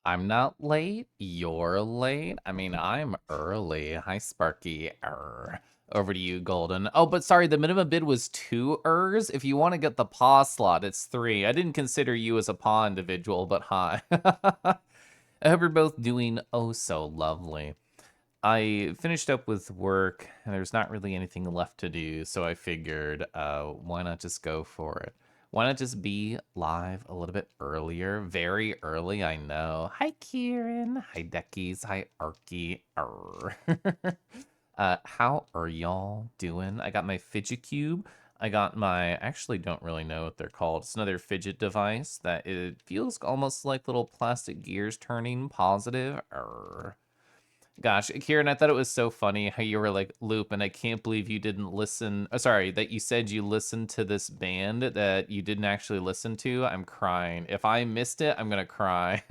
I'm not late. You're late. I mean, I'm early. Hi, Sparky. Over to you, Golden. Oh, but sorry, the minimum bid was 2 ers. If you want to get the paw slot, it's 3. I didn't consider you as a paw individual, but hi. I hope you're both doing oh so lovely. I finished up with work, and there's not really anything left to do, so I figured, why not just go for it? Why not just be live a little bit earlier? Very early, I know. Hi, Kieran. Hi, Deckies. Hi, Arky. How are y'all doing? I got my fidget cube. I got my, actually don't really know what they're called. It's another fidget device that it feels almost like little plastic gears turning positive. Gosh, Kieran, I thought it was so funny how you were like, Loop, and I can't believe you didn't listen. Oh, sorry, that you said you listened to this band that you didn't actually listen to. I'm crying. If I missed it, I'm going to cry.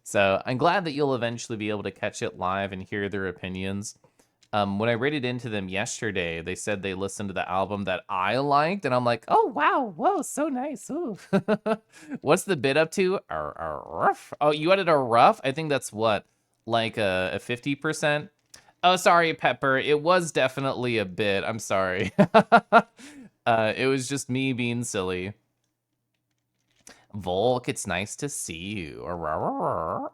So I'm glad that you'll eventually be able to catch it live and hear their opinions. When I rated into them yesterday, they said they listened to the album that I liked, and I'm like, oh, wow, whoa, so nice. Ooh. What's the bid up to? Rough. Oh, you added a rough? I think that's what? Like a 50%? Oh, sorry, Pepper. It was definitely a bit. I'm sorry. It was just me being silly. Volk, it's nice to see you.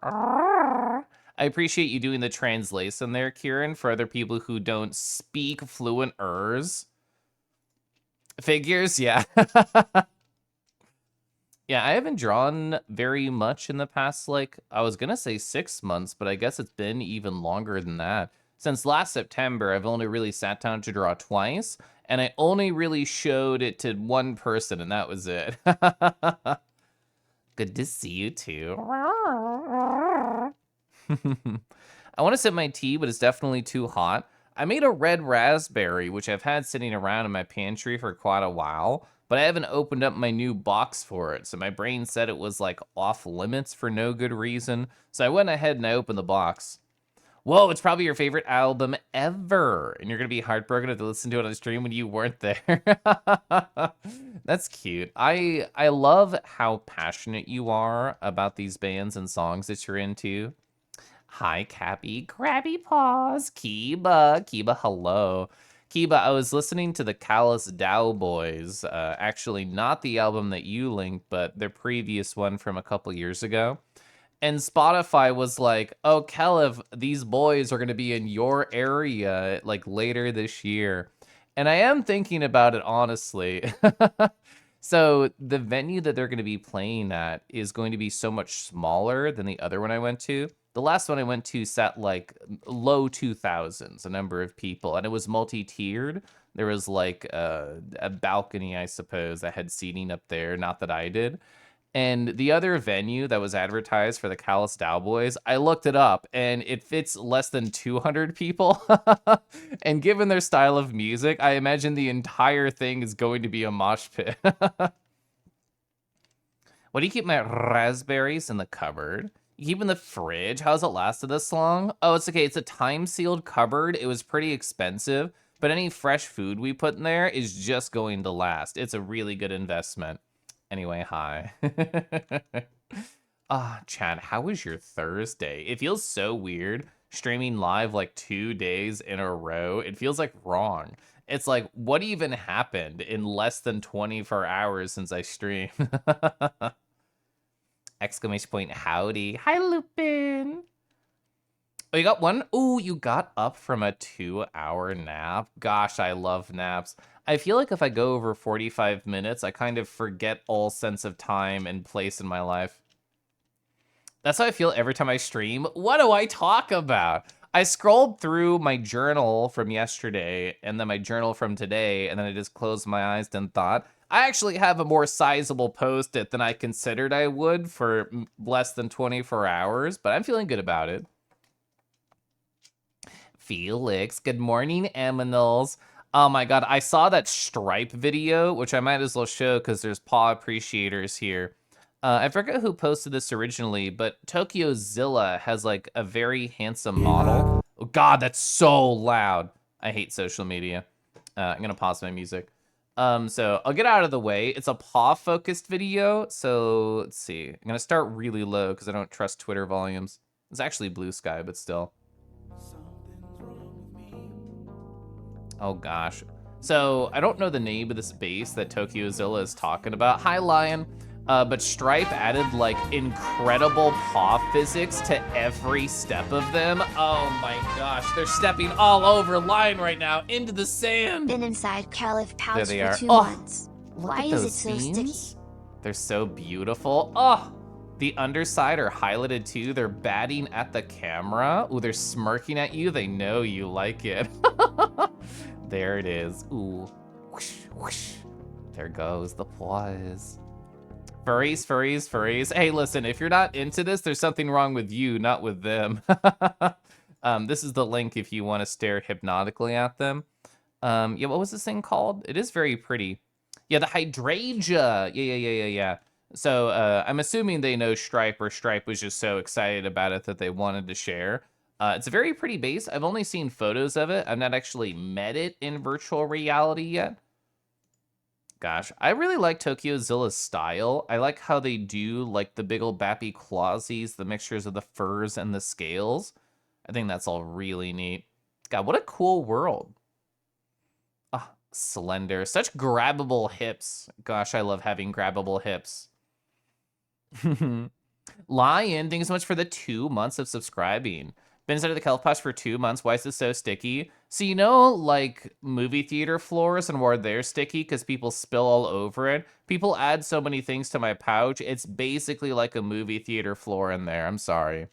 I appreciate you doing the translation there, Kieran, for other people who don't speak fluent ers. Figures, yeah. Yeah, I haven't drawn very much in the past, like, I was gonna say 6 months, but I guess it's been even longer than that. Since last September, I've only really sat down to draw twice, and I only really showed it to one person, and that was it. Good to see you too. I want to sip my tea, but it's definitely too hot. I made a red raspberry, which I've had sitting around in my pantry for quite a while, but I haven't opened up my new box for it. So my brain said it was like off limits for no good reason. So I went ahead and I opened the box. Whoa, it's probably your favorite album ever. And you're going to be heartbroken to listen to it on the stream when you weren't there. That's cute. I love how passionate you are about these bands and songs that you're into. Hi, Cappy. Krabby Paws. Kiba. Kiba, hello. Kiba, I was listening to the Callous Dow Boys. Actually, not the album that you linked, but their previous one from a couple years ago. And Spotify was like, oh, Kelev, these boys are going to be in your area like later this year. And I am thinking about it honestly. So the venue that they're going to be playing at is going to be so much smaller than the other one I went to. The last one I went to sat like low 2000s, a number of people, and it was multi-tiered. There was like a balcony, I suppose, that had seating up there. Not that I did. And the other venue that was advertised for the Callous Cowboys, I looked it up and it fits less than 200 people. And given their style of music, I imagine the entire thing is going to be a mosh pit. Why do you keep my raspberries in the cupboard? You keep in the fridge? How's it lasted this long? Oh, it's okay. It's a time-sealed cupboard. It was pretty expensive, but any fresh food we put in there is just going to last. It's a really good investment. Anyway, hi. Chad, how was your Thursday? It feels so weird streaming live like 2 days in a row. It feels like wrong. It's like, what even happened in less than 24 hours since I streamed? Exclamation point, howdy. Hi, Lupin. Oh, you got one? Oh, you got up from a 2-hour nap? Gosh, I love naps. I feel like if I go over 45 minutes, I kind of forget all sense of time and place in my life. That's how I feel every time I stream. What do I talk about? I scrolled through my journal from yesterday and then my journal from today, and then I just closed my eyes and thought, I actually have a more sizable post-it than I considered I would for less than 24 hours, but I'm feeling good about it. Felix, good morning, Aminals. Oh my god, I saw that Stripe video, which I might as well show because there's paw appreciators here. I forget who posted this originally, but Tokyo Zilla has like a very handsome model. Oh god, that's so loud. I hate social media. I'm gonna pause my music. So I'll get out of the way. It's a paw-focused video, so let's see. I'm gonna start really low because I don't trust Twitter volumes. It's actually Blue Sky, but still. Oh gosh. So I don't know the name of this base that TokyoZilla is talking about. Hi, Lion. But Stripe added like incredible paw physics to every step of them. Oh my gosh, they're stepping all over Lion right now into the sand. Been inside Caliph pouch There they for are. 2 Oh, months. look Why at is those it so beams. sticky? They're so beautiful. Oh, the underside are highlighted too. They're batting at the camera. Ooh, they're smirking at you. They know you like it. There it is. Ooh, whoosh, whoosh. There goes the paws. Furries, furries, furries. Hey, listen, if you're not into this, there's something wrong with you, not with them. This is the link if you want to stare hypnotically at them. Yeah, what was this thing called? It is very pretty. Yeah, the hydrangea. Yeah. So I'm assuming they know Stripe, or Stripe was just so excited about it that they wanted to share. It's a very pretty base. I've only seen photos of it. I've not actually met it in virtual reality yet. Gosh, I really like TokyoZilla's style. I like how they do like the big old bappy clawsies, the mixtures of the furs and the scales. I think that's all really neat. God, what a cool world. Ah, slender. Such grabbable hips. Gosh, I love having grabbable hips. Lion, thank you so much for the 2 months of subscribing. Been inside of the Kelp Pouch for 2 months. Why is this so sticky? So you know, like movie theater floors and where they're sticky because people spill all over it. People add so many things to my pouch. It's basically like a movie theater floor in there. I'm sorry.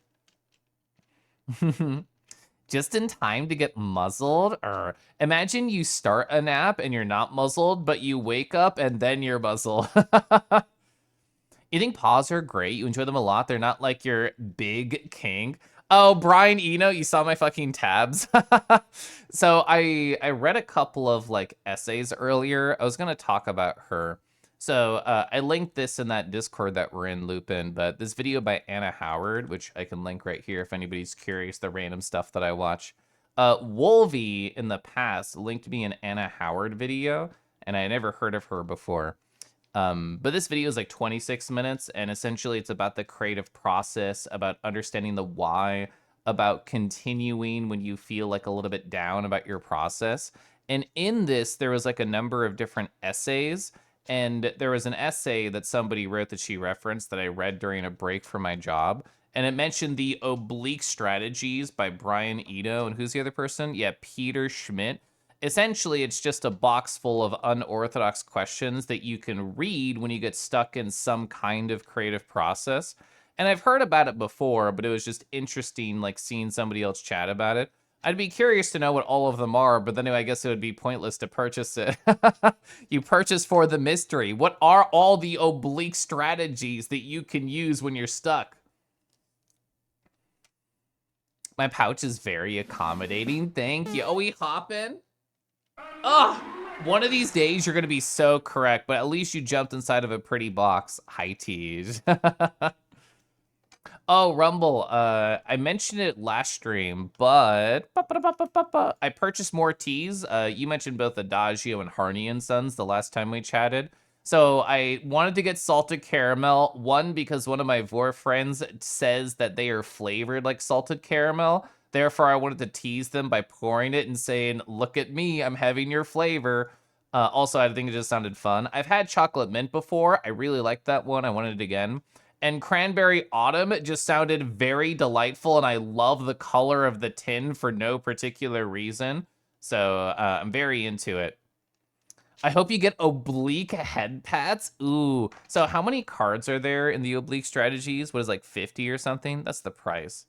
Just in time to get muzzled? Imagine you start a nap and you're not muzzled, but you wake up and then you're muzzled. You think paws are great? You enjoy them a lot? They're not like your big king. Oh, Brian Eno, you saw my fucking tabs. So I read a couple of like essays earlier. I was gonna talk about her. So I linked this in that Discord that we're in, Lupin, but this video by Anna Howard, which I can link right here if anybody's curious, the random stuff that I watch. Wolvie in the past linked me an Anna Howard video, and I never heard of her before. But this video is like 26 minutes, and essentially it's about the creative process, about understanding the why, about continuing when you feel like a little bit down about your process. And in this, there was like a number of different essays, and there was an essay that somebody wrote that she referenced that I read during a break from my job. And it mentioned the oblique strategies by Brian Eno, and who's the other person? Yeah, Peter Schmidt. Essentially, it's just a box full of unorthodox questions that you can read when you get stuck in some kind of creative process. And I've heard about it before, but it was just interesting, like seeing somebody else chat about it. I'd be curious to know what all of them are, but then I guess it would be pointless to purchase it. You purchase for the mystery. What are all the oblique strategies that you can use when you're stuck? My pouch is very accommodating. Thank you. Oh, we hopping? Oh, one of these days you're gonna be so correct, but at least you jumped inside of a pretty box. Hi, Teej. Oh, Rumble. I mentioned it last stream, but I purchased more teas. You mentioned both Adagio and Harney and Sons the last time we chatted. So I wanted to get salted caramel. One, because one of my Vor friends says that they are flavored like salted caramel. Therefore, I wanted to tease them by pouring it and saying, "Look at me, I'm having your flavor." Also, I think it just sounded fun. I've had chocolate mint before. I really liked that one. I wanted it again. And cranberry autumn just sounded very delightful, and I love the color of the tin for no particular reason. So I'm very into it. I hope you get oblique head pats. Ooh. So how many cards are there in the oblique strategies? What is like 50 or something? That's the price.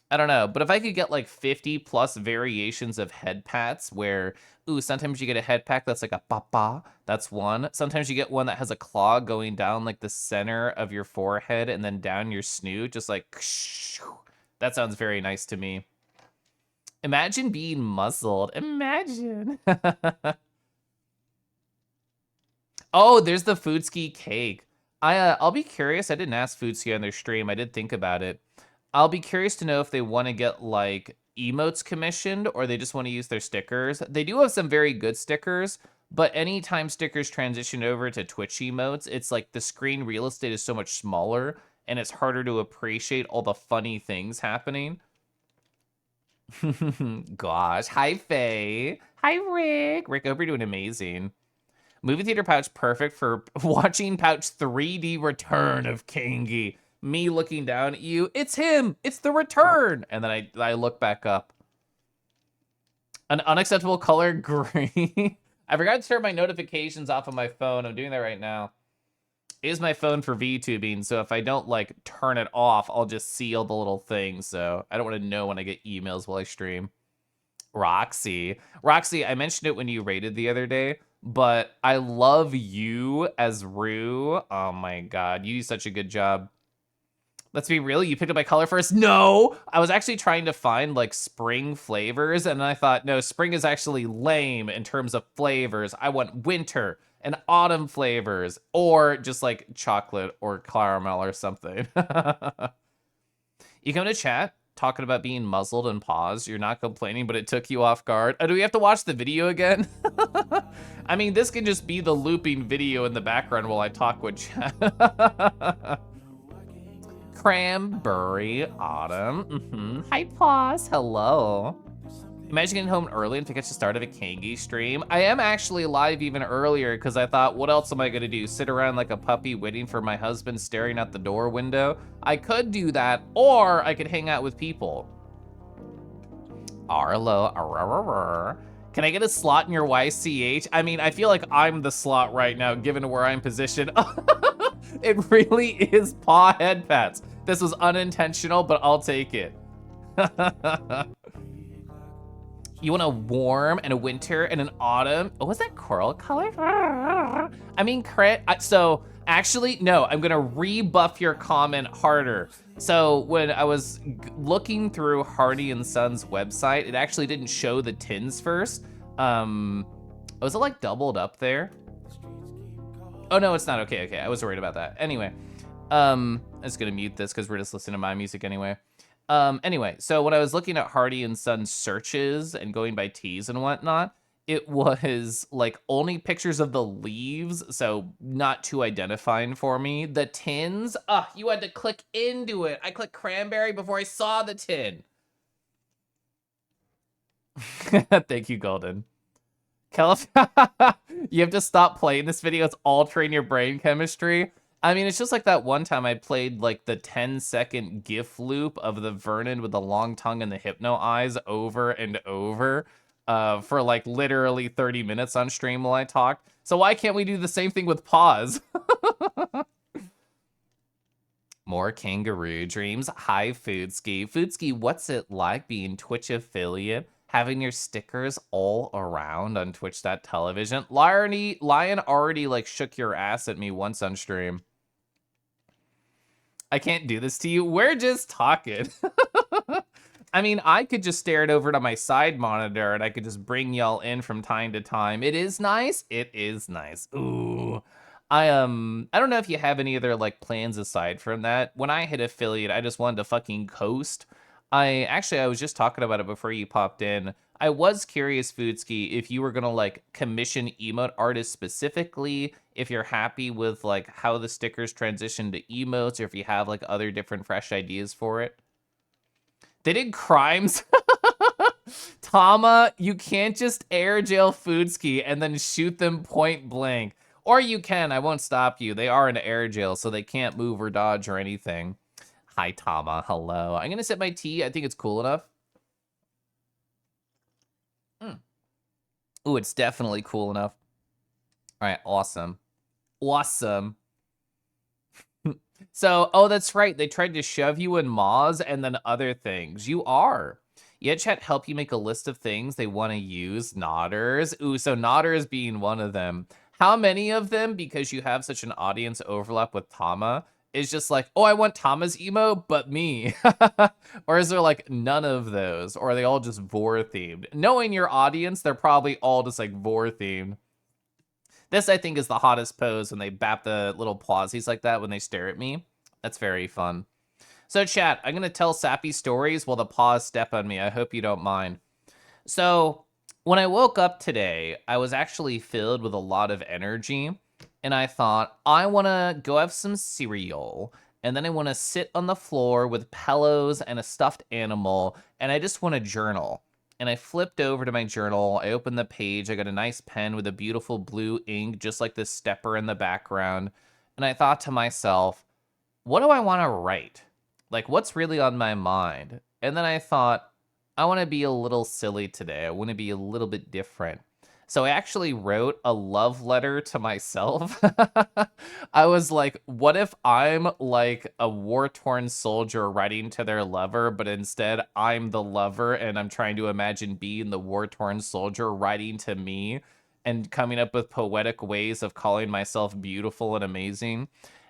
I don't know, but if I could get like 50 plus variations of head pats where, ooh, sometimes you get a head pack that's like a papa, that's one. Sometimes you get one that has a claw going down like the center of your forehead and then down your snoot, just like, that sounds very nice to me. Imagine being muzzled. Imagine. Oh, there's the Foodski cake. I'll be curious. I didn't ask Foodski on their stream. I did think about it. I'll be curious to know if they want to get like emotes commissioned or they just want to use their stickers. They do have some very good stickers, But anytime stickers transition over to Twitch emotes, it's like the screen real estate is so much smaller and it's harder to appreciate all the funny things happening. Gosh. Hi, Faye. Hi, Rick. Rick, hope you're doing amazing. Movie theater pouch perfect for watching pouch 3D return of Kangi. Me looking down at you. It's him. It's the return. And then I look back up. An unacceptable color green. I forgot to turn my notifications off on my phone. I'm doing that right now. It is my phone for VTubing, so if I don't, like, turn it off, I'll just see all the little things, so I don't want to know when I get emails while I stream. Roxy. Roxy, I mentioned it when you rated the other day, but I love you as Rue. Oh my god, you do such a good job. Let's be real, you picked up my color first? No! I was actually trying to find, like, spring flavors, and I thought, no, spring is actually lame in terms of flavors. I want winter and autumn flavors, or just, like, chocolate or caramel or something. You come to chat talking about being muzzled and paused. You're not complaining, but it took you off guard. Oh, do we have to watch the video again? I mean, this can just be the looping video in the background while I talk with chat. Cranberry Autumn. Hi, Pause. Hello. Imagine getting home early and to catch the start of a Kangi stream. I am actually live even earlier because I thought, what else am I going to do? Sit around like a puppy waiting for my husband staring out the door window? I could do that, or I could hang out with people. Arlo. Can I get a slot in your YCH? I mean, I feel like I'm the slot right now, given where I'm positioned. It really is paw head pets. This was unintentional, but I'll take it. You want a warm and a winter and an autumn. Oh, was that coral color? I mean, crit. So actually, no, I'm gonna rebuff your comment harder. So when I was looking through Hardy and Sons website, it actually didn't show the tins first. Was it like doubled up there? Oh no, it's not. Okay. I was worried about that. Anyway, I'm just gonna mute this because we're just listening to my music anyway. Anyway, so when I was looking at Hardy and Sons searches and going by T's and whatnot, it was like only pictures of the leaves, so not too identifying for me. The tins, you had to click into it. I clicked cranberry before I saw the tin. Thank you, Golden. You have to stop playing this video. It's altering your brain chemistry. I mean, it's just like that one time I played like the 10-second GIF loop of the Vernon with the long tongue and the hypno eyes over and over for like literally 30 minutes on stream while I talked. So why can't we do the same thing with pause? More kangaroo dreams. Hi, Foodski. Foodski, what's it like being Twitch affiliate? Having your stickers all around on Twitch.television. Lion already like shook your ass at me once on stream. I can't do this to you. We're just talking. I mean, I could just stare it over to my side monitor and I could just bring y'all in from time to time. It is nice. It is nice. Ooh. I don't know if you have any other like plans aside from that. When I hit affiliate, I just wanted to fucking coast. I was just talking about it before you popped in. I was curious, Foodski, if you were gonna like commission emote artists specifically, if you're happy with like how the stickers transition to emotes, or if you have like other different fresh ideas for it. They did crimes. Tama, you can't just air jail Foodski and then shoot them point blank. Or you can, I won't stop you. They are in air jail, so they can't move or dodge or anything. Hi, Tama. Hello. I'm going to sip my tea. I think it's cool enough. Ooh, it's definitely cool enough. All right, awesome. Awesome. So, oh, that's right. They tried to shove you in Moz and then other things. You are. Yeah, chat help you make a list of things they want to use. Nodders. Ooh, so Nodders being one of them. How many of them, because you have such an audience overlap with Tama, is just like, oh, I want Tama's emo, but me? Or is there like none of those? Or are they all just Vor themed? Knowing your audience, they're probably all just like Vor themed. This, I think, is the hottest pose when they bap the little pawsies like that when they stare at me. That's very fun. So, chat, I'm going to tell sappy stories while the paws step on me. I hope you don't mind. So, When I woke up today, I was actually filled with a lot of energy, and I thought, I want to go have some cereal, and then I want to sit on the floor with pillows and a stuffed animal, and I just want to journal. And I flipped over to my journal, I opened the page, I got a nice pen with a beautiful blue ink, just like this stepper in the background, and I thought to myself, what do I want to write? Like, what's really on my mind? And then I thought, I want to be a little silly today. I want to be a little bit different. So I actually wrote a love letter to myself. I was like, what if I'm like a war-torn soldier writing to their lover, but instead I'm the lover and I'm trying to imagine being the war-torn soldier writing to me and coming up with poetic ways of calling myself beautiful and amazing.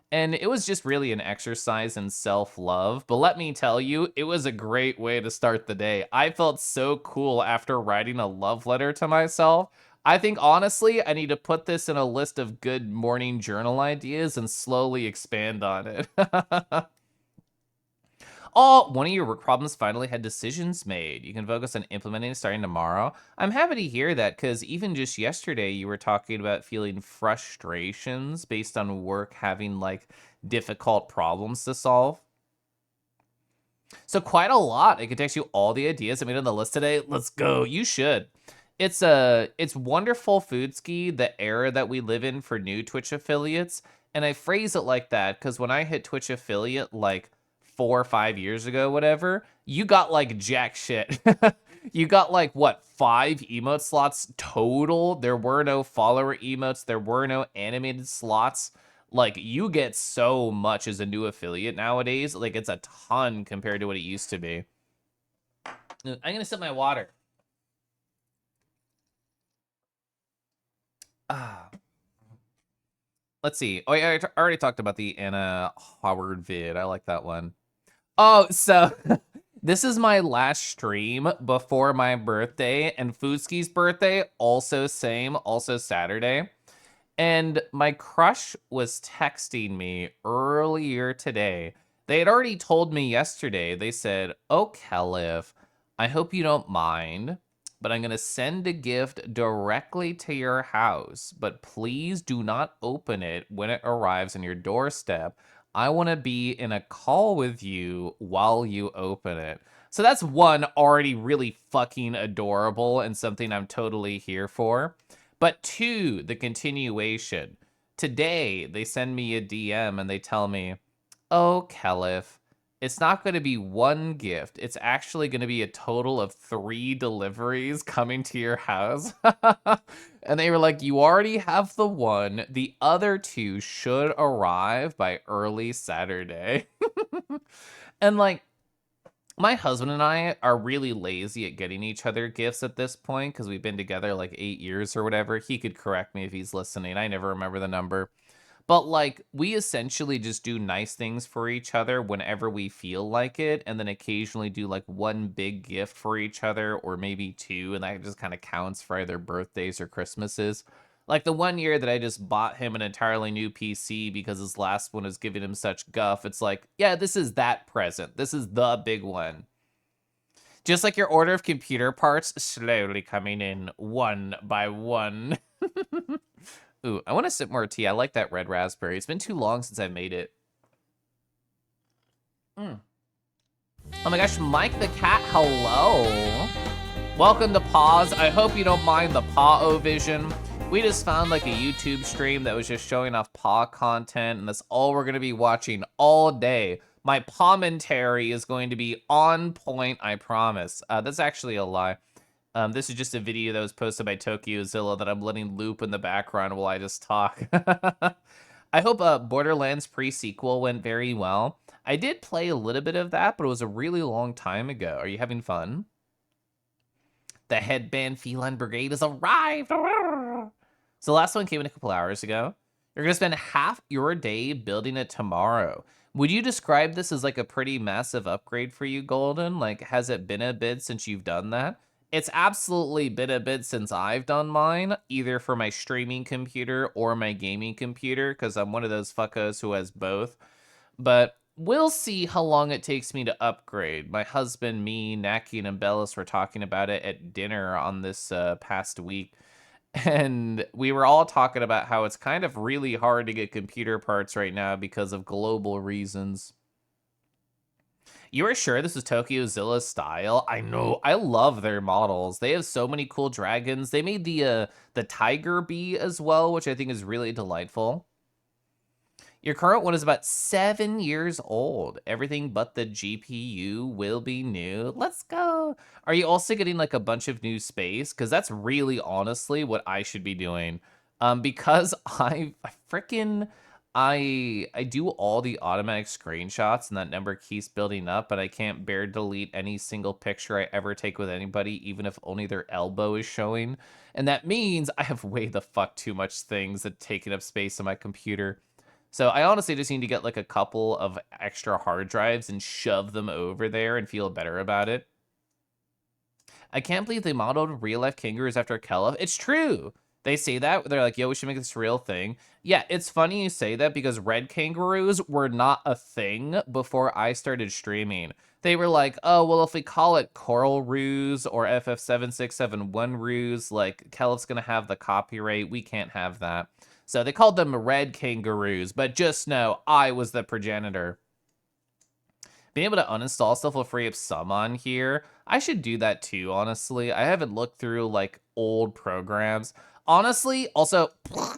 And it was just really an exercise in self-love. But let me tell you, it was a great way to start the day. I felt so cool after writing a love letter to myself. I think, honestly, I need to put this in a list of good morning journal ideas and slowly expand on it. Oh, one of your work problems finally had decisions made. You can focus on implementing it starting tomorrow. I'm happy to hear that because even just yesterday, you were talking about feeling frustrations based on work having like difficult problems to solve. So quite a lot. I could text you all the ideas I made on the list today. Let's go. You should. It's wonderful Foodski, the era that we live in for new Twitch affiliates. And I phrase it like that because when I hit Twitch affiliate like 4 or 5 years ago, whatever, you got like jack shit. You got like what, 5 emote slots total? There were no follower emotes, there were no animated slots. Like, you get so much as a new affiliate nowadays. Like, it's a ton compared to what it used to be. I'm gonna sip my water. Ah. Let's see. Oh, yeah, I already talked about the Anna Howard vid. I like that one. Oh, so this is my last stream before my birthday, and Foodski's birthday, also same, also Saturday. And my crush was texting me earlier today. They had already told me yesterday. They said, "Oh, Caliph, I hope you don't mind, but I'm going to send a gift directly to your house. But please do not open it when it arrives on your doorstep. I want to be in a call with you while you open it." So that's one already really fucking adorable and something I'm totally here for. But two, the continuation. Today, they send me a DM and they tell me, "Oh, Caliph, it's not going to be one gift. It's actually going to be a total of 3 deliveries coming to your house." And they were like, "You already have the one. The other two should arrive by early Saturday." And like, my husband and I are really lazy at getting each other gifts at this point because we've been together like 8 years or whatever. He could correct me if he's listening. I never remember the number. But like, we essentially just do nice things for each other whenever we feel like it, and then occasionally do like one big gift for each other, or maybe two, and that just kind of counts for either birthdays or Christmases. Like the one year that I just bought him an entirely new PC because his last one was giving him such guff, it's like, yeah, this is that present. This is the big one. Just like your order of computer parts slowly coming in one by one. Ooh, I want to sip more tea. I like that red raspberry. It's been too long since I made it. Mm. Oh my gosh, Mike the cat, hello. Welcome to Pause. I hope you don't mind the Paw vision. We just found like a YouTube stream that was just showing off Paw content, and that's all we're going to be watching all day. My commentary is going to be on point, I promise. That's actually a lie. This is just a video that was posted by TokyoZilla that I'm letting loop in the background while I just talk. I hope Borderlands pre-sequel went very well. I did play a little bit of that, but it was a really long time ago. Are you having fun? The headband feline brigade has arrived. So the last one came in a couple hours ago. You're going to spend half your day building it tomorrow. Would you describe this as like a pretty massive upgrade for you, Golden? Like, has it been a bit since you've done that? It's absolutely been a bit since I've done mine, either for my streaming computer or my gaming computer, because I'm one of those fuckos who has both. But We'll see how long it takes me to upgrade. My husband, me, Naki, and Bellis were talking about it at dinner on this past week. And we were all talking about how it's kind of really hard to get computer parts right now because of global reasons. You are sure this is Tokyo Zilla style? I know. I love their models. They have so many cool dragons. They made the tiger bee as well, which I think is really delightful. Your current one is about 7 years old. Everything but the GPU will be new. Let's go. Are you also getting like a bunch of new space? Because that's really honestly what I should be doing. Because I freaking I do all the automatic screenshots and that number keeps building up, but I can't bear delete any single picture I ever take with anybody, even if only their elbow is showing. And that means I have way the fuck too much things that taking up space on my computer. So I honestly just need to get like a couple of extra hard drives and shove them over there and feel better about it. I can't believe they modeled real life kangaroos after Kelloff. It's true. They say that. They're like, yo, we should make this a real thing. Yeah, it's funny you say that because red kangaroos were not a thing before I started streaming. They were like, oh, well, if we call it Coral Ruse or FF7671 Ruse, like, Kelloff's going to have the copyright. We can't have that. So they called them red kangaroos, but just know I was the progenitor. Being able to uninstall stuff will free up some on here. I should do that too, honestly. I haven't looked through like old programs. Honestly, also,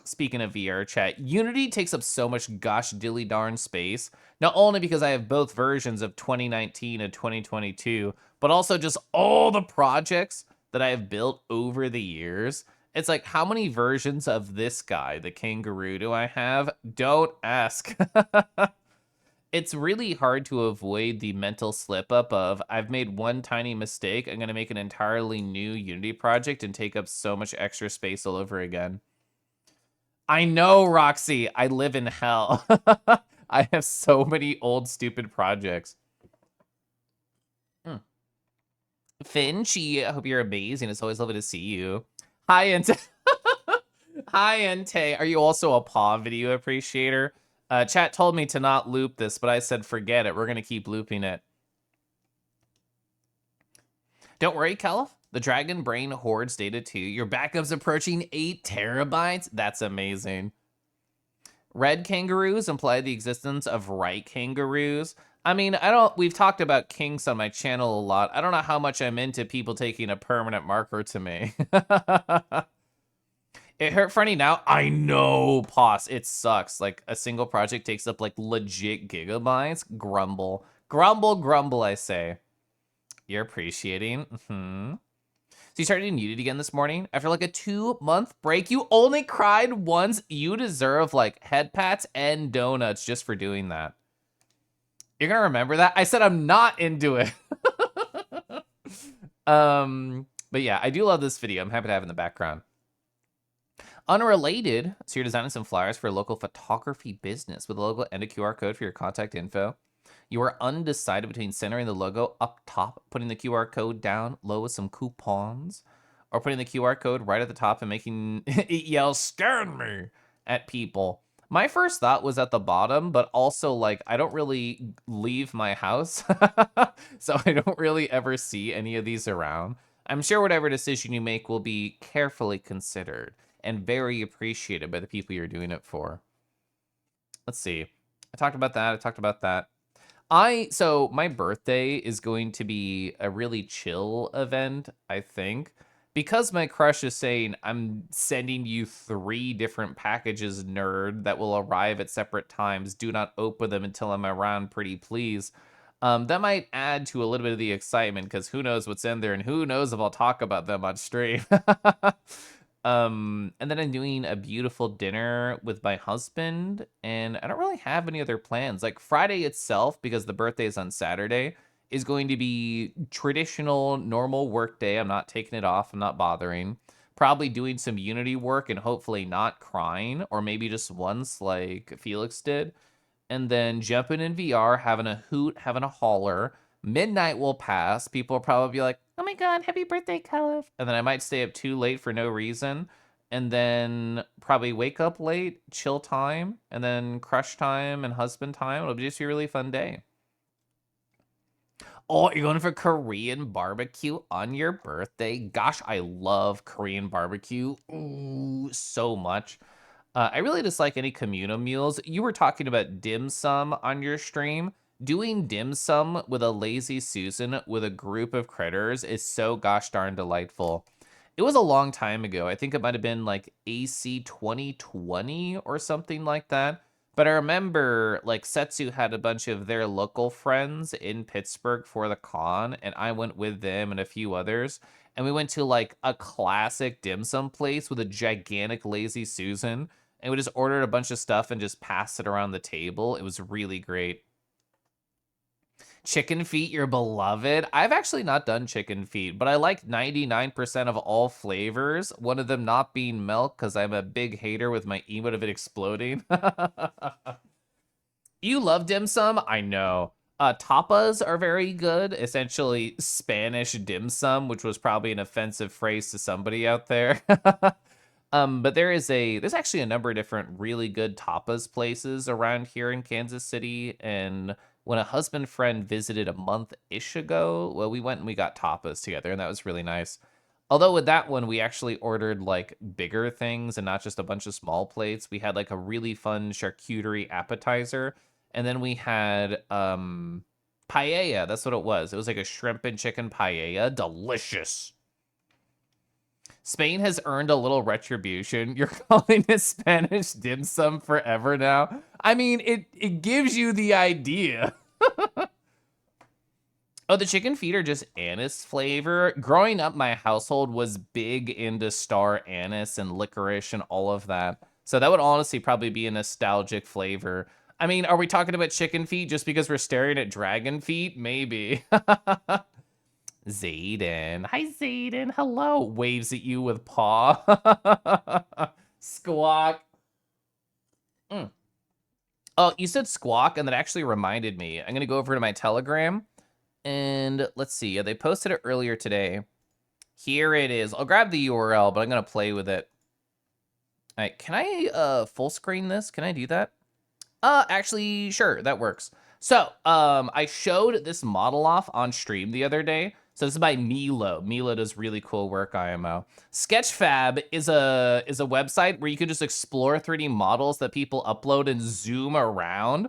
speaking of VR chat, Unity takes up so much gosh dilly darn space. Not only because I have both versions of 2019 and 2022, but also just all the projects that I have built over the years. It's like, how many versions of this guy, the kangaroo, do I have? Don't ask. It's really hard to avoid the mental slip up of I've made one tiny mistake. I'm going to make an entirely new Unity project and take up so much extra space all over again. I know, Roxy. I live in hell. I have so many old, stupid projects. Hmm. Finchie, I hope you're amazing. It's always lovely to see you. Hi, Ente. Hi, Ente. Are you also a paw video appreciator? Chat told me to not loop this, but I said forget it. We're going to keep looping it. Don't worry, Caliph. The Dragon Brain hoards data too. Your backup's approaching 8 terabytes. That's amazing. Red kangaroos imply the existence of right kangaroos. I mean, we've talked about kinks on my channel a lot. I don't know how much I'm into people taking a permanent marker to me. It hurt funny now. I know, Poss. It sucks. Like, a single project takes up, like, legit gigabytes. Grumble. Grumble, grumble, I say. You're appreciating. Mm-hmm. So you started Unity again this morning? After, like, a 2-month break? You only cried once? You deserve, like, head pats and donuts just for doing that. You're gonna remember that? I said I'm not into it. But yeah, I do love this video. I'm happy to have it in the background. Unrelated, so you're designing some flyers for a local photography business with a logo and a QR code for your contact info. You are undecided between centering the logo up top, putting the QR code down low with some coupons, or putting the QR code right at the top and making it yell, "Scan me," at people. My first thought was at the bottom, but also, like, I don't really leave my house, so I don't really ever see any of these around. I'm sure whatever decision you make will be carefully considered and very appreciated by the people you're doing it for. Let's see. I talked about that. So my birthday is going to be a really chill event, I think. Because my crush is saying I'm sending you 3 different packages, nerd, that will arrive at separate times. Do not open them until I'm around, pretty please. That might add to a little bit of the excitement, because who knows what's in there, and who knows if I'll talk about them on stream. And then I'm doing a beautiful dinner with my husband, and I don't really have any other plans. Like, Friday itself, because the birthday is on Saturday, is going to be traditional, normal work day. I'm not taking it off. I'm not bothering. Probably doing some Unity work and hopefully not crying, or maybe just once like Felix did. And then jumping in VR, having a hoot, having a holler. Midnight will pass. People will probably be like, oh my god, happy birthday, Caliph. And then I might stay up too late for no reason. and then probably wake up late, chill time, and then crush time and husband time. It'll just be a really fun day. Oh, you're going for Korean barbecue on your birthday? Gosh, I love Korean barbecue. Ooh, so much. I really dislike any communal meals. You were talking about dim sum on your stream. Doing dim sum with a lazy Susan with a group of critters is so gosh darn delightful. It was a long time ago. I think it might have been like AC 2020 or something like that. But I remember like Setsu had a bunch of their local friends in Pittsburgh for the con, and I went with them and a few others. And we went to like a classic dim sum place with a gigantic lazy Susan. And we just ordered a bunch of stuff and just passed it around the table. It was really great. Chicken feet, your beloved. I've actually not done chicken feet, but I like 99% of all flavors. One of them not being milk, because I'm a big hater with my emote of it exploding. You love dim sum? I know. Tapas are very good. Essentially, Spanish dim sum, which was probably an offensive phrase to somebody out there. But there's actually a number of different really good tapas places around here in Kansas City. And when a husband friend visited a month-ish ago, well, we went and we got tapas together, and that was really nice. Although with that one, we actually ordered like bigger things and not just a bunch of small plates. We had like a really fun charcuterie appetizer, and then we had paella. That's what it was. It was like a shrimp and chicken paella. Delicious. Spain has earned a little retribution. You're calling it Spanish dim sum forever now. I mean, it gives you the idea. Oh, the chicken feet are just anise flavor. Growing up, my household was big into star anise and licorice and all of that. So that would honestly probably be a nostalgic flavor. I mean, are we talking about chicken feet just because we're staring at dragon feet? Maybe. Zayden. Hi, Zayden. Hello. Waves at you with paw. Squawk. Mm. Oh, you said squawk, and that actually reminded me. I'm going to go over to my Telegram, and let's see. Yeah, they posted it earlier today. Here it is. I'll grab the URL, but I'm going to play with it. All right, can I full screen this? Can I do that? Actually, sure, that works. So, I showed this model off on stream the other day. So this is by Milo. Milo does really cool work, IMO. Sketchfab is a website where you can just explore 3D models that people upload and zoom around.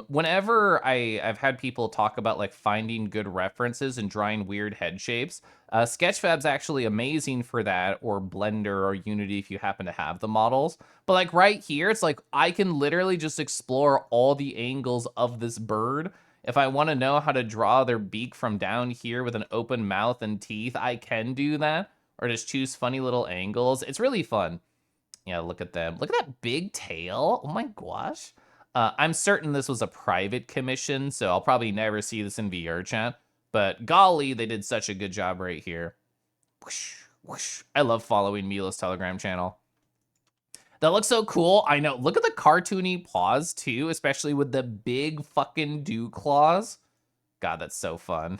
Whenever I've had people talk about like finding good references and drawing weird head shapes, Sketchfab's actually amazing for that, or Blender or Unity if you happen to have the models. But like right here, it's like I can literally just explore all the angles of this bird. If I want to know how to draw their beak from down here with an open mouth and teeth, I can do that. Or just choose funny little angles. It's really fun. Yeah, look at them. Look at that big tail. Oh my gosh. I'm certain this was a private commission, so I'll probably never see this in VR chat. But golly, they did such a good job right here. Whoosh, whoosh. I love following Mila's Telegram channel. That looks so cool. I know. Look at the cartoony paws, too, especially with the big fucking dew claws. God, that's so fun.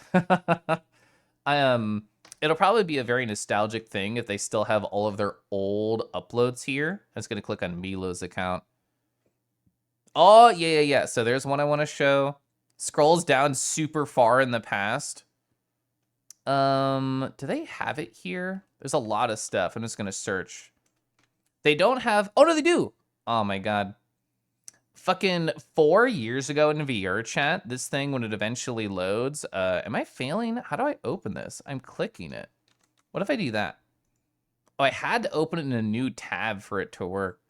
It'll probably be a very nostalgic thing if they still have all of their old uploads here. I'm just going to click on Milo's account. Oh, yeah. So there's one I want to show. Scrolls down super far in the past. Do they have it here? There's a lot of stuff. I'm just going to search. They don't have... Oh, no, they do. Oh, my God. Fucking 4 years ago in VR chat, this thing, when it eventually loads... am I failing? How do I open this? I'm clicking it. What if I do that? Oh, I had to open it in a new tab for it to work.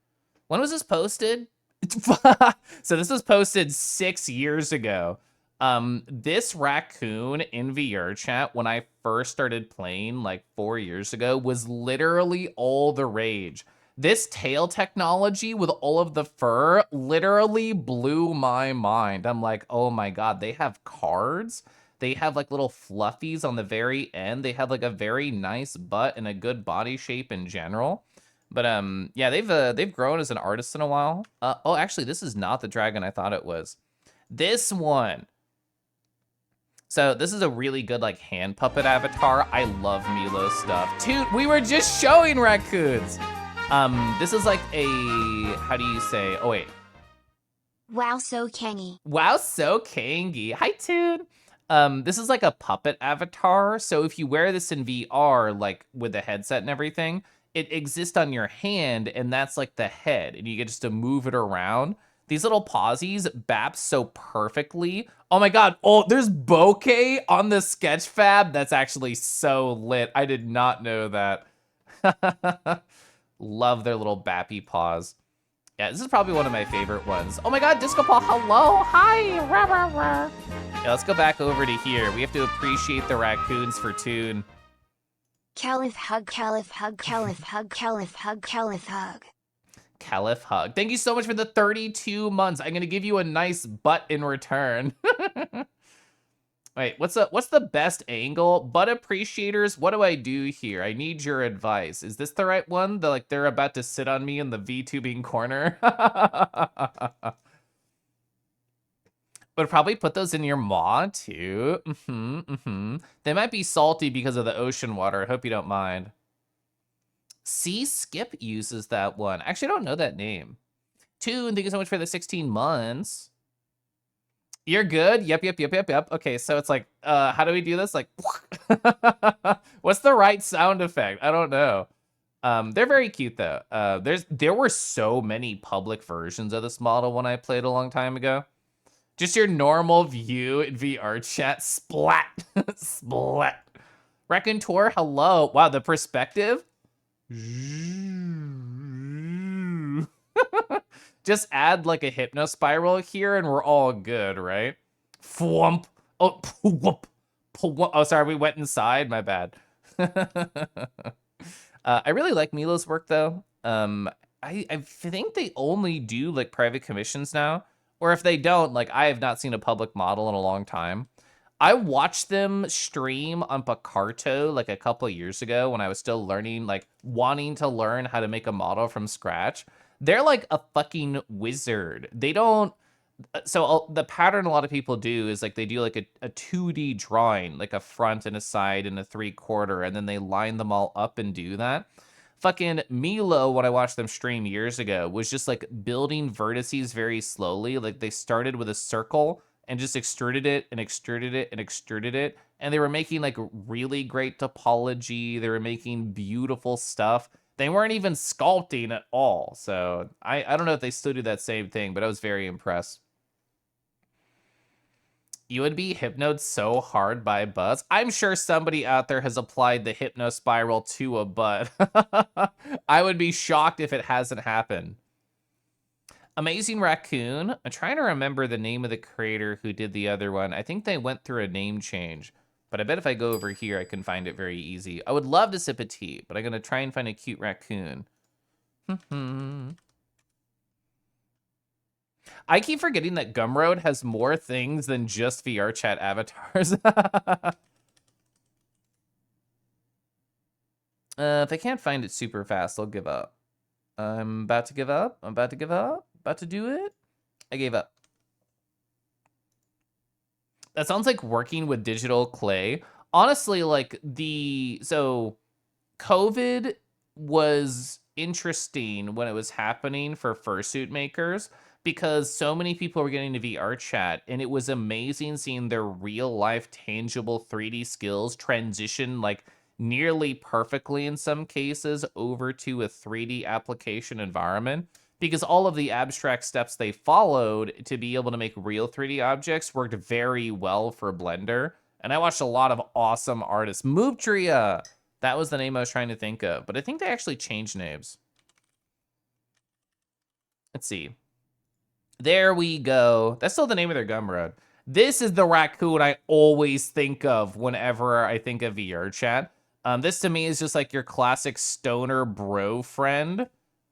When was this posted? So this was posted 6 years ago. This raccoon in VR chat, when I first started playing like 4 years ago, was literally all the rage. This tail technology with all of the fur literally blew my mind. I'm like, oh my God, they have cards. They have like little fluffies on the very end. They have like a very nice butt and a good body shape in general. But yeah, they've grown as an artist in a while. Oh, actually, this is not the dragon I thought it was. This one. So this is a really good like hand puppet avatar. I love Milo's stuff. Dude, we were just showing raccoons. This is like a, how do you say, oh wait. Wow, so cangy. Wow, so kangy. Hi, Toon. This is like a puppet avatar. So if you wear this in VR, like with the headset and everything, it exists on your hand, and that's like the head, and you get just to move it around. These little pawsies bap so perfectly. Oh my god. Oh, there's bokeh on the sketch fab. That's actually so lit. I did not know that. Love their little bappy paws. Yeah, this is probably one of my favorite ones. Oh my god, Disco Paul, hello, hi, rah, rah, rah. Yeah, let's go back over to here. We have to appreciate the raccoons for Toon. Caliph hug, caliph hug, caliph hug, caliph hug, caliph hug. Caliph hug. Thank you so much for the 32 months. I'm gonna give you a nice butt in return. Wait, what's the best angle? Butt appreciators, what do I do here? I need your advice. Is this the right one? They're about to sit on me in the VTubing corner. Would probably put those in your maw too. They might be salty because of the ocean water. I hope you don't mind. Sea Skip uses that one. Actually, I don't know that name. Toon, thank you so much for the 16 months. You're good? Yep. Okay, so it's like, how do we do this? Like, what's the right sound effect? I don't know. They're very cute though. There were so many public versions of this model when I played a long time ago. Just your normal view in VR chat. Splat. Splat. Raconteur, hello. Wow, the perspective. Just add like a hypno spiral here and we're all good, right? Fwump. Oh, whoop. Oh, sorry, we went inside. My bad. I really like Milo's work though. I think they only do like private commissions now. Or if they don't, like I have not seen a public model in a long time. I watched them stream on Picarto like a couple years ago when I was still learning, like wanting to learn how to make a model from scratch. They're like a fucking wizard. They don't, so the pattern a lot of people do is like they do like a 2D drawing, like a front and a side and a 3/4, and then they line them all up and do that. Fucking Milo, when I watched them stream years ago, was just like building vertices very slowly. Like they started with a circle and just extruded it and extruded it and extruded it. And they were making like really great topology. They were making beautiful stuff. They weren't even sculpting at all. So I don't know if they still do that same thing, but I was very impressed. You would be hypnoed so hard by butts. I'm sure somebody out there has applied the hypno spiral to a butt. I would be shocked if it hasn't happened. Amazing Raccoon. I'm trying to remember the name of the creator who did the other one. I think they went through a name change. But I bet if I go over here, I can find it very easy. I would love to sip a tea, but I'm going to try and find a cute raccoon. I keep forgetting that Gumroad has more things than just VR chat avatars. If I can't find it super fast, I'll give up. I'm about to give up. I'm about to give up. About to do it. I gave up. That sounds like working with digital clay. Honestly, like so COVID was interesting when it was happening for fursuit makers because so many people were getting to VR chat, and it was amazing seeing their real life tangible 3D skills transition like nearly perfectly in some cases over to a 3D application environment, because all of the abstract steps they followed to be able to make real 3D objects worked very well for Blender. And I watched a lot of awesome artists. Moobtria! That was the name I was trying to think of, but I think they actually changed names. Let's see. There we go. That's still the name of their Gumroad. This is the raccoon I always think of whenever I think of VR chat. This to me is just like your classic stoner bro friend.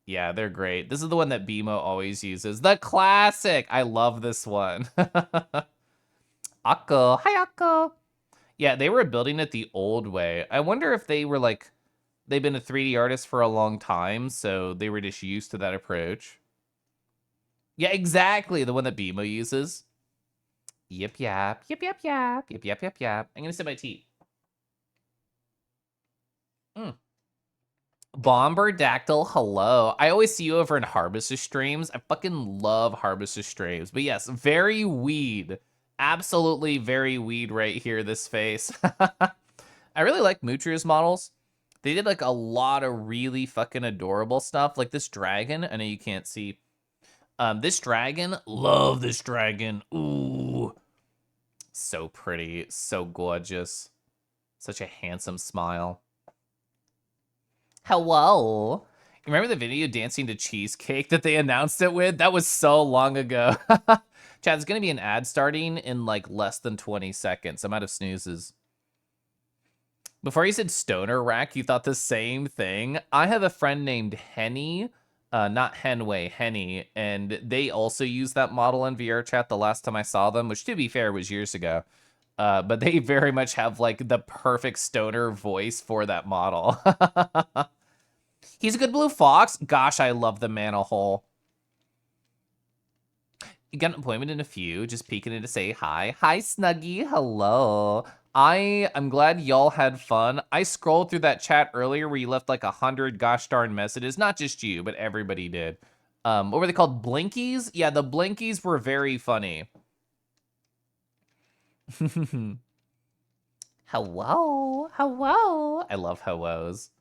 Yeah, they're great. This is the one that BMO always uses. The classic. I love this one. Akko. Hi, Akko. Yeah, they were building it the old way. I wonder if they were like, they've been a 3D artist for a long time, so they were just used to that approach. Yeah, exactly. The one that BMO uses. Yip yap, yip yap yap, yip yap yap yap. I'm gonna sip my tea. Mm. Bomberdactyl, hello. I always see you over in Harvester streams. I fucking love Harvester streams. But yes, very weed. Absolutely very weed right here, this face. I really like Mutria's models. They did like a lot of really fucking adorable stuff. Like this dragon, I know you can't see. This dragon, love this dragon. Ooh, so pretty, so gorgeous. Such a handsome smile. Hello. You remember the video dancing to cheesecake that they announced it with? That was so long ago. Chad, there's gonna be an ad starting in like less than 20 seconds. I'm out of snoozes. Before you said stoner rack, you thought the same thing. I have a friend named Henny, not Henway, Henny, and they also use that model in VR chat the last time I saw them, which to be fair was years ago. But they very much have like the perfect stoner voice for that model. He's a good blue fox. Gosh, I love the mana hole. You got an appointment in a few. Just peeking in to say hi. Hi, Snuggy. Hello. I'm glad y'all had fun. I scrolled through that chat earlier where you left like 100 gosh darn messages. Not just you, but everybody did. What were they called? Blinkies? Yeah, the Blinkies were very funny. Hello. Hello. I love hellos.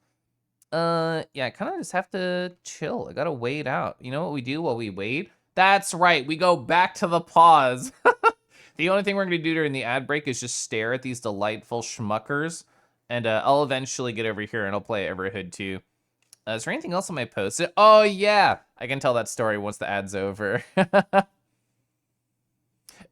Yeah, I kind of just have to chill. I gotta wait out. You know what we do while we wait? That's right, we go back to the pause. The only thing we're gonna do during the ad break is just stare at these delightful schmuckers, and I'll eventually get over here and I'll play Everhood too. Is there anything else on my post? Oh yeah, I can tell that story once the ad's over.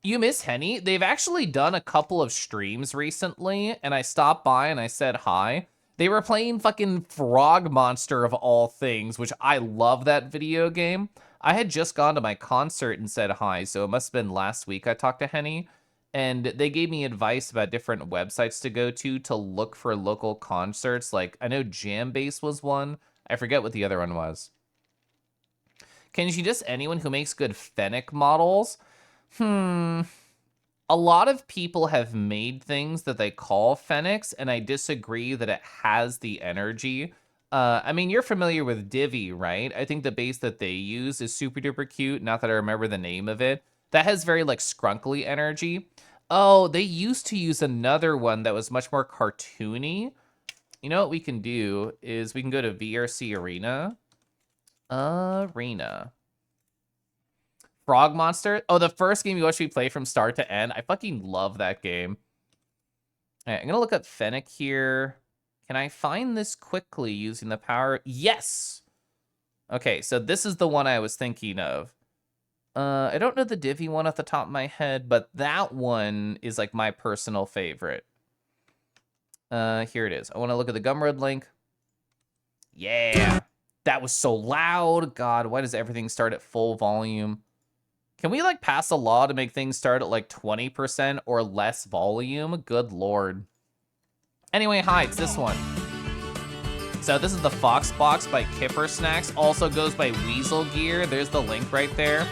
You miss Henny? They've actually done a couple of streams recently, and I stopped by and I said hi. They were playing fucking Frog Monster of all things, which I love that video game. I had just gone to my concert and said hi, so it must have been last week I talked to Henny. And they gave me advice about different websites to go to look for local concerts. Like, I know Jambase was one. I forget what the other one was. Can she just anyone who makes good Fennec models? A lot of people have made things that they call Fenix, and I disagree that it has the energy. I mean, you're familiar with Divi, right? I think the base that they use is super duper cute. Not that I remember the name of it. That has very like scrunkly energy. Oh, they used to use another one that was much more cartoony. You know what we can do is we can go to VRC Arena. Arena. Frog Monster. Oh, the first game you watched me play from start to end. I fucking love that game. All right, I'm gonna look up Fennec here. Can I find this quickly using the power? Yes! Okay, so this is the one I was thinking of. I don't know the Divi one off the top of my head, but that one is like my personal favorite. Here it is. I wanna look at the Gumroad link. Yeah! That was so loud. God, why does everything start at full volume? Can we like pass a law to make things start at like 20% or less volume? Good lord. Anyway, hi, it's this one. So this is the Fox Box by Kipper Snacks. Also goes by Weasel Gear. There's the link right there.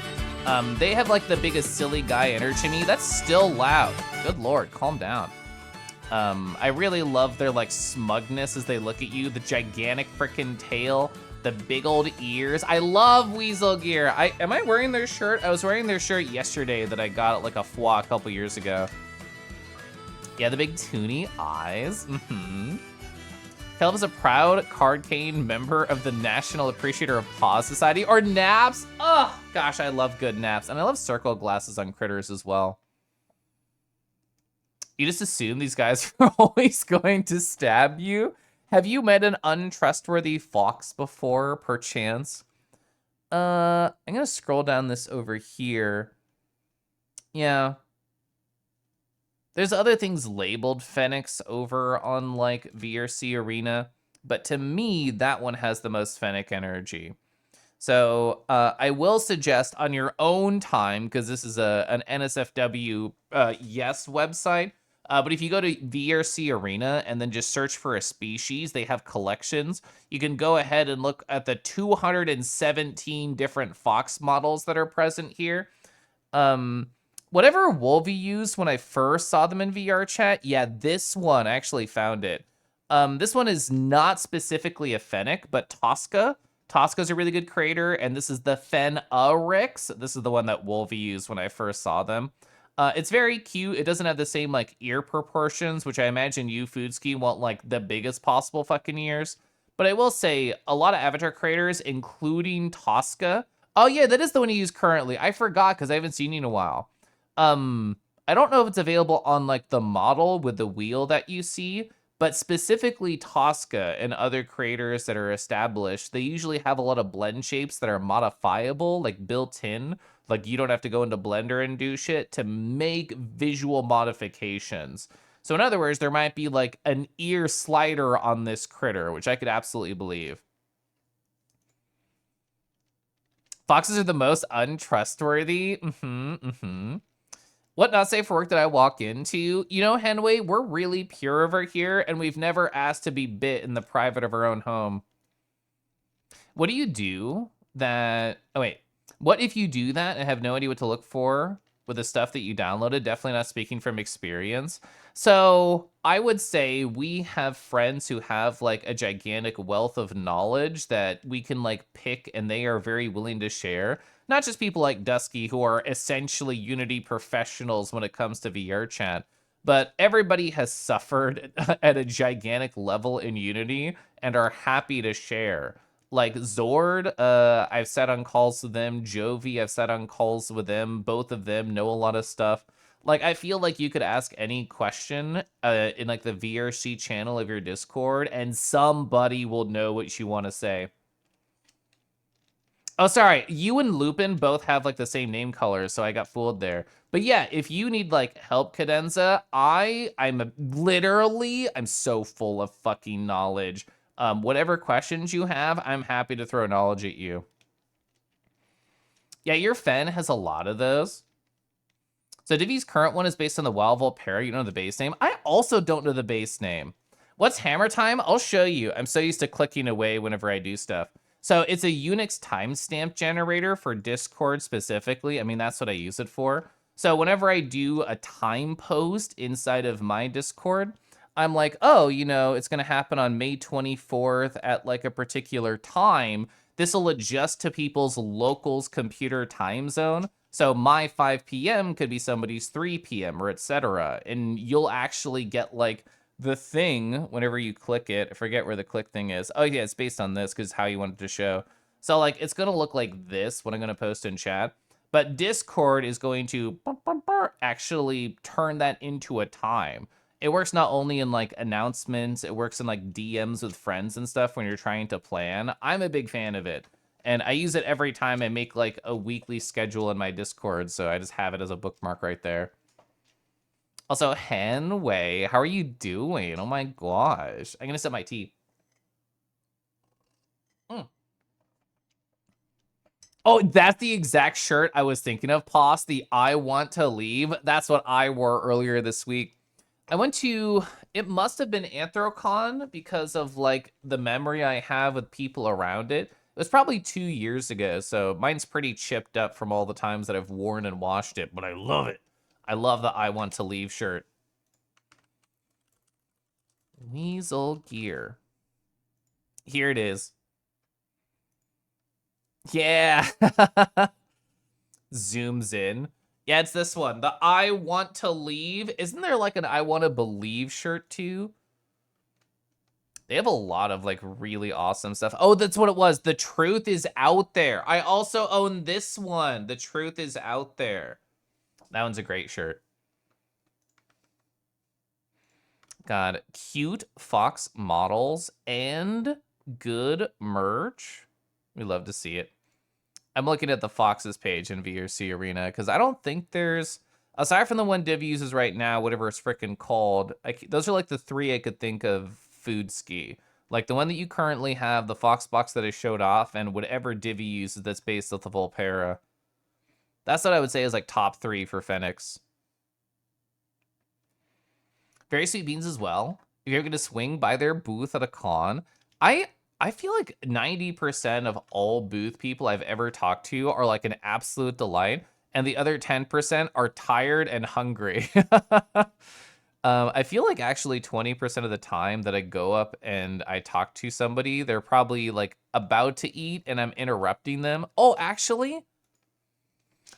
They have like the biggest silly guy energy to me. That's still loud. Good lord, calm down. I really love their like smugness as they look at you. The gigantic freaking tail. The big old ears. I love Weasel Gear. Am I wearing their shirt? I was wearing their shirt yesterday that I got at like a foie a couple years ago. Yeah, the big toony eyes. Caleb is a proud card cane member of the National Appreciator of Paws Society, or NAPS. Oh, gosh, I love good NAPS. And I love circle glasses on critters as well. You just assume these guys are always going to stab you? Have you met an untrustworthy fox before, perchance? I'm gonna scroll down this over here. Yeah. There's other things labeled Fenix over on, like, VRC Arena, but to me, that one has the most Fennec energy. So I will suggest on your own time, because this is an NSFW yes website, but if you go to VRC Arena and then just search for a species, they have collections. You can go ahead and look at the 217 different fox models that are present here. Whatever Wolvie used when I first saw them in VR chat, yeah, this one, I actually found it. This one is not specifically a Fennec, but Tosca. Tosca's a really good creator, and this is the Fenrix. This is the one that Wolvie used when I first saw them. It's very cute. It doesn't have the same like ear proportions, which I imagine you, Foodski, want like the biggest possible fucking ears. But I will say, a lot of avatar creators, including Tosca. Oh yeah, that is the one you use currently. I forgot because I haven't seen you in a while. I don't know if it's available on like the model with the wheel that you see, but specifically Tosca and other creators that are established, they usually have a lot of blend shapes that are modifiable, like built in. Like you don't have to go into Blender and do shit to make visual modifications. So in other words, there might be like an ear slider on this critter, which I could absolutely believe. Foxes are the most untrustworthy. What not safe for work did I walk into? You know, Henway, we're really pure over here, and we've never asked to be bit in the private of our own home. What do you do that... Oh, wait. What if you do that and have no idea what to look for with the stuff that you downloaded? Definitely not speaking from experience. So I would say we have friends who have like a gigantic wealth of knowledge that we can like pick, and they are very willing to share. Not just people like Dusky who are essentially Unity professionals when it comes to VR chat, but everybody has suffered at a gigantic level in Unity and are happy to share. Like Zord, I've sat on calls with them. Jovi, I've sat on calls with them. Both of them know a lot of stuff. Like, I feel like you could ask any question in like the VRC channel of your Discord, and somebody will know what you want to say. Oh, sorry. You and Lupin both have like the same name colors, so I got fooled there. But yeah, if you need like help, Cadenza, I'm so full of fucking knowledge. Whatever questions you have, I'm happy to throw knowledge at you. Yeah, your Fen has a lot of those. So Divi's current one is based on the WoW Volpera. You know the base name? I also don't know the base name. What's Hammer Time? I'll show you. I'm so used to clicking away whenever I do stuff. So it's a Unix timestamp generator for Discord specifically. I mean, that's what I use it for. So whenever I do a time post inside of my Discord, I'm like, oh, you know, it's going to happen on May 24th at like a particular time. This will adjust to people's locals computer time zone. So my 5 p.m. could be somebody's 3 p.m. or etc. And you'll actually get like the thing whenever you click it. I forget where the click thing is. Oh yeah, it's based on this because how you want it to show. So like it's gonna look like this when I'm gonna post in chat. But Discord is going to actually turn that into a time. It works not only in like announcements, it works in like DMs with friends and stuff when you're trying to plan. I'm a big fan of it. And I use it every time I make like a weekly schedule in my Discord, so I just have it as a bookmark right there. Also, Henway, how are you doing? Oh my gosh. I'm gonna sip my tea. Mm. Oh, that's the exact shirt I was thinking of, Poss. The I want to leave. That's what I wore earlier this week. I went to, it must have been Anthrocon because of like the memory I have with people around it. It was probably 2 years ago, so mine's pretty chipped up from all the times that I've worn and washed it, but I love it. I love the I want to leave shirt. Weasel gear. Here it is. Yeah. Zooms in. Yeah, it's this one. The I want to leave. Isn't there like an I want to believe shirt too? They have a lot of like really awesome stuff. Oh, that's what it was. The truth is out there. I also own this one. The truth is out there. That one's a great shirt. Got cute fox models and good merch. We love to see it. I'm looking at the Foxes page in VRC Arena because I don't think there's, aside from the one Div uses right now, whatever it's freaking called, those are like the 3 I could think of food ski. Like the one that you currently have, the Fox box that I showed off, and whatever Divi uses that's based off the Volpera. That's what I would say is like top 3 for Phoenix. Very Sweet Beans as well. If you're going to swing by their booth at a con, I feel like 90% of all booth people I've ever talked to are like an absolute delight. and the other 10% are tired and hungry. I feel like actually 20% of the time that I go up and I talk to somebody, they're probably like about to eat and I'm interrupting them. Oh, actually,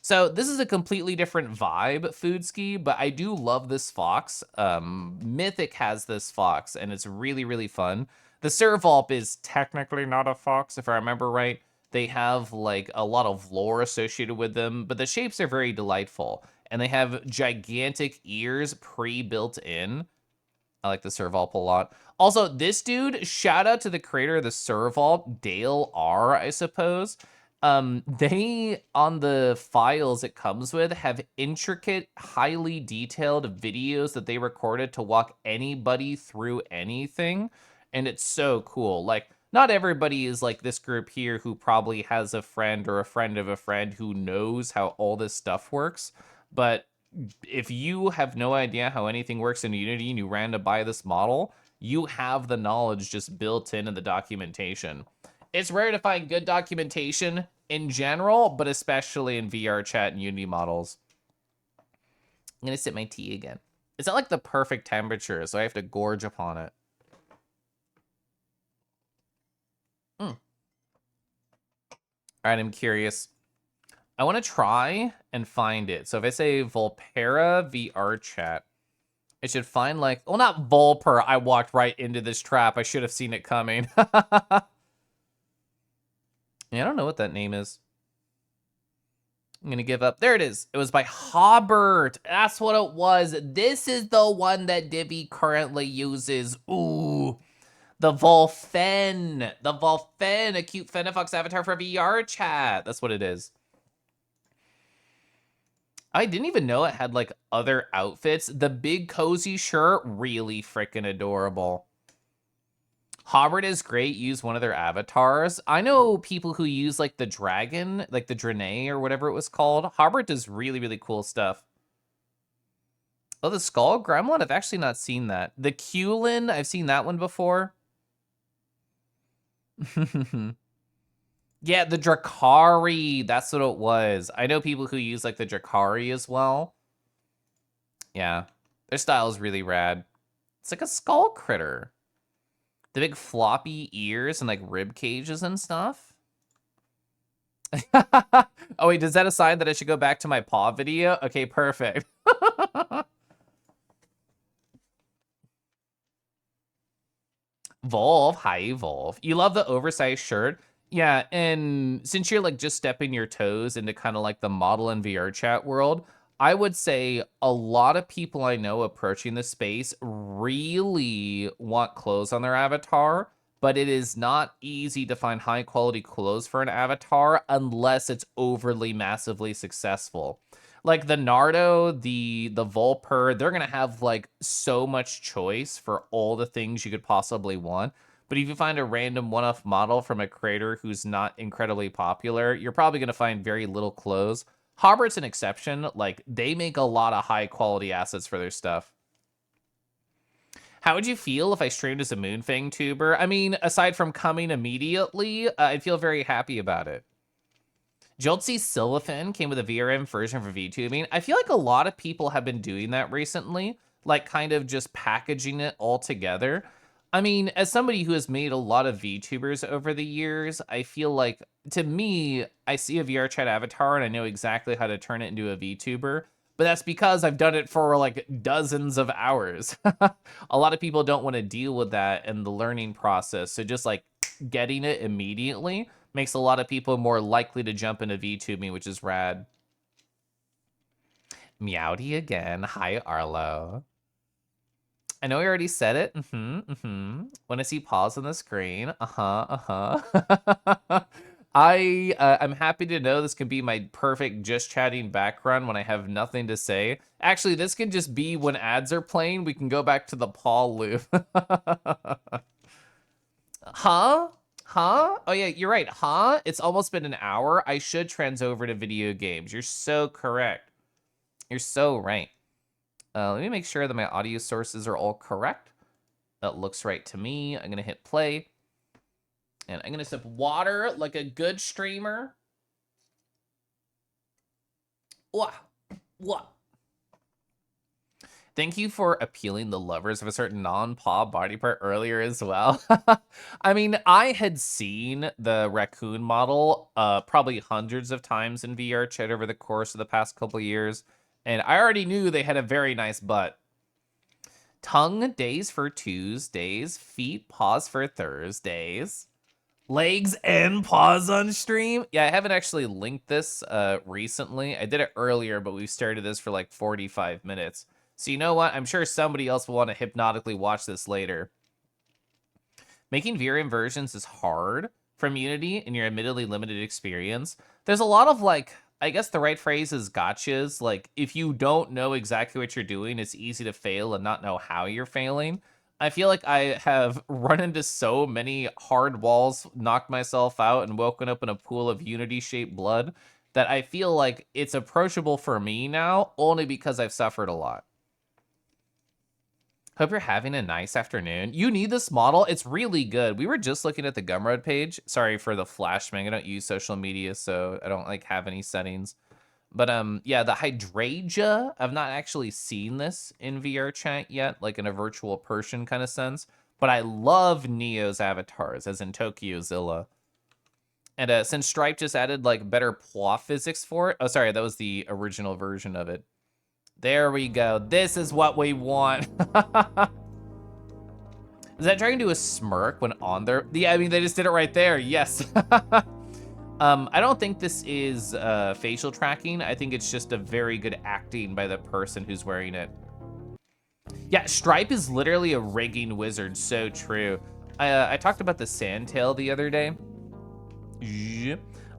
so this is a completely different vibe, food ski, but I do love this fox. Mythic has this fox, and it's really, really fun. The Servalp is technically not a fox, if I remember right. They have like a lot of lore associated with them, but the shapes are very delightful, and they have gigantic ears pre-built in. I like the Servalp a lot. Also, this dude, shout out to the creator of the Servalp, Dale R, I suppose. They, on the files it comes with, have intricate, highly detailed videos that they recorded to walk anybody through anything. And it's so cool. Like, not everybody is like this group here who probably has a friend or a friend of a friend who knows how all this stuff works. But if you have no idea how anything works in Unity and you ran to buy this model, you have the knowledge just built in the documentation. It's rare to find good documentation in general, but especially in VR chat and Unity models. I'm gonna sip my tea again. It's not like the perfect temperature, so I have to gorge upon it. All right, I'm curious. I want to try and find it. So if I say Volpera VR chat, it should find like, well, not Volper. I walked right into this trap. I should have seen it coming. Yeah, I don't know what that name is. I'm gonna give up. There it is. It was by Hobbert. That's what it was. This is the one that Divi currently uses. Ooh, the Volfen. The Volfen, a cute Fenifox avatar for VR chat. That's what it is. I didn't even know it had like other outfits. The big cozy shirt, really freaking adorable. Hobbit is great. Use one of their avatars. I know people who use like the dragon, like the Draenei or whatever it was called. Hobbit does really, really cool stuff. Oh, the Skull Gremlin? I've actually not seen that. The Kulin, I've seen that one before. Yeah, the Drakari. That's what it was. I know people who use like the Drakari as well. Yeah, their style is really rad. It's like a skull critter. The big floppy ears and like rib cages and stuff. Oh wait, does that a sign that I should go back to my paw video? Okay, perfect. Volve, hi Volve. You love the oversized shirt? Yeah, and since you're like just stepping your toes into kind of like the model and VR chat world, I would say a lot of people I know approaching the space really want clothes on their avatar, but it is not easy to find high quality clothes for an avatar unless it's overly massively successful. Like the Nardo, the Volper, they're gonna have like so much choice for all the things you could possibly want. But if you find a random one-off model from a creator who's not incredibly popular, you're probably gonna find very little clothes. Hobbert's an exception. Like they make a lot of high quality assets for their stuff. How would you feel if I streamed as a Moonfang tuber? I mean, aside from coming immediately, I'd feel very happy about it. Joltsy Siliphin came with a VRM version for VTubing. I feel like a lot of people have been doing that recently, like kind of just packaging it all together. I mean, as somebody who has made a lot of VTubers over the years, I feel like, to me, I see a VR chat avatar and I know exactly how to turn it into a VTuber, but that's because I've done it for like dozens of hours. A lot of people don't want to deal with that and the learning process, so just like getting it immediately makes a lot of people more likely to jump into VTubing, which is rad. Meowdy again. Hi, Arlo. I know we already said it. When I see pause on the screen. I'm happy to know this can be my perfect just chatting background when I have nothing to say. Actually, this can just be when ads are playing. We can go back to the Paul loop. Huh? Huh? Oh yeah, you're right. Huh? It's almost been an hour. I should trans over to video games. You're so correct. You're so right. Let me make sure that my audio sources are all correct. That looks right to me. I'm gonna hit play. And I'm gonna sip water like a good streamer. Wah, wah. Thank you for appealing the lovers of a certain non-paw body part earlier as well. I mean, I had seen the raccoon model probably hundreds of times in VR chat over the course of the past couple years, and I already knew they had a very nice butt. Tongue days for Tuesdays, feet paws for Thursdays. Legs and paws on stream? Yeah, I haven't actually linked this recently. I did it earlier, but we started this for like 45 minutes. So you know what? I'm sure somebody else will want to hypnotically watch this later. Making VR inversions is hard from Unity in your admittedly limited experience. There's a lot of like, I guess the right phrase is gotchas. Like, if you don't know exactly what you're doing, it's easy to fail and not know how you're failing. I feel like I have run into so many hard walls, knocked myself out, and woken up in a pool of Unity-shaped blood that I feel like it's approachable for me now, only because I've suffered a lot. Hope you're having a nice afternoon. You need this model. It's really good. We were just looking at the Gumroad page. Sorry for the flashbang. I don't use social media, so I don't like have any settings. But yeah, the Hydrangea, I've not actually seen this in VR chat yet, like in a virtual person kind of sense. But I love Neo's avatars, as in Tokyozilla. And since Stripe just added like better plot physics for it, oh sorry, that was the original version of it. There we go. This is what we want. Is that trying to do a smirk when on there? Yeah, I mean, they just did it right there. Yes. I don't think this is facial tracking. I think it's just a very good acting by the person who's wearing it. Yeah, Stripe is literally a rigging wizard. So true. I talked about the Sandtail the other day.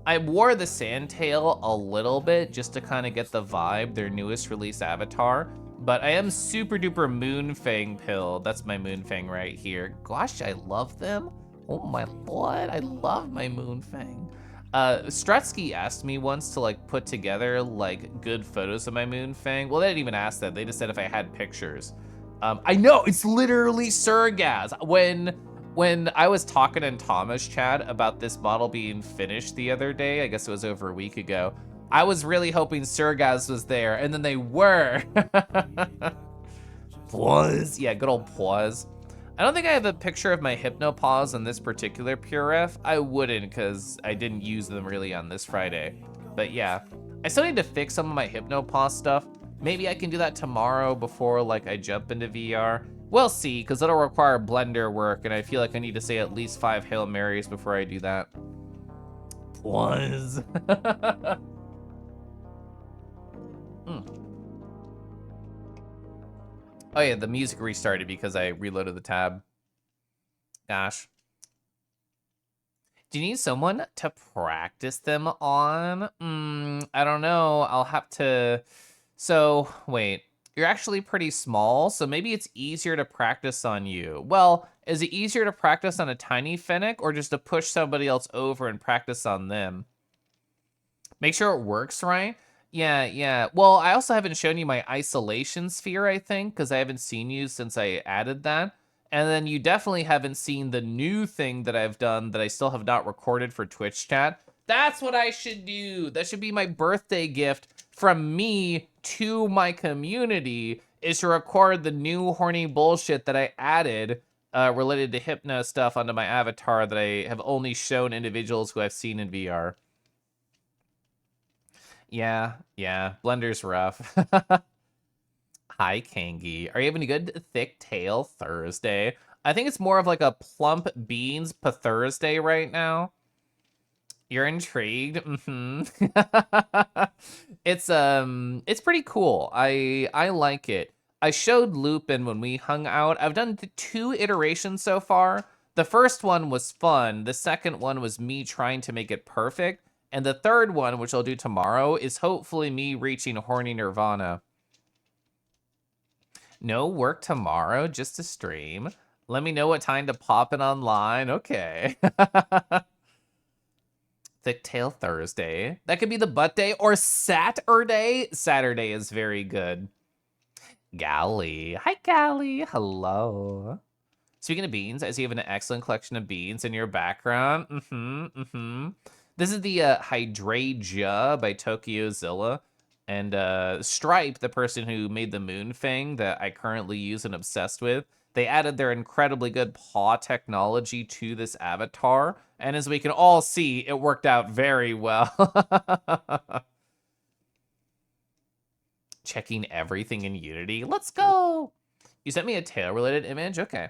I wore the Sandtail a little bit just to kind of get the vibe, their newest release avatar. But I am super duper Moonfang pilled. That's my Moonfang right here. Gosh, I love them. Oh my lord, I love my Moonfang. Strutsky asked me once to like put together like good photos of my Moonfang. Well, they didn't even ask that. They just said if I had pictures. I know, it's literally Surgaz. When I was talking in Thomas chat about this model being finished the other day, I guess it was over a week ago, I was really hoping Surgaz was there, and then they were. Pause. Yeah, good old pause. I don't think I have a picture of my Hypnopause on this particular PureF. I wouldn't, because I didn't use them really on this Friday. But yeah, I still need to fix some of my Hypnopause stuff. Maybe I can do that tomorrow before like I jump into VR. We'll see, because it'll require Blender work, and I feel like I need to say at least 5 Hail Marys before I do that. Was. Oh yeah, the music restarted because I reloaded the tab. Gosh. Do you need someone to practice them on? I don't know. I'll have to... So, wait. You're actually pretty small, so maybe it's easier to practice on you. Well, is it easier to practice on a tiny Fennec, or just to push somebody else over and practice on them? Make sure it works right. Yeah. Well, I also haven't shown you my isolation sphere, I think, because I haven't seen you since I added that. And then you definitely haven't seen the new thing that I've done that I still have not recorded for Twitch chat. That's what I should do. That should be my birthday gift from me to my community, is to record the new horny bullshit that I added related to hypno stuff onto my avatar that I have only shown individuals who I've seen in VR. Yeah, Blender's rough. Hi, Kangi. Are you having a good thick tail Thursday? I think it's more of like a plump beans per Thursday right now. You're intrigued? It's pretty cool. I like it. I showed Lupin when we hung out. I've done 2 iterations so far. The first one was fun. The second one was me trying to make it perfect. And the third one, which I'll do tomorrow, is hopefully me reaching horny nirvana. No work tomorrow, just to stream. Let me know what time to pop it online. Okay. Thick Tail Thursday. That could be the butt day or Saturday. Saturday is very good. Gally. Hi, Gally. Hello. Speaking of beans, I see you have an excellent collection of beans in your background. This is the Hydrangea by Tokyozilla. And Stripe, the person who made the moon thing that I currently use and obsessed with, they added their incredibly good paw technology to this avatar. And as we can all see, it worked out very well. Checking everything in Unity. Let's go. You sent me a tail-related image? Okay.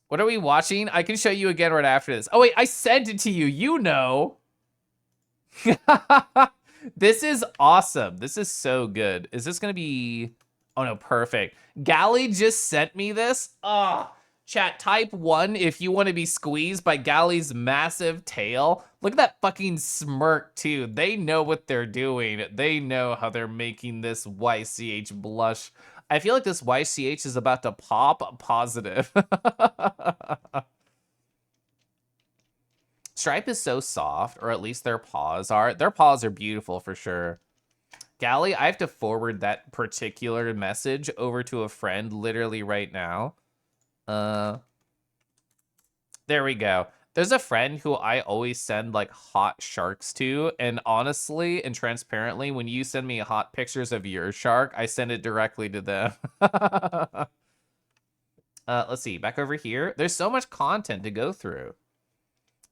What are we watching? I can show you again right after this. Oh, wait, I sent it to you. You know. This is awesome. This is so good. Is this going to be... Oh, no, perfect. Gally just sent me this. Ah, chat, type 1 if you want to be squeezed by Gally's massive tail. Look at that fucking smirk, too. They know what they're doing. They know how they're making this YCH blush. I feel like this YCH is about to pop positive. Stripe is so soft, or at least their paws are. Their paws are beautiful for sure. Gally, I have to forward that particular message over to a friend literally right now. There we go. There's a friend who I always send like hot sharks to, and honestly and transparently, when you send me hot pictures of your shark, I send it directly to them. Let's see, back over here. There's so much content to go through.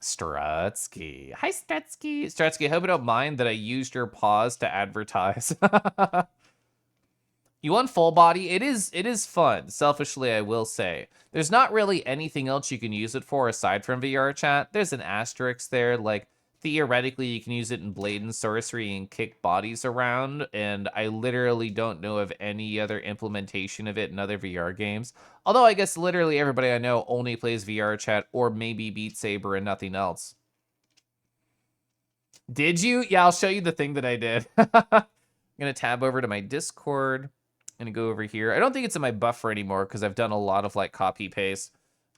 Strutsky. Hi, Strutsky. Strutsky, I hope you don't mind that I used your paws to advertise. You want full body? It is fun. Selfishly, I will say. There's not really anything else you can use it for aside from VR chat. There's an asterisk there. Like, theoretically, you can use it in Blade and Sorcery and kick bodies around, and I literally don't know of any other implementation of it in other VR games. Although I guess literally everybody I know only plays VR chat or maybe Beat Saber and nothing else. Did you? Yeah, I'll show you the thing that I did. I'm gonna tab over to my Discord. I'm gonna go over here. I don't think it's in my buffer anymore because I've done a lot of like copy paste.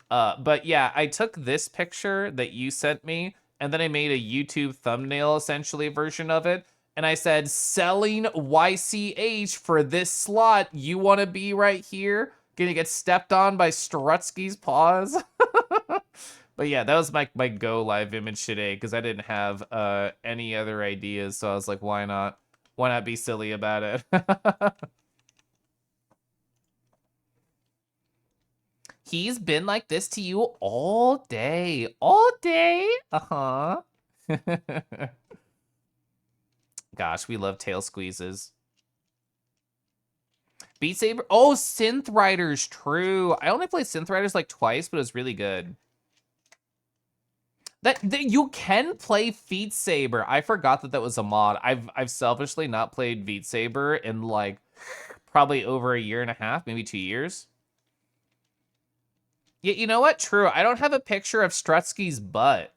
But yeah, I took this picture that you sent me, and then I made a YouTube thumbnail essentially version of it. And I said, selling YCH for this slot. You want to be right here? Gonna get stepped on by Strutsky's paws. But yeah, that was my go live image today because I didn't have any other ideas. So I was like, why not? Why not be silly about it? He's been like this to you all day. All day? Uh-huh. Gosh, we love tail squeezes. Beat Saber. Oh, Synth Riders. True. I only played Synth Riders like twice, but it was really good. That you can play Beat Saber. I forgot that was a mod. I've selfishly not played Beat Saber in like probably over a year and a half, maybe 2 years. Yeah, you know what? True. I don't have a picture of Strutsky's butt.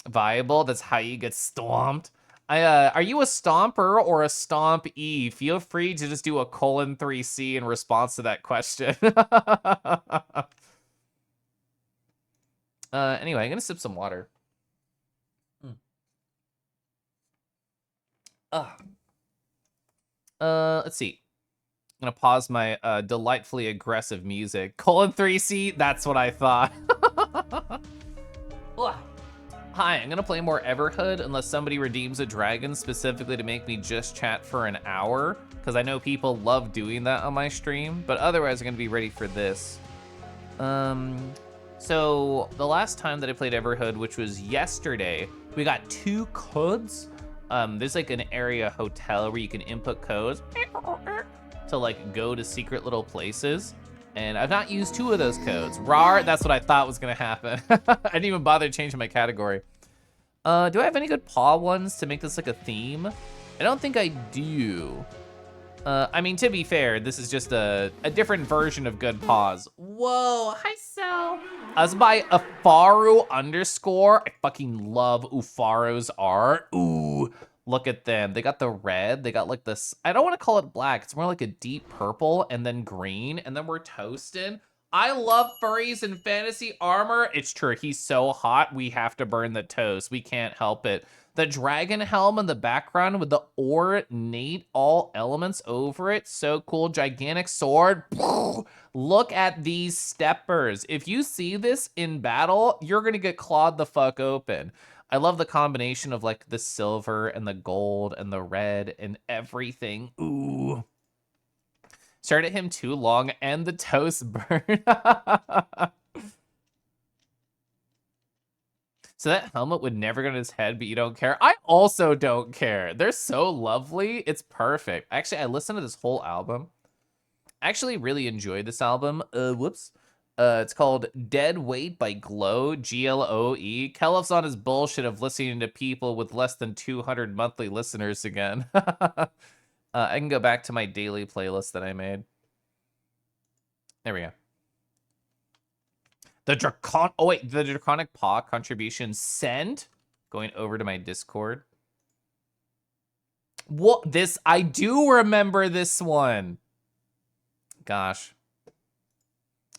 Viable. That's how you get stomped. Are you a stomper or a stomp E? Feel free to just do a :3C in response to that question. Anyway, I'm gonna sip some water. Let's see. I'm gonna pause my delightfully aggressive music. :3C, that's what I thought. Hi, I'm gonna play more Everhood unless somebody redeems a dragon specifically to make me just chat for an hour, because I know people love doing that on my stream, but otherwise I'm gonna be ready for this. So the last time that I played Everhood, which was yesterday, we got 2 codes. There's like an area hotel where you can input codes to like go to secret little places. And I've not used 2 of those codes. Rar, that's what I thought was gonna happen. I didn't even bother changing my category. Do I have any good paw ones to make this like a theme? I don't think I do. I mean, to be fair, this is just a different version of good paws. Whoa, hi Sel. I was by Ufaru _. I fucking love Ufaru's art. Ooh, look at them. They got the red, they got like this, I don't want to call it black. It's more like a deep purple and then green, and then we're toasting. I love furries in fantasy armor. It's true, he's so hot, we have to burn the toast. We can't help it. The dragon helm in the background with the ornate all elements over it. So cool. Gigantic sword. Look at these steppers. If you see this in battle, you're going to get clawed the fuck open. I love the combination of like the silver and the gold and the red and everything. Ooh. Stared at him too long and the toast burn. So that helmet would never go on his head, but you don't care. I also don't care. They're so lovely. It's perfect. Actually, I listened to this whole album. I actually really enjoyed this album. Whoops. It's called Dead Weight by Glow, Gloe. Kelloff's on his bullshit of listening to people with less than 200 monthly listeners again. I can go back to my daily playlist that I made. There we go. The Draconic Paw contribution send. Going over to my Discord. What? I do remember this one. Gosh.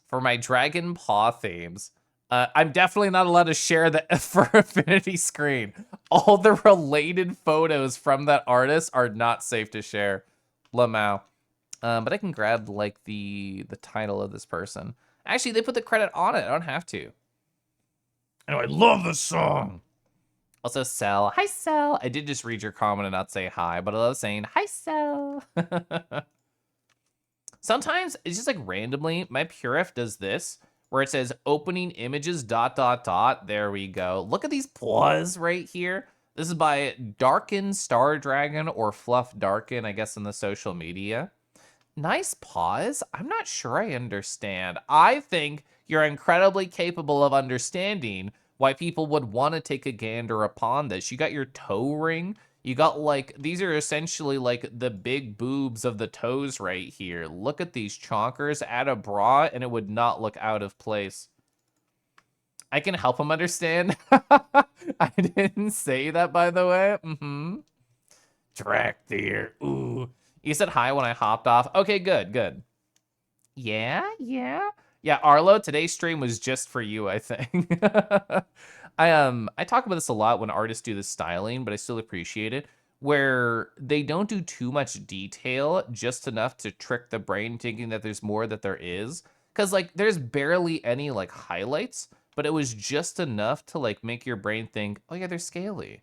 For my Dragon Paw themes. I'm definitely not allowed to share the for Affinity screen. All the related photos from that artist are not safe to share. Lamau. But I can grab like the title of this person. Actually, they put the credit on it. I don't have to. I know I love this song. Also, Cell. Hi, Cell. I did just read your comment and not say hi, but I love saying hi, Cell. Sometimes it's just like randomly. My Purif does this where it says opening images ... There we go. Look at these paws right here. This is by Darken Star Dragon or Fluff Darken, I guess, in the social media. Nice pause. I'm not sure I understand. I think you're incredibly capable of understanding why people would want to take a gander upon this. You got your toe ring. You got like, these are essentially like the big boobs of the toes right here. Look at these chonkers. Add a bra and it would not look out of place. I can help him understand. I didn't say that, by the way. Drakthir. Ooh. You said hi when I hopped off. Okay, good. Yeah. Yeah, Arlo, today's stream was just for you, I think. I talk about this a lot when artists do this styling, but I still appreciate it, where they don't do too much detail, just enough to trick the brain thinking that there's more that there is. Because, like, there's barely any, like, highlights, but it was just enough to, like, make your brain think, oh, yeah, they're scaly.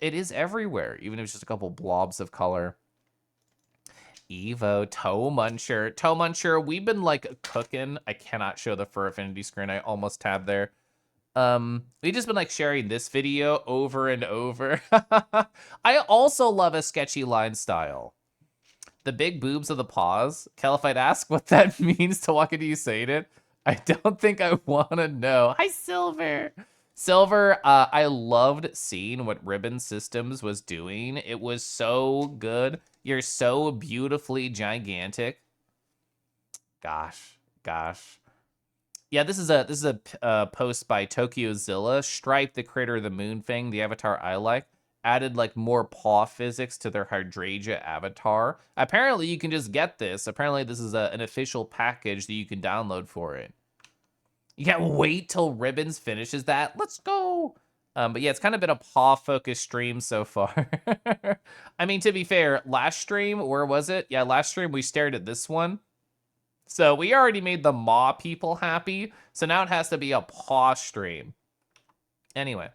It is everywhere, even if it's just a couple blobs of color. Evo, Toe Muncher. Toe Muncher, we've been, like, cooking. I cannot show the Fur Affinity screen. I almost tabbed there. We've just been, like, sharing this video over and over. I also love a sketchy line style. The big boobs of the paws. Kel, if I'd ask what that means to walk into Usain, I don't think I want to know. Hi, Silver. Silver, I loved seeing what Ribbon Systems was doing. It was so good. You're so beautifully gigantic. Gosh. Yeah, this is a post by TokyoZilla. Stripe, the creator of the Moon Fang, the avatar I like, added like more paw physics to their Hydrangea avatar. Apparently, you can just get this. Apparently, this is an official package that you can download for it. You can't wait till Ribbons finishes that. Let's go. But yeah, it's kind of been a paw-focused stream so far. I mean, to be fair, last stream, where was it? Yeah, last stream we stared at this one. So we already made the maw people happy. So now it has to be a paw stream. Anyway.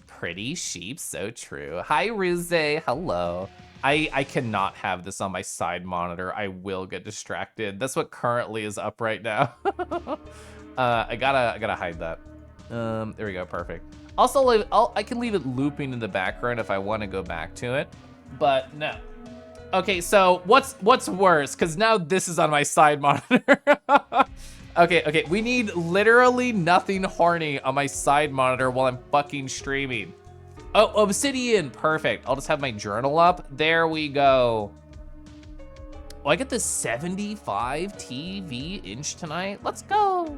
Pretty sheep, so true. Hi, Ruze. Hello. I cannot have this on my side monitor. I will get distracted. That's what currently is up right now. I gotta hide that. There we go, perfect. Also, I can leave it looping in the background if I want to go back to it, but no. Okay, so what's worse? Because now this is on my side monitor. Okay, we need literally nothing horny on my side monitor while I'm fucking streaming. Oh, Obsidian, perfect. I'll just have my journal up. There we go. Oh, I get the 75 TV inch tonight. Let's go.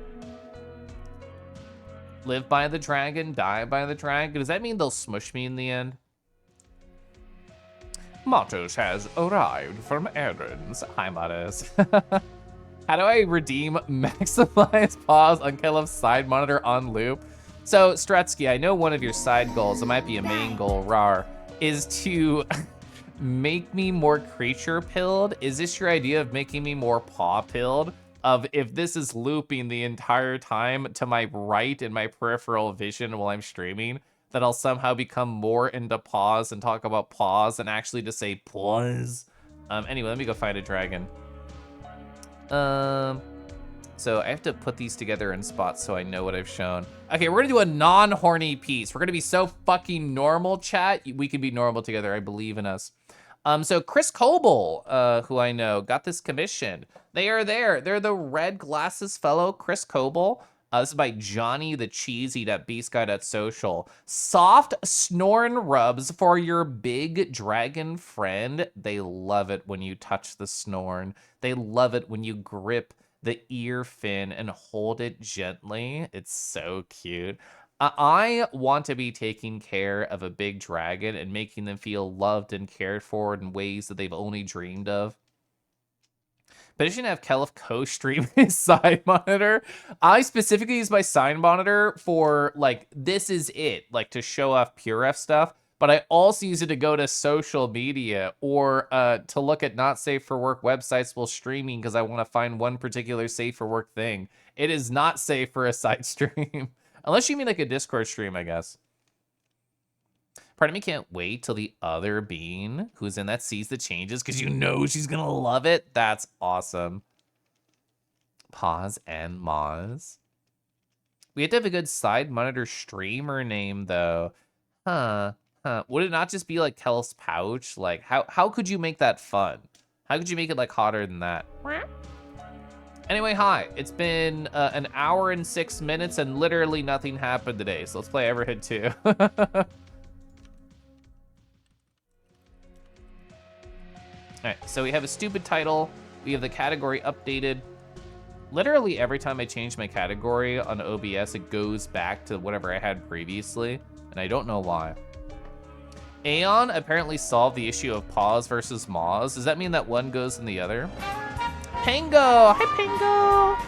Live by the dragon, die by the dragon. Does that mean they'll smush me in the end? Matos has arrived from errands. Hi, Matos. How do I redeem maximize pause on Kellov's side monitor on loop? So, Strutsky, I know one of your side goals, it might be a main goal, rar, is to make me more creature pilled. Is this your idea of making me more paw pilled? of if this is looping the entire time to my right in my peripheral vision while I'm streaming, that I'll somehow become more into pause and talk about pause and actually just say pause. Anyway, let me go find a dragon. So I have to put these together in spots so I know what I've shown. Okay, we're gonna do a non-horny piece. We're gonna be so fucking normal, chat. We can be normal together. I believe in us. So Chris Coble, who I know, got this commissioned. They are there. They're the red glasses fellow, Chris Coble. This is by Johnny the Cheesy.beastguy.social. Soft snoring rubs for your big dragon friend. They love it when you touch the snorn. They love it when you grip the ear fin and hold it gently. It's so cute. I want to be taking care of a big dragon and making them feel loved and cared for in ways that they've only dreamed of. But I shouldn't have Kelif co-stream his side monitor. I specifically use my side monitor for, like, this is it, like, to show off PureF stuff. But I also use it to go to social media or to look at not safe for work websites while streaming because I want to find one particular safe for work thing. It is not safe for a side stream. Unless you mean like a Discord stream, I guess. Part of me can't wait till the other being who's in that sees the changes because you know she's going to love it. That's awesome. Pause and Moz. We have to have a good side monitor streamer name, though. Huh. Would it not just be like Kel's Pouch? Like, how could you make that fun? How could you make it, like, hotter than that? Anyway, hi. It's been an hour and 6 minutes, and literally nothing happened today. So let's play Everhood 2. Alright, so we have a stupid title. We have the category updated. Literally every time I change my category on OBS, it goes back to whatever I had previously, and I don't know why. Aeon apparently solved the issue of pause versus Moz. Does that mean that one goes in the other? Pango! Hi, Pango!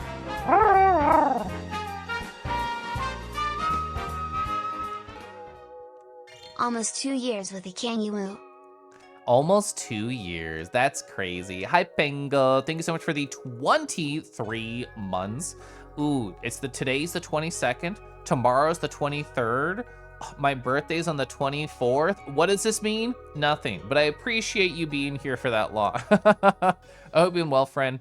Almost 2 years with a Kangaroo. Almost 2 years. That's crazy. Hi, Pango. Thank you so much for the 23 months. Ooh, today's the 22nd. Tomorrow's the 23rd. My birthday's on the 24th. What does this mean? Nothing, but I appreciate you being here for that long. I hope you're doing well, friend.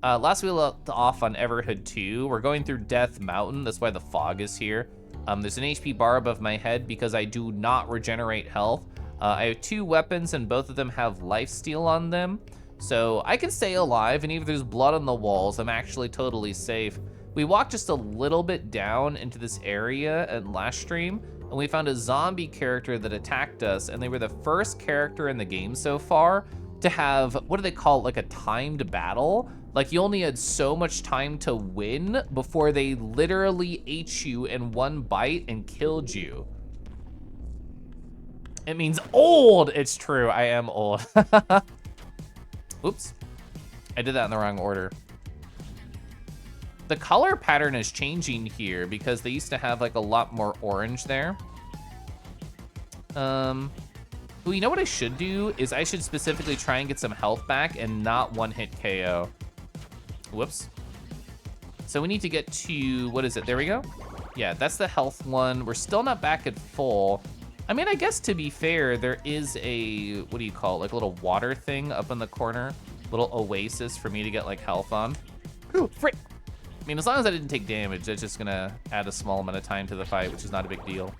Last we left off on Everhood 2. We're going through Death Mountain. That's why the fog is here. There's an HP bar above my head because I do not regenerate health. I have 2 weapons and both of them have lifesteal on them. So I can stay alive, and even if there's blood on the walls, I'm actually totally safe. We walked just a little bit down into this area in last stream, and we found a zombie character that attacked us, and they were the first character in the game so far to have, what do they call it, like a timed battle? Like, you only had so much time to win before they literally ate you in one bite and killed you. It means old. It's true, I am old. Oops, I did that in the wrong order. The color pattern is changing here because they used to have like a lot more orange there. Well, you know what I should do is I should specifically try and get some health back and not one-hit KO. Whoops. So we need to get to, what is it? There we go. Yeah, that's the health one. We're still not back at full. I mean, I guess to be fair, there is a, what do you call it? Like a little water thing up in the corner. Little oasis for me to get like health on. Ooh, frick. I mean, as long as I didn't take damage, that's just gonna add a small amount of time to the fight, which is not a big deal.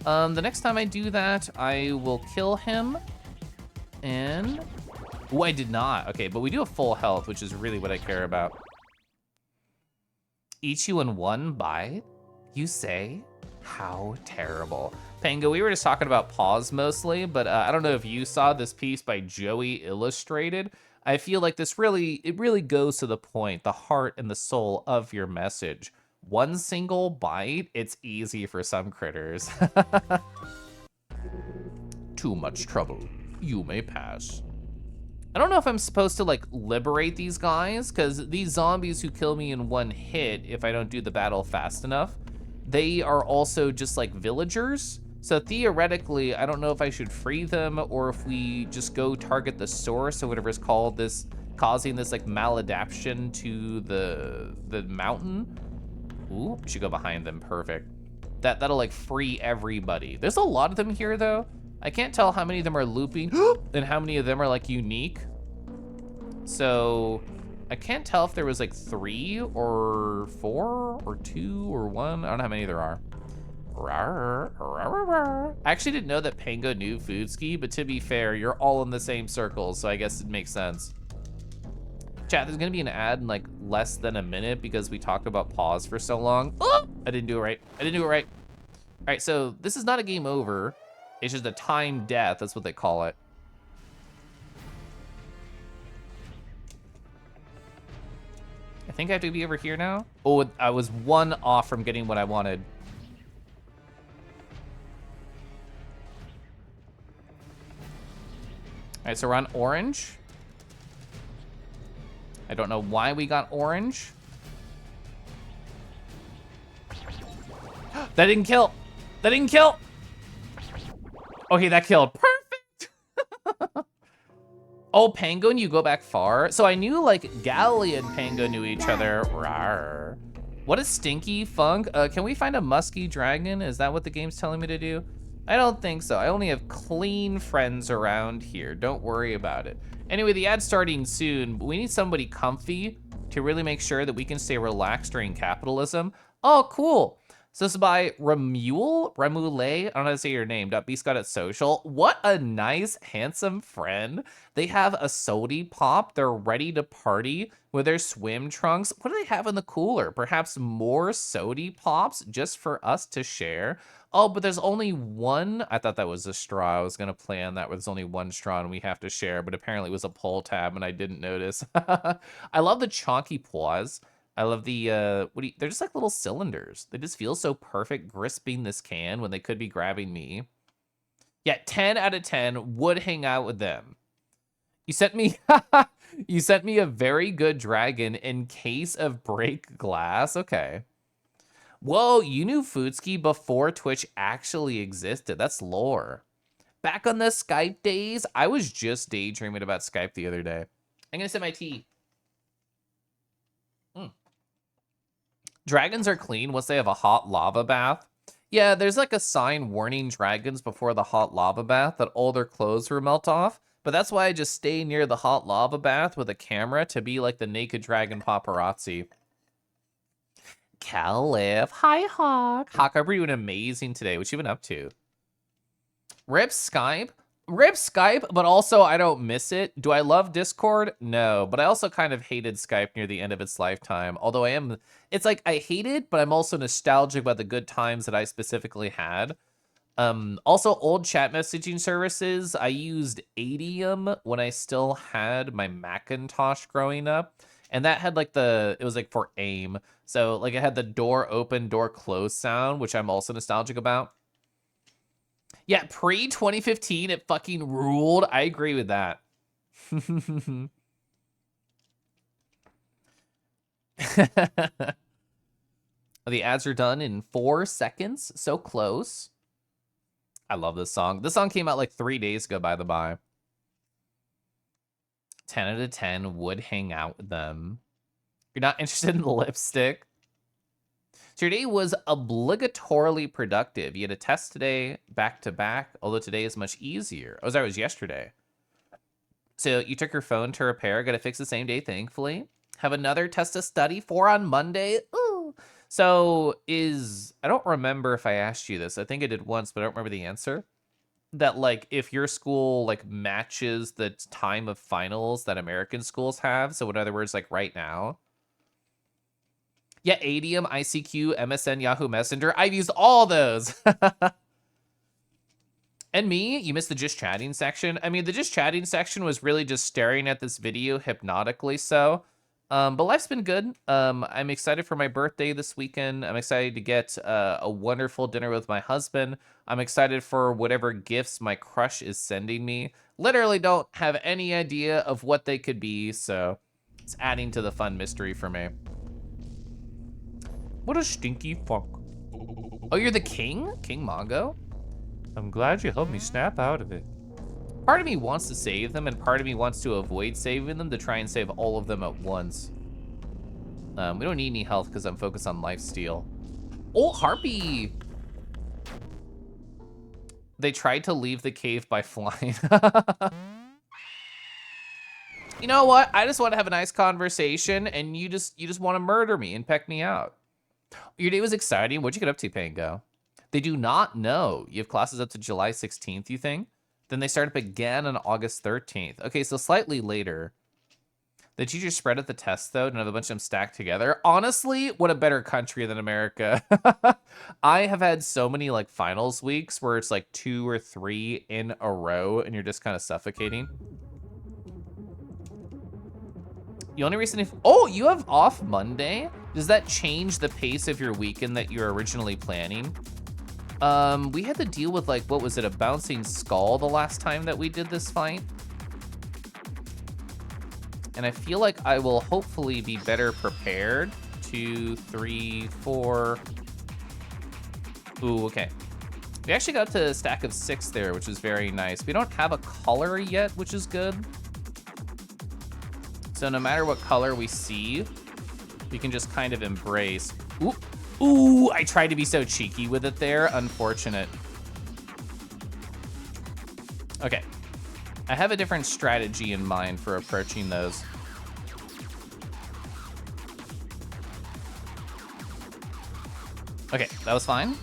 The next time I do that, I will kill him. And, oh, I did not. Okay, but we do have full health, which is really what I care about. Eat you in one bite? You say? How terrible. Pango, we were just talking about pause mostly, but I don't know if you saw this piece by Joey Illustrated. I feel like it really goes to the point, the heart and the soul of your message. One single bite, it's easy for some critters. Too much trouble. You may pass. I don't know if I'm supposed to like liberate these guys, because these zombies who kill me in one hit, if I don't do the battle fast enough, they are also just like villagers. So theoretically, I don't know if I should free them or if we just go target the source or whatever is called this causing this like maladaptation to the mountain. Ooh, we should go behind them. Perfect. That'll like free everybody. There's a lot of them here though. I can't tell how many of them are looping and how many of them are like unique. So I can't tell if there was like 3 or 4 or 2 or 1. I don't know how many there are. I actually didn't know that Pango knew Foodski, but to be fair, you're all in the same circles, so I guess it makes sense. Chat, there's gonna be an ad in like less than a minute because we talked about pause for so long. Oh, I didn't do it right. I didn't do it right. All right, so this is not a game over. It's just a time death, that's what they call it. I think I have to be over here now. Oh, I was 1 off from getting what I wanted. All right, so we're on orange. I don't know why we got orange. That didn't kill. That didn't kill. Okay, that killed. Perfect. Oh, Pango and you go back far? So I knew like Galley and Pango knew each other. Rawr. What a stinky funk. Can we find a musky dragon? Is that what the game's telling me to do? I don't think so. I only have clean friends around here. Don't worry about it. Anyway, the ad's starting soon, but we need somebody comfy to really make sure that we can stay relaxed during capitalism. Oh, cool. So this is by Remule, I don't know how to say your name, .bscott@social. What a nice, handsome friend. They have a sody pop. They're ready to party with their swim trunks. What do they have in the cooler? Perhaps more sody pops just for us to share? Oh, but there's only 1. I thought that was a straw. I was gonna plan that where there's only 1 straw and we have to share, but apparently it was a pull tab and I didn't notice. I love the chonky paws. I love the, they're just like little cylinders. They just feel so perfect gripping this can when they could be grabbing me. Yeah, 10 out of 10 would hang out with them. You sent me, you sent me a very good dragon in case of break glass. Okay. Whoa, you knew Foodski before Twitch actually existed. That's lore. Back on the Skype days, I was just daydreaming about Skype the other day. I'm gonna sip my tea. Dragons are clean once they have a hot lava bath. Yeah, there's like a sign warning dragons before the hot lava bath that all their clothes will melt off. But that's why I just stay near the hot lava bath with a camera to be like the naked dragon paparazzi. Caliph, hi Hawk. Hawk, I'm doing amazing today. What you been up to? Rip Skype? Rip Skype, but also I don't miss it. Do I love Discord? No, but I also kind of hated Skype near the end of its lifetime. Although it's like I hate it, but I'm also nostalgic about the good times that I specifically had. Also old chat messaging services. I used Adium when I still had my Macintosh growing up. And that had like it was like for AIM. So like it had the door open, door close sound, which I'm also nostalgic about. Yeah, pre-2015, it fucking ruled. I agree with that. The ads are done in 4 seconds. So close. I love this song. This song came out like 3 days ago, by the by. 10 out of 10 would hang out with them. You're not interested in the lipstick? So your day was obligatorily productive. You had a test today, back to back, although today is much easier. Oh, sorry, it was yesterday. So you took your phone to repair, got to fix the same day, thankfully. Have another test to study for on Monday. Ooh. So I don't remember if I asked you this. I think I did once, but I don't remember the answer. That like, if your school like matches the time of finals that American schools have. So in other words, like right now. Yeah, Adium, ICQ, MSN, Yahoo Messenger. I've used all those. And me, you missed the just chatting section. I mean, the just chatting section was really just staring at this video hypnotically so. But life's been good. I'm excited for my birthday this weekend. I'm excited to get a wonderful dinner with my husband. I'm excited for whatever gifts my crush is sending me. Literally don't have any idea of what they could be, so it's adding to the fun mystery for me. What a stinky funk. Oh, you're the king? King Mongo? I'm glad you helped me snap out of it. Part of me wants to save them, and part of me wants to avoid saving them to try and save all of them at once. We don't need any health because I'm focused on lifesteal. Oh, Harpy! They tried to leave the cave by flying. You know what? I just want to have a nice conversation, and you just want to murder me and peck me out. Your day was exciting. What'd you get up to, Pango? They do not know. You have classes up to July 16th, you think? Then they start up again on August 13th. Okay, so slightly later. The teachers spread out the tests, though, and have a bunch of them stacked together. Honestly, what a better country than America. I have had so many, like, finals weeks where it's, like, 2 or 3 in a row, and you're just kind of suffocating. The only reason if... Oh, you have off Monday? Does that change the pace of your weekend that you were originally planning? We had to deal with, like, what was it, a bouncing skull the last time that we did this fight? And I feel like I will hopefully be better prepared. 2, 3, 4. Ooh, okay. We actually got to a stack of 6 there, which is very nice. We don't have a color yet, which is good. So no matter what color we see, we can just kind of embrace. Ooh, ooh, I tried to be so cheeky with it there. Unfortunate. Okay. I have a different strategy in mind for approaching those. Okay, that was fine.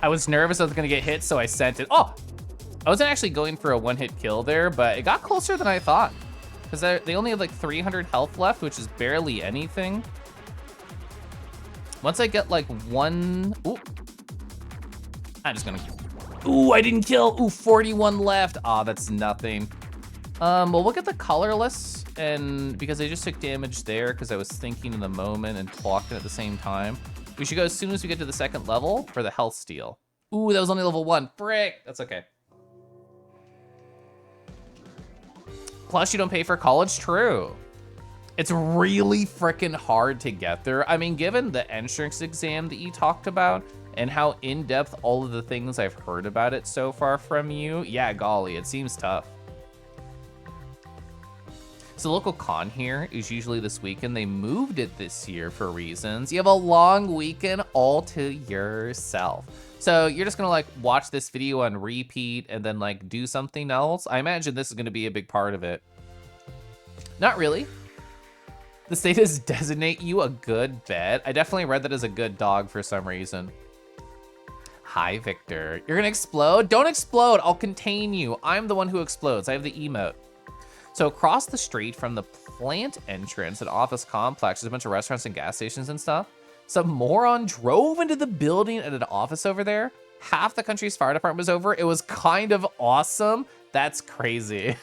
I was nervous I was gonna get hit, so I sent it. Oh! I wasn't actually going for a one-hit kill there, but it got closer than I thought. Because they only have like 300 health left, which is barely anything. Once I get like one... Ooh. I'm just gonna... Ooh, I didn't kill. Ooh, 41 left. Ah, that's nothing. Well, we'll get the colorless, and because I just took damage there because I was thinking in the moment and talking at the same time. We should go as soon as we get to the second level for the health steal. Ooh, that was only level 1. Frick, that's okay. Plus, you don't pay for college, true. It's really freaking hard to get there. I mean, given the entrance exam that you talked about and how in-depth all of the things I've heard about it so far from you, yeah, golly, it seems tough. So the local con here is usually this weekend. They moved it this year for reasons. You have a long weekend all to yourself. So you're just gonna like watch this video on repeat and then like do something else. I imagine this is gonna be a big part of it. Not really. The state does designate you a good bet. I definitely read that as a good dog for some reason. Hi, Victor. You're gonna explode? Don't explode, I'll contain you. I'm the one who explodes, I have the emote. So across the street from the plant entrance and office complex, there's a bunch of restaurants and gas stations and stuff. Some moron drove into the building at an office over there. Half the country's fire department was over. It was kind of awesome. That's crazy.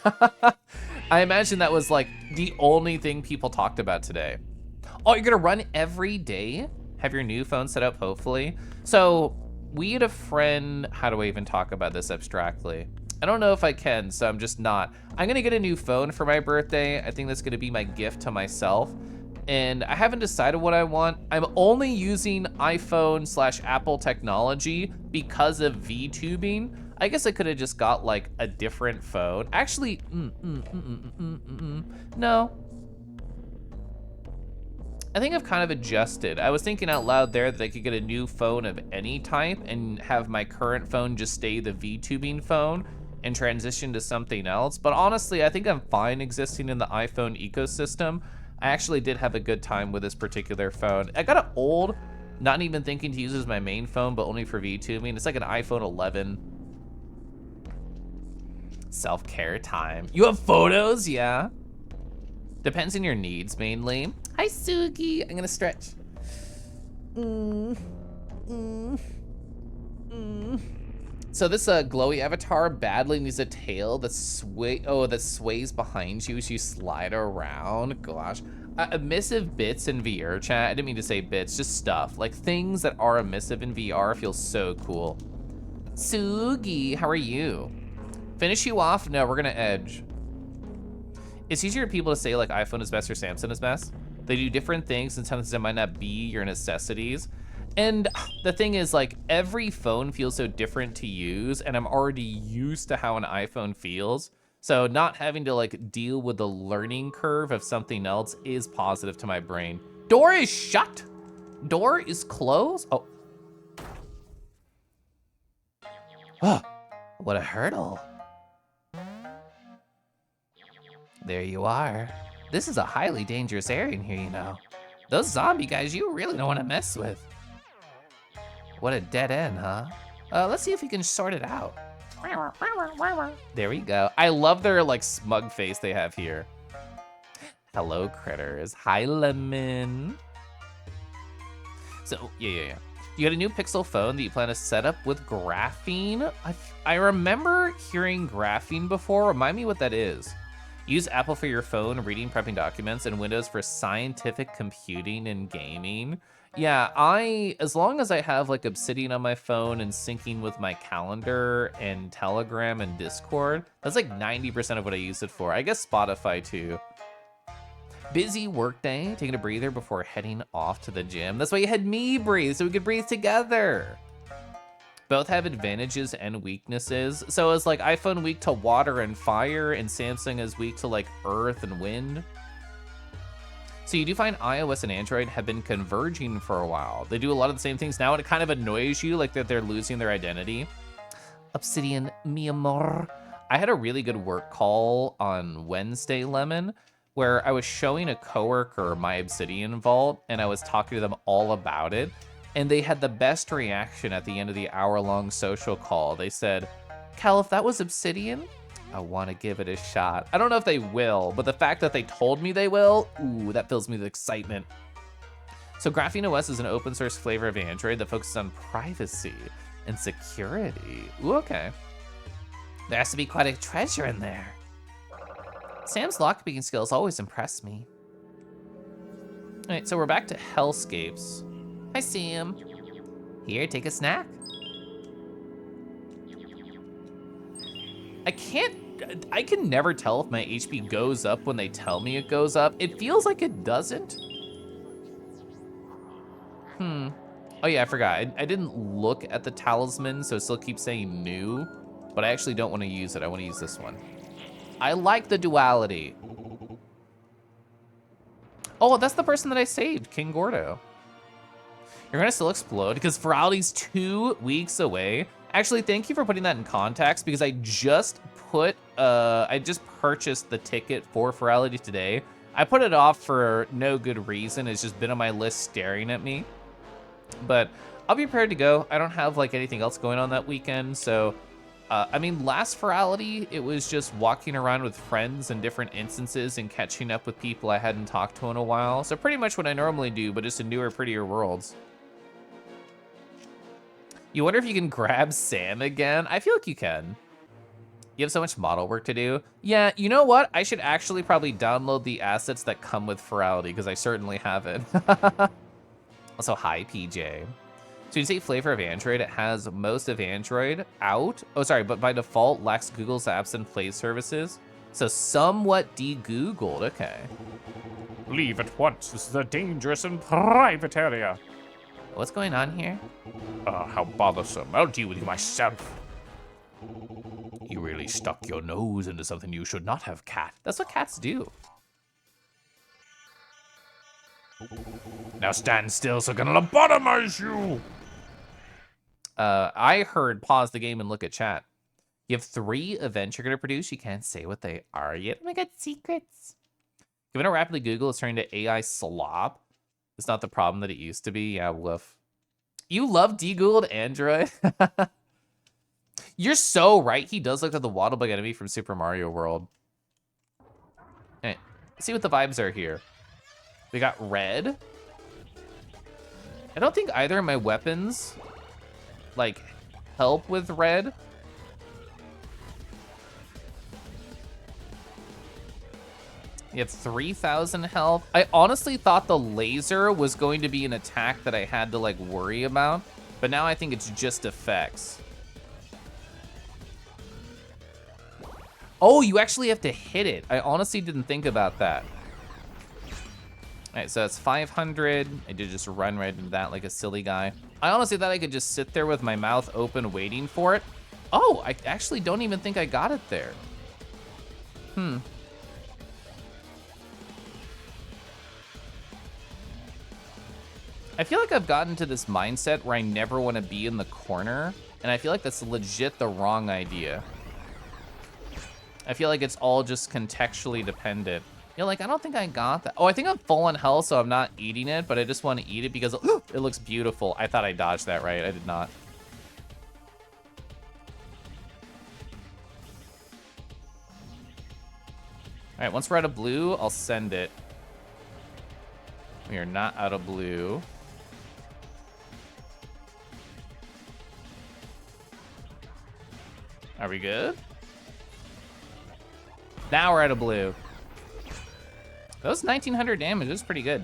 I imagine that was like the only thing people talked about today. Oh, you're gonna run every day? Have your new phone set up, hopefully. So we had a friend, how do I even talk about this abstractly? I don't know if I can, so I'm just not. I'm gonna get a new phone for my birthday. I think that's gonna be my gift to myself. And I haven't decided what I want. I'm only using iPhone/Apple technology because of VTubing. I guess I could have just got like a different phone. Actually, no. I think I've kind of adjusted. I was thinking out loud there that I could get a new phone of any type and have my current phone just stay the VTubing phone and transition to something else. But honestly, I think I'm fine existing in the iPhone ecosystem. I actually did have a good time with this particular phone. I got it old, not even thinking to use it as my main phone, but only for VTubing. It's like an iPhone 11. Self-care time. You have photos? Yeah. Depends on your needs, mainly. Hi, Sugi. I'm gonna stretch. So this glowy avatar badly needs a tail that sways behind you as you slide around. Gosh. Emissive bits in VR chat. I didn't mean to say bits, just stuff. Like things that are emissive in VR feel so cool. Sugi, how are you? Finish you off? No, we're gonna edge. It's easier for people to say like iPhone is best or Samsung is best. They do different things, and sometimes they might not be your necessities. And the thing is, like, every phone feels so different to use, and I'm already used to how an iPhone feels. So not having to, like, deal with the learning curve of something else is positive to my brain. Door is shut. Door is closed. Oh. Oh, what a hurdle. There you are. This is a highly dangerous area in here, you know. Those zombie guys you really don't want to mess with. What a dead end, huh? Let's see if we can sort it out. There we go. I love their like smug face they have here. Hello, critters. Hi, Lemon. So, yeah. You got a new Pixel phone that you plan to set up with graphene? I remember hearing graphene before. Remind me what that is. Use Apple for your phone, reading, prepping documents, and Windows for scientific computing and gaming. Yeah, as long as I have like Obsidian on my phone and syncing with my calendar and Telegram and Discord, that's like 90% of what I use it for. I guess Spotify too. Busy workday, taking a breather before heading off to the gym. That's why you had me breathe, so we could breathe together. Both have advantages and weaknesses. So is like iPhone weak to water and fire, and Samsung is weak to like earth and wind. So you do find iOS and Android have been converging for a while. They do a lot of the same things now, and it kind of annoys you like that they're losing their identity. Obsidian, mi amor. I had a really good work call on Wednesday, Lemon, where I was showing a coworker my Obsidian vault, and I was talking to them all about it. And they had the best reaction at the end of the hour-long social call. They said, Cal, if that was Obsidian, I want to give it a shot. I don't know if they will, but the fact that they told me they will, ooh, that fills me with excitement. So Graphene OS is an open source flavor of Android that focuses on privacy and security. Ooh, okay. There has to be quite a treasure in there. Sam's lockpicking skills always impress me. All right, so we're back to Hellscapes. Hi, Sam. Here, take a snack. I can never tell if my HP goes up when they tell me it goes up. It feels like it doesn't. Oh yeah, I forgot. I didn't look at the talisman, so it still keeps saying new, but I actually don't want to use it. I want to use this one. I like the duality. Oh, that's the person that I saved, King Gordo. You're gonna still explode because Virality's 2 weeks away. Actually, thank you for putting that in context because I just purchased the ticket for Virality today. I put it off for no good reason. It's just been on my list staring at me. But I'll be prepared to go. I don't have like anything else going on that weekend, so I mean, last Virality, it was just walking around with friends in different instances and catching up with people I hadn't talked to in a while. So pretty much what I normally do, but just in newer, prettier worlds. You wonder if you can grab Sam again? I feel like you can. You have so much model work to do. Yeah, you know what? I should actually probably download the assets that come with Virality because I certainly haven't. Also, hi, PJ. So you say flavor of Android, it has most of Android out. Oh, sorry, but by default lacks Google's Apps and Play services. So somewhat de-Googled, okay. Leave at once, this is a dangerous and private area. What's going on here? How bothersome, I'll deal with you myself. You really stuck your nose into something you should not have, cat. That's what cats do. Now stand still so I can lobotomize you. I heard pause the game and look at chat. You have 3 events you're gonna produce. You can't say what they are yet. Oh my god, secrets. Given how rapidly Google is turning to AI slop, it's not the problem that it used to be. Yeah, woof. You love de-Googled Android? You're so right. He does look like the Waddle Bug enemy from Super Mario World. Alright, let's see what the vibes are here. We got red. I don't think either of my weapons like help with red. You have 3,000 health. I honestly thought the laser was going to be an attack that I had to like worry about, but now I think it's just effects. Oh, you actually have to hit it. I honestly didn't think about that. All right, so that's 500. I did just run right into that like a silly guy. I honestly thought I could just sit there with my mouth open waiting for it. Oh, I actually don't even think I got it there. I feel like I've gotten to this mindset where I never want to be in the corner, and I feel like that's legit the wrong idea. I feel like it's all just contextually dependent. You're like, I don't think I got that. Oh, I think I'm full on health, so I'm not eating it, but I just want to eat it because it looks beautiful. I thought I dodged that right. I did not. All right, once we're out of blue, I'll send it. We are not out of blue. Are we good? Now we're out of blue. That was 1900 damage. That's pretty good.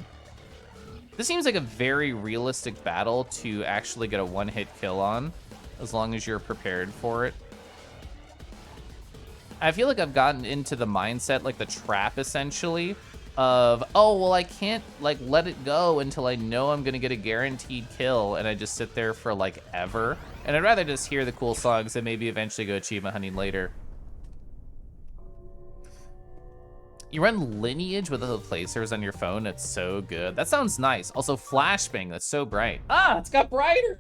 This seems like a very realistic battle to actually get a one-hit kill on, as long as you're prepared for it. I feel like I've gotten into the mindset, like the trap essentially, of, oh, well, I can't like let it go until I know I'm gonna get a guaranteed kill, and I just sit there for like ever. And I'd rather just hear the cool songs and maybe eventually go achievement hunting later. You run Lineage with the placers on your phone. It's so good. That sounds nice. Also, flashbang. That's so bright. Ah, it's got brighter.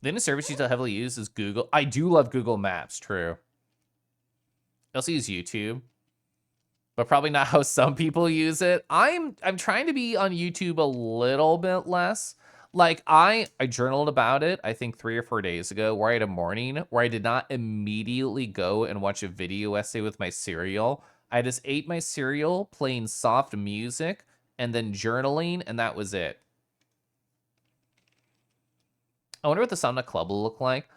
The only service you still heavily use is Google. I do love Google Maps. True. I also use YouTube, but probably not how some people use it. I'm trying to be on YouTube a little bit less. Like I journaled about it, I think 3 or 4 days ago, where I had a morning where I did not immediately go and watch a video essay with my cereal. I just ate my cereal, playing soft music, and then journaling, and that was it. I wonder what the Sauna Club will look like.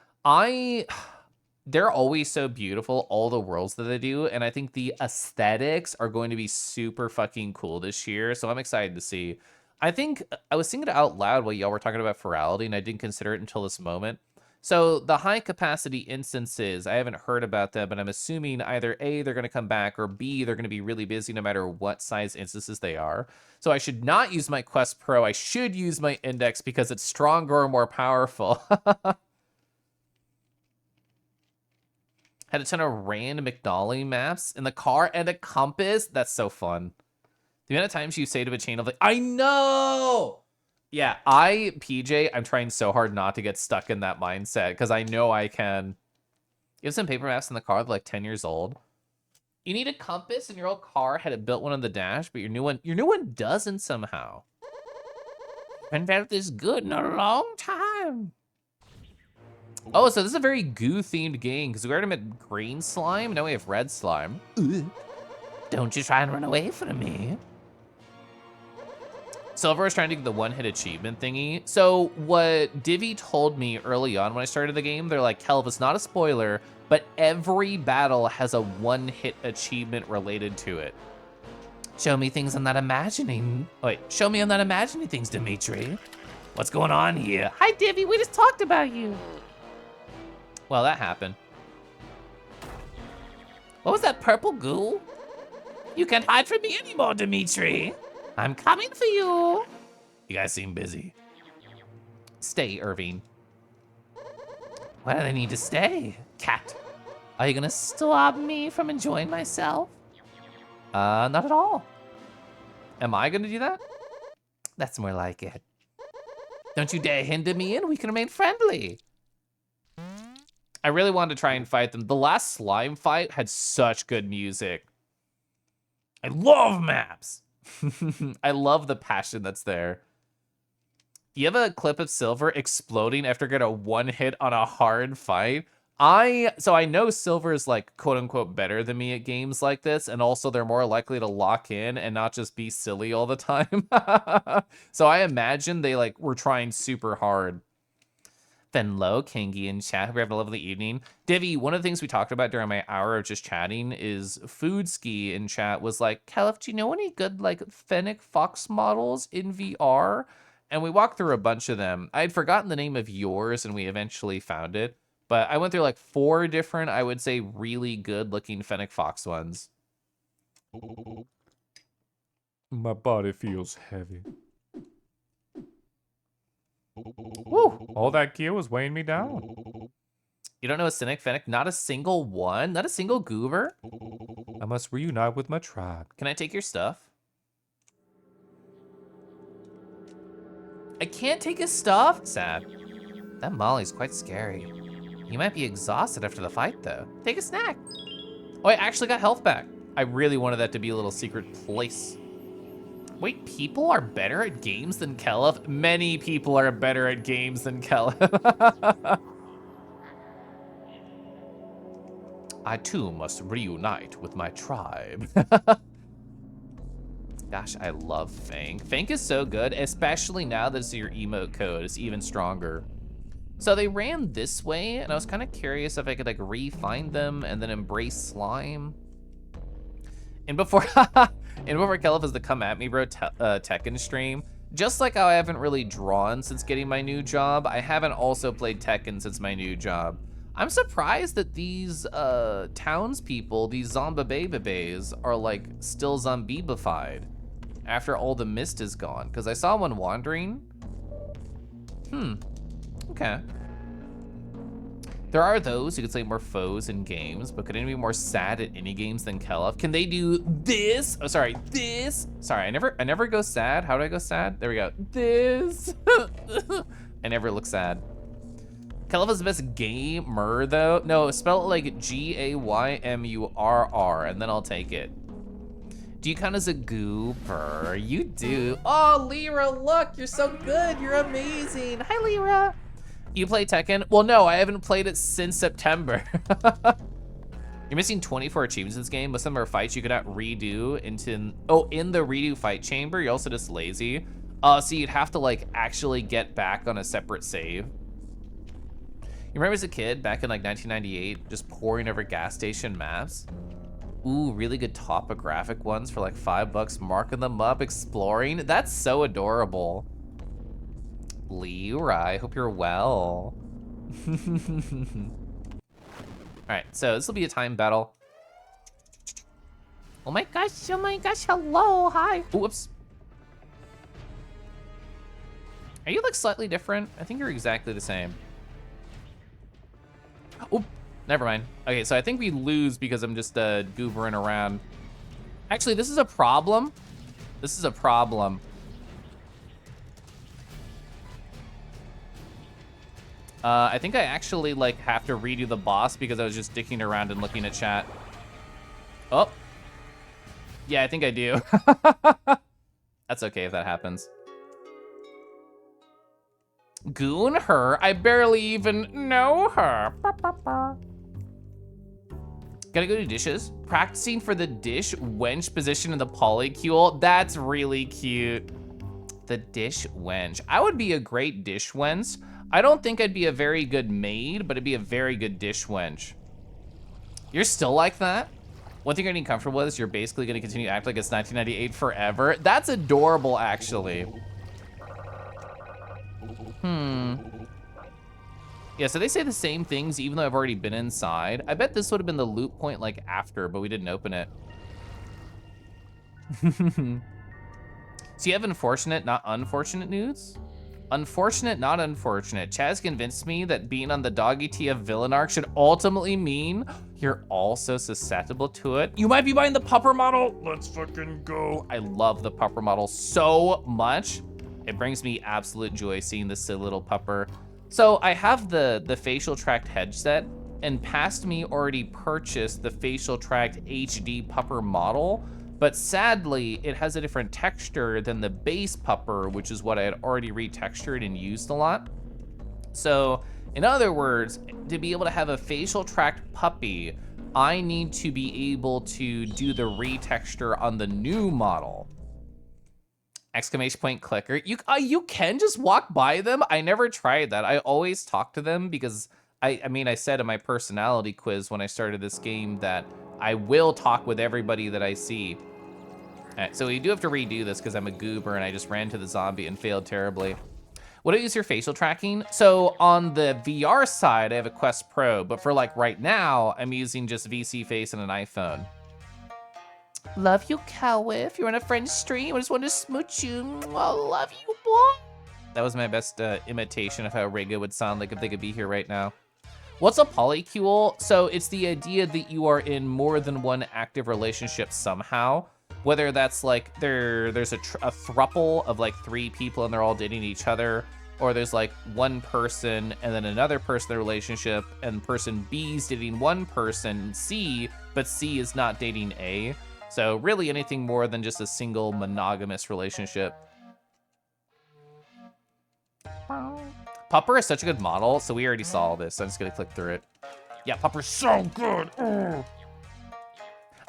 They're always so beautiful, all the worlds that they do, and I think the aesthetics are going to be super fucking cool this year, so I'm excited to see. I think I was thinking it out loud while y'all were talking about virality, and I didn't consider it until this moment. So the high capacity instances, I haven't heard about them, but I'm assuming either A, they're going to come back, or B, they're going to be really busy no matter what size instances they are. So I should not use my Quest Pro. I should use my Index because it's stronger or more powerful. Had a ton of random McNally maps in the car and a compass. That's so fun. The amount of times you say to a chain of like, I know! Yeah, PJ, I'm trying so hard not to get stuck in that mindset because I know I can. You have some paper maps in the car that are like 10 years old. You need a compass, and your old car had it built one on the dash, but your new one doesn't somehow. Haven't felt this good in a long time. Oh, so this is a very goo-themed game, because we already met green slime, now we have red slime. Ugh. Don't you try and run away from me. Silver is trying to get the one-hit achievement thingy. So what Divi told me early on when I started the game, they're like, Kelv, it's not a spoiler, but every battle has a one-hit achievement related to it. Show me things I'm not imagining. Wait, show me I'm not imagining things, Dimitri. What's going on here? Hi, Divi, we just talked about you. Well, that happened. What was that purple goo? You can't hide from me anymore, Dimitri. I'm coming for you. You guys seem busy. Stay, Irving. Why do they need to stay? Cat, are you gonna stop me from enjoying myself? Not at all. Am I gonna do that? That's more like it. Don't you dare hinder me and we can remain friendly. I really wanted to try and fight them. The last slime fight had such good music. I love maps. I love the passion that's there. You have a clip of Silver exploding after getting a one hit on a hard fight. So I know Silver is like quote unquote better than me at games like this, and also they're more likely to lock in and not just be silly all the time. So I imagine they like were trying super hard. Fenlo, Kingy, and chat. We're having a lovely evening. Divi, one of the things we talked about during my hour of just chatting is Food Ski in chat was like, Caliph, do you know any good like Fennec Fox models in VR? And we walked through a bunch of them. I had forgotten the name of yours and we eventually found it. But I went through like 4 different, I would say, really good looking Fennec Fox ones. My body feels heavy. Woo! All that gear was weighing me down. You don't know a Cynic Fennec? Not a single one? Not a single goober? I must reunite with my tribe. Can I take your stuff? I can't take his stuff? Sad. That Molly's quite scary. You might be exhausted after the fight, though. Take a snack. Oh, I actually got health back. I really wanted that to be a little secret place. Wait, people are better at games than Kelef? Many people are better at games than Kelef. I too must reunite with my tribe. Gosh, I love Fank. Fank is so good, especially now that your emote code is even stronger. So they ran this way, and I was kind of curious if I could like re-find them and then embrace slime. And before, Kelef is the come at me bro Tekken stream, just like how I haven't really drawn since getting my new job, I haven't also played Tekken since my new job. I'm surprised that these townspeople, these zombie-babes, are like still zombified after all the mist is gone. Because I saw one wandering. Okay. There are those who could say more foes in games, but could anyone be more sad at any games than Kelef? Can they do this? Oh, sorry, this. Sorry, I never go sad. How do I go sad? There we go. This. I never look sad. Kelef is the best gamer though. No, spell it like Gaymurr, and then I'll take it. Do you count as a goober? You do. Oh, Lyra, look, you're so good. You're amazing. Hi, Lyra. You play Tekken? Well, no, I haven't played it since September. You're missing 24 achievements in this game. Most of them are fights you cannot redo in the redo fight chamber. You're also just lazy. So you'd have to like actually get back on a separate save. You remember as a kid back in like 1998, just pouring over gas station maps? Ooh, really good topographic ones for like $5, marking them up, exploring. That's so adorable. Lyra, I hope you're well. All right, so this will be a time battle. Oh my gosh, hello, hi. Ooh, whoops. Are you like slightly different? I think you're exactly the same. Oh, never mind. Okay, so I think we lose because I'm just goobering around. Actually, this is a problem. This is a problem. I think I actually like have to redo the boss because I was just dicking around and looking at chat. Oh. Yeah, I think I do. That's okay if that happens. Goon her? I barely even know her. Gotta go do dishes. Practicing for the dish wench position in the polycule. That's really cute. The dish wench. I would be a great dish wench. I don't think I'd be a very good maid, but I'd be a very good dish wench. You're still like that? One thing you're getting comfortable with is you're basically gonna continue to act like it's 1998 forever. That's adorable, actually. Yeah, so they say the same things even though I've already been inside. I bet this would have been the loot point like after, but we didn't open it. So you have unfortunate, not unfortunate news? Unfortunate, not unfortunate. Chaz convinced me that being on the doggy tee of villain arc should ultimately mean you're also susceptible to it. You might be buying the pupper model. Let's fucking go. I love the pupper model so much. It brings me absolute joy seeing this silly little pupper. So I have the facial tracked headset, and past me already purchased the facial tracked HD pupper model. But sadly, it has a different texture than the base pupper, which is what I had already retextured and used a lot. So, in other words, to be able to have a facial tracked puppy, I need to be able to do the retexture on the new model. Exclamation point clicker. You can just walk by them? I never tried that. I always talk to them because, I mean, I said in my personality quiz when I started this game that I will talk with everybody that I see. All right, so we do have to redo this because I'm a goober and I just ran to the zombie and failed terribly. What do I use your facial tracking? So on the VR side, I have a Quest Pro, but for like right now, I'm using just VC Face and an iPhone. Love you, Cowif. You're on a friend's stream. I just want to smooch you. I love you, boy. That was my best imitation of how Rega would sound like if they could be here right now. What's a polycule? So it's the idea that you are in more than one active relationship somehow. Whether that's like there's a throuple of like 3 people and they're all dating each other, or there's like one person and then another person in the relationship, and person B's dating one person, C, but C is not dating A. So really anything more than just a single monogamous relationship. Pupper is such a good model, so we already saw all this, so I'm just gonna click through it. Yeah, Pupper's so good.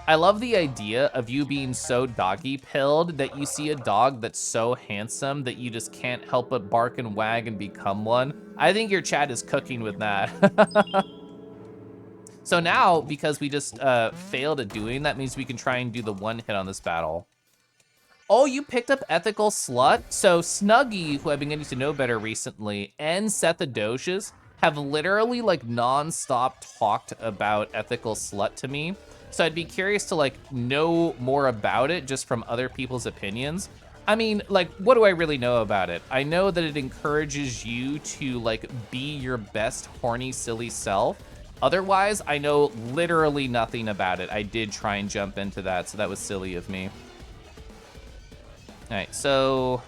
I love the idea of you being so doggy-pilled that you see a dog that's so handsome that you just can't help but bark and wag and become one. I think your chat is cooking with that. So now, because we just failed at doing that, means we can try and do the one hit on this battle. Oh, you picked up Ethical Slut? So Snuggie, who I've been getting to know better recently, and Seth the Doges have literally like non-stop talked about Ethical Slut to me. So I'd be curious to like know more about it just from other people's opinions. I mean, like, what do I really know about it? I know that it encourages you to like be your best horny, silly self. Otherwise, I know literally nothing about it. I did try and jump into that, so that was silly of me. All right, so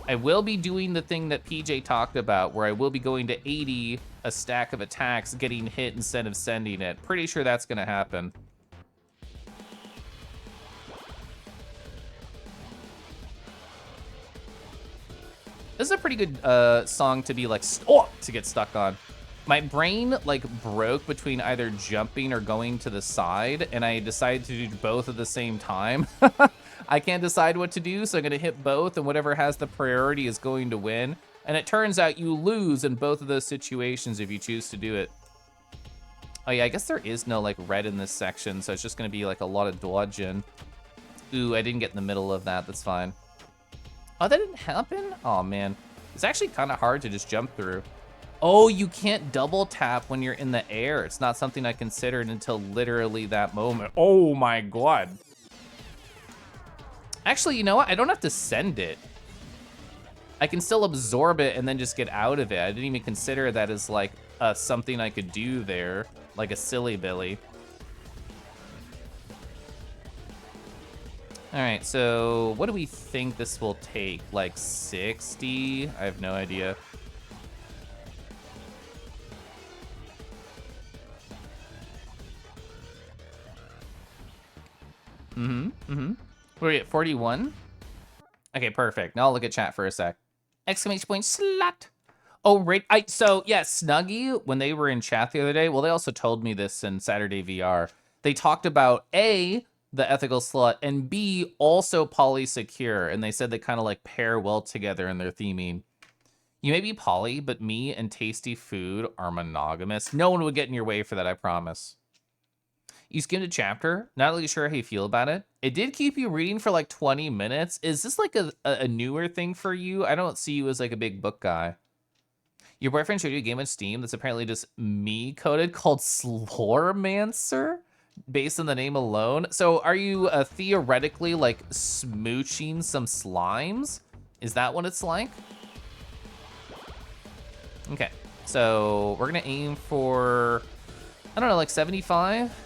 I will be doing the thing that PJ talked about, where I will be going to 80 a stack of attacks, getting hit instead of sending it. Pretty sure that's gonna happen. This is a pretty good song to be like, to get stuck on. My brain like broke between either jumping or going to the side, and I decided to do both at the same time. I can't decide what to do, so I'm gonna hit both, and whatever has the priority is going to win. And it turns out you lose in both of those situations if you choose to do it. Oh yeah, I guess there is no like red in this section, so it's just gonna be like a lot of dodging. Ooh, I didn't get in the middle of that, that's fine. Oh, that didn't happen? Oh man, it's actually kind of hard to just jump through. Oh, you can't double tap when you're in the air. It's not something I considered until literally that moment. Oh my God. Actually, you know what? I don't have to send it. I can still absorb it and then just get out of it. I didn't even consider that as like something I could do there, like a silly Billy. All right, so what do we think this will take? Like 60? I have no idea. We're at 41? Okay, perfect. Now I'll look at chat for a sec. Exclamation point, slut. Oh, right. So, yeah, Snuggie, when they were in chat the other day, well, they also told me this in Saturday VR. They talked about A, the ethical slut, and B, also polysecure. And they said they kind of like pair well together in their theming. You may be poly, but me and tasty food are monogamous. No one would get in your way for that, I promise. You skimmed a chapter, not really sure how you feel about it. It did keep you reading for like 20 minutes. Is this like a newer thing for you? I don't see you as like a big book guy. Your boyfriend showed you a game on Steam that's apparently just me coded called Sloremancer, based on the name alone. So are you theoretically like smooching some slimes? Is that what it's like? Okay, so we're gonna aim for, I don't know, like 75?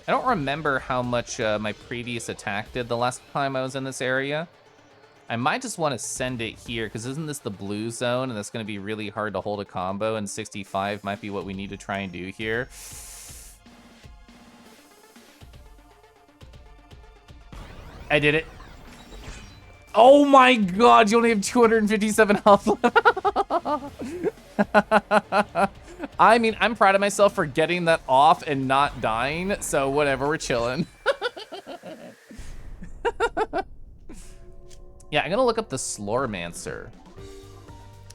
I don't remember how much my previous attack did the last time I was in this area. I might just want to send it here, because isn't this the blue zone, and that's going to be really hard to hold a combo, and 65 might be what we need to try and do here. I did it. Oh my God, you only have 257 health left. I mean, I'm proud of myself for getting that off and not dying, so whatever, we're chilling. Yeah, I'm gonna look up the Sloremancer.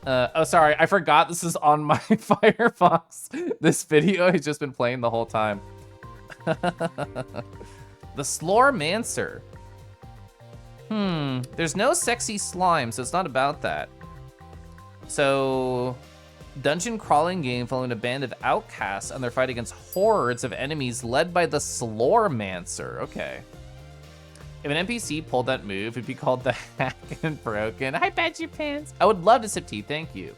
Oh, sorry, I forgot this is on my Firefox. This video has just been playing the whole time. The Sloremancer. There's no sexy slime, so it's not about that. So, Dungeon crawling game following a band of outcasts on their fight against hordes of enemies led by the Slormancer. Okay. If an NPC pulled that move, it'd be called the Hack and Broken. I bet you pants. I would love to sip tea, thank you.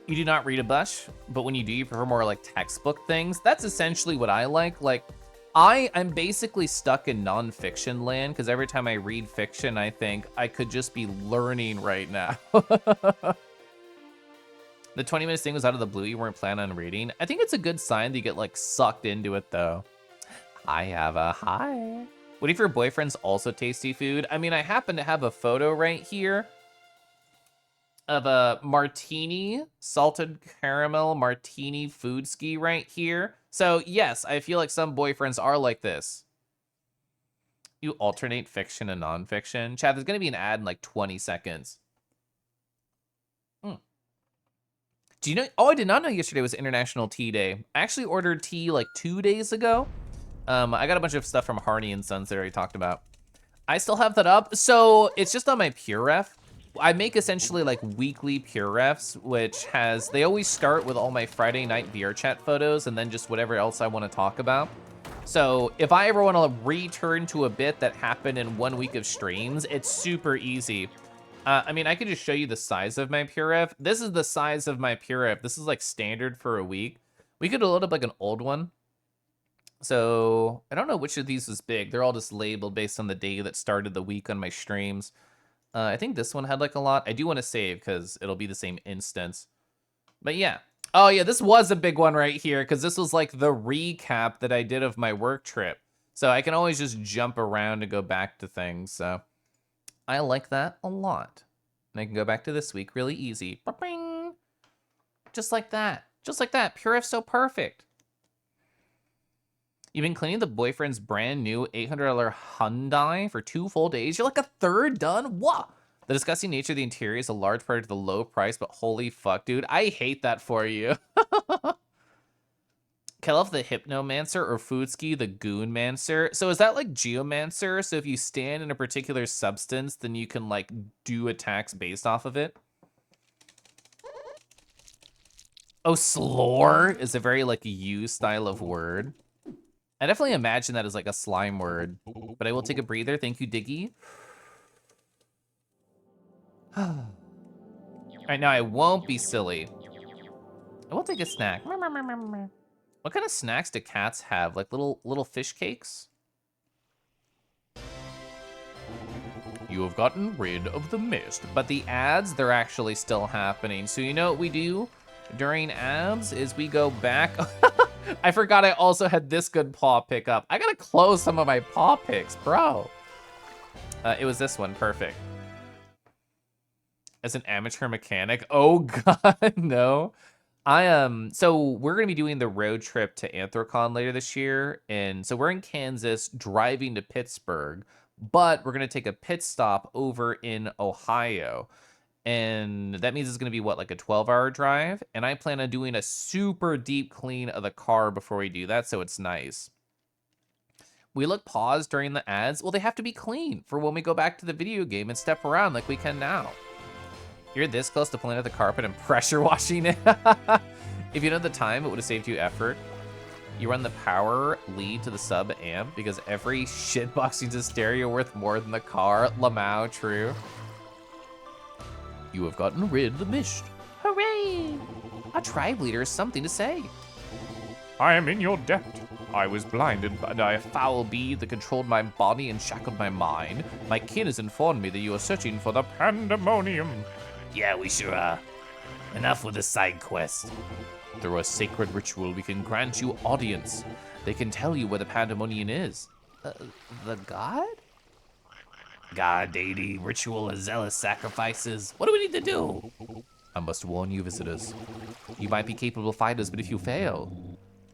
You do not read a bunch, but when you do, you prefer more like textbook things. That's essentially what I like. Like, I'm basically stuck in nonfiction land because every time I read fiction, I think I could just be learning right now. The 20 minutes thing was out of the blue. You weren't planning on reading. I think it's a good sign that you get like sucked into it though. I have a hi. What if your boyfriend's also tasty food? I mean, I happen to have a photo right here of a martini, salted caramel martini food ski right here. So yes, I feel like some boyfriends are like this. You alternate fiction and nonfiction. Chat, there's gonna be an ad in like 20 seconds. Do you know, oh, I did not know yesterday was International Tea Day. I actually ordered tea like 2 days ago. I got a bunch of stuff from Harney and Sons that I already talked about. I still have that up. So it's just on my Pure Ref. I make essentially like weekly Pure Refs, which has, they always start with all my Friday night VR chat photos and then just whatever else I want to talk about. So if I ever want to return to a bit that happened in 1 week of streams, it's super easy. I mean, I could just show you the size of my Pure Ref. This is the size of my Pure Ref. This is like standard for a week. We could load up like an old one. So I don't know which of these was big. They're all just labeled based on the day that started the week on my streams. I think this one had like a lot. I do want to save because it'll be the same instance. But yeah. Oh yeah, this was a big one right here because this was like the recap that I did of my work trip. So I can always just jump around and go back to things. So I like that a lot. And I can go back to this week really easy. Ba-bing! Just like that. Just like that. Pure F's so perfect. You've been cleaning the boyfriend's brand new $800 Hyundai for 2 full days. You're like a third done? What? The disgusting nature of the interior is a large part of the low price, but holy fuck, dude. I hate that for you. Kelef the Hypnomancer or Foodski the Goonmancer. So is that like Geomancer? So if you stand in a particular substance, then you can like do attacks based off of it? Oh, slore is a very like you style of word. I definitely imagine that as like a slime word, but I will take a breather. Thank you, Diggy. All right, now I won't be silly. I will take a snack. What kind of snacks do cats have? Like little fish cakes? You have gotten rid of the mist, but the ads, they're actually still happening. So you know what we do during ads is we go back. I forgot I also had this good paw pickup. I gotta close some of my paw picks, bro. It was this one, perfect. As an amateur mechanic, oh god, no. So we're gonna be doing the road trip to Anthrocon later this year, and so we're in Kansas driving to Pittsburgh, but we're gonna take a pit stop over in Ohio. And that means it's going to be, what, like a 12-hour drive? And I plan on doing a super deep clean of the car before we do that, so it's nice. We look paused during the ads. Well, they have to be clean for when we go back to the video game and step around like we can now. You're this close to pulling out the carpet and pressure washing it. If you know the time, it would have saved you effort. You run the power lead to the sub amp because every shitboxing's a stereo worth more than the car. Lamau, true. You have gotten rid of the mist. Hooray! A tribe leader has something to say. I am in your debt. I was blinded by a foul bead that controlled my body and shackled my mind. My kin has informed me that you are searching for the Pandemonium. Yeah, we sure are. Enough with the side quest. Through a sacred ritual, we can grant you audience. They can tell you where the Pandemonium is. The god? God, deity, ritual, and zealous sacrifices. What do we need to do? I must warn you, visitors. You might be capable fighters, but if you fail,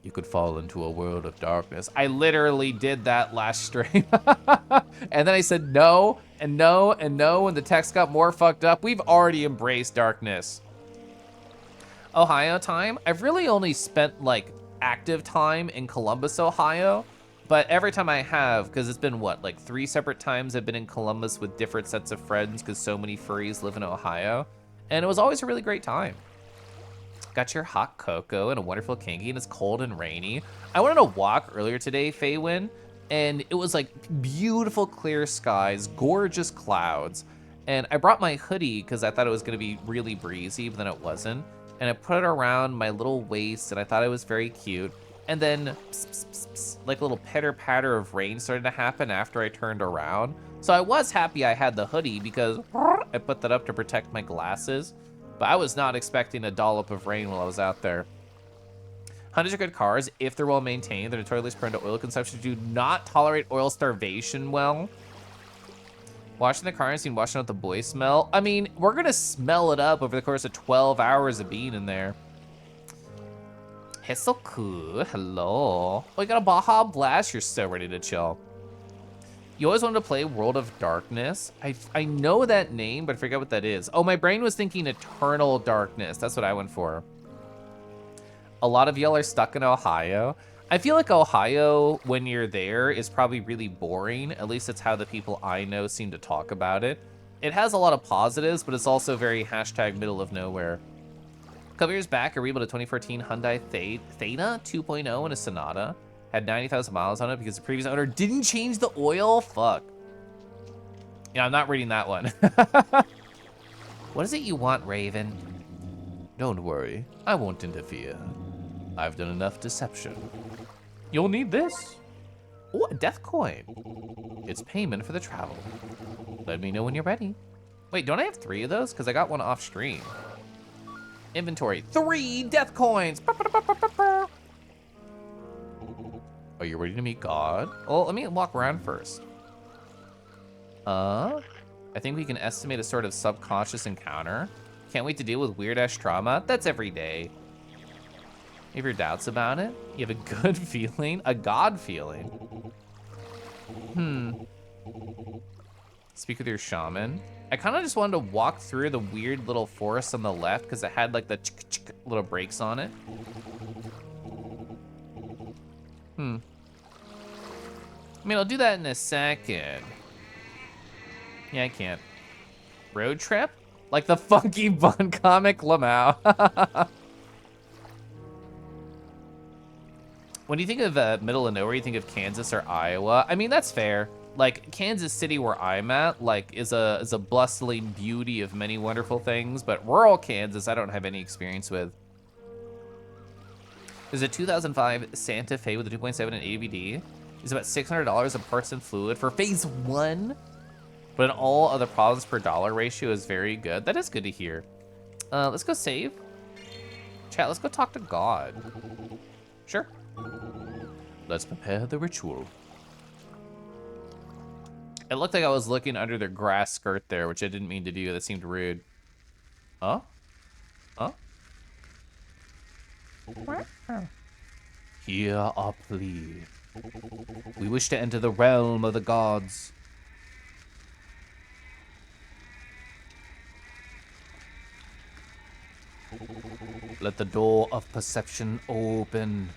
you could fall into a world of darkness. I literally did that last stream. And then I said no, and no, and no, and the text got more fucked up. We've already embraced darkness. Ohio time? I've really only spent like active time in Columbus, Ohio. But every time I have, because it's been what, like 3 separate times I've been in Columbus with different sets of friends because so many furries live in Ohio. And it was always a really great time. Got your hot cocoa and a wonderful kinky, and it's cold and rainy. I went on a walk earlier today, Faywin, and it was like beautiful clear skies, gorgeous clouds. And I brought my hoodie because I thought it was gonna be really breezy, but then it wasn't. And I put it around my little waist, and I thought it was very cute. And then, pss, pss, pss, pss, like a little pitter patter of rain started to happen after I turned around. So I was happy I had the hoodie because I put that up to protect my glasses. But I was not expecting a dollop of rain while I was out there. Hondas are good cars if they're well maintained. They're notoriously prone to oil consumption. Do not tolerate oil starvation well. Washing the car and seeing washing out the boy smell. I mean, we're gonna smell it up over the course of 12 hours of being in there. Hesoku, hello. Oh, you got a Baja Blast. You're so ready to chill. You always wanted to play World of Darkness. I know that name, but I forget what that is. Oh, my brain was thinking Eternal Darkness. That's what I went for. A lot of y'all are stuck in Ohio. I feel like Ohio, when you're there, is probably really boring. At least it's how the people I know seem to talk about it. It has a lot of positives, but it's also very hashtag middle of nowhere. A couple years back, I rebuilt a 2014 Hyundai Theta 2.0 and a Sonata. Had 90,000 miles on it because the previous owner didn't change the oil. Fuck. Yeah, I'm not reading that one. What is it you want, Raven? Don't worry, I won't interfere. I've done enough deception. You'll need this. Oh, a death coin. It's payment for the travel. Let me know when you're ready. Wait, don't I have 3 of those? Because I got one off stream. Inventory, 3 death coins. Are you ready to meet God? Well, let me walk around first. I think we can estimate a sort of subconscious encounter. Can't wait to deal with weird-ass trauma. That's every day. You have your doubts about it? You have a good feeling? A God feeling? Speak with your shaman. I kind of just wanted to walk through the weird little forest on the left because it had like the little breaks on it. I mean, I'll do that in a second. Yeah, I can't. Road trip? Like the Funky Bun comic, Lamau. When you think of middle of nowhere, you think of Kansas or Iowa. I mean, that's fair. Like Kansas City, where I'm at, like is a bustling beauty of many wonderful things. But rural Kansas, I don't have any experience with. There's a 2005 Santa Fe with a 2.7 and ABD. It's about $600 of parts and fluid for phase 1. But in all other problems per dollar ratio is very good. That is good to hear. Let's go save. Chat, let's go talk to God. Sure. Let's prepare the ritual. It looked like I was looking under their grass skirt there, which I didn't mean to do. That seemed rude. Huh? Huh? Hear our plea. We wish to enter the realm of the gods. Let the door of perception open.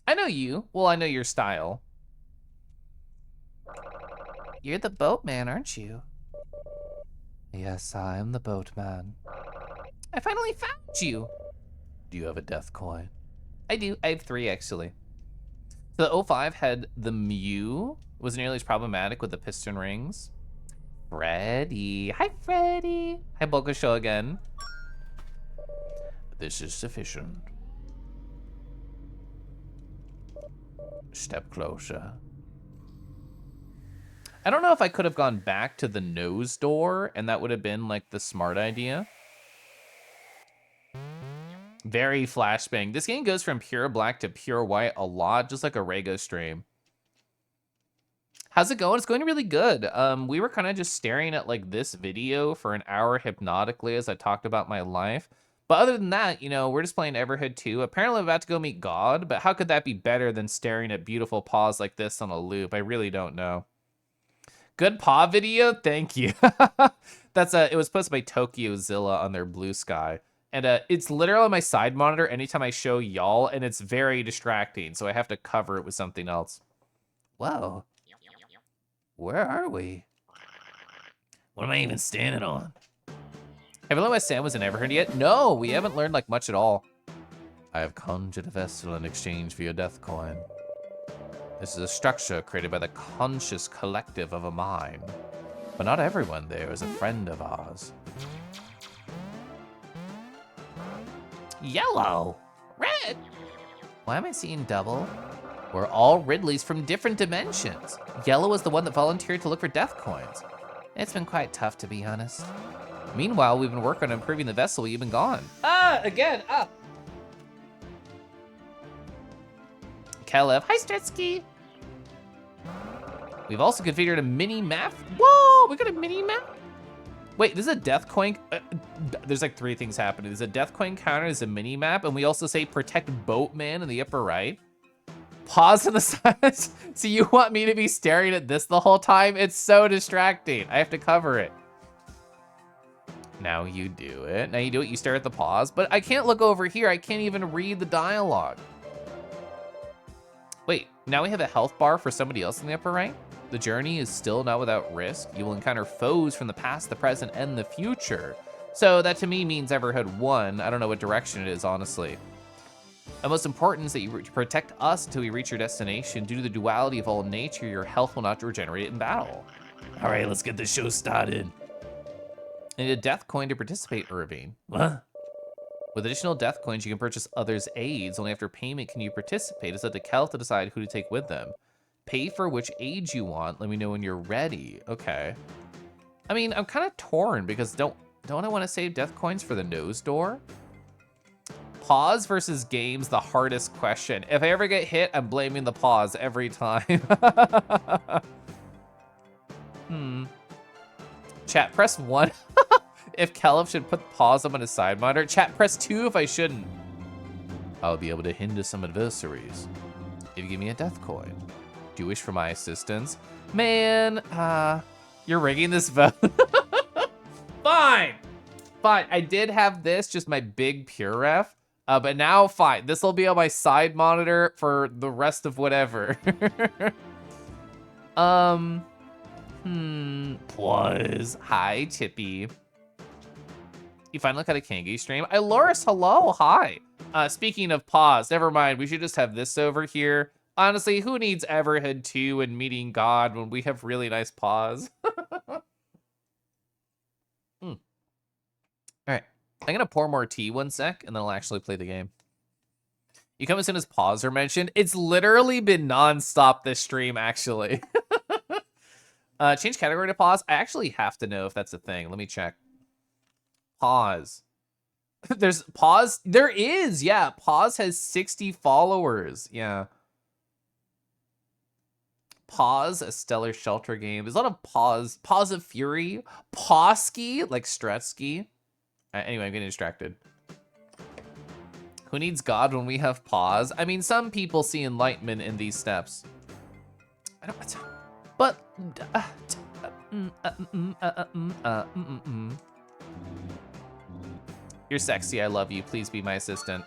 I know you. Well, I know your style. You're the boatman, aren't you? Yes, I am the boatman. I finally found you. Do you have a death coin? I do. I have 3, actually. So the O5 had the Mew. Was nearly as problematic with the piston rings. Freddy. Hi, Freddy. Hi, Boca Show again. This is sufficient. Step closer. I don't know if I could have gone back to the nose door and that would have been like the smart idea. Very flashbang. This game goes from pure black to pure white a lot, just like a Rego stream. How's it going? It's going really good. We were kind of just staring at like this video for an hour hypnotically as I talked about my life. But other than that, you know, we're just playing Everhood 2. Apparently I'm about to go meet God, but how could that be better than staring at beautiful paws like this on a loop? I really don't know. Good paw video? Thank you. That's it was posted by TokyoZilla on their Blue Sky. And it's literally on my side monitor anytime I show y'all, and it's very distracting, so I have to cover it with something else. Whoa. Where are we? What am I even standing on? Have you learned why Sam was in Everhood yet? No, we haven't learned like much at all. I have conjured a vessel in exchange for your death coin. This is a structure created by the conscious collective of a mind. But not everyone there is a friend of ours. Yellow! Red! Why am I seeing double? We're all Ridleys from different dimensions. Yellow is the one that volunteered to look for death coins. It's been quite tough, to be honest. Meanwhile, we've been working on improving the vessel while you've been gone. Again, Kalev, hi Stretsky. We've also configured a mini map. Whoa, we got a mini map? Wait, this is a death coin. There's like 3 things happening. There's a death coin counter, there's a mini map, and we also say protect Boatman in the upper right. Pause on the side. So you want me to be staring at this the whole time? It's so distracting. I have to cover it. Now you do it. Now you do it, you stare at the pause, but I can't look over here. I can't even read the dialogue. Wait, now we have a health bar for somebody else in the upper right? The journey is still not without risk. You will encounter foes from the past, the present, and the future. So that to me means Everhood 1. I don't know what direction it is, honestly. The most important is that you protect us until we reach your destination. Due to the duality of all nature, your health will not regenerate in battle. All right, let's get the show started. I need a death coin to participate, Irving. What? With additional death coins, you can purchase others' aids. Only after payment can you participate. It's up to Kel to decide who to take with them. Pay for which aid you want. Let me know when you're ready. Okay. I mean, I'm kind of torn because don't I want to save death coins for the nose door? Pause versus games, the hardest question. If I ever get hit, I'm blaming the pause every time. Chat, press 1 if Caliph should put pause up on his side monitor. Chat, press 2 if I shouldn't. I'll be able to hinder some adversaries if you give me a death coin. Do you wish for my assistance? Man, you're rigging this vote. Fine. Fine, I did have this, just my big pure ref. But now, fine. This will be on my side monitor for the rest of whatever. Pause. Hi, Chippy. You finally got a Kangi stream? Loris, hello, hi. Speaking of pause, never mind. We should just have this over here. Honestly, who needs Everhood 2 and meeting God when we have really nice pause? All right. I'm gonna pour more tea 1 sec, and then I'll actually play the game. You come as soon as pause are mentioned. It's literally been nonstop this stream, actually. Change category to pause. I actually have to know if that's a thing. Let me check. Pause. There's pause. There is, yeah. Pause has 60 followers. Yeah. Pause, a stellar shelter game. There's a lot of pause. Pause of Fury. Pawski, like Stretsky. Anyway, I'm getting distracted. Who needs God when we have pause? I mean, some people see enlightenment in these steps. I don't. But. You're sexy. I love you. Please be my assistant.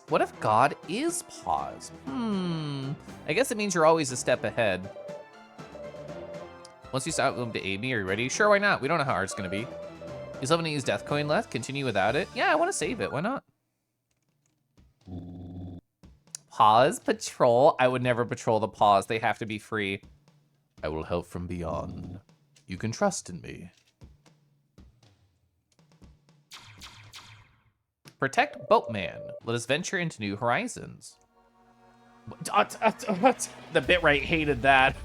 What if God is pause? I guess it means you're always a step ahead. Once you stop willing to aid me, are you ready? Sure, why not? We don't know how hard it's gonna be. You still have any use death coin left? Continue without it? Yeah, I want to save it. Why not? Pause patrol. I would never patrol the pause. They have to be free. I will help from beyond. You can trust in me. Protect Boatman. Let us venture into new horizons. The bitrate hated that.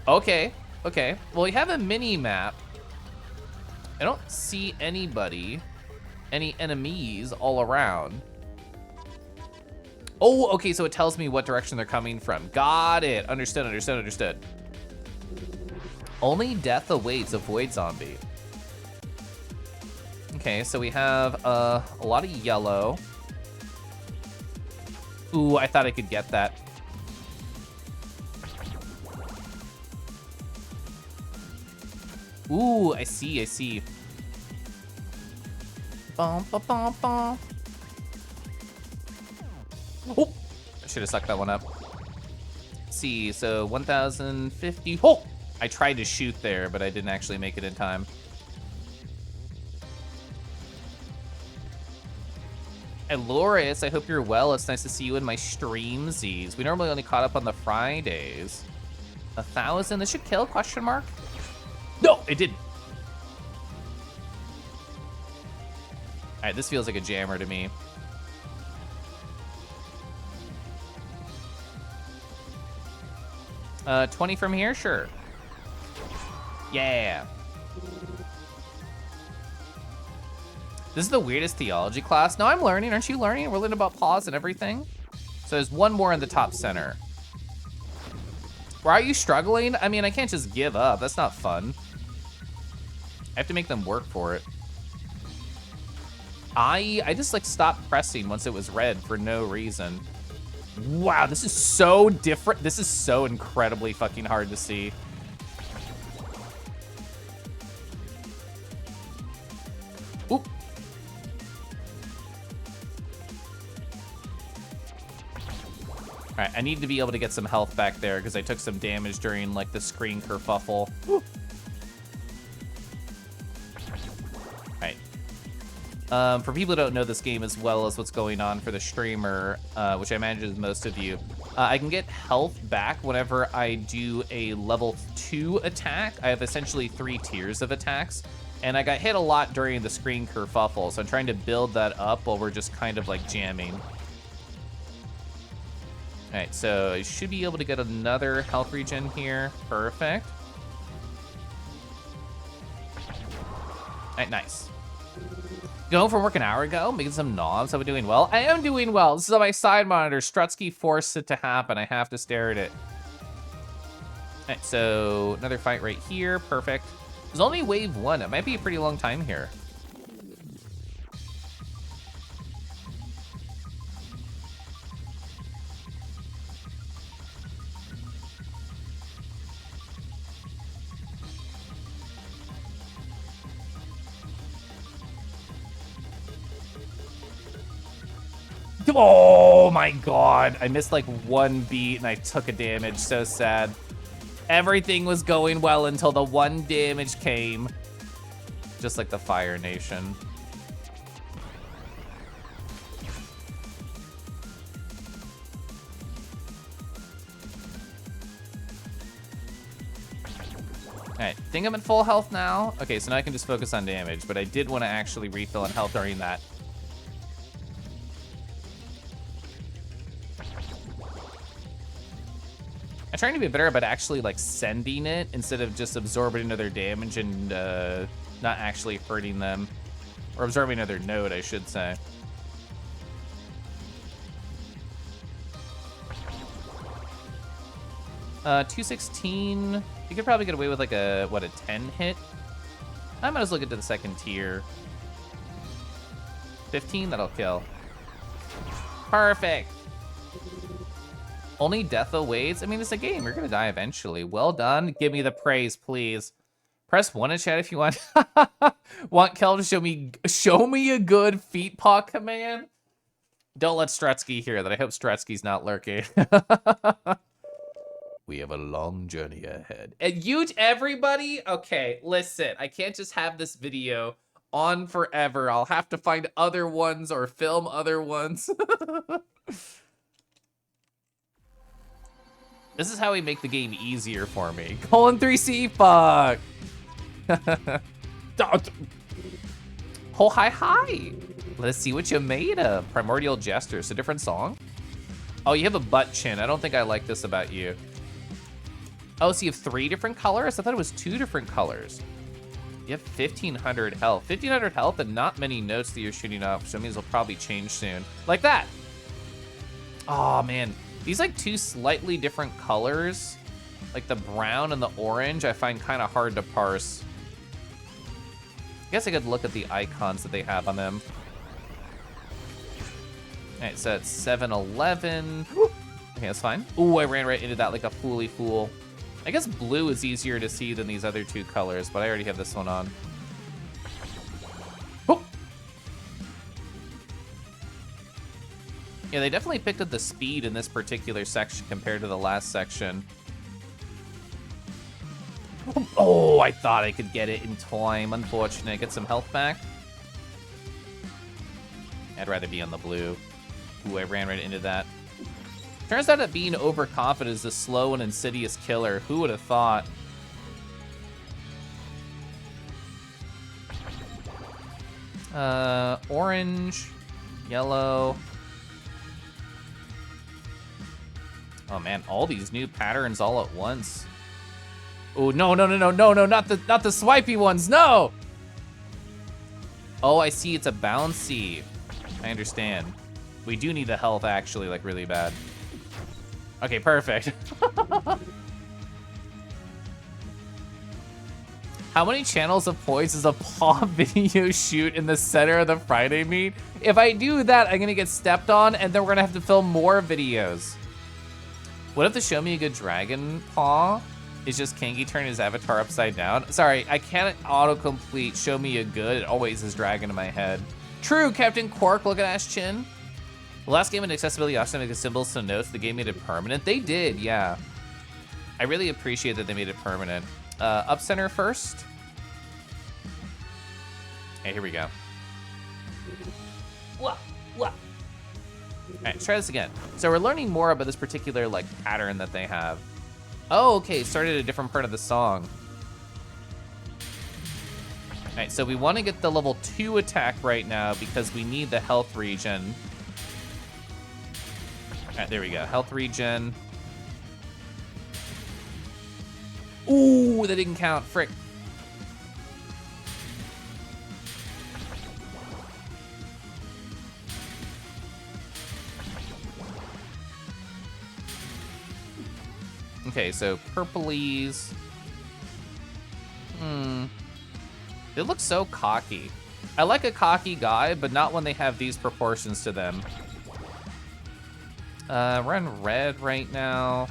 Okay. Well, we have a mini map. I don't see anybody, any enemies all around. Oh, okay, so it tells me what direction they're coming from. Got it. Understood, understood, understood. Only death awaits. Avoid zombie. Okay, so we have a lot of yellow. Ooh, I thought I could get that. Ooh, I see, I see. Bum, ba, bum, bum. Oh, I should have sucked that one up. Let's see, so 1,050. Oh, I tried to shoot there, but I didn't actually make it in time. And Loris, I hope you're well. It's nice to see you in my streamsies. We normally only caught up on the Fridays. 1,000, this should kill, question mark? No, it didn't. All right, this feels like a jammer to me. Uh, 20 from here, sure. Yeah. This is the weirdest theology class. No, I'm learning. Aren't you learning? We're learning about pause and everything. So there's one more in the top center. Why are you struggling? I mean, I can't just give up. That's not fun. I have to make them work for it. I just like stopped pressing once it was red for no reason. Wow, this is so different. This is so incredibly fucking hard to see. Oop. All right, I need to be able to get some health back there because I took some damage during like the screen kerfuffle. All right. For people who don't know this game as well as what's going on for the streamer, which I imagine is most of you, I can get health back whenever I do a level 2 attack. I have essentially 3 tiers of attacks, and I got hit a lot during the screen kerfuffle, so I'm trying to build that up while we're just kind of like jamming. All right, so I should be able to get another health regen here. Perfect. All right, nice. Going from work an hour ago, making some knobs. Am I doing well? I am doing well. This is on my side monitor. Strutsky forced it to happen. I have to stare at it. All right, so another fight right here. Perfect. There's only wave 1. It might be a pretty long time here. Oh my god. I missed like 1 beat and I took a damage. So sad. Everything was going well until the 1 damage came. Just like the Fire Nation. Alright, think I'm at full health now. Okay, so now I can just focus on damage, but I did want to actually refill on health during that. I'm trying to be better about actually like sending it instead of just absorbing into their damage and not actually hurting them. Or absorbing into their node, I should say. Uh, 216. You could probably get away with like a, what, a 10 hit? I might as well get to the second tier. 15, that'll kill. Perfect. Only death awaits. I mean, it's a game. You're gonna die eventually. Well done. Give me the praise, please. Press 1 in chat if you want. Want Kel to show me a good feet paw command? Don't let Strutsky hear that. I hope Strutsky's not lurking. We have a long journey ahead. And everybody? Okay, listen. I can't just have this video on forever. I'll have to find other ones or film other ones. This is how we make the game easier for me. Colon 3C, fuck. Oh, hi. Let's see what you made of. Primordial Jester, it's a different song. Oh, you have a butt chin. I don't think I like this about you. Oh, so you have 3 different colors? I thought it was 2 different colors. You have 1,500 health. 1,500 health and not many notes that you're shooting off, so it means it'll probably change soon. Like that. Oh, man. These, like, two slightly different colors, like the brown and the orange, I find kind of hard to parse. I guess I could look at the icons that they have on them. All right, so it's 7-Eleven. Okay, that's fine. Ooh, I ran right into that like a fooly fool. I guess blue is easier to see than these other two colors, but I already have this one on. Oh. Yeah, they definitely picked up the speed in this particular section compared to the last section. Oh, I thought I could get it in time. Unfortunate. Get some health back. I'd rather be on the blue. Ooh, I ran right into that. Turns out that being overconfident is a slow and insidious killer. Who would have thought? Orange, yellow. Oh man, all these new patterns all at once. Oh no, no, no, no, no, no, not the swipey ones, no! Oh, I see, it's a bouncy. I understand. We do need the health actually, like really bad. Okay, perfect. How many channels of poise does a paw video shoot in the center of the Friday meet? If I do that, I'm gonna get stepped on and then we're gonna have to film more videos. What if the show me a good dragon paw is just Kangi turning his avatar upside down? Sorry, I can't autocomplete show me a good. It always is dragon in my head. True, Captain Quark, look at Ash Chin. The last game in accessibility option make the symbols to notes. The game made it permanent. They did, yeah. I really appreciate that they made it permanent. Up center first. Okay, here we go. What? All right, let's try this again. So we're learning more about this particular like pattern that they have. Oh, okay, started a different part of the song. All right, so we want to get the level 2 attack right now because we need the health regen. All right, there we go, health regen. Ooh, that didn't count, frick. Okay, so purplies. They look so cocky. I like a cocky guy, but not when they have these proportions to them. We're on red right now,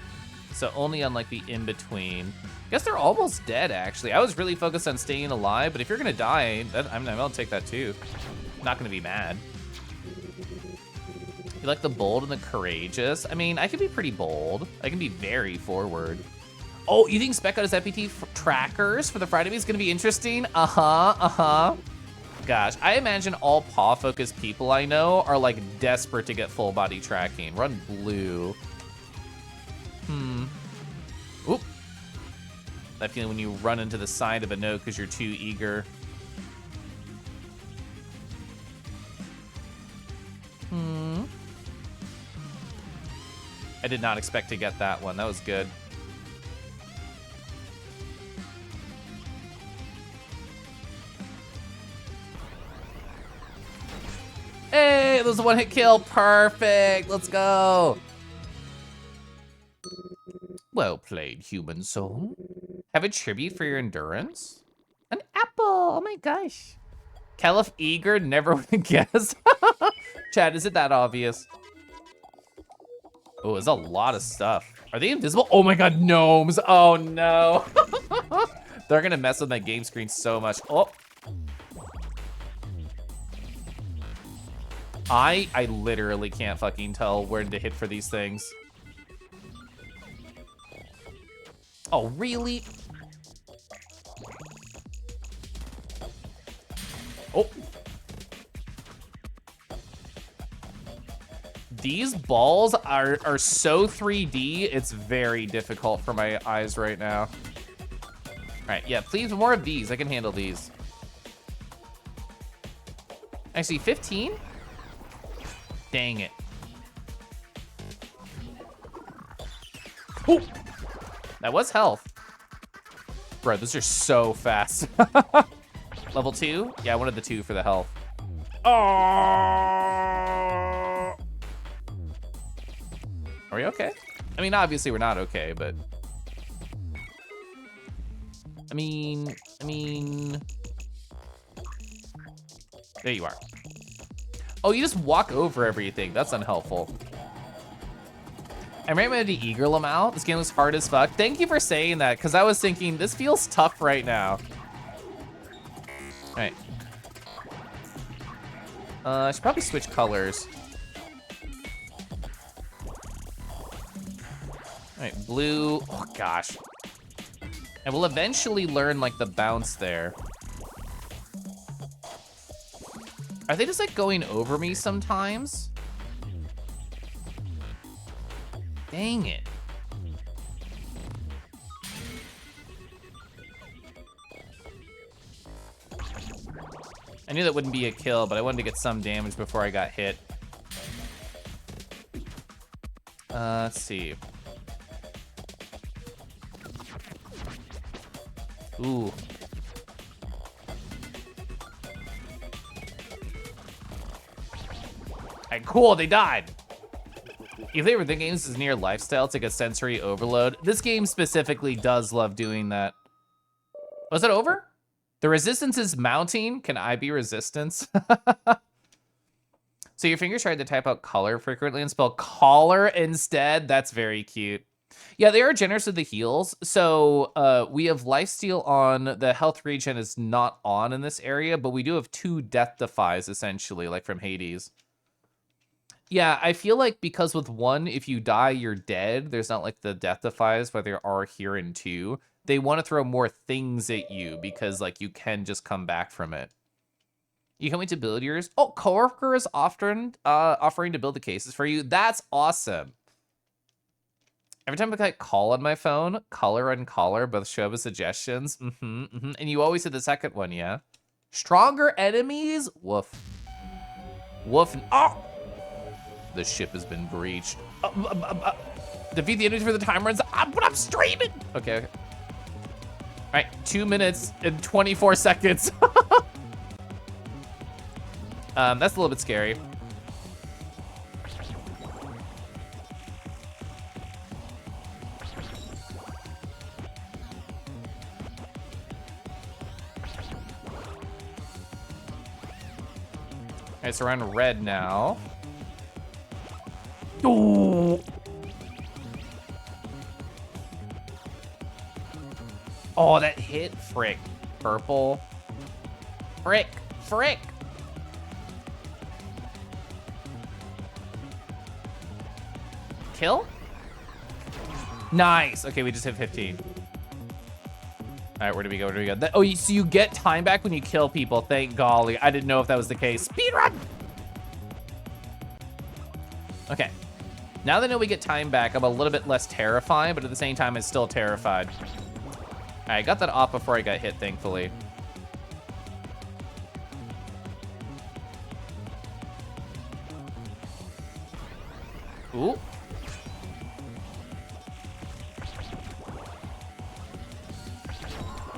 so only on like the in-between. Guess they're almost dead, actually. I was really focused on staying alive, but if you're gonna die, I'll take that too. I'm not gonna be mad. You like the bold and the courageous? I mean, I can be pretty bold. I can be very forward. Oh, you think Spec Out FPT trackers for the Friday is gonna be interesting? Gosh, I imagine all paw-focused people I know are like desperate to get full body tracking. Run blue. Oop. That feeling when you run into the side of a note because you're too eager. I did not expect to get that one. That was good. Hey, that was a one-hit kill. Perfect. Let's go. Well played, human soul. Have a tribute for your endurance? An apple. Oh my gosh. Caliph eager, never would have guessed. Chad, is it that obvious? Oh, there's a lot of stuff. Are they invisible? Oh my god, gnomes. Oh no. They're gonna mess with my game screen so much. Oh. I literally can't fucking tell where to hit for these things. Oh, really? Oh. These balls are so 3D, it's very difficult for my eyes right now. All right, yeah, please, more of these. I can handle these. Actually, 15? Dang it. Oh, that was health. Bro, those are so fast. Level 2? Yeah, I wanted the 2 for the health. Oh! Are we okay? I mean, obviously we're not okay, but... I mean... There you are. Oh, you just walk over everything. That's unhelpful. I'm ready to eagle them out. This game was hard as fuck. Thank you for saying that, because I was thinking, this feels tough right now. All right. I should probably switch colors. All right, blue. Oh, gosh. And we'll eventually learn, like, the bounce there. Are they just, like, going over me sometimes? Dang it. I knew that wouldn't be a kill, but I wanted to get some damage before I got hit. Let's see. Ooh. All right, cool, they died. If they were thinking this is near lifestyle, it's like a sensory overload. This game specifically does love doing that. Was it over? The resistance is mounting. Can I be resistance? So your fingers tried to type out color frequently and spell collar instead. That's very cute. Yeah, they are generous with the heals. So we have lifesteal on. The health regen is not on in this area, but we do have 2 death defies essentially, like from Hades. Yeah, I feel like because with 1, if you die, you're dead. There's not like the death defies, but there are here in 2. They want to throw more things at you because like you can just come back from it. You can wait to build yours. Oh, coworker is offering to build the cases for you. That's awesome. Every time I call on my phone, color and collar both show up as suggestions. And you always hit the second one, yeah? Stronger enemies? Woof. Woof. Oh! The ship has been breached. Defeat the enemies for the time runs. But I'm streaming. Okay. All right, 2 minutes and 24 seconds. That's a little bit scary. All right, so we're on red now. Ooh. Oh, that hit. Frick. Purple. Frick. Frick. Kill? Nice. Okay, we just hit 15. All right, where do we go? Where do we go? Oh, so you get time back when you kill people. Thank golly. I didn't know if that was the case. Speedrun! Okay. Now that I know we get time back, I'm a little bit less terrified, but at the same time, I'm still terrified. All right, I got that off before I got hit, thankfully. Ooh.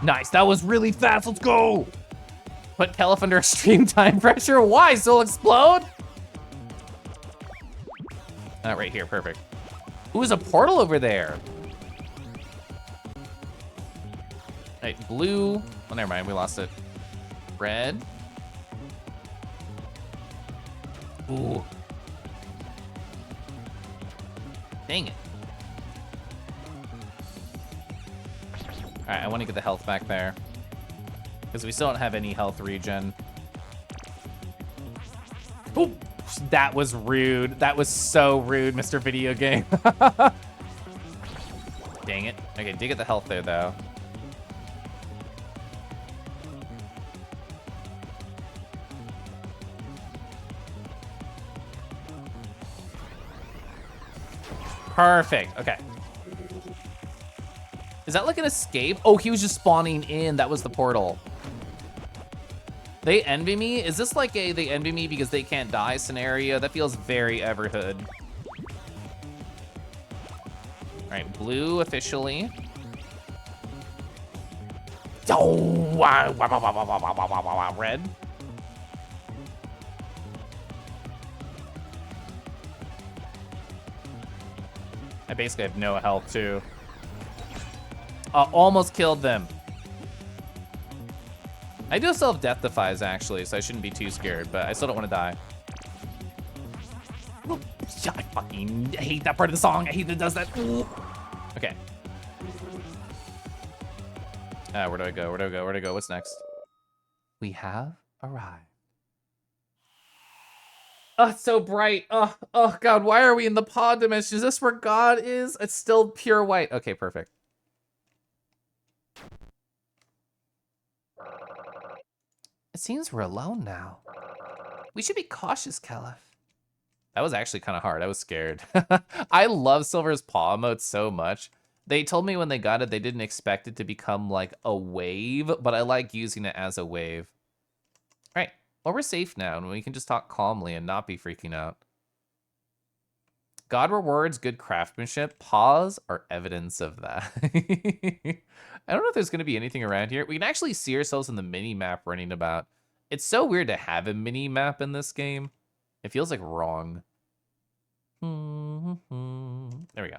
Nice, that was really fast, let's go! Put Kelif under extreme time pressure, why? So it'll explode? Right here, perfect. Ooh, there's a portal over there. All right, blue. Oh, never mind, we lost it. Red. Ooh. Dang it. All right, I want to get the health back there. Because we still don't have any health regen. Ooh, that was rude. That was so rude, Mr. Video Game. Dang it. Okay, did get the health there, though. Perfect, okay. Is that like an escape? Oh, he was just spawning in. That was the portal. They envy me? Is this like a they envy me because they can't die scenario? That feels very Everhood. All right, blue officially. Oh, red. I basically have no health, too. Almost killed them. I do still have death defies, actually, so I shouldn't be too scared, but I still don't want to die. I fucking hate that part of the song. I hate that it does that. Okay. Where do I go? Where do I go? Where do I go? What's next? We have arrived. Oh, it's so bright. Oh, God, why are we in the pod dimension? Is this where God is? It's still pure white. Okay, perfect. It seems we're alone now. We should be cautious, Caliph. That was actually kind of hard. I was scared. I love Silver's paw emote so much. They told me when they got it, they didn't expect it to become like a wave, but I like using it as a wave. All right, well, we're safe now, and we can just talk calmly and not be freaking out. God rewards good craftsmanship. Paws are evidence of that. I don't know if there's going to be anything around here. We can actually see ourselves in the mini-map running about. It's so weird to have a mini-map in this game. It feels like wrong. There we go.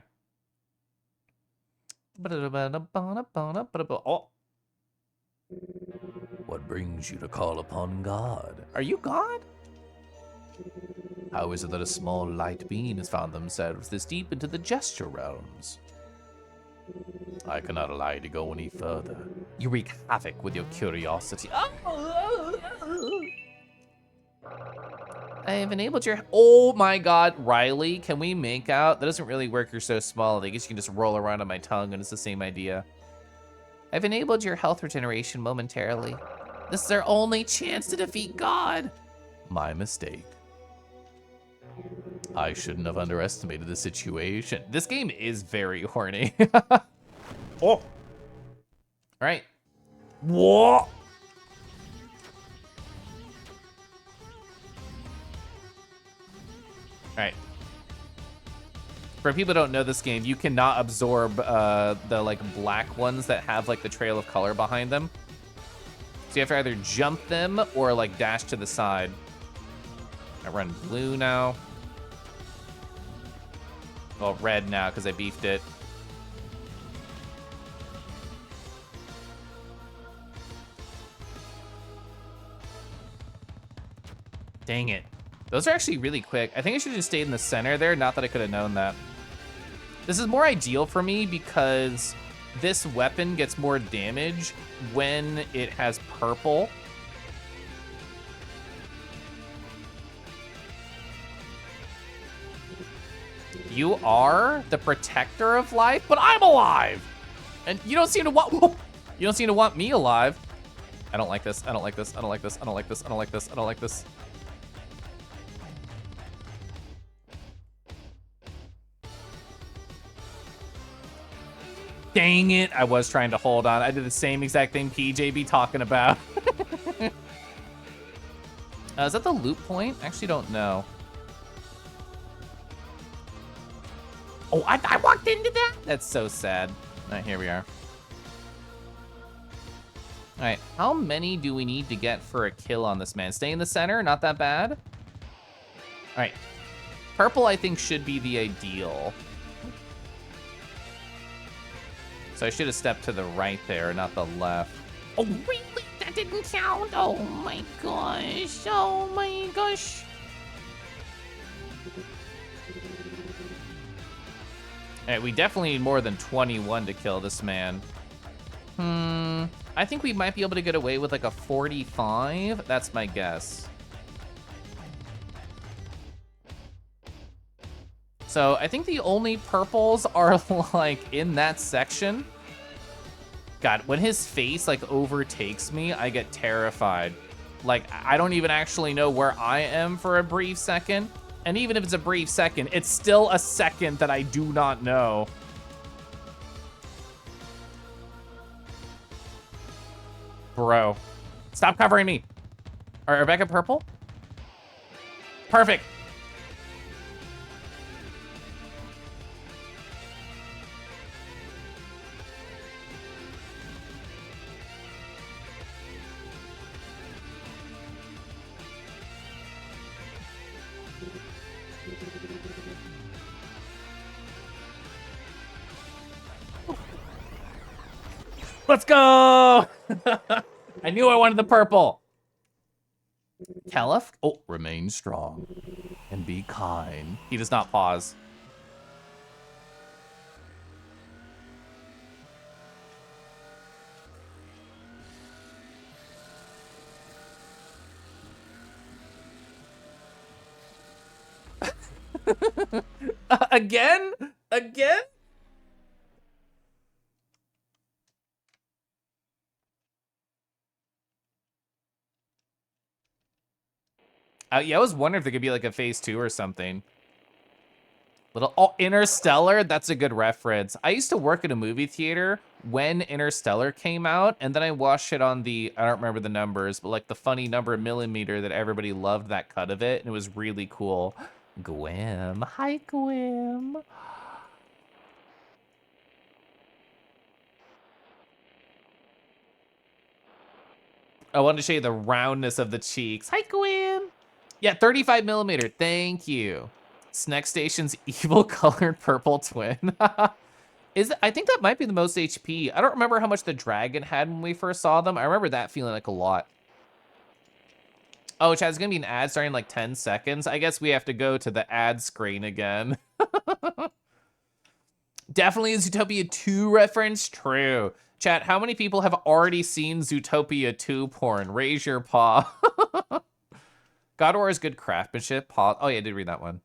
Oh. What brings you to call upon God? Are you God? How is it that a small light being has found themselves this deep into the gesture realms? I cannot allow you to go any further. You wreak havoc with your curiosity. I have enabled your... Oh my God, Riley, can we make out? That doesn't really work, you're so small. I guess you can just roll around on my tongue and it's the same idea. I've enabled your health regeneration momentarily. This is our only chance to defeat God. My mistake. I shouldn't have underestimated the situation. This game is very horny. Oh. All right. Whoa. All right. For people who don't know this game, you cannot absorb the like black ones that have like the trail of color behind them. So you have to either jump them or like dash to the side. I run blue now. Well, red now because I beefed it. Dang it. Those are actually really quick. I think I should have just stayed in the center there. Not that I could have known that. This is more ideal for me because this weapon gets more damage when it has purple. You are the protector of life, but I'm alive. And you don't seem to want, you don't seem to want me alive. I don't like this. I don't like this. I don't like this. I don't like this. I don't like this. I don't like this. Dang it, I was trying to hold on. I did the same exact thing PJ be talking about. Is that the loop point? I actually don't know. Oh, I walked into that? That's so sad. All right, here we are. All right, how many do we need to get for a kill on this man? Stay in the center, not that bad. All right, purple I think should be the ideal. So I should have stepped to the right there, not the left. Oh, really? That didn't count? Oh my gosh. Oh my gosh. All right, we definitely need more than 21 to kill this man. I think we might be able to get away with like a 45. That's my guess. So I think the only purples are like in that section. God, when his face like overtakes me, I get terrified. Like, I don't even actually know where I am for a brief second. And even if it's a brief second, it's still a second that I do not know. Bro, stop covering me. All right, Rebecca, purple? Perfect. Let's go! I knew I wanted the purple. Caliph? Oh, remain strong and be kind. He does not pause. Again? Again? Yeah, I was wondering if there could be like a phase 2 or something. Oh, Interstellar, that's a good reference. I used to work at a movie theater when Interstellar came out, and then I watched it on the, I don't remember the numbers, but like the funny number millimeter that everybody loved that cut of it, and it was really cool. Gwym. Hi, Gwym. I wanted to show you the roundness of the cheeks. Hi, Gwyn. Yeah, 35 millimeter. Thank you. Snack Station's evil colored purple twin. I think that might be the most HP. I don't remember how much the dragon had when we first saw them. I remember that feeling like a lot. Oh, Chad, it's gonna be an ad starting in like 10 seconds. I guess we have to go to the ad screen again. Definitely a Zootopia 2 reference. True. Chat, how many people have already seen Zootopia 2 porn? Raise your paw. God of War is good craftsmanship. Paw. Oh yeah, I did read that one.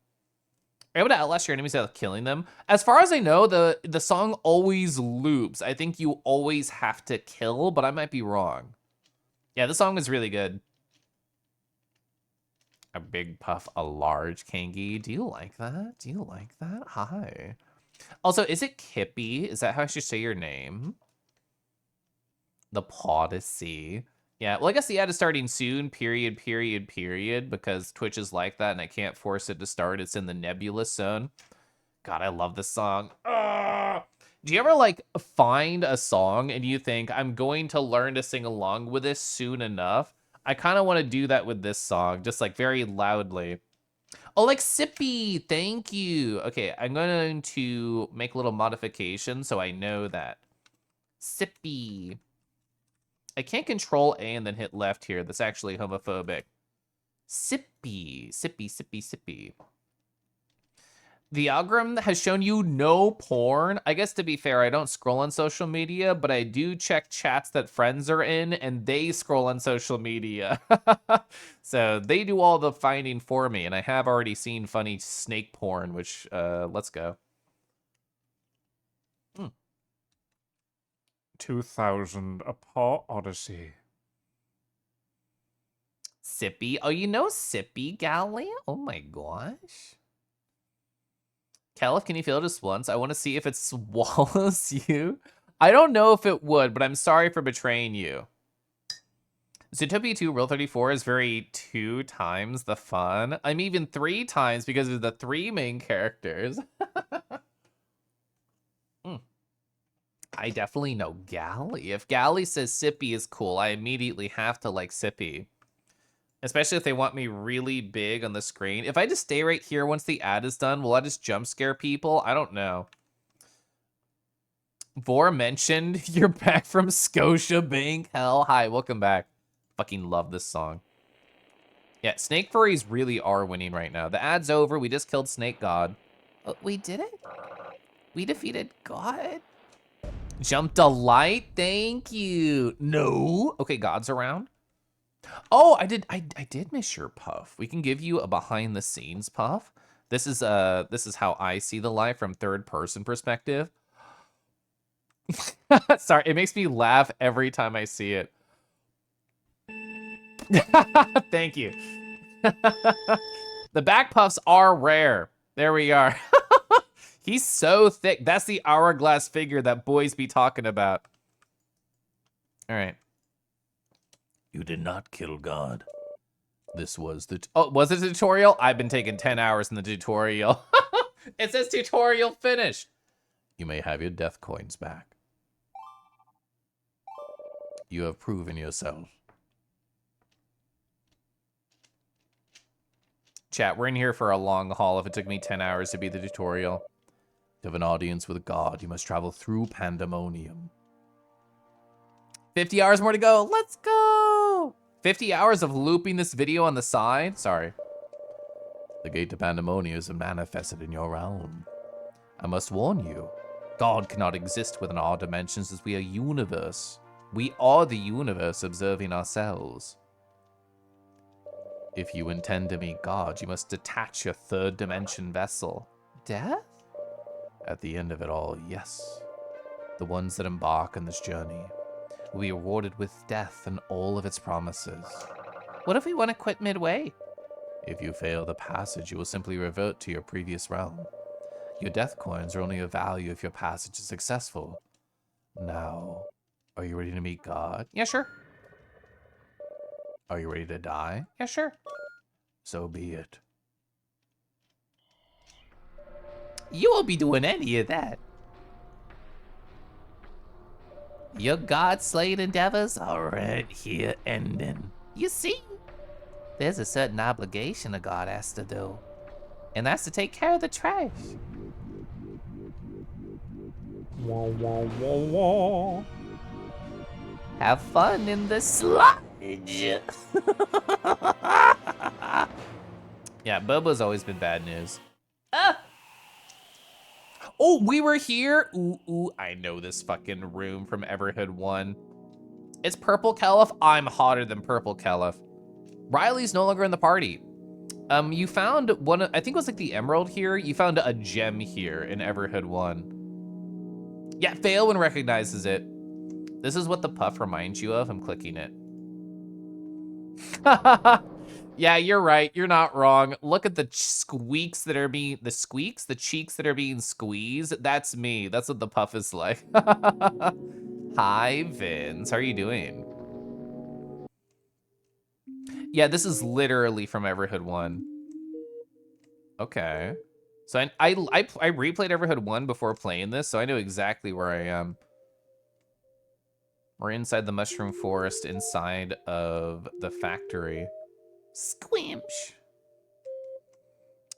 Are you able to outlast your enemies without killing them? As far as I know, the song always loops. I think you always have to kill, but I might be wrong. Yeah, the song is really good. A big puff, a large kangi. Do you like that? Do you like that? Hi. Also, is it Kippy? Is that how I should say your name? The Podyssey. Yeah, well, I guess the ad is starting soon, period, period, period, because Twitch is like that and I can't force it to start. It's in the nebulous zone. God, I love this song. Do you ever, like, find a song and you think, I'm going to learn to sing along with this soon enough? I kind of want to do that with this song, just, like, very loudly. Oh, like Sippy, thank you. Okay, I'm going to make a little modification so I know that. Sippy. I can't control A and then hit left here. That's actually homophobic. Sippy, sippy, sippy, sippy. The algorithm has shown you no porn. I guess to be fair, I don't scroll on social media, but I do check chats that friends are in and they scroll on social media. So they do all the finding for me, and I have already seen funny snake porn, which, let's go. 2000 A Paw Odyssey. Sippy. Oh, you know Sippy, Gally? Oh my gosh. Caliph, can you feel it just once? I want to see if it swallows you. I don't know if it would, but I'm sorry for betraying you. Zootopia 2 Rule 34 is very 2 times the fun. I'm even 3 times because of the 3 main characters. I definitely know Gally. If Gally says Sippy is cool, I immediately have to like Sippy. Especially if they want me really big on the screen. If I just stay right here once the ad is done, will I just jump scare people? I don't know. Vor mentioned you're back from Scotia Bank. Hell, hi, welcome back. Fucking love this song. Yeah, Snake Furries really are winning right now. The ad's over. We just killed Snake God. Oh, we did it? We defeated God? Jump Delight? Thank you. No. Okay, God's around. Oh, I did miss your puff. We can give you a behind the scenes puff. This is how I see the life from third person perspective. Sorry, it makes me laugh every time I see it. Thank you. The back puffs are rare. There we are. He's so thick. That's the hourglass figure that boys be talking about. All right. You did not kill God. This was the... Oh, was it a tutorial? I've been taking 10 hours in the tutorial. It says tutorial finished. You may have your death coins back. You have proven yourself. Chat, we're in here for a long haul if it took me 10 hours to beat the tutorial. To have an audience with God, you must travel through pandemonium. 50 hours more to go. Let's go. 50 hours of looping this video on the side. Sorry. The gate to pandemonium is manifested in your realm. I must warn you, God cannot exist within our dimensions as we are universe. We are the universe observing ourselves. If you intend to meet God, you must detach your third dimension vessel. Death? At the end of it all, yes. The ones that embark on this journey will be rewarded with death and all of its promises. What if we want to quit midway? If you fail the passage, you will simply revert to your previous realm. Your death coins are only of value if your passage is successful. Now, are you ready to meet God? Yeah, sure. Are you ready to die? Yeah, sure. So be it. You won't be doing any of that. Your God-slaying endeavors are right here ending. You see, there's a certain obligation a God has to do, and that's to take care of the trash. Have fun in the sludge. Yeah, Bobo's always been bad news. Ah! Oh, we were here. Ooh, I know this fucking room from Everhood 1. It's Purple Caliph. I'm hotter than Purple Caliph. Riley's no longer in the party. You found one, I think it was like the emerald here. You found a gem here in Everhood 1. Yeah, Phaelwyn recognizes it. This is what the puff reminds you of. I'm clicking it. Yeah, you're right. You're not wrong. Look at the squeaks that are being, the cheeks that are being squeezed. That's me. That's what the puff is like. Hi, Vince. How are you doing? Yeah, this is literally from Everhood 1. Okay. So I replayed Everhood 1 before playing this, so I know exactly where I am. We're inside the mushroom forest, inside of the factory. Squinch.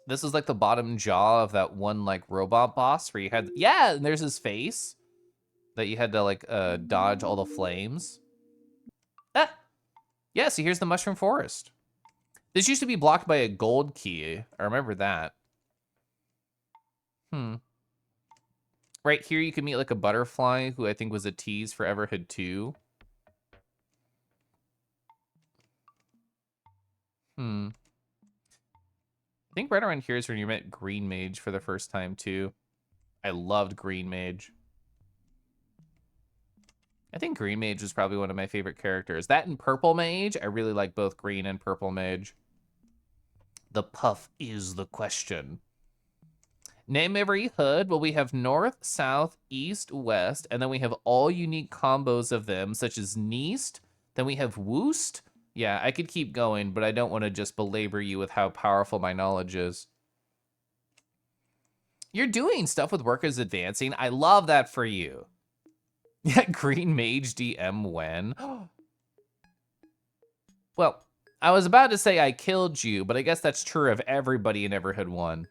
This is like the bottom jaw of that one like robot boss where you had, yeah, and there's his face that you had to like dodge all the flames. Ah, yeah, see here's the mushroom forest. This used to be blocked by a gold key. I remember that. Right here you can meet like a butterfly who I think was a tease for Everhood 2. I think right around here is when you met Green Mage for the first time too. I loved Green Mage. I think Green Mage was probably one of my favorite characters. That and Purple Mage, I really like both Green and Purple Mage. The puff is the question. Name every hood. Well, we have north, south, east, west, and then we have all unique combos of them, such as Neast. Then we have Woost. Yeah, I could keep going, but I don't want to just belabor you with how powerful my knowledge is. You're doing stuff with workers advancing. I love that for you. Yeah, Green Mage DM when? Well, I was about to say I killed you, but I guess that's true of everybody in Everhood 1.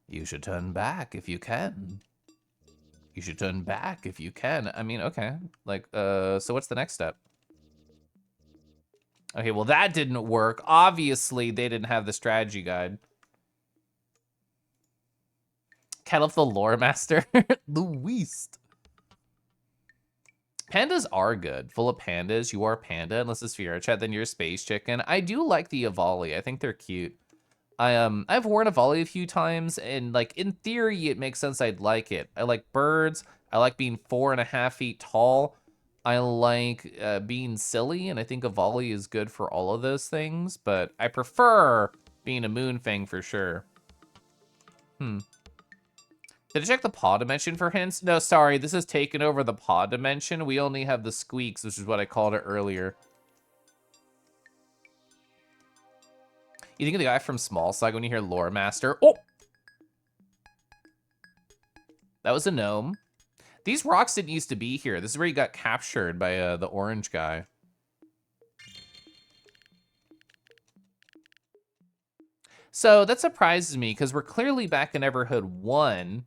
You should turn back if you can. You should turn back if you can. I mean, okay. Like, so what's the next step? Okay, well that didn't work. Obviously, they didn't have the strategy guide. Caliph the Lore Master. Luis. Pandas are good. Full of pandas. You are panda, unless it's Fiera Chat, then you're a space chicken. I do like the Avali. I think they're cute. I've worn a volley a few times, and like in theory, it makes sense I'd like it. I like birds. I like being 4.5 feet tall. I like being silly, and I think a volley is good for all of those things. But I prefer being a Moonfang for sure. Did I check the paw dimension for hints? No, sorry, this has taken over the paw dimension. We only have the squeaks, which is what I called it earlier. You think of the guy from Small Slug when you hear Lore Master? Oh! That was a gnome. These rocks didn't used to be here. This is where he got captured by the orange guy. So that surprises me, because we're clearly back in Everhood 1.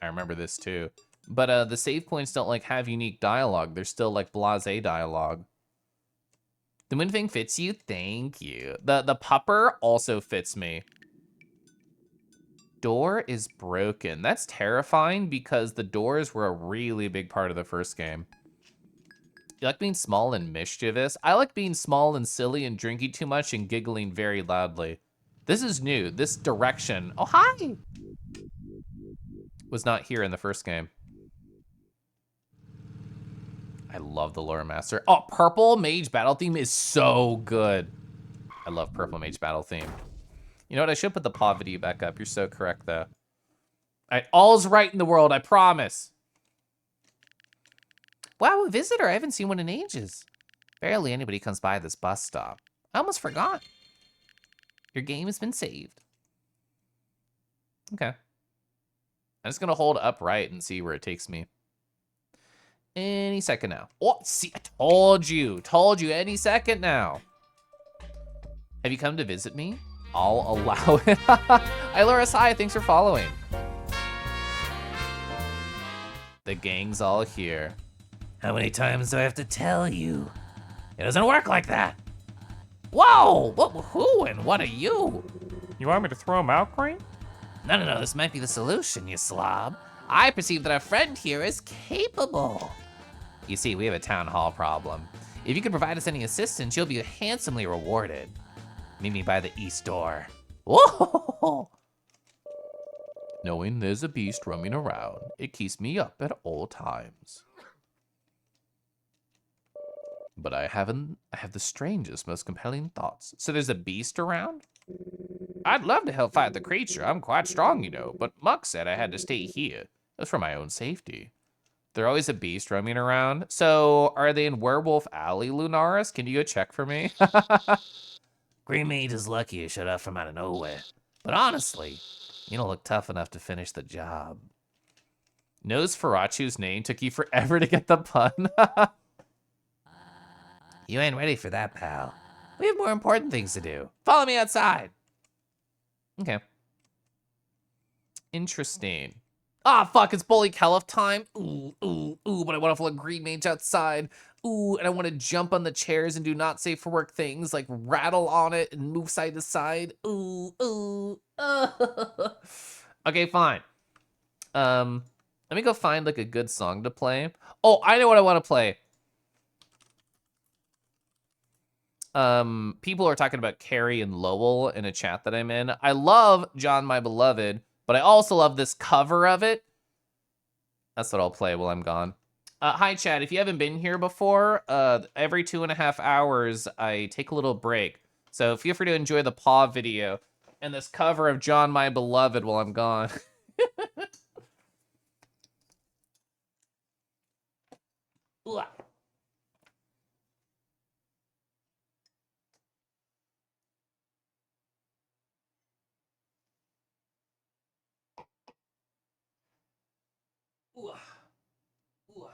I remember this too. But the save points don't like have unique dialogue. They're still like blasé dialogue. The moon thing fits you? Thank you. The pupper also fits me. Door is broken. That's terrifying because the doors were a really big part of the first game. You like being small and mischievous? I like being small and silly and drinking too much and giggling very loudly. This is new. This direction, oh hi, was not here in the first game. I love the Lore Master. Oh, purple mage battle theme is so good. I love purple mage battle theme. You know what, I should put the paw video back up. You're so correct though. All's right in the world, I promise. Wow, a visitor. I haven't seen one in ages. Barely anybody comes by this bus stop. I almost forgot. Your game has been saved. Okay. I'm just gonna hold upright and see where it takes me. Any second now. Oh, see, I told you any second now. Have you come to visit me? I'll allow it. Iloris, hi, thanks for following. The gang's all here. How many times do I have to tell you? It doesn't work like that. Whoa, who and what are you? You want me to throw him out, Green? No, this might be the solution, you slob. I perceive that our friend here is capable. You see, we have a town hall problem. If you can provide us any assistance, you'll be handsomely rewarded. Meet me by the east door. Whoa! Knowing there's a beast roaming around, it keeps me up at all times. But I have the strangest, most compelling thoughts. So there's a beast around? I'd love to help fight the creature. I'm quite strong, you know, but Muck said I had to stay here. That's for my own safety. There's always a beast roaming around. So are they in Werewolf Alley, Lunaris? Can you go check for me? Green Mage is lucky you showed up from out of nowhere. But honestly, you don't look tough enough to finish the job. Nosferachu's name took you forever to get the pun. You ain't ready for that, pal. We have more important things to do. Follow me outside. Okay. Interesting. Ah, fuck, it's Bully Caliph time. Ooh, but I want to let Green Mage outside. Ooh, and I want to jump on the chairs and do not safe for work things, like rattle on it and move side to side. Ooh. Okay, fine. Let me go find like a good song to play. Oh, I know what I want to play. People are talking about Carrie and Lowell in a chat that I'm in. I love John My Beloved, but I also love this cover of it. That's what I'll play while I'm gone. Hi, Chad. If you haven't been here before, every 2.5 hours, I take a little break. So feel free to enjoy the paw video and this cover of John My Beloved while I'm gone. Ooh. Ooh.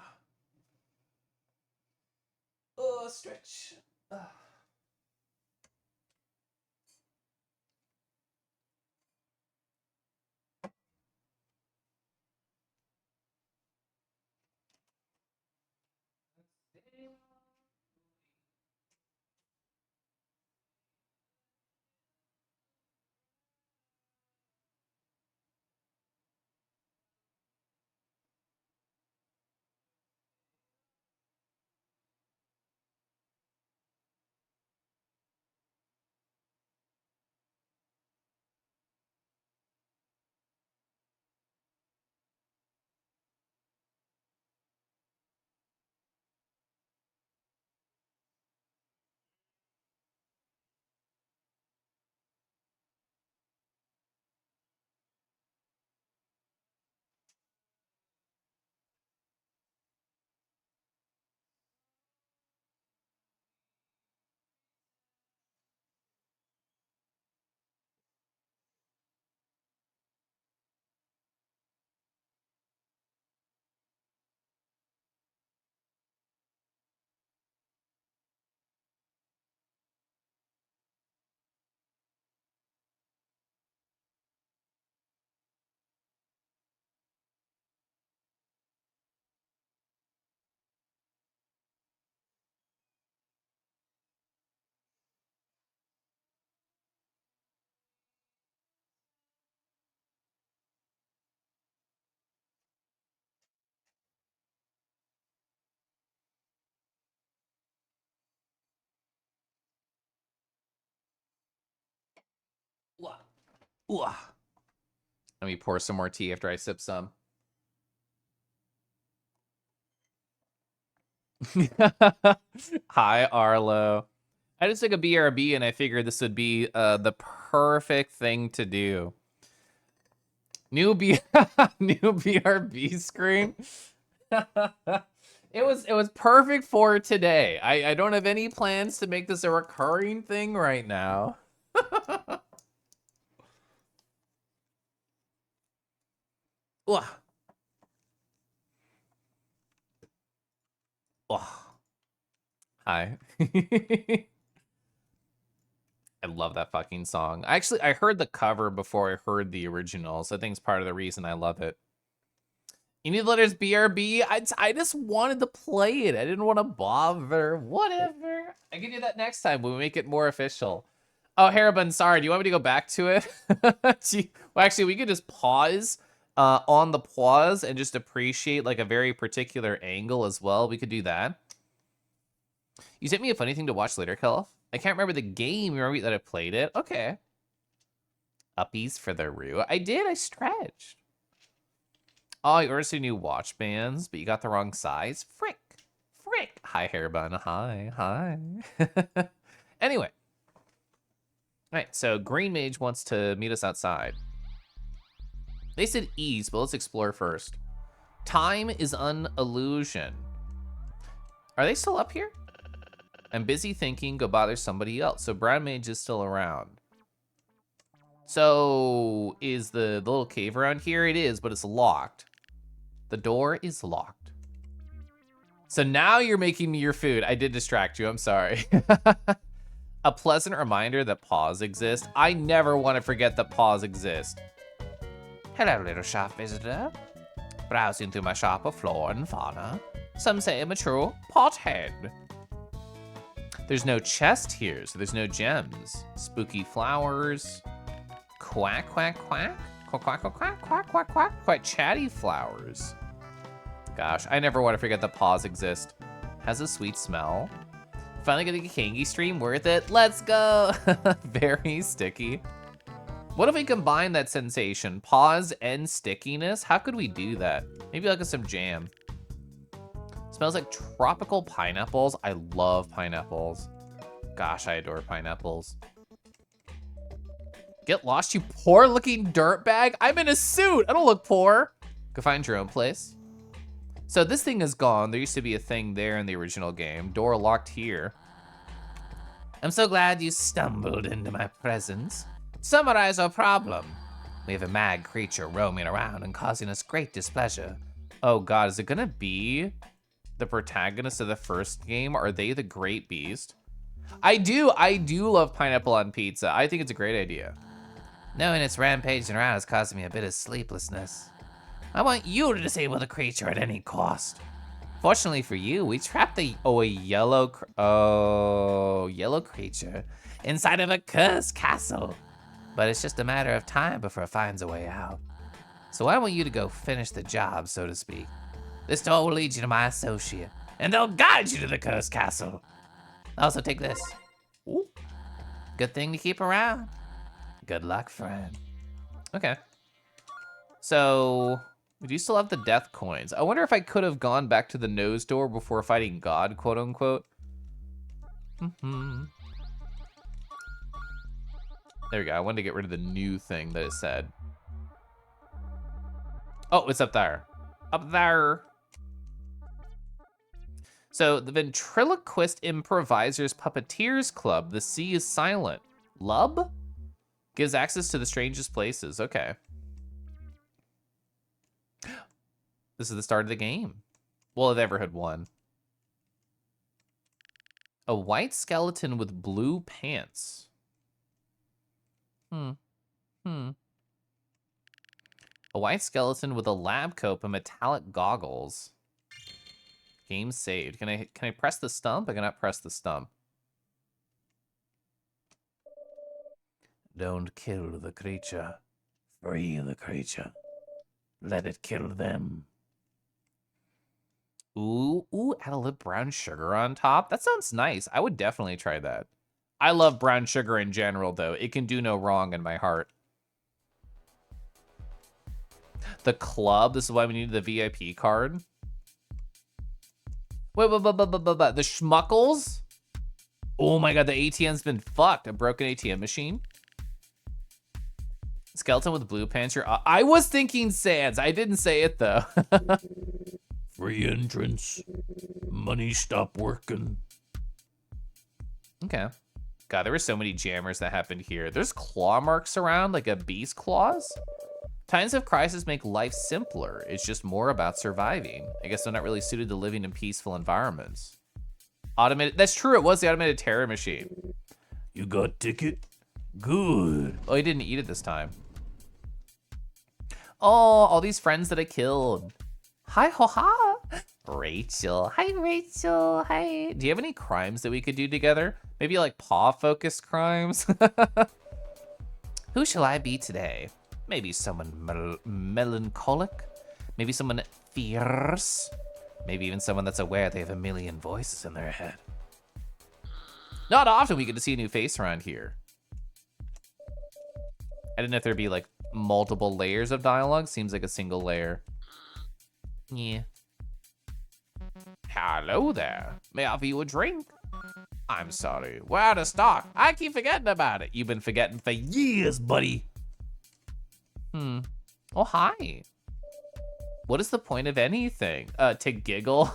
Oh, stretch. Ooh. Let me pour some more tea after I sip some. Hi, Arlo. I just took a BRB and I figured this would be the perfect thing to do. New new BRB screen. It was perfect for today. I don't have any plans to make this a recurring thing right now. Ugh. Ugh. Hi. I love that fucking song. Actually, I heard the cover before I heard the original, so I think it's part of the reason I love it. You need letters BRB? I just wanted to play it. I didn't want to bother. Whatever. I can do that next time when we make it more official. Oh, Haribun, sorry. Do you want me to go back to it? Well, actually, we could just pause on the pause and just appreciate like a very particular angle as well. We could do that. You sent me a funny thing to watch later, Kelf. I can't remember the game. You remember that I played it? Okay. Uppies for the Roo. I did. I stretched. Oh, you ordered some new watch bands, but you got the wrong size? Frick. Frick. Hi, Hairbun. Hi. Hi. Anyway. All right, so Green Mage wants to meet us outside. They said ease, but let's explore first. Time is an illusion. Are they still up here? I'm busy thinking, go bother somebody else. So Brown Mage is still around. So is the little cave around here? It is, but it's locked. The door is locked. So now you're making me your food. I did distract you, I'm sorry. A pleasant reminder that paws exist. I never want to forget that paws exist. Hello, little shop visitor. Browsing through my shop of flora and fauna. Some say I'm a true pothead. There's no chest here, so there's no gems. Spooky flowers. Quack, quack, quack. Quack, quack, quack, quack, quack, quack, quack. Quite chatty flowers. Gosh, I never want to forget that paws exist. Has a sweet smell. Finally getting a Kangi stream, worth it. Let's go. Very sticky. What if we combine that sensation, paws and stickiness? How could we do that? Maybe like some jam. Smells like tropical pineapples. I love pineapples. Gosh, I adore pineapples. Get lost, you poor looking dirtbag. I'm in a suit. I don't look poor. Go find your own place. So this thing is gone. There used to be a thing there in the original game. Door locked here. I'm so glad you stumbled into my presence. Summarize our problem. We have a mad creature roaming around and causing us great displeasure. Oh God, is it gonna be the protagonist of the first game? Are they the Great Beast? I do love pineapple on pizza. I think it's a great idea. Knowing it's rampaging around is causing me a bit of sleeplessness. I want you to disable the creature at any cost. Fortunately for you, we trapped a yellow creature inside of a cursed castle. But it's just a matter of time before it finds a way out. So I want you to go finish the job, so to speak. This door will lead you to my associate, and they'll guide you to the cursed castle. Also take this. Ooh. Good thing to keep around. Good luck, friend. Okay. So, we do still have the death coins. I wonder if I could have gone back to the nose door before fighting God, quote unquote. There we go. I wanted to get rid of the new thing that it said. Oh, it's up there. Up there. So, the Ventriloquist Improvisers Puppeteers Club. The sea is silent. Lub? Gives access to the strangest places. Okay. This is the start of the game. Well, of Everhood 1. A white skeleton with blue pants. A white skeleton with a lab coat and metallic goggles. Game saved. Can I press the stump? I cannot press the stump. Don't kill the creature. Free the creature. Let it kill them. Ooh, add a little brown sugar on top. That sounds nice. I would definitely try that. I love brown sugar in general, though. It can do no wrong in my heart. The club. This is why we needed the VIP card. Wait, the schmuckles? Oh my god, the ATM's been fucked. A broken ATM machine. Skeleton with blue pants. I was thinking Sans. I didn't say it though. Free entrance. Money stop working. Okay. God, there were so many jammers that happened here. There's claw marks around, like a bee's claws. Times of crisis make life simpler. It's just more about surviving. I guess they're not really suited to living in peaceful environments. Automated, that's true, it was the automated terror machine. You got ticket? Good. Oh, he didn't eat it this time. Oh, all these friends that I killed. Hi, ho, ha. Rachel. Hi, Rachel. Hi. Do you have any crimes that we could do together? Maybe like paw-focused crimes? Who shall I be today? Maybe someone melancholic? Maybe someone fierce? Maybe even someone that's aware they have a million voices in their head. Not often we get to see a new face around here. I didn't know if there'd be like multiple layers of dialogue. Seems like a single layer. Yeah. Hello there. May I offer you a drink? I'm sorry. We're out of stock. I keep forgetting about it. You've been forgetting for years, buddy. Oh, hi. What is the point of anything? To giggle?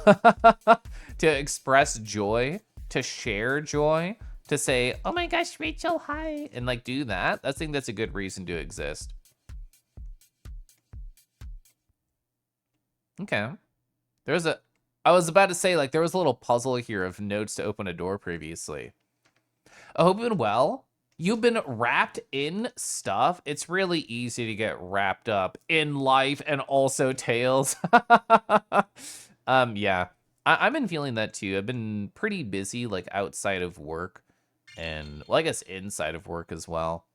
To express joy? To share joy? To say, oh my gosh, Rachel, hi. And like do that? I think that's a good reason to exist. Okay. I was about to say, like, there was a little puzzle here of notes to open a door previously. I hope you've been well. You've been wrapped in stuff. It's really easy to get wrapped up in life and also tales. Yeah. I've been feeling that too. I've been pretty busy, like, outside of work. And, well, I guess inside of work as well.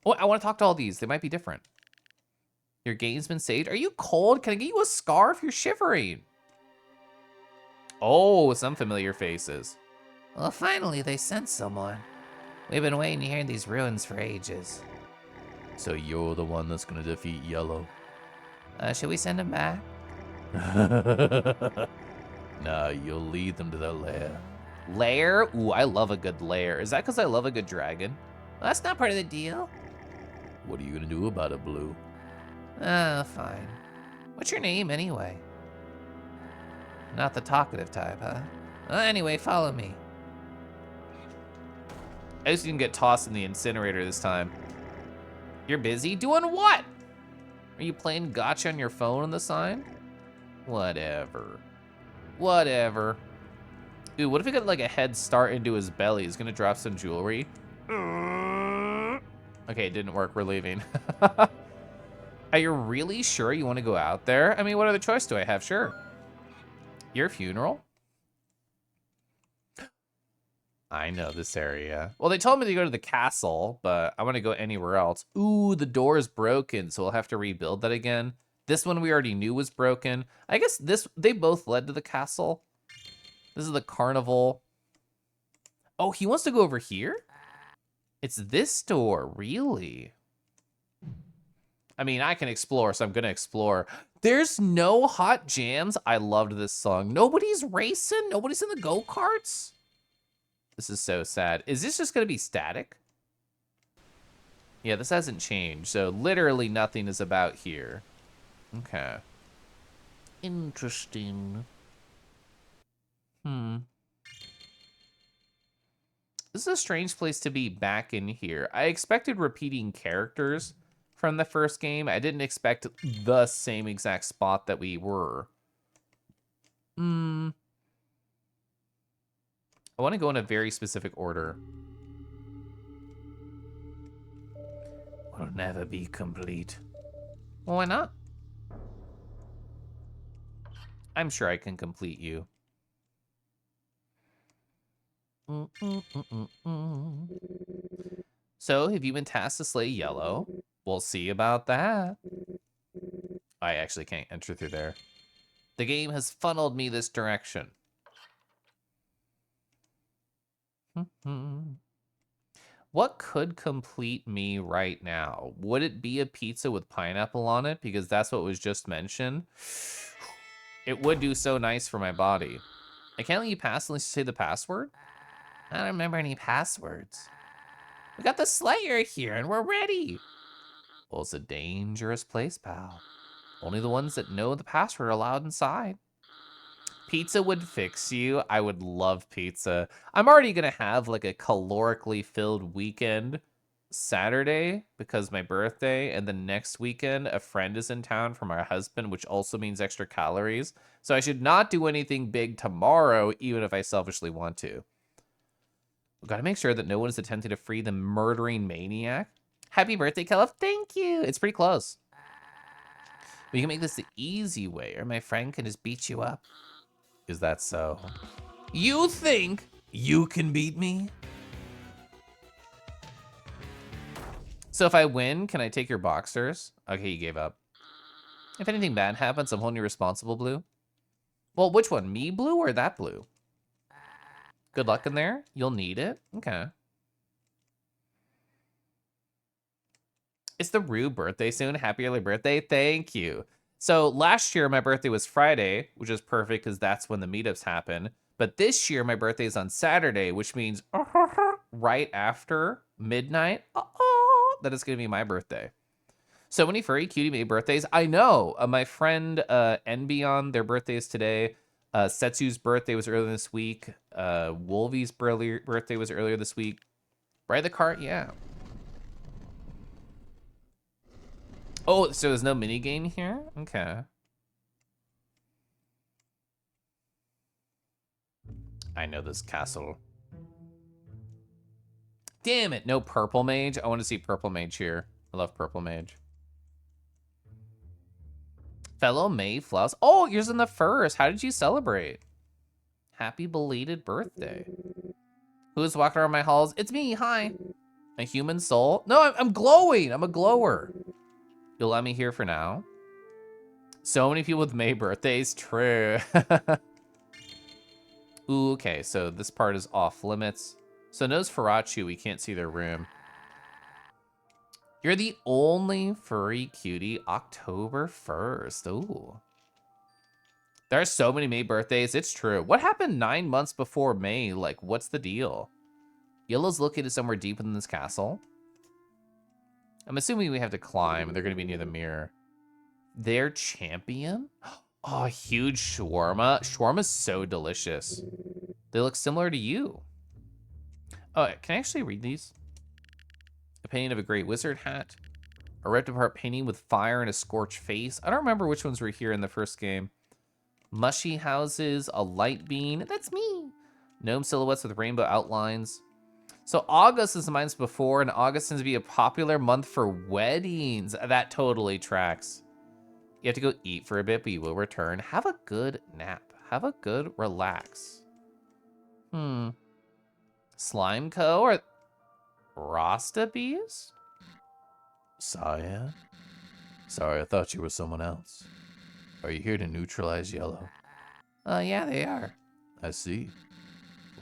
Oh, I want to talk to all these. They might be different. Your game's been saved. Are you cold? Can I get you a scarf? You're shivering. Oh, some familiar faces. Well, finally, they sent someone. We've been waiting here in these ruins for ages. So you're the one that's gonna defeat Yellow? Should we send him back? Nah, you'll lead them to their lair. Lair? Ooh, I love a good lair. Is that because I love a good dragon? Well, that's not part of the deal. What are you gonna do about it, Blue? Fine. What's your name, anyway? Not the talkative type, huh? Anyway, follow me. I just didn't get tossed in the incinerator this time. You're busy? Doing what? Are you playing gotcha on your phone on the sign? Whatever. Whatever. Dude, what if we got like a head start into his belly? He's gonna drop some jewelry. Okay, it didn't work. We're leaving. Are you really sure you want to go out there? I mean, what other choice do I have? Sure. Your funeral? I know this area. Well, they told me to go to the castle, but I want to go anywhere else. Ooh, the door is broken, so we'll have to rebuild that again. This one we already knew was broken. I guess they both led to the castle. This is the carnival. Oh, he wants to go over here? It's this door, really? I mean, I can explore, so I'm gonna explore. There's no hot jams. I loved this song. Nobody's racing? Nobody's in the go-karts? This is so sad. Is this just gonna be static? Yeah, this hasn't changed, so literally nothing is about here. Okay. Interesting. This is a strange place to be back in here. I expected repeating characters from the first game. I didn't expect the same exact spot that we were. I want to go in a very specific order. Will never be complete. Well, why not? I'm sure I can complete you. So, have you been tasked to slay Yellow? We'll see about that. I actually can't enter through there. The game has funneled me this direction. What could complete me right now? Would it be a pizza with pineapple on it? Because that's what was just mentioned. It would do so nice for my body. I can't let you pass unless you say the password. I don't remember any passwords. We got the Slayer here and we're ready. Well, it's a dangerous place, pal. Only the ones that know the password are allowed inside. Pizza would fix you. I would love pizza. I'm already gonna have like a calorically filled weekend Saturday because my birthday, and then next weekend a friend is in town for my husband, which also means extra calories. So I should not do anything big tomorrow, even if I selfishly want to. We've got to make sure that no one is attempting to free the murdering maniac. Happy birthday, Caliph. Thank you. It's pretty close. We can make this the easy way, or my friend can just beat you up. Is that so? You think you can beat me? So if I win, can I take your boxers? Okay, you gave up. If anything bad happens, I'm holding you responsible, Blue. Well, which one? Me, Blue, or that Blue? Good luck in there. You'll need it. Okay. It's the Rue birthday soon. Happy early birthday. Thank you. So last year, my birthday was Friday, which is perfect because that's when the meetups happen. But this year, my birthday is on Saturday, which means right after midnight, that is going to be my birthday. So many furry cutie made birthdays. I know. My friend Enbyon, their birthday is today. Setsu's birthday was earlier this week. Wolvie's birthday was earlier this week. Ride the cart? Yeah. Oh, so there's no mini game here? Okay. I know this castle. Damn it, no purple mage. I want to see purple mage here. I love purple mage. Fellow Mayflows. Oh, yours in the first. How did you celebrate? Happy belated birthday. Who's walking around my halls? It's me, hi. A human soul? No, I'm glowing. I'm a glower. You'll let me here for now? So many people with May birthdays, true. Ooh, okay, so this part is off limits. So Nosferatu, we can't see their room. You're the only furry cutie October 1st. Ooh. There are so many May birthdays, it's true. What happened 9 months before May? Like, what's the deal? Yellow's located somewhere deep within this castle. I'm assuming we have to climb. They're gonna be near the mirror. Their champion? Oh, a huge shawarma. Shawarma's so delicious. They look similar to you. Oh, can I actually read these? A painting of a great wizard hat. A ripped apart painting with fire and a scorched face. I don't remember which ones were here in the first game. Mushy houses, a light bean. That's me. Gnome silhouettes with rainbow outlines. So August is the month before, and August tends to be a popular month for weddings. That totally tracks. You have to go eat for a bit, but you will return. Have a good nap. Have a good relax. Slime Co. or Rasta Bees? Saya? Sorry, I thought you were someone else. Are you here to neutralize Yellow? Yeah, they are. I see.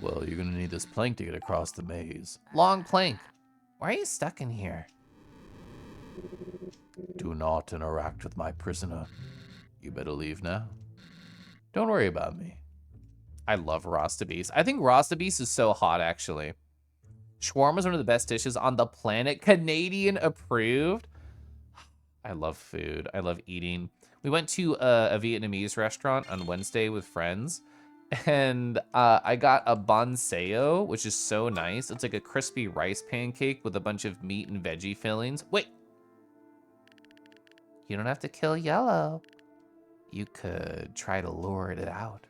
Well, you're gonna need this plank to get across the maze. Long plank. Why are you stuck in here? Do not interact with my prisoner. You better leave now. Don't worry about me. I love Rasta Beast. I think Rasta Beast is so hot, actually. Shawarma is one of the best dishes on the planet. Canadian approved. I love food. I love eating. We went to a Vietnamese restaurant on Wednesday with friends, and I got a bonseo, which is so nice. It's like a crispy rice pancake with a bunch of meat and veggie fillings. Wait. You don't have to kill Yellow. You could try to lure it out.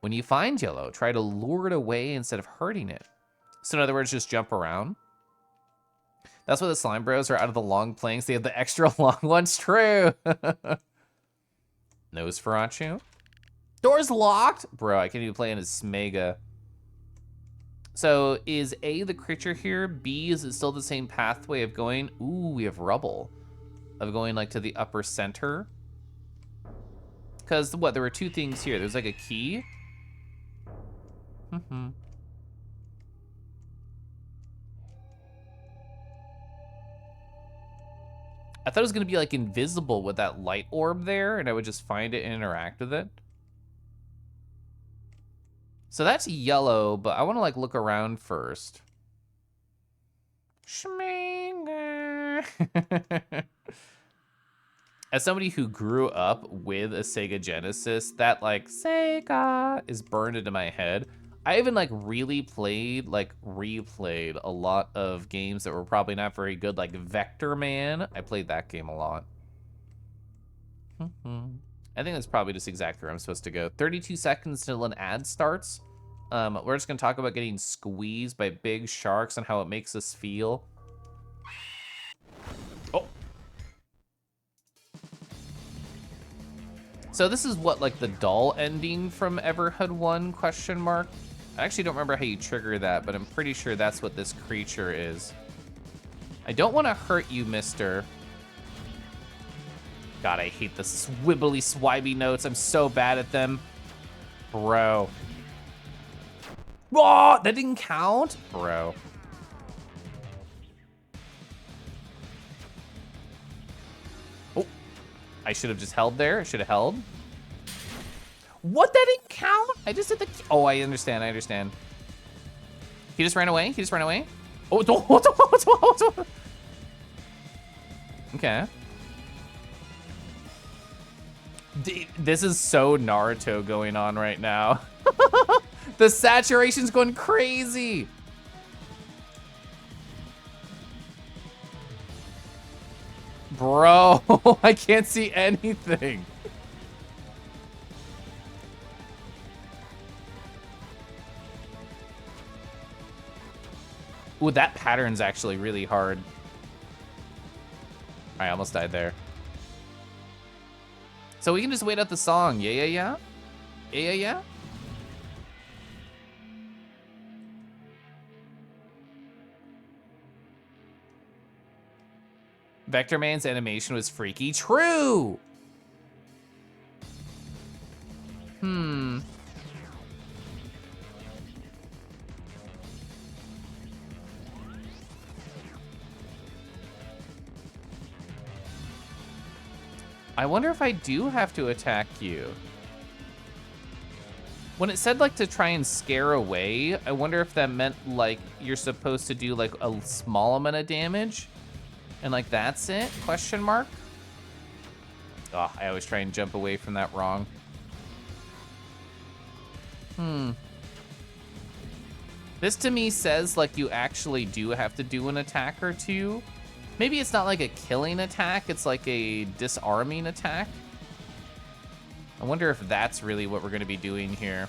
When you find Yellow, try to lure it away instead of hurting it. So in other words, just jump around. That's why the slime bros are out of the long planks. They have the extra long ones. True. Nosferatu. Door's locked. Bro, I can't even play in his Smega. So is A the creature here? B, is it still the same pathway of going? Ooh, we have rubble. Of going like to the upper center. Because what, there were two things here. There's like a key. I thought it was gonna be like invisible with that light orb there, and I would just find it and interact with it. So that's yellow, but I wanna like look around first. Schminger. As somebody who grew up with a Sega Genesis, that like Sega is burned into my head. I even like really played, like replayed a lot of games that were probably not very good, like Vector Man. I played that game a lot. I think that's probably just exactly where I'm supposed to go. 32 seconds till an ad starts. We're just gonna talk about getting squeezed by big sharks and how it makes us feel. Oh. So this is what, like the dull ending from Everhood 1, question mark? I actually don't remember how you trigger that, but I'm pretty sure that's what this creature is. I don't want to hurt you, mister. God, I hate the swibbly, swibby notes. I'm so bad at them. Bro. Whoa, that didn't count? Bro. Oh, I should have just held there. I should have held. What, that didn't count? I just did the, oh, I understand, I understand. He just ran away, he just ran away. Oh, okay. This is so Naruto going on right now. The saturation's going crazy. Bro, I can't see anything. Ooh, that pattern's actually really hard. I almost died there. So we can just wait out the song. Yeah, yeah, yeah. Yeah, yeah, yeah. Vector Man's animation was freaky. True! I wonder if I do have to attack you. When it said like to try and scare away, I wonder if that meant like you're supposed to do like a small amount of damage and like that's it, question mark? Oh, I always try and jump away from that wrong. This to me says like you actually do have to do an attack or two. Maybe it's not like a killing attack, it's like a disarming attack. I wonder if that's really what we're gonna be doing here.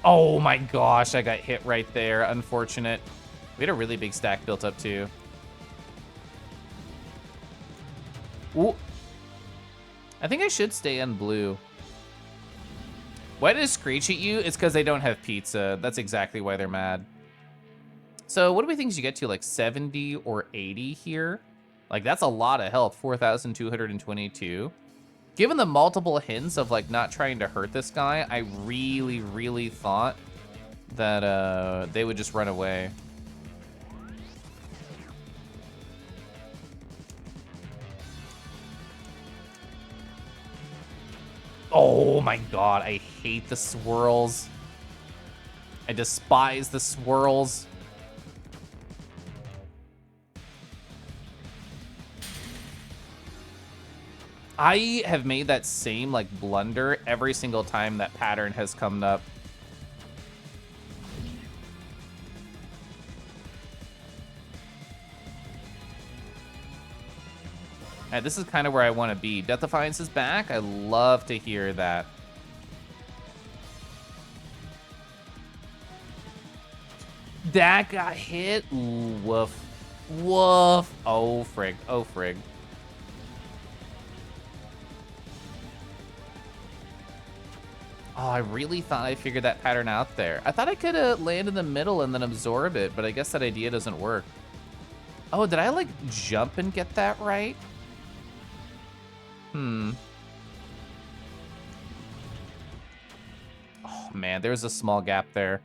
Oh my gosh, I got hit right there, unfortunate. We had a really big stack built up too. Ooh. I think I should stay on blue. Why did it screech at you? It's because they don't have pizza. That's exactly why they're mad. So what do we think you get to, like 70 or 80 here? Like that's a lot of health, 4,222. Given the multiple hints of like not trying to hurt this guy, I really, really thought that they would just run away. Oh my god, I hate the swirls. I despise the swirls. I have made that same like blunder every single time that pattern has come up. Alright, this is kind of where I want to be. Death Defiance is back. I love to hear that. That got hit. Ooh, woof. Woof. Oh, frig. Oh, frig. Oh, I really thought I figured that pattern out there. I thought I could land in the middle and then absorb it, but I guess that idea doesn't work. Oh, did I like jump and get that right? Hmm. Oh, man, there's a small gap there.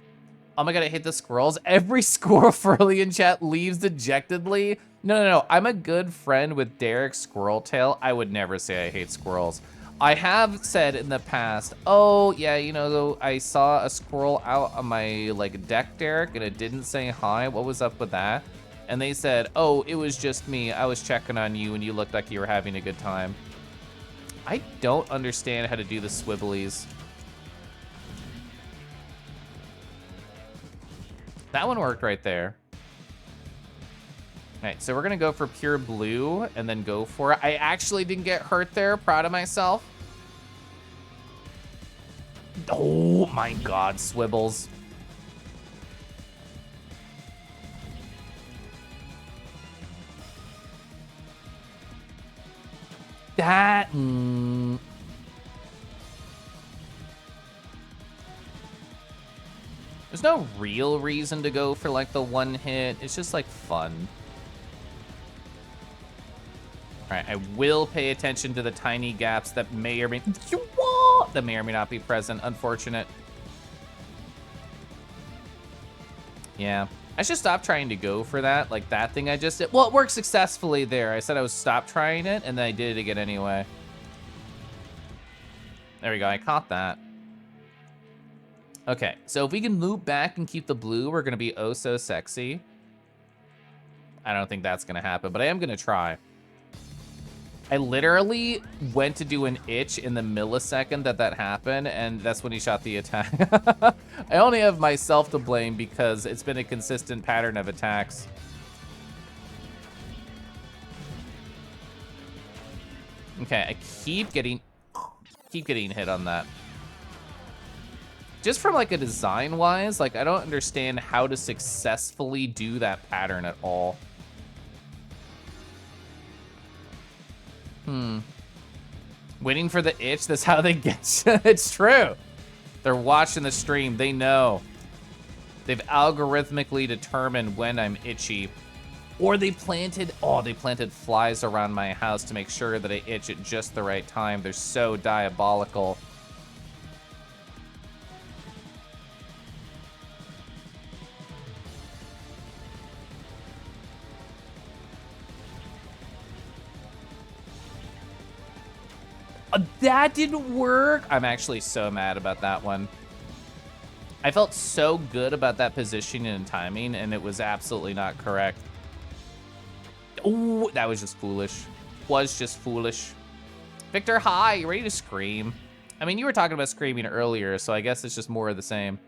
Oh my god, I hate the squirrels. Every squirrel furly in chat leaves dejectedly. No. I'm a good friend with Derek Squirreltail. I would never say I hate squirrels. I have said in the past, oh yeah, you know, I saw a squirrel out on my like deck, Derek, and it didn't say hi. What was up with that? And they said, oh, it was just me. I was checking on you and you looked like you were having a good time. I don't understand how to do the swibblies. That one worked right there. All right, so we're gonna go for pure blue and then go for it. I actually didn't get hurt there, proud of myself. Oh my God, swibbles. That, There's no real reason to go for like the one hit. It's just like fun. All right, I will pay attention to the tiny gaps that may or may not be present. Unfortunate. Yeah, I should stop trying to go for that. Like that thing I just did. Well, it worked successfully there. I said I would stop trying it, and then I did it again anyway. There we go. I caught that. Okay, so if we can loop back and keep the blue, we're gonna be oh so sexy. I don't think that's gonna happen, but I am gonna try. I literally went to do an itch in the millisecond that happened, and that's when he shot the attack. I only have myself to blame because it's been a consistent pattern of attacks. Okay, I keep getting hit on that. Just from like a design-wise, like I don't understand how to successfully do that pattern at all. Waiting for the itch, that's how they get you. It's true. They're watching the stream, they know. They've algorithmically determined when I'm itchy. Or they planted flies around my house to make sure that I itch at just the right time. They're so diabolical. That didn't work. I'm actually so mad about that one. I felt so good about that positioning and timing, and it was absolutely not correct. Oh, that was just foolish. Victor, hi, you ready to scream? I mean, you were talking about screaming earlier, so I guess it's just more of the same.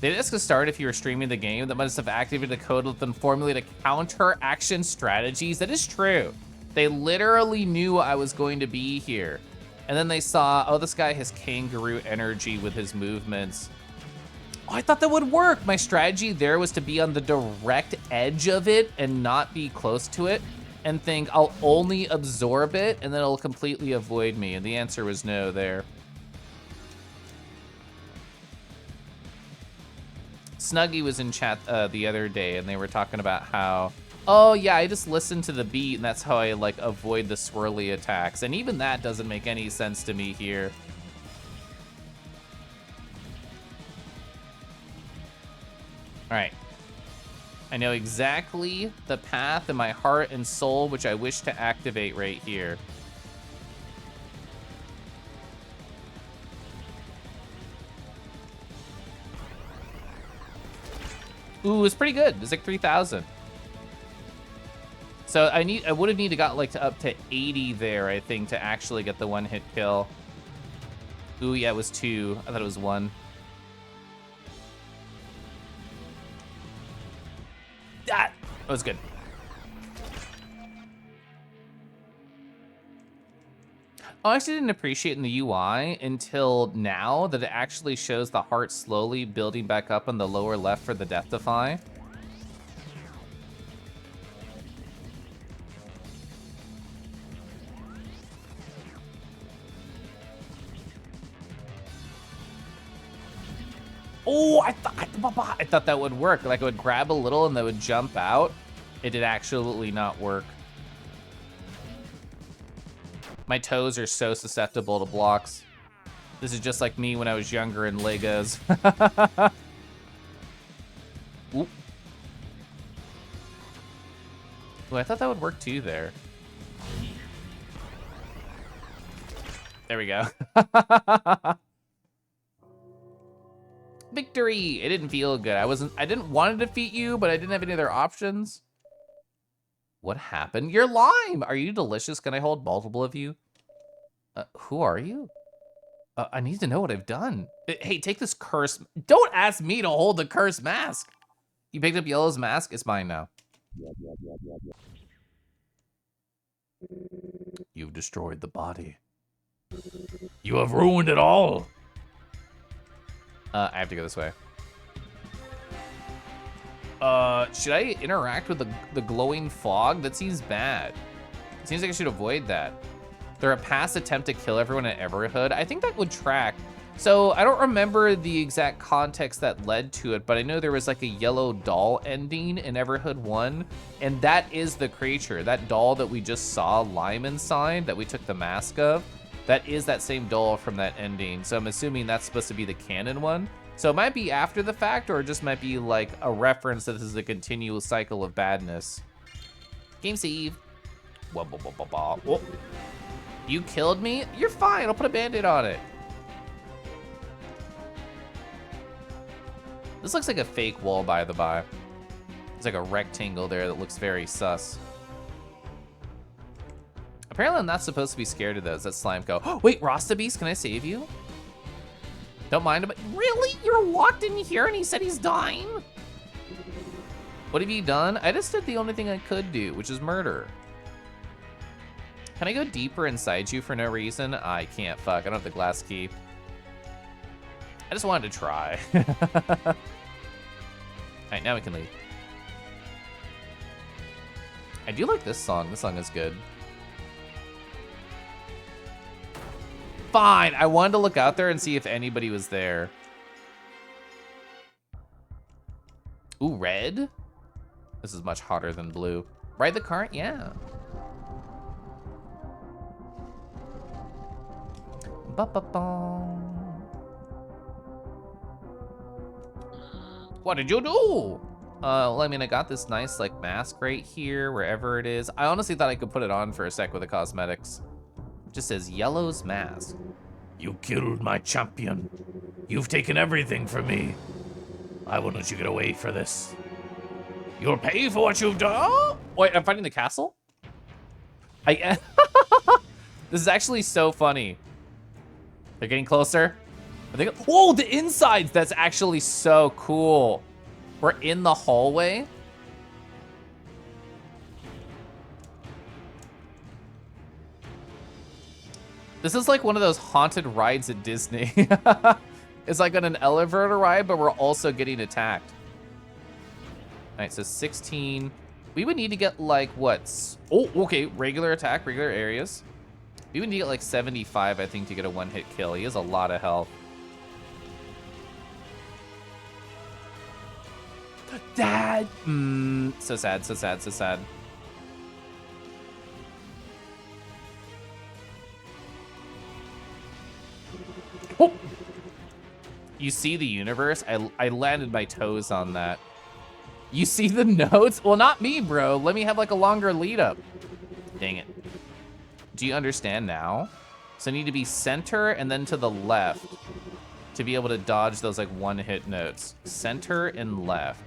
Did this start if you were streaming the game? That must have activated a code with them formulate a counter-action strategies. That is true. They literally knew I was going to be here. And then they saw, oh, this guy has kangaroo energy with his movements. Oh, I thought that would work. My strategy there was to be on the direct edge of it and not be close to it and think I'll only absorb it and then it'll completely avoid me. And the answer was no there. Snuggy was in chat the other day and they were talking about how, oh yeah, I just listen to the beat and that's how I like avoid the swirly attacks. And even that doesn't make any sense to me here. All right. I know exactly the path in my heart and soul which I wish to activate right here. Ooh, it's pretty good. It's like 3,000. So I would have needed to got like up to 80 there, I think, to actually get the one hit kill. Ooh, yeah, it was 2. I thought it was 1. That was good. Oh, I actually didn't appreciate in the UI until now that it actually shows the heart slowly building back up on the lower left for the Death Defy. Oh, I thought that would work. Like I would grab a little and that would jump out. It did actually not work. My toes are so susceptible to blocks. This is just like me when I was younger in Legos. Oop. Ooh, I thought that would work too there. There we go. Victory! It didn't feel good. I didn't want to defeat you, but I didn't have any other options. What happened? You're lime! Are you delicious? Can I hold multiple of you? Who are you? I need to know what I've done. Hey, take this curse. Don't ask me to hold the cursed mask. You picked up Yellow's mask? It's mine now. You've destroyed the body. You have ruined it all. I have to go this way. Should I interact with the glowing fog? That seems bad. It seems like I should avoid that. They're a past attempt to kill everyone at Everhood. I think that would track. So I don't remember the exact context that led to it, but I know there was like a yellow doll ending in Everhood 1, and that is the creature. That doll that we just saw Lime inside, that we took the mask of, that is that same doll from that ending. So I'm assuming that's supposed to be the canon one. So it might be after the fact, or it just might be like a reference that this is a continual cycle of badness. Game save. Whoa. You killed me? You're fine, I'll put a band-aid on it. This looks like a fake wall, by the by. There's like a rectangle there that looks very sus. Apparently I'm not supposed to be scared of those. That slime go. Oh, wait, Rasta Beast, can I save you? Don't mind him. Really? You're locked in here and he said he's dying? What have you done? I just did the only thing I could do, which is murder. Can I go deeper inside you for no reason? I can't, fuck, I don't have the glass key. I just wanted to try. All right, now we can leave. I do like this song. This song is good. Fine, I wanted to look out there and see if anybody was there. Ooh, red? This is much hotter than blue. Ride the cart? Yeah. Ba-ba-bum. What did you do? Well, I mean, I got this nice, like, mask right here, wherever it is. I honestly thought I could put it on for a sec with the cosmetics. It just says Yellow's mask. You killed my champion. You've taken everything from me. I will let you get away for this. You'll pay for what you've done. Wait, I'm finding the castle? This is actually so funny. They're getting closer. Are they whoa, the insides! That's actually so cool. We're in the hallway. This is like one of those haunted rides at Disney. It's like on an elevator ride, but we're also getting attacked. All right, so 16. We would need to get like what? Oh, okay, regular attack, regular areas. We would need to get like 75, I think, to get a one-hit kill. He has a lot of health. Dad! So sad, so sad, so sad. Oh! You see the universe? I landed my toes on that. You see the notes? Well, not me, bro. Let me have like a longer lead up. Dang it. Do you understand now? So I need to be center and then to the left to be able to dodge those like one-hit notes. Center and left.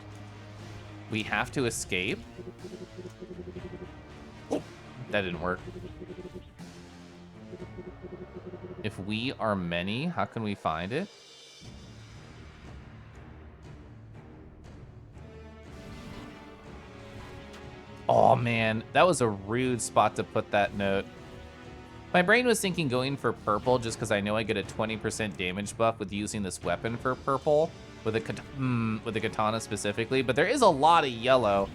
We have to escape. Oh, that didn't work. If we are many, how can we find it? Oh man, that was a rude spot to put that note. My brain was thinking going for purple just because I know I get a 20% damage buff with using this weapon for purple, with a katana specifically, but there is a lot of yellow.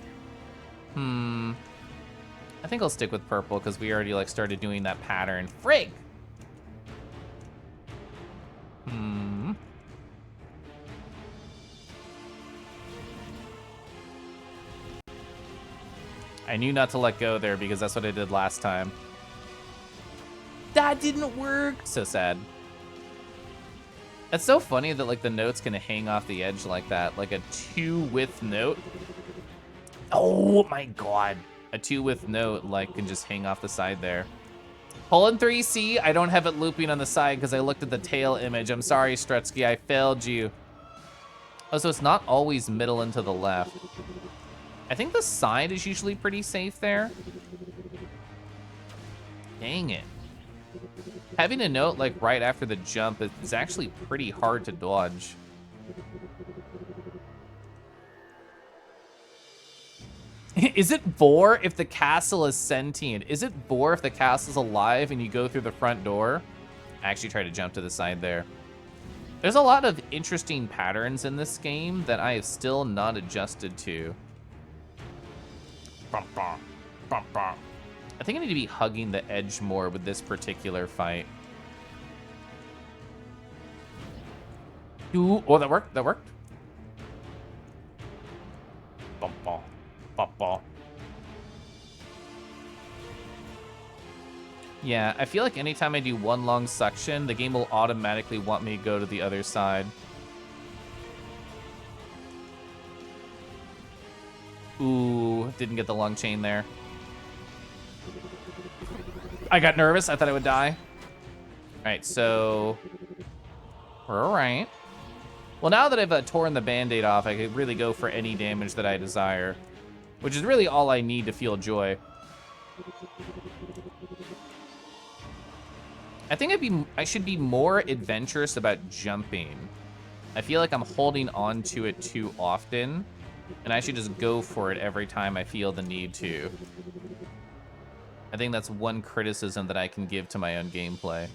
I think I'll stick with purple because we already like started doing that pattern. Frig! I knew not to let go there because that's what I did last time. That didn't work. So sad. It's so funny that like the notes can hang off the edge like that, like a 2-width note. Oh my god. A 2-width note like can just hang off the side there. Colon 3C, I don't have it looping on the side because I looked at the tail image. I'm sorry, Strutsky, I failed you. Oh, so it's not always middle and to the left. I think the side is usually pretty safe there. Dang it. Having a note like right after the jump is actually pretty hard to dodge. Is it Vor if the castle is sentient? Is it Vor if the castle's alive and you go through the front door? I actually tried to jump to the side there. There's a lot of interesting patterns in this game that I have still not adjusted to. I think I need to be hugging the edge more with this particular fight. Ooh, oh, that worked, that worked. Bump ball, bump ball. Yeah, I feel like anytime I do one long suction, the game will automatically want me to go to the other side. Ooh, didn't get the long chain there. I got nervous, I thought I would die. All right, so we're all right. Well, now that I've torn the Band-Aid off, I could really go for any damage that I desire, which is really all I need to feel joy. I think I should be more adventurous about jumping. I feel like I'm holding on to it too often, and I should just go for it every time I feel the need to. I think that's one criticism that I can give to my own gameplay.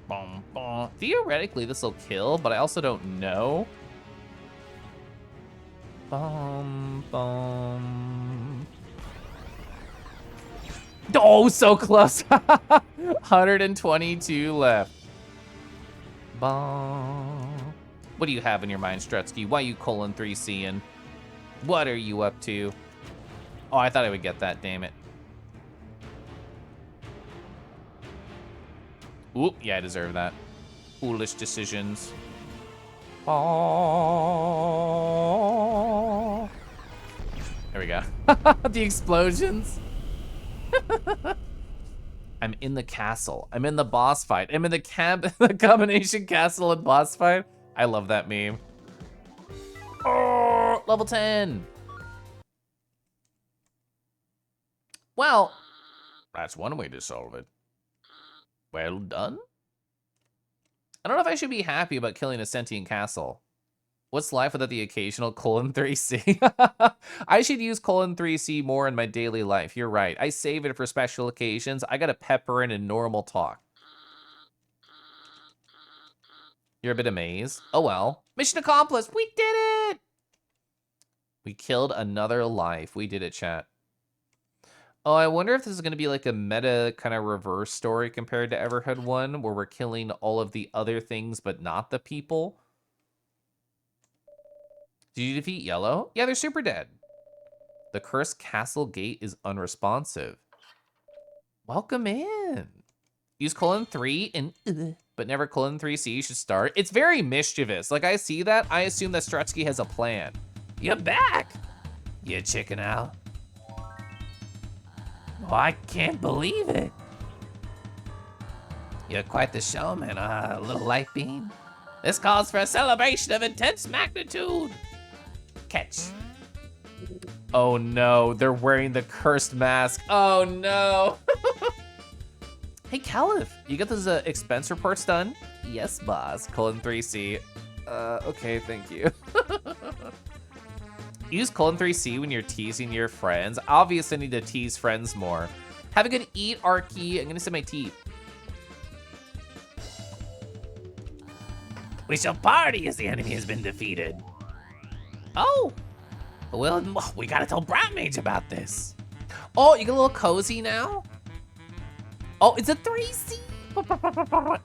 Boom, boom. Theoretically, this will kill, but I also don't know. Boom, boom. Oh, so close. 122 left. Boom. What do you have in your mind, Strutsky? Why you colon 3C and what are you up to? Oh, I thought I would get that, damn it. Oop, yeah, I deserve that. Foolish decisions. Oh. There we go. The explosions. I'm in the castle. I'm in the boss fight. I'm in the the combination castle and boss fight. I love that meme. Oh, level 10. Well, that's one way to solve it. Well done. I don't know if I should be happy about killing a sentient castle. What's life without the occasional colon 3C? I should use colon 3C more in my daily life. You're right. I save it for special occasions. I gotta pepper in a normal talk. You're a bit amazed. Oh well. Mission accomplished. We did it! We killed another life. We did it, chat. Oh, I wonder if this is going to be like a meta kind of reverse story compared to Everhood 1, where we're killing all of the other things but not the people. Did you defeat Yellow? Yeah, they're super dead. The cursed castle gate is unresponsive. Welcome in. Use colon 3 and but never colon 3C should start. It's very mischievous. Like I see that, I assume that Strutsky has a plan. You're back. You chicken out. Oh, I can't believe it. You're quite the showman, little light beam. This calls for a celebration of intense magnitude. Catch. Oh no, they're wearing the cursed mask. Oh no. Hey, Caliph, you got those expense reports done? Yes, boss. Colon 3C. Okay, thank you. Use colon 3C when you're teasing your friends. Obviously, I need to tease friends more. Have a good eat, Arky. I'm gonna sip my tea. We shall party as the enemy has been defeated. Oh, well, we gotta tell Brat Mage about this. Oh, you get a little cozy now? Oh, it's a 3C.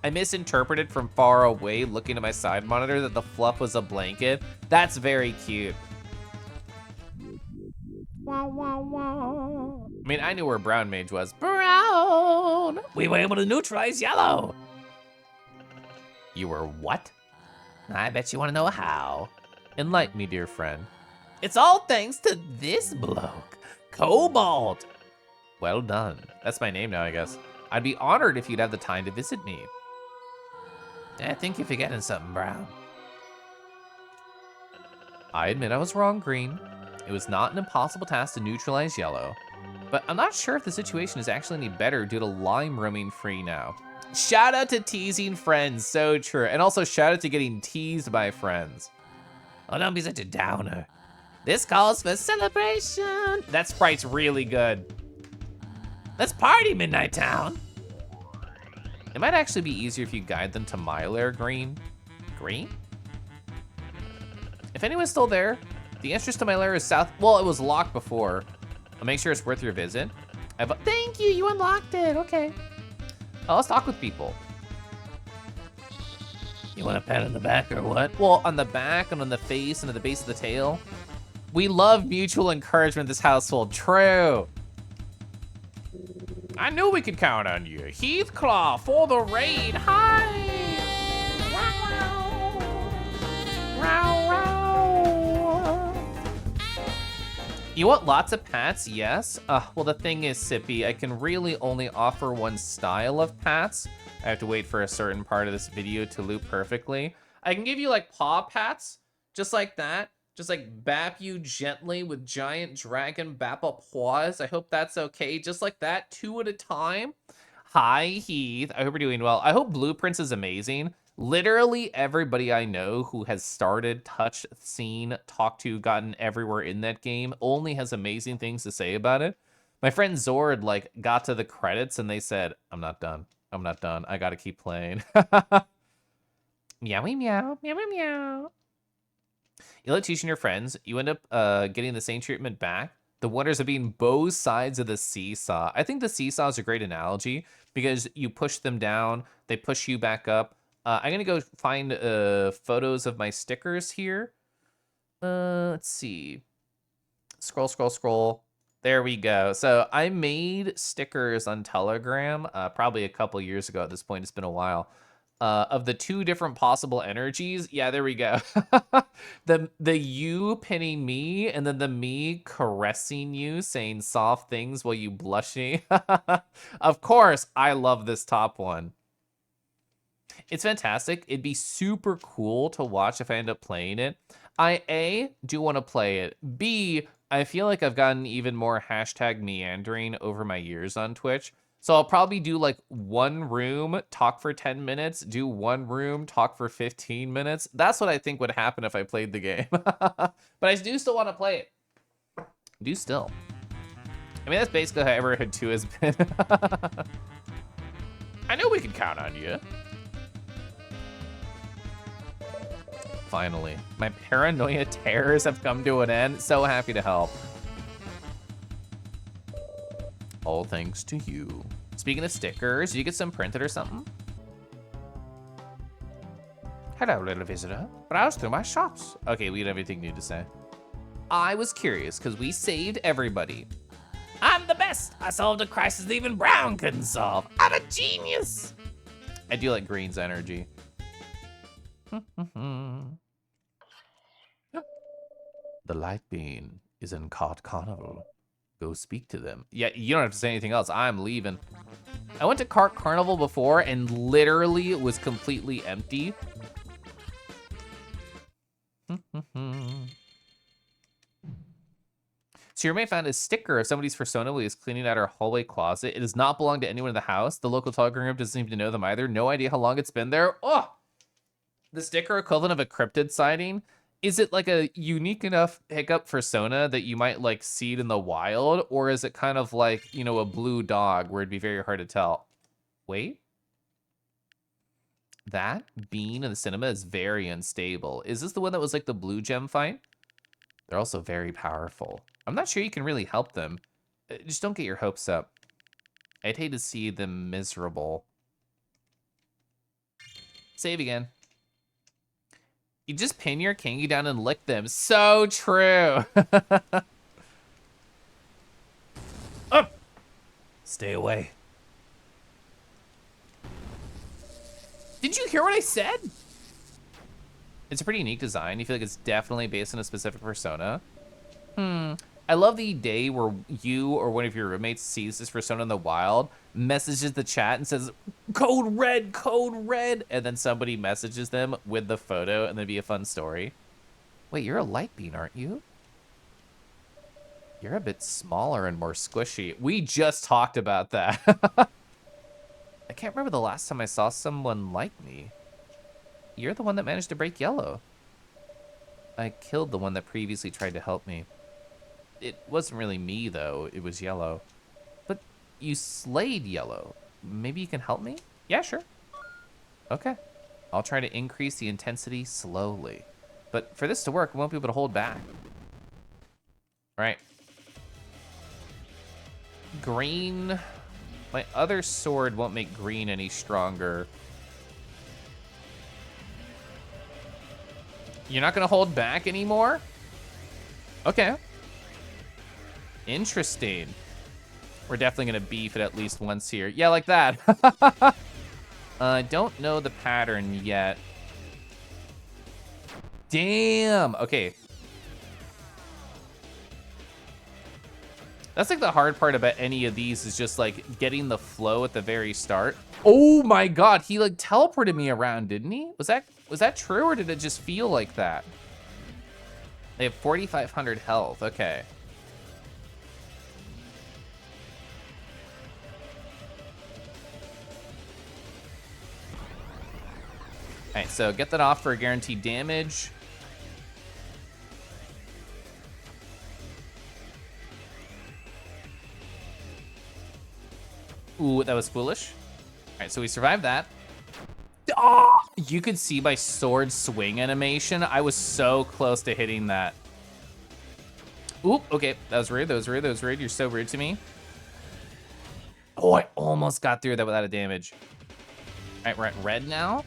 I misinterpreted from far away looking at my side monitor that the fluff was a blanket. That's very cute. I mean, I knew where brown mage was. Brown! We were able to neutralize yellow. You were what? I bet you want to know how. Enlighten me, dear friend. It's all thanks to this bloke, Cobalt. Well done. That's my name now, I guess. I'd be honored if you'd have the time to visit me. I think you're forgetting something, Brown. I admit I was wrong, Green. It was not an impossible task to neutralize yellow, but I'm not sure if the situation is actually any better due to lime roaming free now. Shout out to teasing friends, so true. And also shout out to getting teased by friends. Oh, don't be such a downer. This calls for celebration. That sprite's really good. Let's party, Midnight Town. It might actually be easier if you guide them to my lair, Green. Green? If anyone's still there, the entrance to my lair is south. Well, it was locked before. I'll make sure it's worth your visit. Thank you, you unlocked it, okay. Let's talk with people. You want a pat on the back or what? Well, on the back and on the face and at the base of the tail. We love mutual encouragement in this household, true. I knew we could count on you. Heathclaw for the raid, hi! Wow, wow. Wow. You want lots of pats? Yes. Well, the thing is, Sippy, I can really only offer one style of pats. I have to wait for a certain part of this video to loop perfectly. I can give you like paw pats, just like that. Just like bap you gently with giant dragon bapple paws. I hope that's okay. Just like that, 2 at a time. Hi, Heath. I hope you're doing well. I hope Blueprints is amazing. Literally everybody I know who has started, touched, seen, talked to, gotten everywhere in that game only has amazing things to say about it. My friend Zord like got to the credits and they said, I'm not done. I'm not done. I gotta keep playing. Meowie meow, meow meow meow. You let teaching your friends, you end up getting the same treatment back. The wonders of being both sides of the seesaw. I think the seesaw is a great analogy because you push them down, they push you back up. I'm gonna go find photos of my stickers here. Let's see. Scroll, scroll, scroll. There we go. So I made stickers on Telegram probably a couple years ago at this point. It's been a while. Of the 2 different possible energies. Yeah, there we go. the you pinning me and then the me caressing you, saying soft things while you blushing. Of course, I love this top one. It's fantastic. It'd be super cool to watch if I end up playing it. I, A, do want to play it. B, I feel like I've gotten even more hashtag meandering over my years on Twitch. So I'll probably do like 1 room, talk for 10 minutes, do 1 room, talk for 15 minutes. That's what I think would happen if I played the game. But I do still want to play it. Do still. I mean, that's basically how Everhood 2 has been. I know we can count on you. Finally, my paranoia terrors have come to an end. So happy to help. All thanks to you. Speaking of stickers, did you get some printed or something? Hello, little visitor. Browse through my shops. Okay, we had everything new to say. I was curious because we saved everybody. I'm the best. I solved a crisis that even Brown couldn't solve. I'm a genius. I do like Green's energy. The light bean is in Cart Carnival. Go speak to them. Yeah, you don't have to say anything else. I'm leaving. I went to Cart Carnival before and literally it was completely empty. So your roommate found a sticker of somebody's persona while he was cleaning out our hallway closet. It does not belong to anyone in the house. The local telegram group doesn't seem to know them either. No idea how long it's been there. Oh, the sticker equivalent of a cryptid sighting. Is it like a unique enough hiccup persona that you might like see it in the wild? Or is it kind of like, you know, a blue dog where it'd be very hard to tell? Wait. That bean in the cinema is very unstable. Is this the one that was like the blue gem fight? They're also very powerful. I'm not sure you can really help them. Just don't get your hopes up. I'd hate to see them miserable. Save again. You just pin your kingy down and lick them. So true. Stay away. Did you hear what I said? It's a pretty unique design. You feel like it's definitely based on a specific persona. I love the day where you or one of your roommates sees this persona in the wild, messages the chat and says, code red, and then somebody messages them with the photo, and there'd be a fun story. Wait, you're a light bean, aren't you? You're a bit smaller and more squishy. We just talked about that. I can't remember the last time I saw someone like me. You're the one that managed to break yellow. I killed the one that previously tried to help me. It wasn't really me, though. It was yellow. But you slayed yellow. Maybe you can help me? Yeah, sure. Okay. I'll try to increase the intensity slowly. But for this to work, I won't be able to hold back. All right. Green. My other sword won't make green any stronger. You're not gonna hold back anymore? Okay. Interesting. We're definitely gonna beef it at least once here. Yeah, like that. I don't know the pattern yet. Damn, okay. That's like the hard part about any of these is just like getting the flow at the very start. Oh my God, he like teleported me around, didn't he? Was that true or did it just feel like that? They have 4,500 health, okay. All right, so get that off for a guaranteed damage. Ooh, that was foolish. All right, so we survived that. Oh, you could see my sword swing animation. I was so close to hitting that. Oop, okay, that was rude, that was rude, that was rude. You're so rude to me. Oh, I almost got through that without a damage. All right, we're at red now.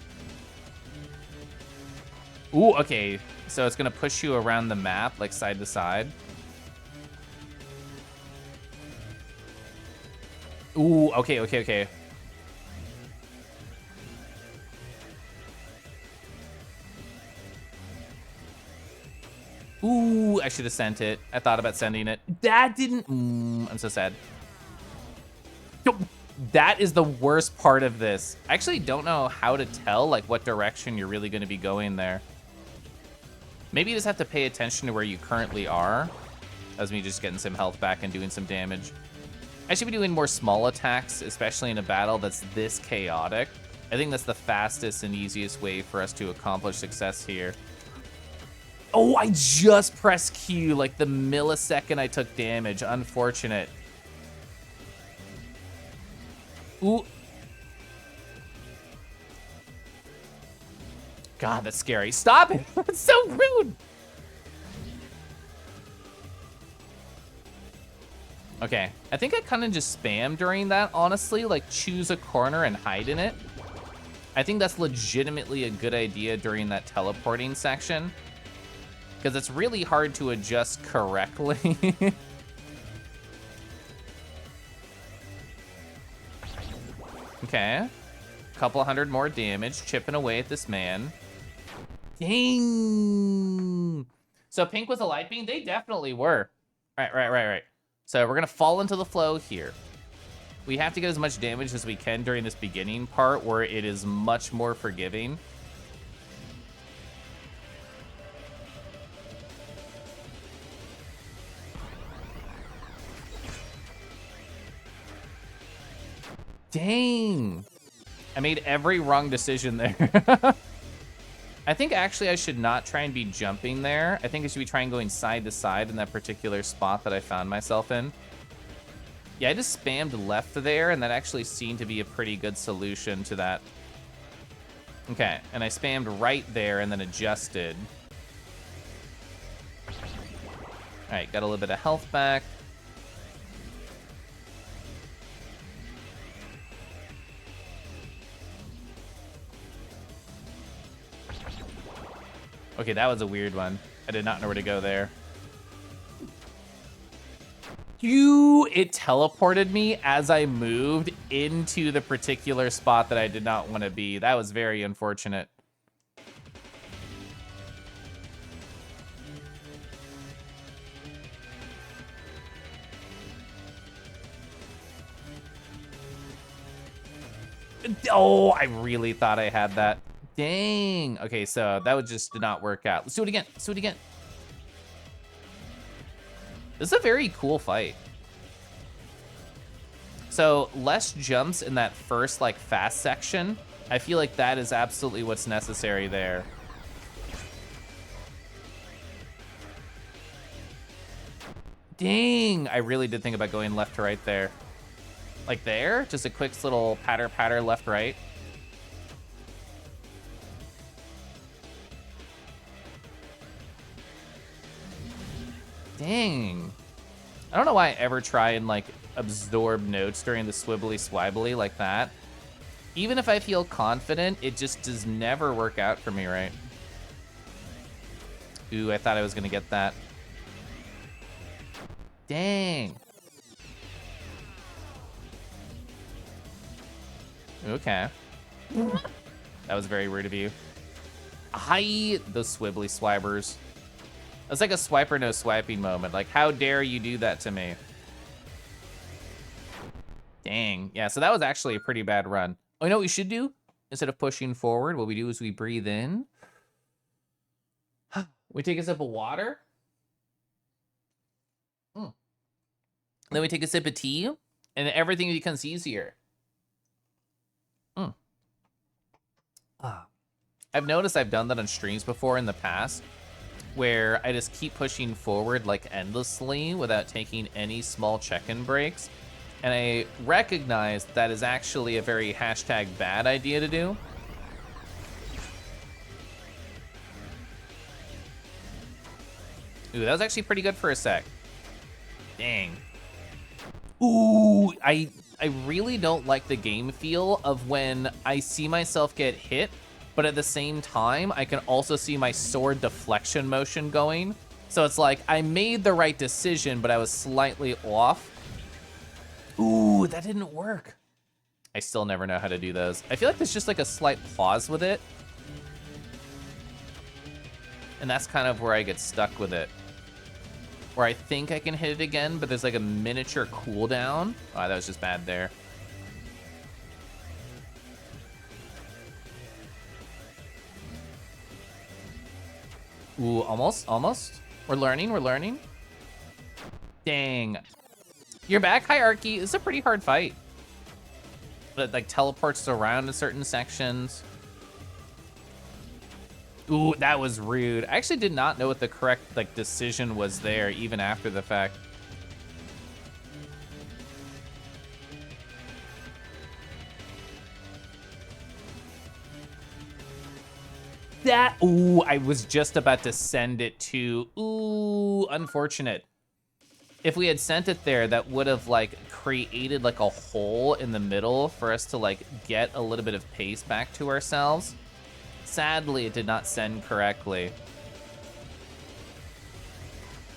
Ooh, okay, so it's gonna push you around the map, like side to side. Ooh, okay, okay, okay. Ooh, I should have sent it. I thought about sending it. That didn't, I'm so sad. Nope. That is the worst part of this. I actually don't know how to tell like what direction you're really gonna be going there. Maybe you just have to pay attention to where you currently are. That was me just getting some health back and doing some damage. I should be doing more small attacks, especially in a battle that's this chaotic. I think that's the fastest and easiest way for us to accomplish success here. Oh, I just pressed Q like the millisecond I took damage. Unfortunate. Ooh. God, that's scary. Stop it. That's so rude. Okay, I think I kind of just spammed during that, honestly. Like, choose a corner and hide in it. I think that's legitimately a good idea during that teleporting section. Because it's really hard to adjust correctly. Okay. Couple hundred more damage, chipping away at this man. Dang. So pink was a light beam? They definitely were. Right. So we're gonna fall into the flow here. We have to get as much damage as we can during this beginning part where it is much more forgiving. Dang. I made every wrong decision there. I think actually I should not try and be jumping there. I think I should be trying going side to side in that particular spot that I found myself in. Yeah, I just spammed left there, and that actually seemed to be a pretty good solution to that. Okay, and I spammed right there and then adjusted. All right, got a little bit of health back. Okay, that was a weird one. I did not know where to go there. It teleported me as I moved into the particular spot that I did not want to be. That was very unfortunate. Oh, I really thought I had that. Dang. Okay, so that just did not work out. Let's do it again. Let's do it again. This is a very cool fight. So less jumps in that first like fast section. I feel like that is absolutely what's necessary there. Dang, I really did think about going left to right there. Like there, just a quick little patter patter left right. Dang. I don't know why I ever try and like absorb notes during the swibbly swibbly like that. Even if I feel confident, it just does never work out for me, right? Ooh, I thought I was gonna get that. Dang. Okay. That was very rude of you. Hi, those swibbly swibers. That's like a swiper no swiping moment. Like, how dare you do that to me? Dang. Yeah, so that was actually a pretty bad run. Oh, you know what we should do? Instead of pushing forward, what we do is we breathe in. We take a sip of water. Then we take a sip of tea, and everything becomes easier. I've noticed I've done that on streams before in the past, where I just keep pushing forward like endlessly without taking any small check-in breaks. And I recognize that is actually a very #bad idea to do. Ooh, that was actually pretty good for a sec. Dang. Ooh, I really don't like the game feel of when I see myself get hit, but at the same time, I can also see my sword deflection motion going. So it's like, I made the right decision, but I was slightly off. Ooh, that didn't work. I still never know how to do those. I feel like there's just like a slight pause with it. And that's kind of where I get stuck with it. Where I think I can hit it again, but there's like a miniature cooldown. Oh, that was just bad there. Ooh, almost. We're learning. Dang. You're back, Hierarchy. This is a pretty hard fight. But like teleports around in certain sections. Ooh, that was rude. I actually did not know what the correct like decision was there, even after the fact. Ooh, I was just about to send it to, ooh, unfortunate. If we had sent it there, that would have like created like a hole in the middle for us to like get a little bit of pace back to ourselves. Sadly, it did not send correctly.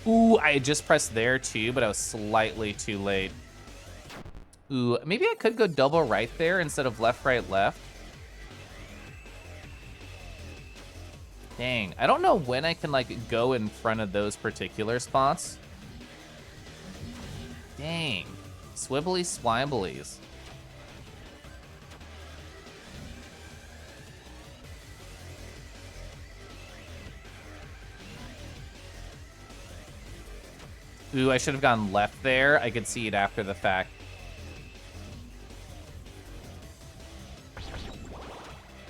Ooh, I had just pressed there too, but I was slightly too late. Ooh, maybe I could go double right there instead of left, right, left. Dang, I don't know when I can like go in front of those particular spots. Dang, swibbly swibblies. Ooh, I should have gone left there. I could see it after the fact.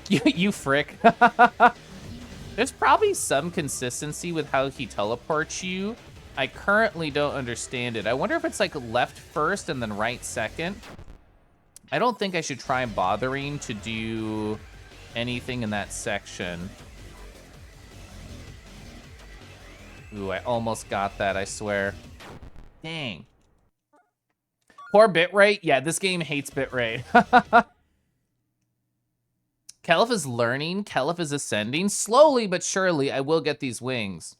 You frick. There's probably some consistency with how he teleports you. I currently don't understand it. I wonder if it's like left first and then right second. I don't think I should try bothering to do anything in that section. Ooh, I almost got that, I swear. Dang. Poor bitrate? Yeah, this game hates bitrate. Kelif is learning. Kelif is ascending. Slowly but surely, I will get these wings.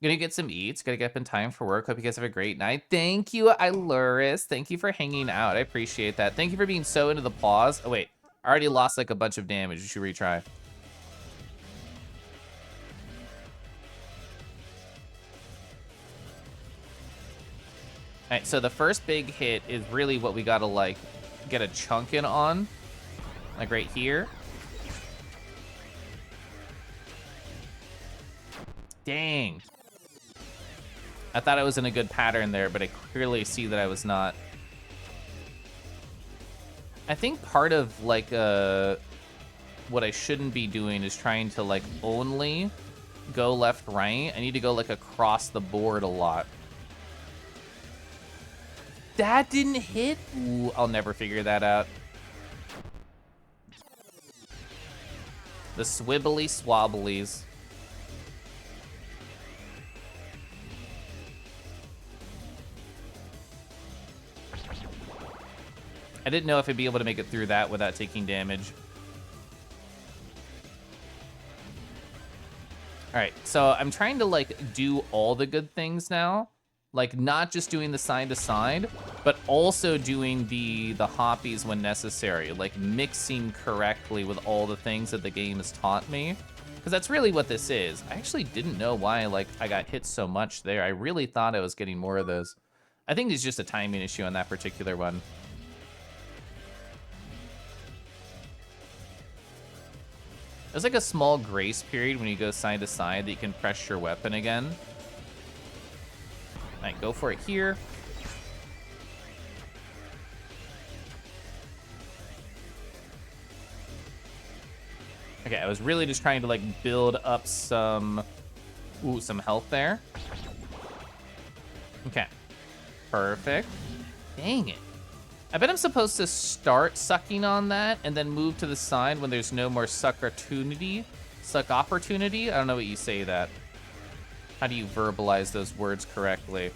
Gonna get some eats. Gotta get up in time for work. Hope you guys have a great night. Thank you, Iluris. Thank you for hanging out. I appreciate that. Thank you for being so into the pause. Oh, wait. I already lost like a bunch of damage. You should retry. All right, so the first big hit is really what we gotta like get a chunk in on. Like right here. Dang. I thought I was in a good pattern there, but I clearly see that I was not. I think part of like what I shouldn't be doing is trying to like only go left, right. I need to go like across the board a lot. That didn't hit? Ooh, I'll never figure that out. The swibbly swabblies. I didn't know if I'd be able to make it through that without taking damage. All right, so I'm trying to like do all the good things now. Like not just doing the side to side, but also doing the hoppies when necessary. Like mixing correctly with all the things that the game has taught me. Because that's really what this is. I actually didn't know why like I got hit so much there. I really thought I was getting more of those. I think it's just a timing issue on that particular one. There's like a small grace period when you go side to side that you can press your weapon again. All right, go for it here. Okay, I was really just trying to like build up some health there. Okay, perfect. Dang it. I bet I'm supposed to start sucking on that and then move to the side when there's no more suck opportunity. Suck opportunity? I don't know what you say that. How do you verbalize those words correctly?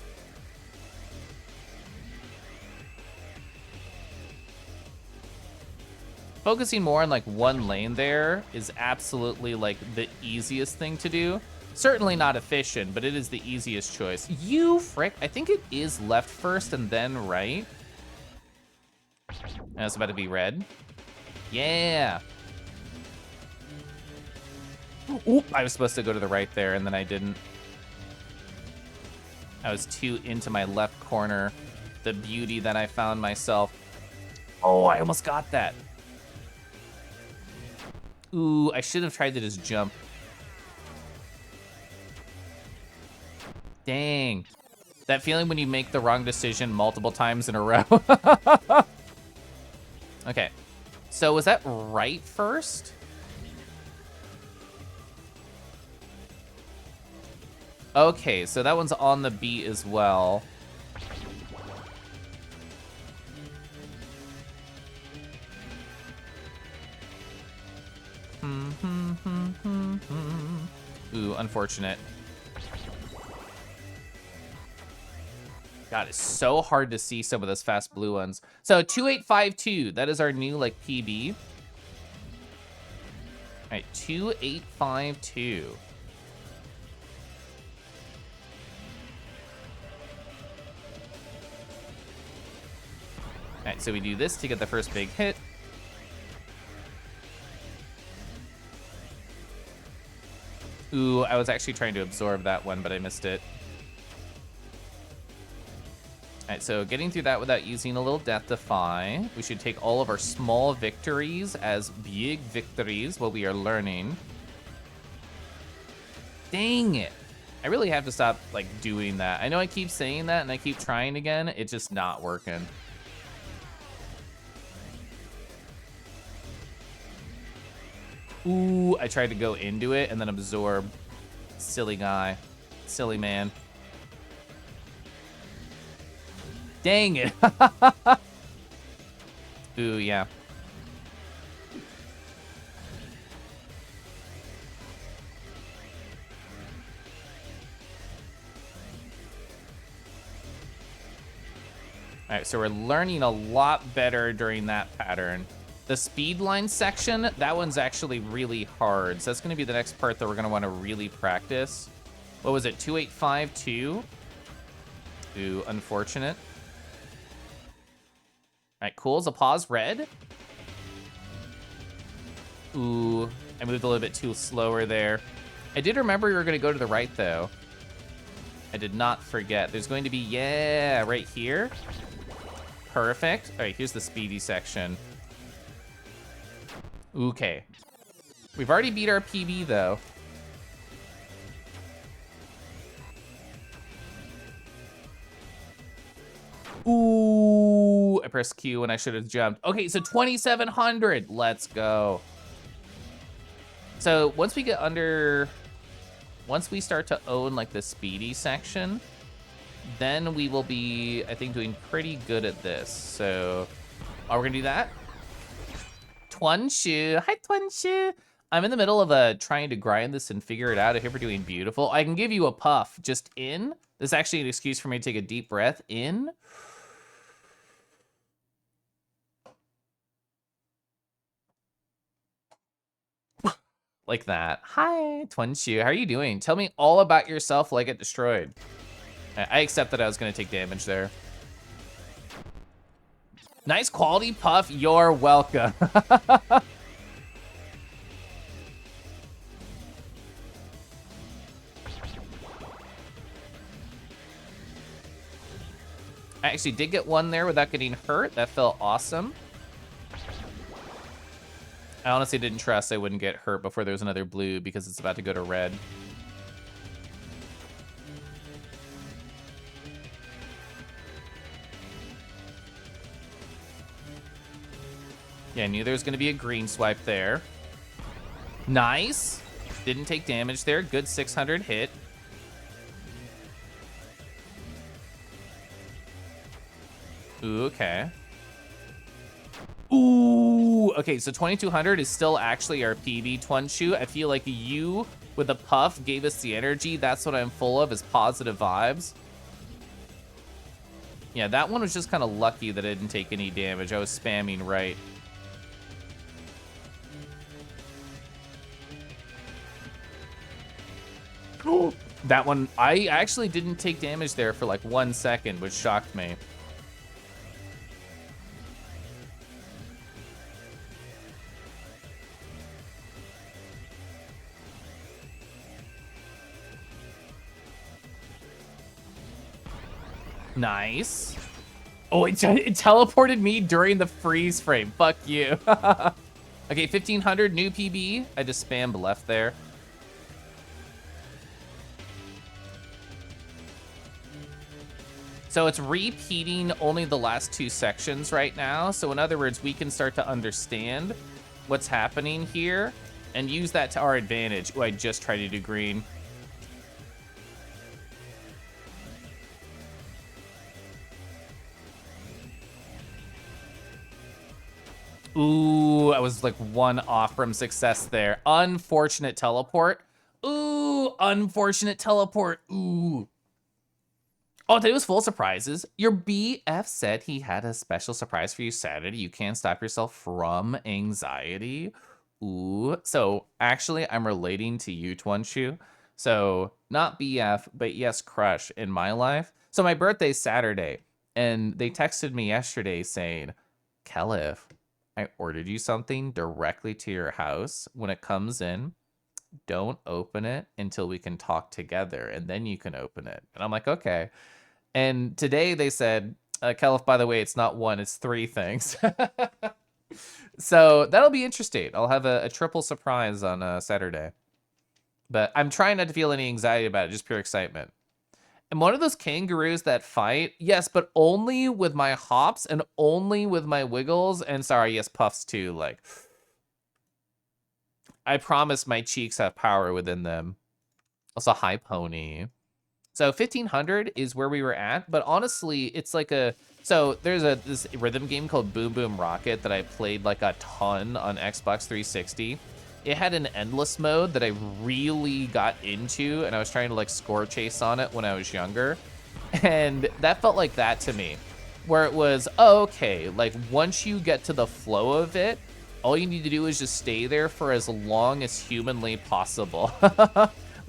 Focusing more on like one lane there is absolutely like the easiest thing to do. Certainly not efficient, but it is the easiest choice. You frick, I think it is left first and then right. And it's about to be red. Yeah. Oop, I was supposed to go to the right there and then I didn't. I was too into my left corner. The beauty that I found myself. Oh, I almost got that. Ooh, I should have tried to just jump. Dang. That feeling when you make the wrong decision multiple times in a row. Okay. So was that right first? Okay, so that one's on the beat as well. Ooh, unfortunate. God, it's so hard to see some of those fast blue ones. So 2852, that is our new like PB. All right, 2852. All right, so we do this to get the first big hit. Ooh, I was actually trying to absorb that one, but I missed it. All right, so getting through that without using a little Death Defy. We should take all of our small victories as big victories while we are learning. Dang it. I really have to stop, like, doing that. I know I keep saying that and I keep trying again. It's just not working. Ooh, I tried to go into it and then absorb. Silly guy. Silly man. Dang it. Ooh, yeah. All right, so we're learning a lot better during that pattern. The speed line section, that one's actually really hard. So that's gonna be the next part that we're gonna wanna really practice. What was it, 2852? Ooh, unfortunate. All right, cool. Zapaw's red. Ooh, I moved a little bit too slower there. I did remember we were going to go to the right, though. I did not forget. There's going to be, yeah, right here. Perfect. All right, here's the speedy section. Okay. We've already beat our PB, though. Ooh, I pressed Q when I should have jumped. Okay, so 2,700. Let's go. So once we get under, once we start to own like the speedy section, then we will be, I think, doing pretty good at this. So, we're gonna do that. Twanshu, hi Twanshu. I'm in the middle of trying to grind this and figure it out. I hope we're doing beautiful. I can give you a puff just in. This is actually an excuse for me to take a deep breath in. Like that. Hi, Twanshu. How are you doing? Tell me all about yourself like it destroyed. I accept that I was going to take damage there. Nice quality puff. You're welcome. I actually did get one there without getting hurt. That felt awesome. I honestly didn't trust I wouldn't get hurt before there was another blue because it's about to go to red. Yeah, I knew there was going to be a green swipe there. Nice. Didn't take damage there. Good 600 hit. Ooh, okay. Ooh, okay, so 2,200 is still actually our PB, Twanshu. I feel like you, with a puff, gave us the energy. That's what I'm full of, is positive vibes. Yeah, that one was just kind of lucky that I didn't take any damage. I was spamming right. That one, I actually didn't take damage there for like 1 second, which shocked me. Nice. Oh, it teleported me during the freeze frame. Fuck you. Okay, 1,500, new PB. I just spammed left there. So it's repeating only the last 2 sections right now. So in other words, we can start to understand what's happening here and use that to our advantage. Oh, I just tried to do green. Ooh, I was like 1 off from success there. Unfortunate teleport. Ooh, unfortunate teleport. Ooh. Oh, today was full of surprises. Your BF said he had a special surprise for you Saturday. You can't stop yourself from anxiety. Ooh. So actually, I'm relating to you, Twanshu. So not BF, but yes, crush in my life. So my birthday's Saturday, and they texted me yesterday saying, Caliph, I ordered you something directly to your house. When it comes in, don't open it until we can talk together, and then you can open it. And I'm like, okay. And today they said, Caliph, by the way, it's not 1, it's 3 things. So that'll be interesting. I'll have a triple surprise on Saturday. But I'm trying not to feel any anxiety about it, just pure excitement. I'm one of those kangaroos that fight, yes, but only with my hops and only with my wiggles. And sorry, yes, puffs too. Like, I promise my cheeks have power within them. Also, hi, pony. So 1,500 is where we were at, but honestly, it's like so there's this rhythm game called Boom Boom Rocket that I played like a ton on Xbox 360. It had an endless mode that I really got into, and I was trying to like score chase on it when I was younger. And that felt like that to me, where it was, oh, okay, like once you get to the flow of it, all you need to do is just stay there for as long as humanly possible.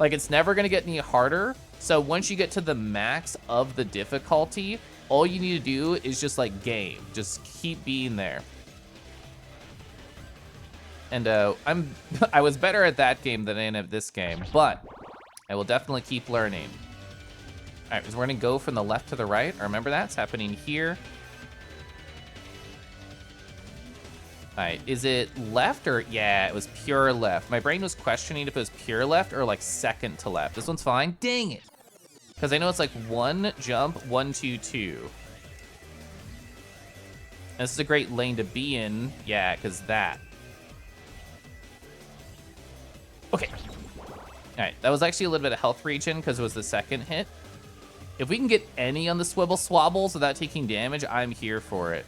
Like, it's never gonna get any harder. So once you get to the max of the difficulty, all you need to do is just like game. Just keep being there. And I was better at that game than I am at this game, but I will definitely keep learning. All right, so we're gonna go from the left to the right. Remember that, it's happening here. All right, is it left or, yeah, it was pure left. My brain was questioning if it was pure left or like second to left. This one's fine, dang it. Because I know it's like 1 jump, 1, 2, 2. And this is a great lane to be in, yeah, because that. Okay. All right, that was actually a little bit of health regen because it was the second hit. If we can get any on the Swibble Swabbles without taking damage, I'm here for it.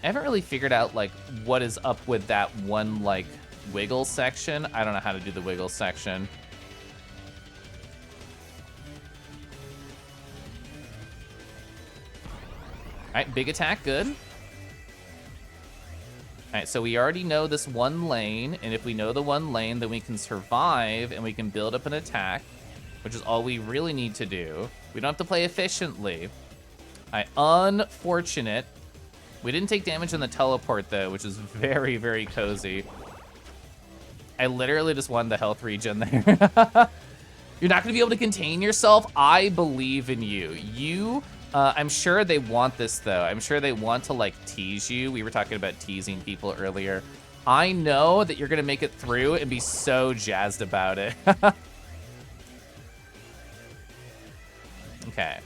I haven't really figured out, like, what is up with that one, like, wiggle section. I don't know how to do the wiggle section. All right, big attack, good. All right, so we already know this one lane, and if we know the one lane, then we can survive and we can build up an attack, which is all we really need to do. We don't have to play efficiently. All right, unfortunate. We didn't take damage on the teleport, though, which is very, very cozy. I literally just won the health regen there. You're not gonna be able to contain yourself. I believe in you. I'm sure they want this, though. I'm sure they want to, like, tease you. We were talking about teasing people earlier. I know that you're gonna make it through and be so jazzed about it. Okay.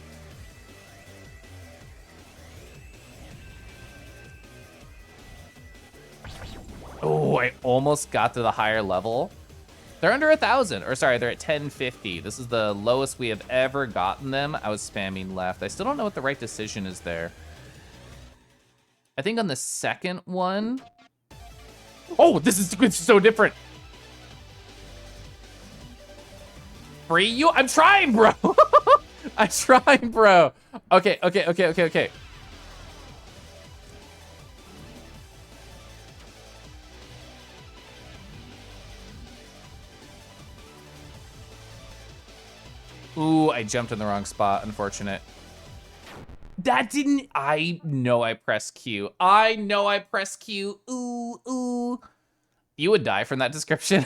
Oh, I almost got to the higher level. They're under 1,000, or sorry, they're at 1050. This is the lowest we have ever gotten them. I was spamming left. I still don't know what the right decision is there. I think on the second one. Oh, this is so different. Free you? I'm trying, bro. I'm trying, bro. Okay. Ooh, I jumped in the wrong spot, unfortunate. That didn't, I know I pressed Q. I know I pressed Q, ooh. You would die from that description.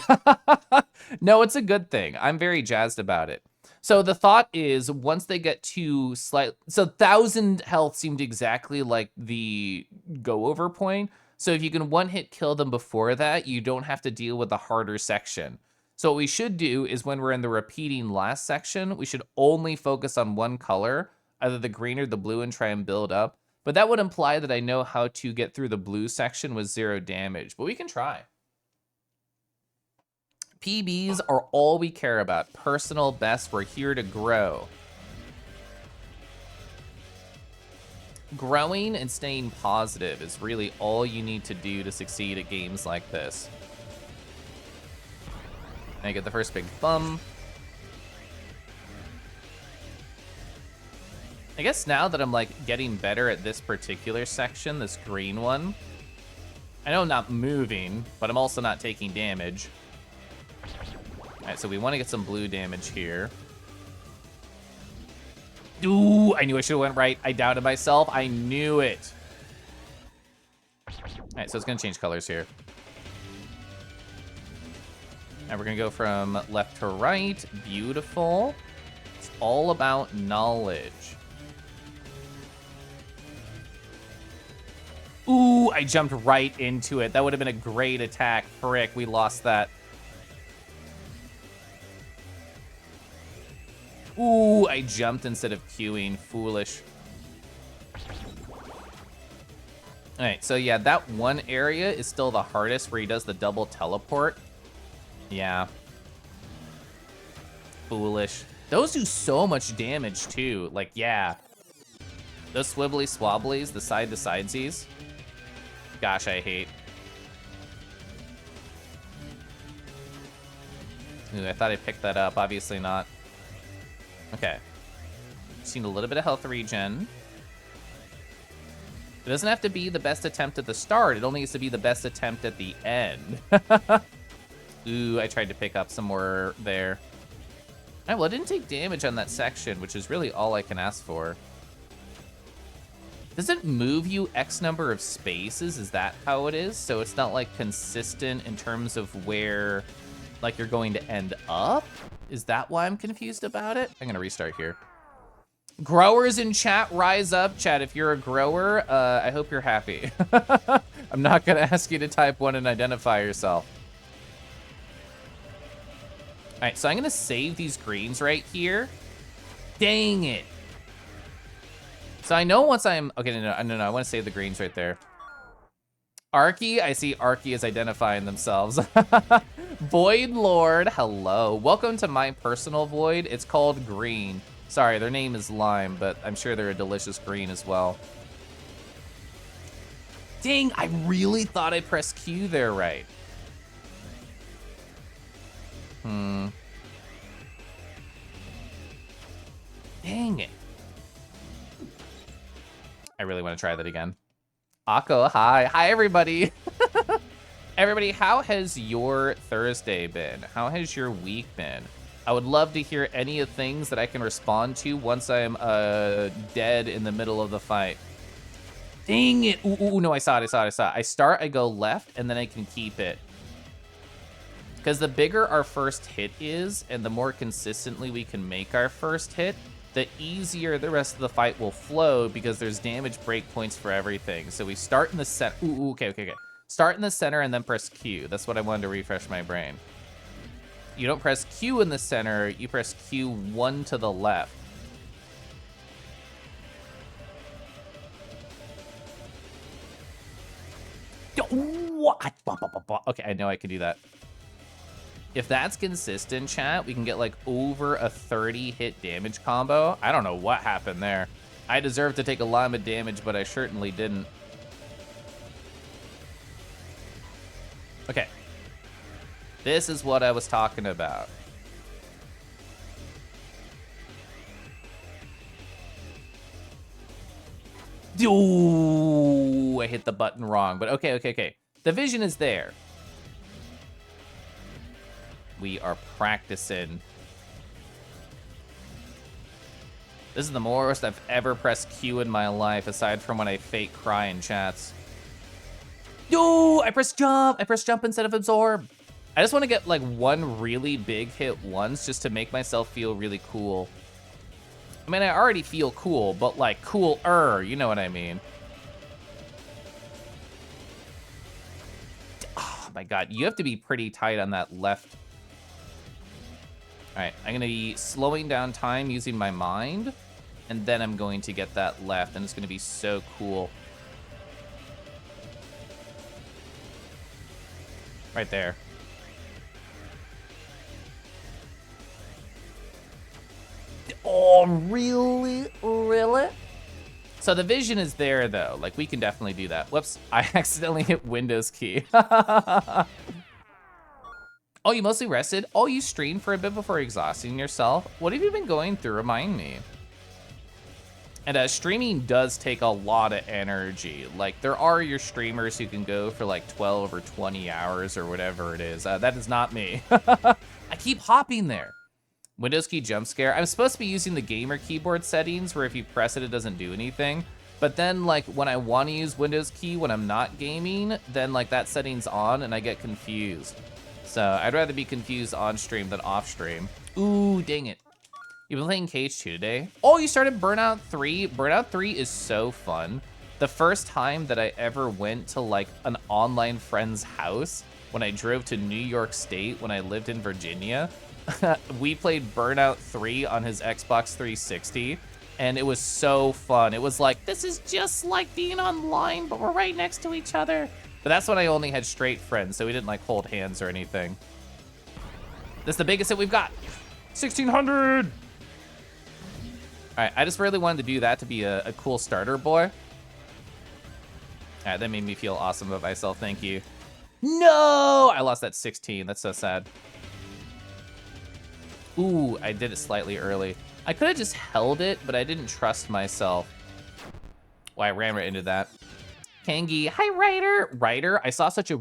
No, it's a good thing. I'm very jazzed about it. So the thought is once they get to so 1,000 health seemed exactly like the go over point. So if you can one hit kill them before that, you don't have to deal with the harder section. So what we should do is when we're in the repeating last section, we should only focus on one color, either the green or the blue, and try and build up. But that would imply that I know how to get through the blue section with 0 damage, but we can try. PBs are all we care about. Personal best, we're here to grow. Growing and staying positive is really all you need to do to succeed at games like this. I get the first big bum. I guess now that I'm like getting better at this particular section, this green one, I know I'm not moving, but I'm also not taking damage. All right, so we want to get some blue damage here. Ooh, I knew I should have went right. I doubted myself. I knew it. All right, so it's gonna change colors here. And we're gonna go from left to right. Beautiful. It's all about knowledge. Ooh, I jumped right into it. That would have been a great attack. Frick, we lost that. Ooh, I jumped instead of queuing. Foolish. All right, so yeah, that one area is still the hardest where he does the double teleport. Yeah. Foolish. Those do so much damage too. Like, yeah. Those swibbly swabblies, the side to sidesies. Gosh, I hate. Ooh, I thought I picked that up. Obviously not. Okay. Seen a little bit of health regen. It doesn't have to be the best attempt at the start. It only needs to be the best attempt at the end. Ooh, I tried to pick up some more there. All right, well, I didn't take damage on that section, which is really all I can ask for. Does it move you X number of spaces? Is that how it is? So it's not like consistent in terms of where like you're going to end up? Is that why I'm confused about it? I'm gonna restart here. Growers in chat, rise up. Chat, if you're a grower, I hope you're happy. I'm not gonna ask you to type 1 and identify yourself. All right, so I'm gonna save these greens right here. Dang it. So I know once I'm, okay, no, I wanna save the greens right there. Arky, I see Arky is identifying themselves. Void Lord, hello. Welcome to my personal void. It's called Green. Sorry, their name is Lime, but I'm sure they're a delicious green as well. Dang, I really thought I pressed Q there right. Dang it. I really want to try that again. Akko, hi. Hi, everybody. Everybody, how has your Thursday been? How has your week been? I would love to hear any of things that I can respond to once I'm dead in the middle of the fight. Dang it. Ooh, no, I saw it. I start, I go left, and then I can keep it. Because the bigger our first hit is, and the more consistently we can make our first hit, the easier the rest of the fight will flow because there's damage breakpoints for everything. So we start in the center. Ooh, okay. Start in the center and then press Q. That's what I wanted to refresh my brain. You don't press Q in the center, you press Q1 to the left. Okay, I know I can do that. If that's consistent, chat, we can get like over a 30 hit damage combo. I don't know what happened there. I deserve to take a lot of damage, but I certainly didn't. Okay. This is what I was talking about. Ooh, I hit the button wrong, but okay. The vision is there. We are practicing. This is the worst I've ever pressed Q in my life, aside from when I fake cry in chats. Yo, I pressed jump. I pressed jump instead of absorb. I just want to get like one really big hit once just to make myself feel really cool. I mean, I already feel cool, but like cooler, you know what I mean? Oh my God, you have to be pretty tight on that left. All right, I'm gonna be slowing down time using my mind, and then I'm going to get that left, and it's gonna be so cool. Right there. Oh, really? Really? So the vision is there, though. Like, we can definitely do that. Whoops, I accidentally hit Windows key. Oh, you mostly rested? Oh, you streamed for a bit before exhausting yourself? What have you been going through? Remind me. And streaming does take a lot of energy. Like, there are your streamers who can go for like 12 or 20 hours or whatever it is. That is not me. I keep hopping there. Windows key jump scare. I'm supposed to be using the gamer keyboard settings where if you press it, it doesn't do anything. But then like when I want to use Windows key when I'm not gaming, then like that setting's on and I get confused. So I'd rather be confused on stream than off stream. Ooh, dang it. You've been playing KH2 today? Oh, you started Burnout 3? Burnout 3 is so fun. The first time that I ever went to like an online friend's house when I drove to New York State when I lived in Virginia, we played Burnout 3 on his Xbox 360, and it was so fun. It was like, this is just like being online, but we're right next to each other. But that's when I only had straight friends, so we didn't like hold hands or anything. This is the biggest hit we've got. 1600! All right, I just really wanted to do that to be a cool starter boy. All right, that made me feel awesome about myself, thank you. No, I lost that 16, that's so sad. Ooh, I did it slightly early. I could have just held it, but I didn't trust myself. Well, I ran right into that. Kangi, hi Ryder. Ryder, I saw such a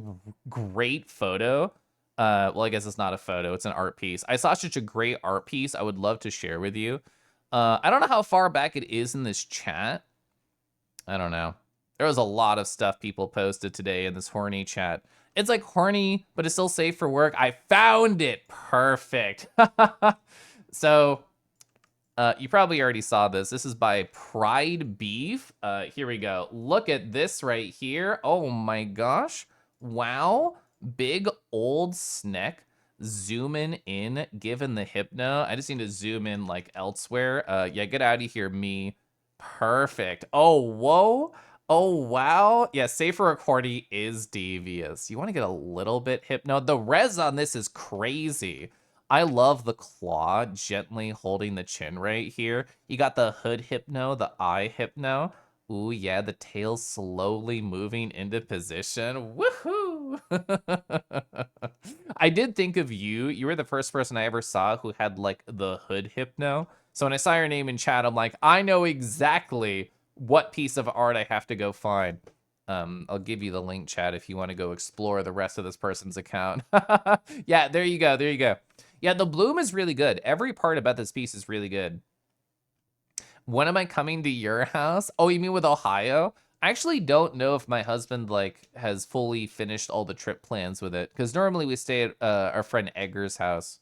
great photo Well, I guess it's not a photo, it's an art piece. I saw such a great art piece I would love to share with you. I don't know how far back it is in this chat. I don't know. There was a lot of stuff people posted today in this horny chat. It's like horny, but it's still safe for work. I found it. Perfect. So, you probably already saw this. This is by Pride Beef. Here we go. Look at this right here. Oh my gosh. Wow. Big old snack. Zooming in, given the hypno. I just need to zoom in like elsewhere. Yeah, get out of here, me. Perfect. Oh, whoa. Oh, wow. Yeah, safer recording is devious. You want to get a little bit hypno. The res on this is crazy. I love the claw gently holding the chin right here. You got the hood hypno, the eye hypno. Ooh, yeah, the tail slowly moving into position. Woohoo! I did think of you. You were the first person I ever saw who had, like, the hood hypno. So when I saw your name in chat, I'm like, I know exactly what piece of art I have to go find. I'll give you the link, chat, if you want to go explore the rest of this person's account. Yeah, there you go. There you go. Yeah, the bloom is really good. Every part about this piece is really good. When am I coming to your house? Oh, you mean with Ohio? I actually don't know if my husband like has fully finished all the trip plans with it, because normally we stay at our friend Edgar's house.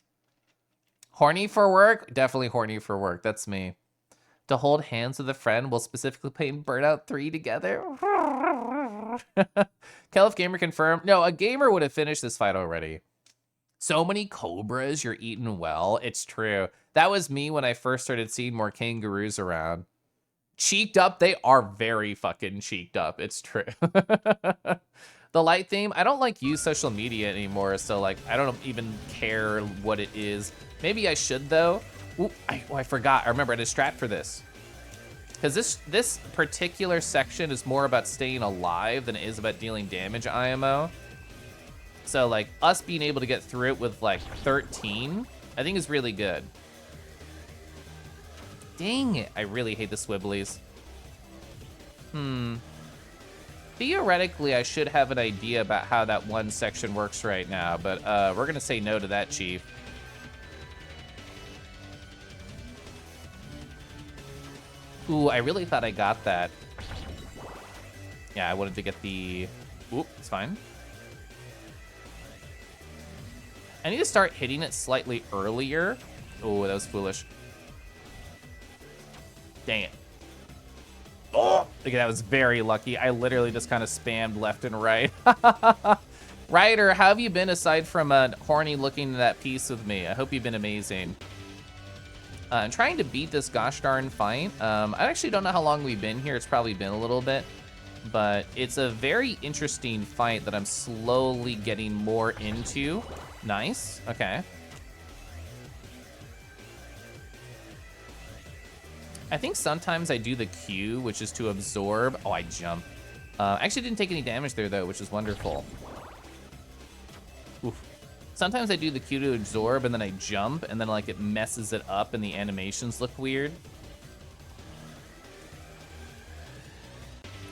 Horny for work? Definitely horny for work. That's me. To hold hands with a friend while specifically playing Burnout 3 together. Caliph Gamer confirmed. No, a gamer would have finished this fight already. So many cobras, you're eating well. It's true. That was me when I first started seeing more kangaroos around. Cheeked up, they are very fucking cheeked up. It's true. The light theme, I don't like use social media anymore, so like I don't even care what it is. Maybe I should though. Ooh, I forgot. I remember I had a strat for this. Because this particular section is more about staying alive than it is about dealing damage IMO. So like us being able to get through it with like 13, I think is really good. Dang it, I really hate the swibblies. Theoretically, I should have an idea about how that one section works right now, but we're gonna say no to that, Chief. Ooh, I really thought I got that. Yeah, I wanted to get the... Oop, it's fine. I need to start hitting it slightly earlier. Oh, that was foolish. Dang it. Oh, okay, that was very lucky. I literally just kind of spammed left and right. Ryder, how have you been aside from horny looking at that piece with me? I hope you've been amazing. I'm trying to beat this gosh darn fight. I actually don't know how long we've been here. It's probably been a little bit. But it's a very interesting fight that I'm slowly getting more into. Nice. Okay. I think sometimes I do the Q, which is to absorb. Oh, I jump. Actually didn't take any damage there, though, which is wonderful. Oof. Sometimes I do the Q to absorb, and then I jump, and then like it messes it up, and the animations look weird.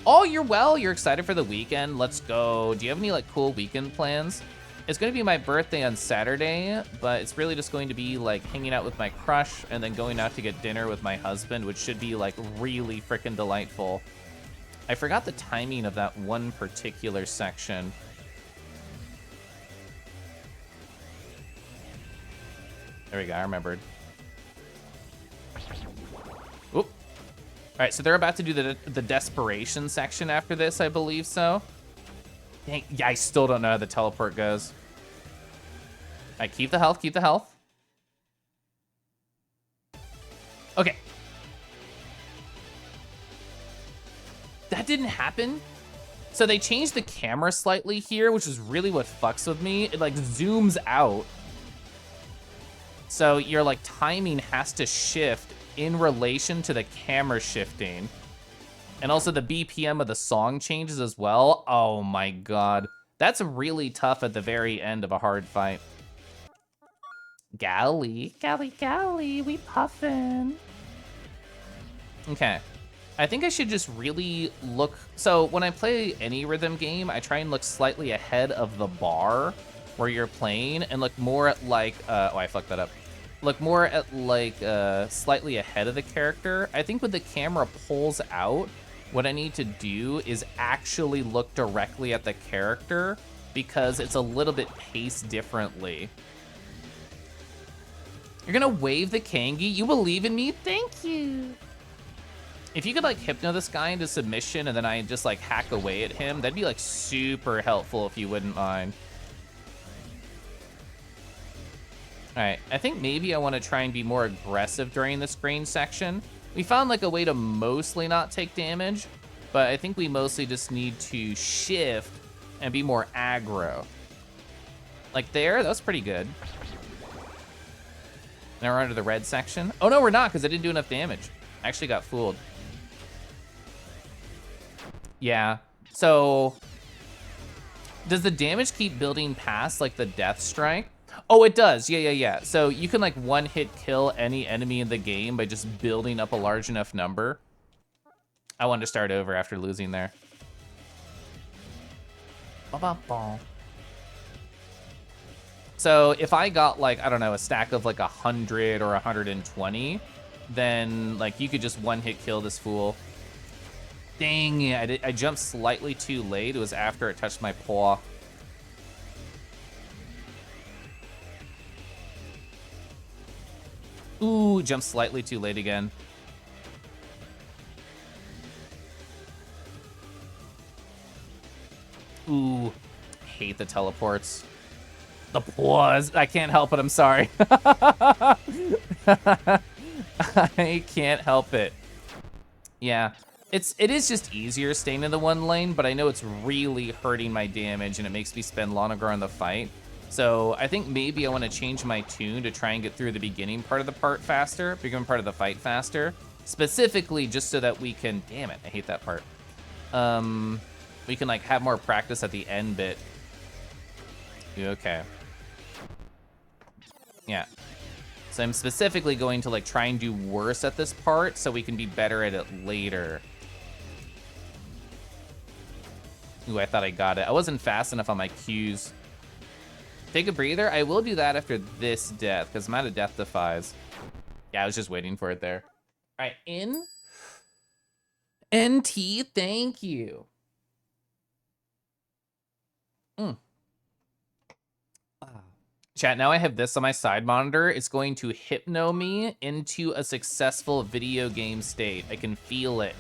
Oh, you're excited for the weekend. Let's go. Do you have any like cool weekend plans? It's going to be my birthday on Saturday, but it's really just going to be like hanging out with my crush and then going out to get dinner with my husband, which should be like really freaking delightful. I forgot the timing of that one particular section. There we go, I remembered. Oop. All right, so they're about to do the desperation section after this, I believe so. Dang, yeah, I still don't know how the teleport goes. All right, keep the health, keep the health. Okay. That didn't happen? So they changed the camera slightly here, which is really what fucks with me. It like zooms out. So your like timing has to shift in relation to the camera shifting. And also the BPM of the song changes as well. Oh my god. That's really tough at the very end of a hard fight. Galley, we puffin'. Okay. I think I should just really look... So when I play any rhythm game, I try and look slightly ahead of the bar where you're playing and look more at like, oh, I fucked that up. Look more at like slightly ahead of the character. I think when the camera pulls out, what I need to do is actually look directly at the character because it's a little bit paced differently. You're gonna wave the Kangi? You believe in me? Thank you. If you could like hypno this guy into submission and then I just like hack away at him, that'd be like super helpful if you wouldn't mind. All right, I think maybe I want to try and be more aggressive during this grain section. We found like a way to mostly not take damage, but I think we mostly just need to shift and be more aggro. Like there, that was pretty good. Now we're under the red section. Oh no, we're not, because I didn't do enough damage. I actually got fooled. Yeah, so does the damage keep building past like the death strike? Oh, it does. Yeah. So you can like one hit kill any enemy in the game by just building up a large enough number. I wanted to start over after losing there. So if I got like, I don't know, a stack of like 100 or 120, then like you could just one hit kill this fool. Dang it, I jumped slightly too late. It was after it touched my paw. Ooh, jumped slightly too late again. Ooh, hate the teleports. The paws, I can't help it, I'm sorry. I can't help it. Yeah, it is just easier staying in the one lane, but I know it's really hurting my damage and it makes me spend longer on the fight. So I think maybe I want to change my tune to try and get through the beginning part of the fight faster. Specifically just so that we can, damn it, I hate that part. We can like have more practice at the end bit. Okay. Yeah. So I'm specifically going to like try and do worse at this part so we can be better at it later. Ooh, I thought I got it. I wasn't fast enough on my Qs. Take a breather. I will do that after this death because I'm out of death defies. Yeah, I was just waiting for it there. All right, NT, thank you. Chat, now I have this on my side monitor. It's going to hypno me into a successful video game state. I can feel it.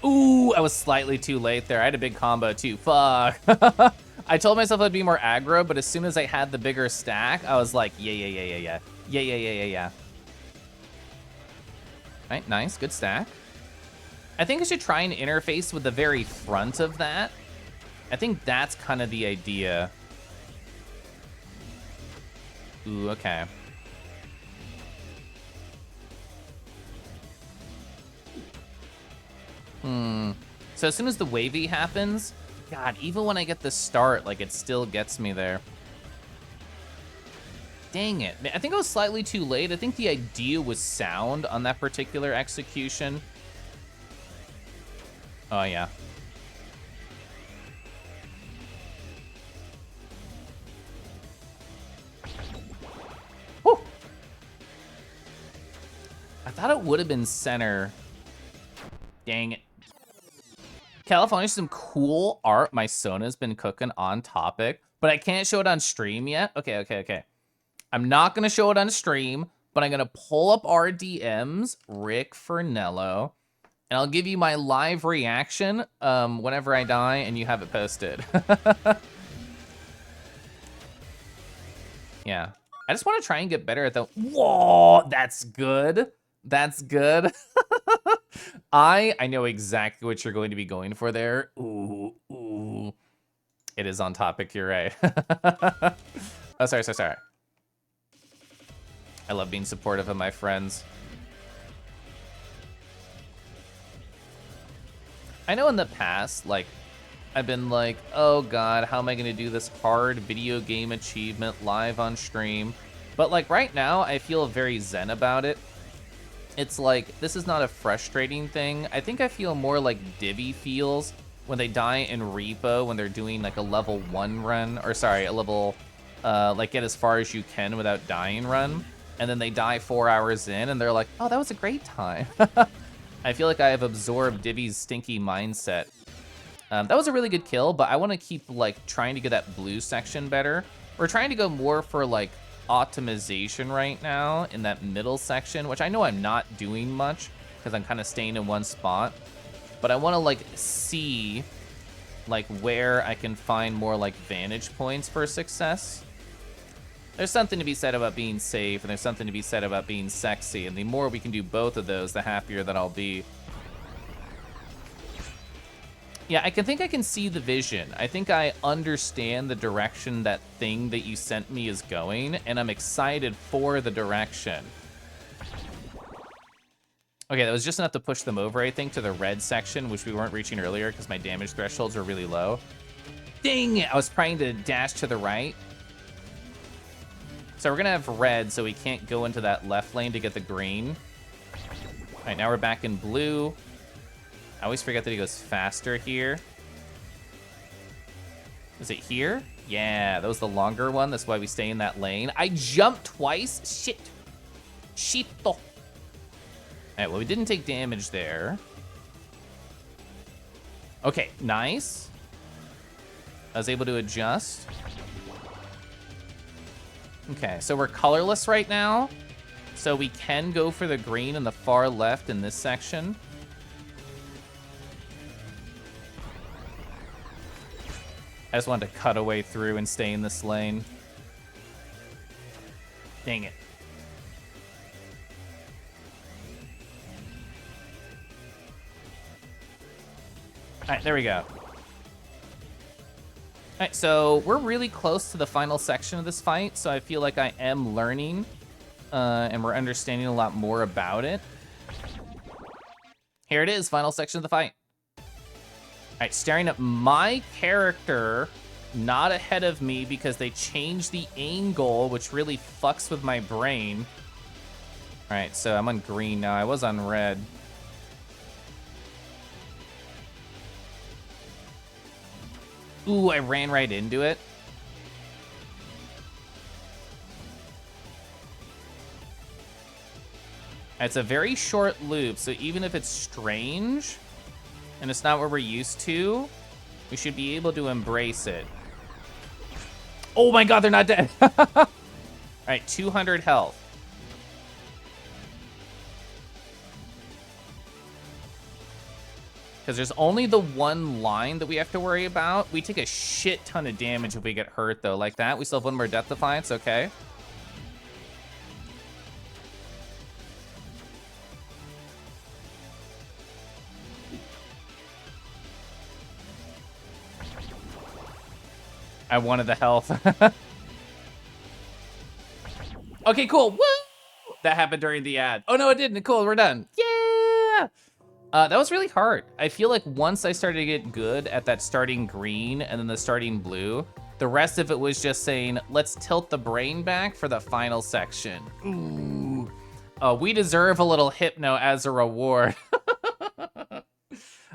Ooh, I was slightly too late there. I had a big combo too. Fuck. I told myself I'd be more aggro, but as soon as I had the bigger stack, I was like, yeah. All right, nice, good stack. I think I should try and interface with the very front of that. I think that's kind of the idea. Ooh, okay. So as soon as the wavy happens, God, even when I get the start, like it still gets me there. Dang it. I think I was slightly too late. I think the idea was sound on that particular execution. Oh, yeah. Whew. I thought it would have been center. Dang it. California's some cool art my Sona's been cooking on topic, but I can't show it on stream yet. Okay. I'm not gonna show it on stream, but I'm gonna pull up our DMs, Rick Fernello, and I'll give you my live reaction whenever I die and you have it posted. Yeah, I just want to try and get better at the, whoa, that's good. That's good. I know exactly what you're going to be going for there. Ooh. It is on topic, you're right. Oh, sorry. I love being supportive of my friends. I know in the past, like, I've been like, oh god, how am I gonna do this hard video game achievement live on stream? But like right now, I feel very zen about it. It's like, this is not a frustrating thing. I think I feel more like Divi feels when they die in Repo, when they're doing like a level 1 run, or sorry, a level, like get as far as you can without dying run. And then they die 4 hours in and they're like, oh, that was a great time. I feel like I have absorbed Divi's stinky mindset. That was a really good kill, but I want to keep like trying to get that blue section better. We're trying to go more for like optimization right now in that middle section, which I know I'm not doing much because I'm kind of staying in one spot. But I want to like see like where I can find more like vantage points for success. There's something to be said about being safe, and there's something to be said about being sexy, and the more we can do both of those, the happier that I'll be. Yeah, I think I can see the vision. I think I understand the direction that thing that you sent me is going, and I'm excited for the direction. Okay, that was just enough to push them over, I think, to the red section, which we weren't reaching earlier because my damage thresholds are really low. Dang it! I was trying to dash to the right. So we're gonna have red, so we can't go into that left lane to get the green. All right, now we're back in blue. I always forget that he goes faster here. Is it here? Yeah, that was the longer one. That's why we stay in that lane. I jumped twice. Shit. Shito. All right, well, we didn't take damage there. Okay, nice. I was able to adjust. Okay, so we're colorless right now. So we can go for the green in the far left in this section. I just wanted to cut a way through and stay in this lane. Dang it. All right, there we go. All right, so we're really close to the final section of this fight, so I feel like I am learning, and we're understanding a lot more about it. Here it is, final section of the fight. All right, staring at my character, not ahead of me because they changed the angle, which really fucks with my brain. All right, so I'm on green now. I was on red. Ooh, I ran right into it. It's a very short loop, so even if it's strange, and it's not what we're used to, we should be able to embrace it. Oh my god, they're not dead. All right, 200 health. Because there's only the one line that we have to worry about. We take a shit ton of damage if we get hurt, though, like that. We still have one more Death Defiance, okay. I wanted the health. Okay, cool. Woo! That happened during the ad. Oh, no, it didn't. Cool, we're done. Yeah! That was really hard. I feel like once I started to get good at that starting green and then the starting blue, the rest of it was just saying, let's tilt the brain back for the final section. Ooh. We deserve a little hypno as a reward.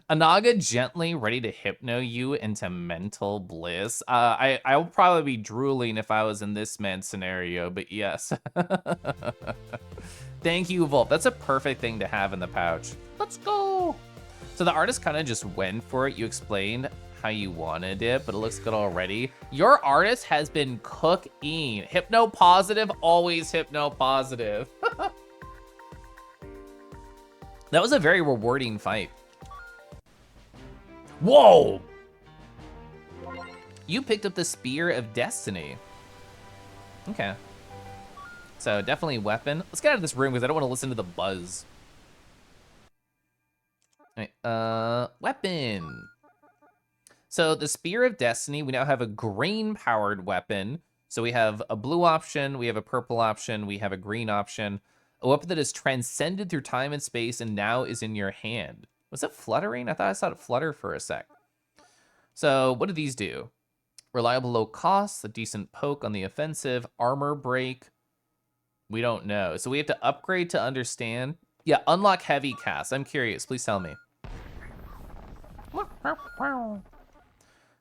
Anaga gently ready to hypno you into mental bliss. I will probably be drooling if I was in this man's scenario, but yes. Thank you, Volp. That's a perfect thing to have in the pouch. Let's go. So the artist kind of just went for it. You explained how you wanted it, but it looks good already. Your artist has been cooking. Hypno positive, always hypno positive. That was a very rewarding fight. Whoa! You picked up the Spear of Destiny. Okay. So definitely weapon. Let's get out of this room because I don't want to listen to the buzz. All right, weapon. So the Spear of Destiny, we now have a green-powered weapon. So we have a blue option, we have a purple option, we have a green option. A weapon that is transcended through time and space and now is in your hand. Was it fluttering? I thought I saw it flutter for a sec. So what do these do? Reliable low cost, a decent poke on the offensive, armor break. We don't know. So we have to upgrade to understand. Yeah, unlock heavy cast. I'm curious. Please tell me.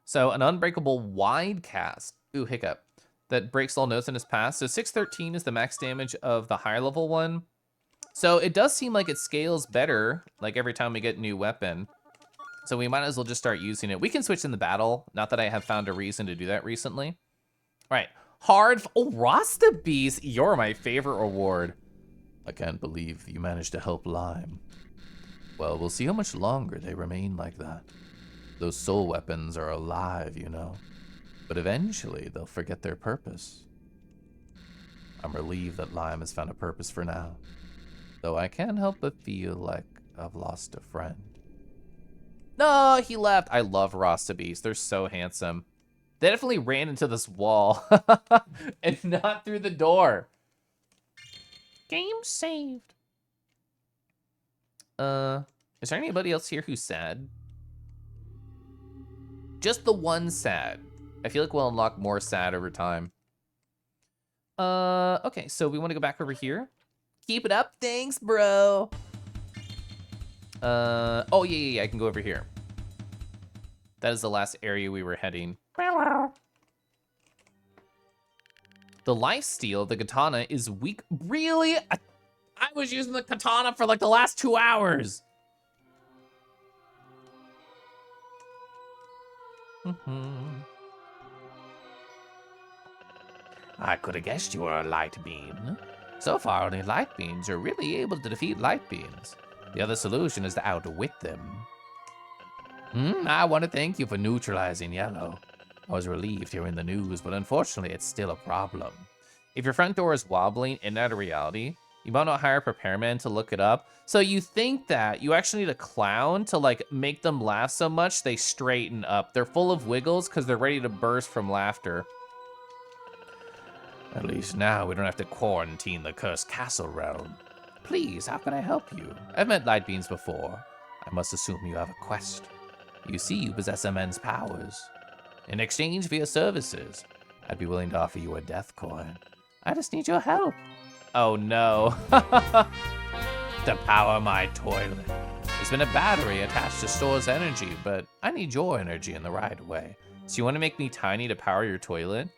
So an unbreakable wide cast. Ooh, hiccup. That breaks all notes in his path. So 613 is the max damage of the higher level one. So it does seem like it scales better, like every time we get a new weapon. So we might as well just start using it. We can switch in the battle. Not that I have found a reason to do that recently. All right, oh, Rasta Beast, you're my favorite reward. I can't believe you managed to help Lime. Well, we'll see how much longer they remain like that. Those soul weapons are alive, you know. But eventually, they'll forget their purpose. I'm relieved that Lime has found a purpose for now. Though I can't help but feel like I've lost a friend. No, he left. I love Rasta Beast. They're so handsome. They definitely ran into this wall and not through the door. Game saved. Is there anybody else here who's sad? Just the one sad. I feel like we'll unlock more sad over time. Okay, so we want to go back over here. Keep it up, thanks, bro. Oh, yeah, I can go over here. That is the last area we were heading. The lifesteal of the katana is weak. Really? I was using the katana for like the last 2 hours. I could have guessed you were a light beam. So far, only light beams are really able to defeat light beams. The other solution is to outwit them. I want to thank you for neutralizing yellow. I was relieved hearing the news, but unfortunately, it's still a problem. If your front door is wobbling in and out of reality, you might not hire a repairman to look it up. So you think that you actually need a clown to like make them laugh so much they straighten up. They're full of wiggles because they're ready to burst from laughter. At least now we don't have to quarantine the cursed castle realm. Please, how can I help you? I've met light beams before. I must assume you have a quest. You see, you possess immense powers. In exchange for your services, I'd be willing to offer you a death coin. I just need your help. Oh no. To power my toilet. There's been a battery attached to store's energy, but I need your energy in the right way. So you want to make me tiny to power your toilet?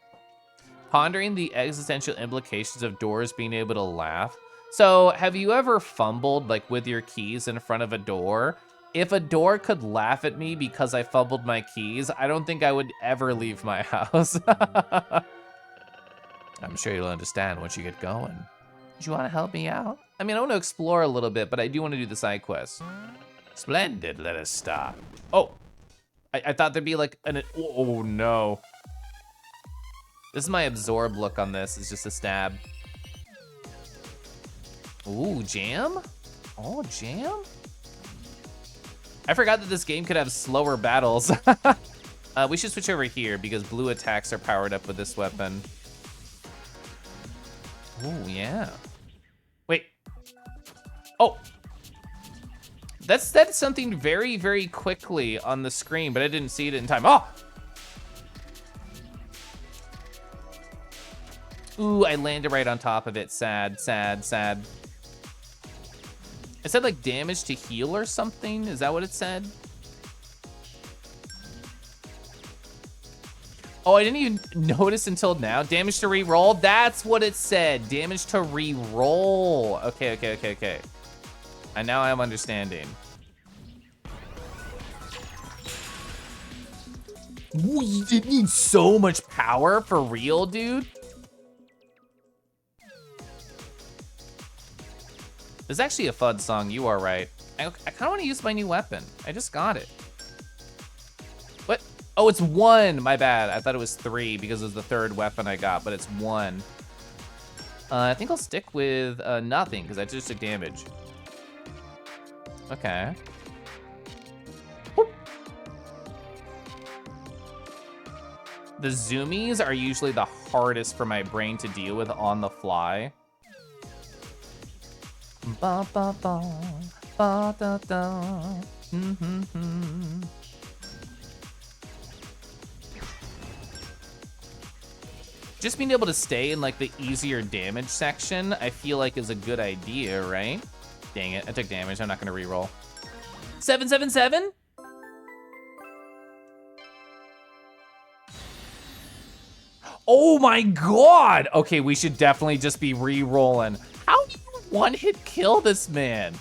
Pondering the existential implications of doors being able to laugh. So have you ever fumbled like with your keys in front of a door? If a door could laugh at me because I fumbled my keys, I don't think I would ever leave my house. I'm sure you'll understand once you get going. Do you want to help me out? I mean, I want to explore a little bit, but I do want to do the side quest. Splendid, let us start. Oh, I thought there'd be like an, oh no. This is my absorb look on this, it's just a stab. Ooh, jam? Oh, jam? I forgot that this game could have slower battles. We should switch over here because blue attacks are powered up with this weapon. Oh, yeah. Wait. Oh. That said something very, very quickly on the screen, but I didn't see it in time. Oh! Ooh, I landed right on top of it. Sad, sad, sad. It said like damage to heal or something. Is that what it said? Oh, I didn't even notice until now. Damage to re-roll. That's what it said. Damage to re-roll. Okay. And now I'm understanding. Ooh, you didn't need so much power for real, dude. This is actually a fun song, you are right. I kind of want to use my new weapon. I just got it. What? Oh, it's 1, my bad. I thought it was 3 because it was the 3rd weapon I got, but it's 1. I think I'll stick with nothing because I just took damage. Okay. Whoop. The zoomies are usually the hardest for my brain to deal with on the fly. Ba ba ba ba da da. Just being able to stay in like the easier damage section, I feel like is a good idea, right? Dang it, I took damage. I'm not gonna reroll. 777? Oh my god! Okay, we should definitely just be re-rolling. How do you one-hit kill this man?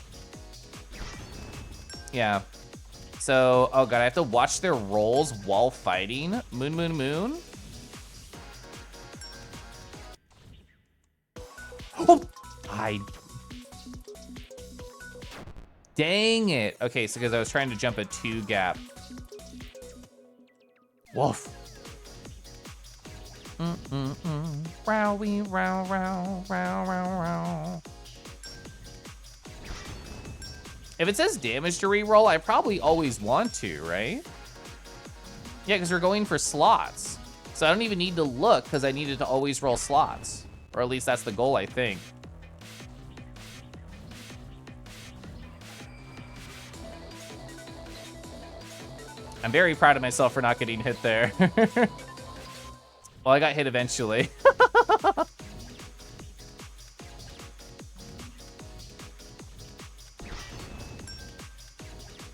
Yeah. So, oh god, I have to watch their rolls while fighting. Moon, moon, moon. Oh! Dang it. Okay, so because I was trying to jump a 2 gap. Woof. Rowie, row, row, row, row, row. If it says damage to reroll, I probably always want to, right? Yeah, because we're going for slots. So I don't even need to look because I needed to always roll slots. Or at least that's the goal, I think. I'm very proud of myself for not getting hit there. Well, I got hit eventually. All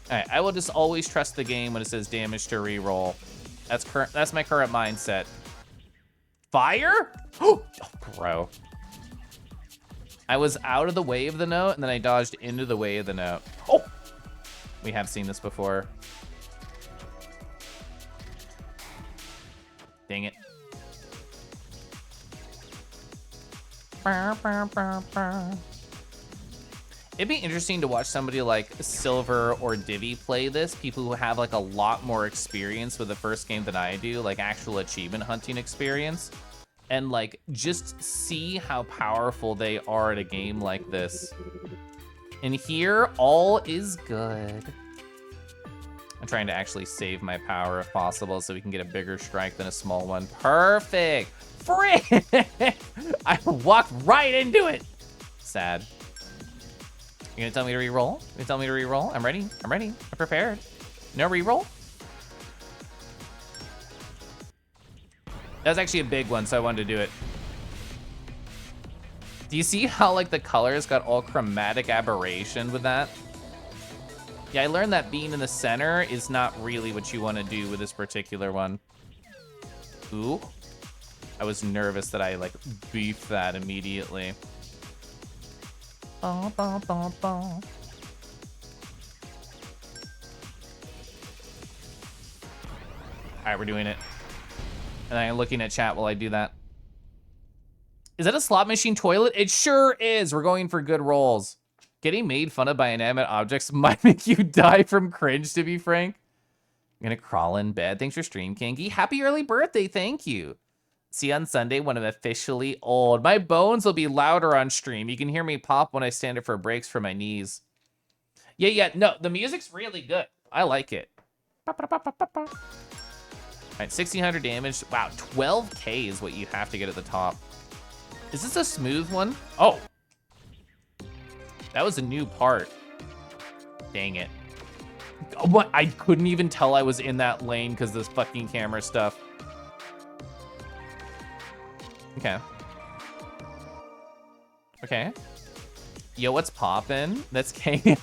right, I will just always trust the game when it says damage to reroll. That's my current mindset. Fire? Oh, bro. I was out of the way of the note, and then I dodged into the way of the note. Oh! We have seen this before. Dang it. It'd be interesting to watch somebody like Silver or Divi play this, people who have like a lot more experience with the first game than I do, like actual achievement hunting experience, and like just see how powerful they are at a game like this. And here, all is good. I'm trying to actually save my power if possible so we can get a bigger strike than a small one. Perfect. Frick! I walked right into it. Sad. You gonna tell me to re-roll? You gonna tell me to re-roll? I'm ready. I'm ready. I'm prepared. No re-roll? That was actually a big one, so I wanted to do it. Do you see how like the colors got all chromatic aberration with that? Yeah, I learned that being in the center is not really what you want to do with this particular one. Ooh. I was nervous that I like beefed that immediately. All right, we're doing it. And I'm looking at chat while I do that. Is that a slot machine toilet? It sure is. We're going for good rolls. Getting made fun of by inanimate objects might make you die from cringe, to be frank. I'm gonna crawl in bed. Thanks for stream, Kinky. Happy early birthday, thank you. See you on Sunday when I'm officially old. My bones will be louder on stream. You can hear me pop when I stand up for breaks for my knees. Yeah, no, the music's really good. I like it. All right, 1,600 damage. Wow, 12K is what you have to get at the top. Is this a smooth one? Oh. That was a new part. Dang it. Oh, what? I couldn't even tell I was in that lane because this fucking camera stuff. Okay. Okay. Yo, what's poppin'? That's K.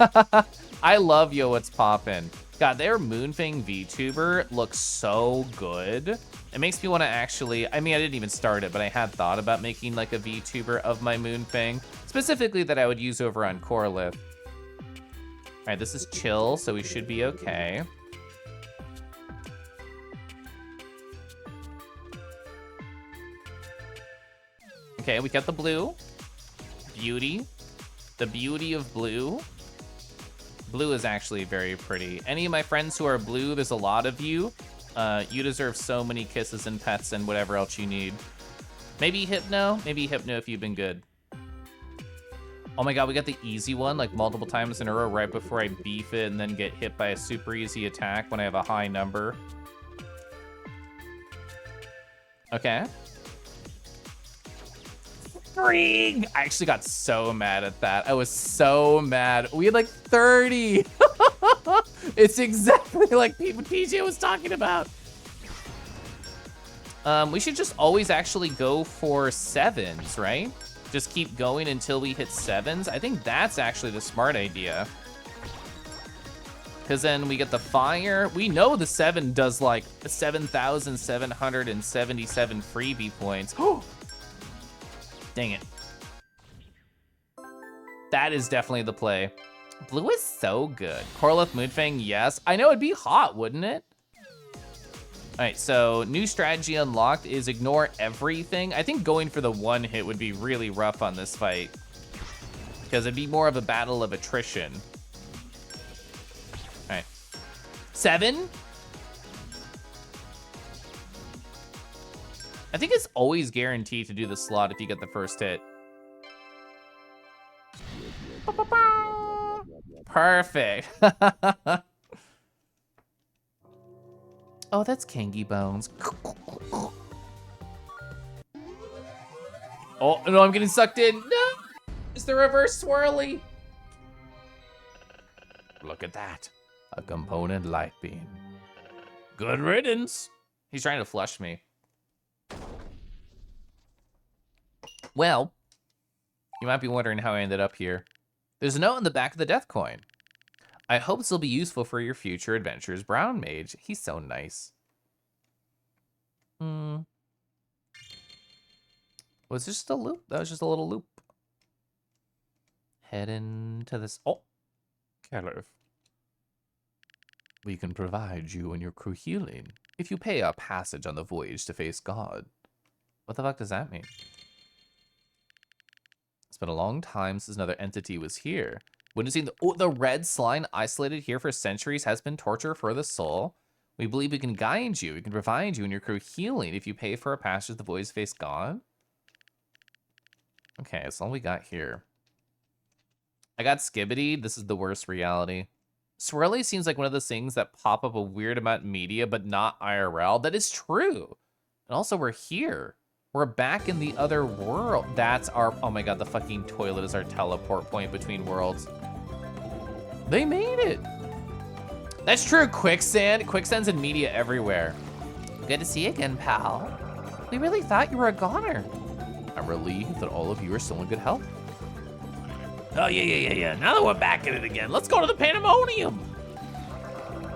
I love Yo, what's poppin'. God, their Moonfang VTuber looks so good. It makes me want to actually, I mean, I didn't even start it, but I had thought about making like a VTuber of my Moonfang, specifically that I would use over on Corelith. All right, this is chill, so we should be okay. Okay, we got the blue. Beauty. The beauty of blue. Blue is actually very pretty. Any of my friends who are blue, there's a lot of you. You deserve so many kisses and pets and whatever else you need. Maybe Hypno? Maybe Hypno if you've been good. Oh my god, we got the easy one like multiple times in a row right before I beef it and then get hit by a super easy attack when I have a high number. Okay. I actually got so mad at that. I was so mad. We had like 30. It's exactly like what PJ was talking about. We should just always actually go for 7s, right? Just keep going until we hit 7s. I think that's actually the smart idea. Because then we get the fire. We know the 7 does like 7,777 freebie points. Dang it. That is definitely the play. Blue is so good. Corlith Moonfang, yes. I know it'd be hot, wouldn't it? All right, so new strategy unlocked is ignore everything. I think going for the 1 hit would be really rough on this fight because it'd be more of a battle of attrition. All right, 7. I think it's always guaranteed to do the slot if you get the first hit. Perfect. Oh, that's Kangy Bones. Oh, no, I'm getting sucked in. No! It's the reverse swirly. Look at that. A component light beam. Good riddance. He's trying to flush me. Well, you might be wondering how I ended up here. There's a note in the back of the death coin. I hope this will be useful for your future adventures, Brown Mage. He's so nice. Was this just a loop? That was just a little loop. Head into this. Oh, Caliph. We can provide you and your crew healing if you pay our passage on the voyage to face God. what the fuck does that mean? It's been a long time since another entity was here. Witnessing the red slime isolated here for centuries has been torture for the soul. We believe we can guide you. We can provide you and your crew healing if you pay for a passage to the voyage to face God. Okay, that's all we got here. I got Skibbity. This is the worst reality. Swirly seems like one of those things that pop up a weird amount in media, but not IRL. That is true. And also, we're here. We're back in the other world. That's our... Oh my god, the fucking toilet is our teleport point between worlds. They made it. That's true, Quicksand. Quicksand's in media everywhere. Good to see you again, pal. We really thought you were a goner. I'm relieved that all of you are still in good health. Oh, yeah. Now that we're back in it again, let's go to the Pandemonium.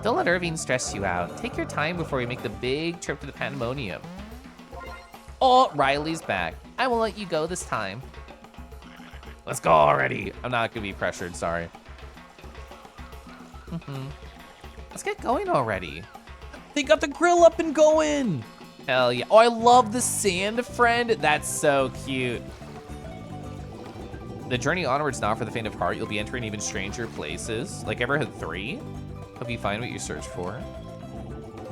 Don't let Irving stress you out. Take your time before we make the big trip to the Pandemonium. Oh, Riley's back. I won't let you go this time. Let's go already. I'm not gonna be pressured, sorry. Let's get going already. They got the grill up and going. Hell yeah. Oh, I love the sand friend. That's so cute. The journey onwards now for the faint of heart. You'll be entering even stranger places. Like Everhood 3. Hope you find what you search for.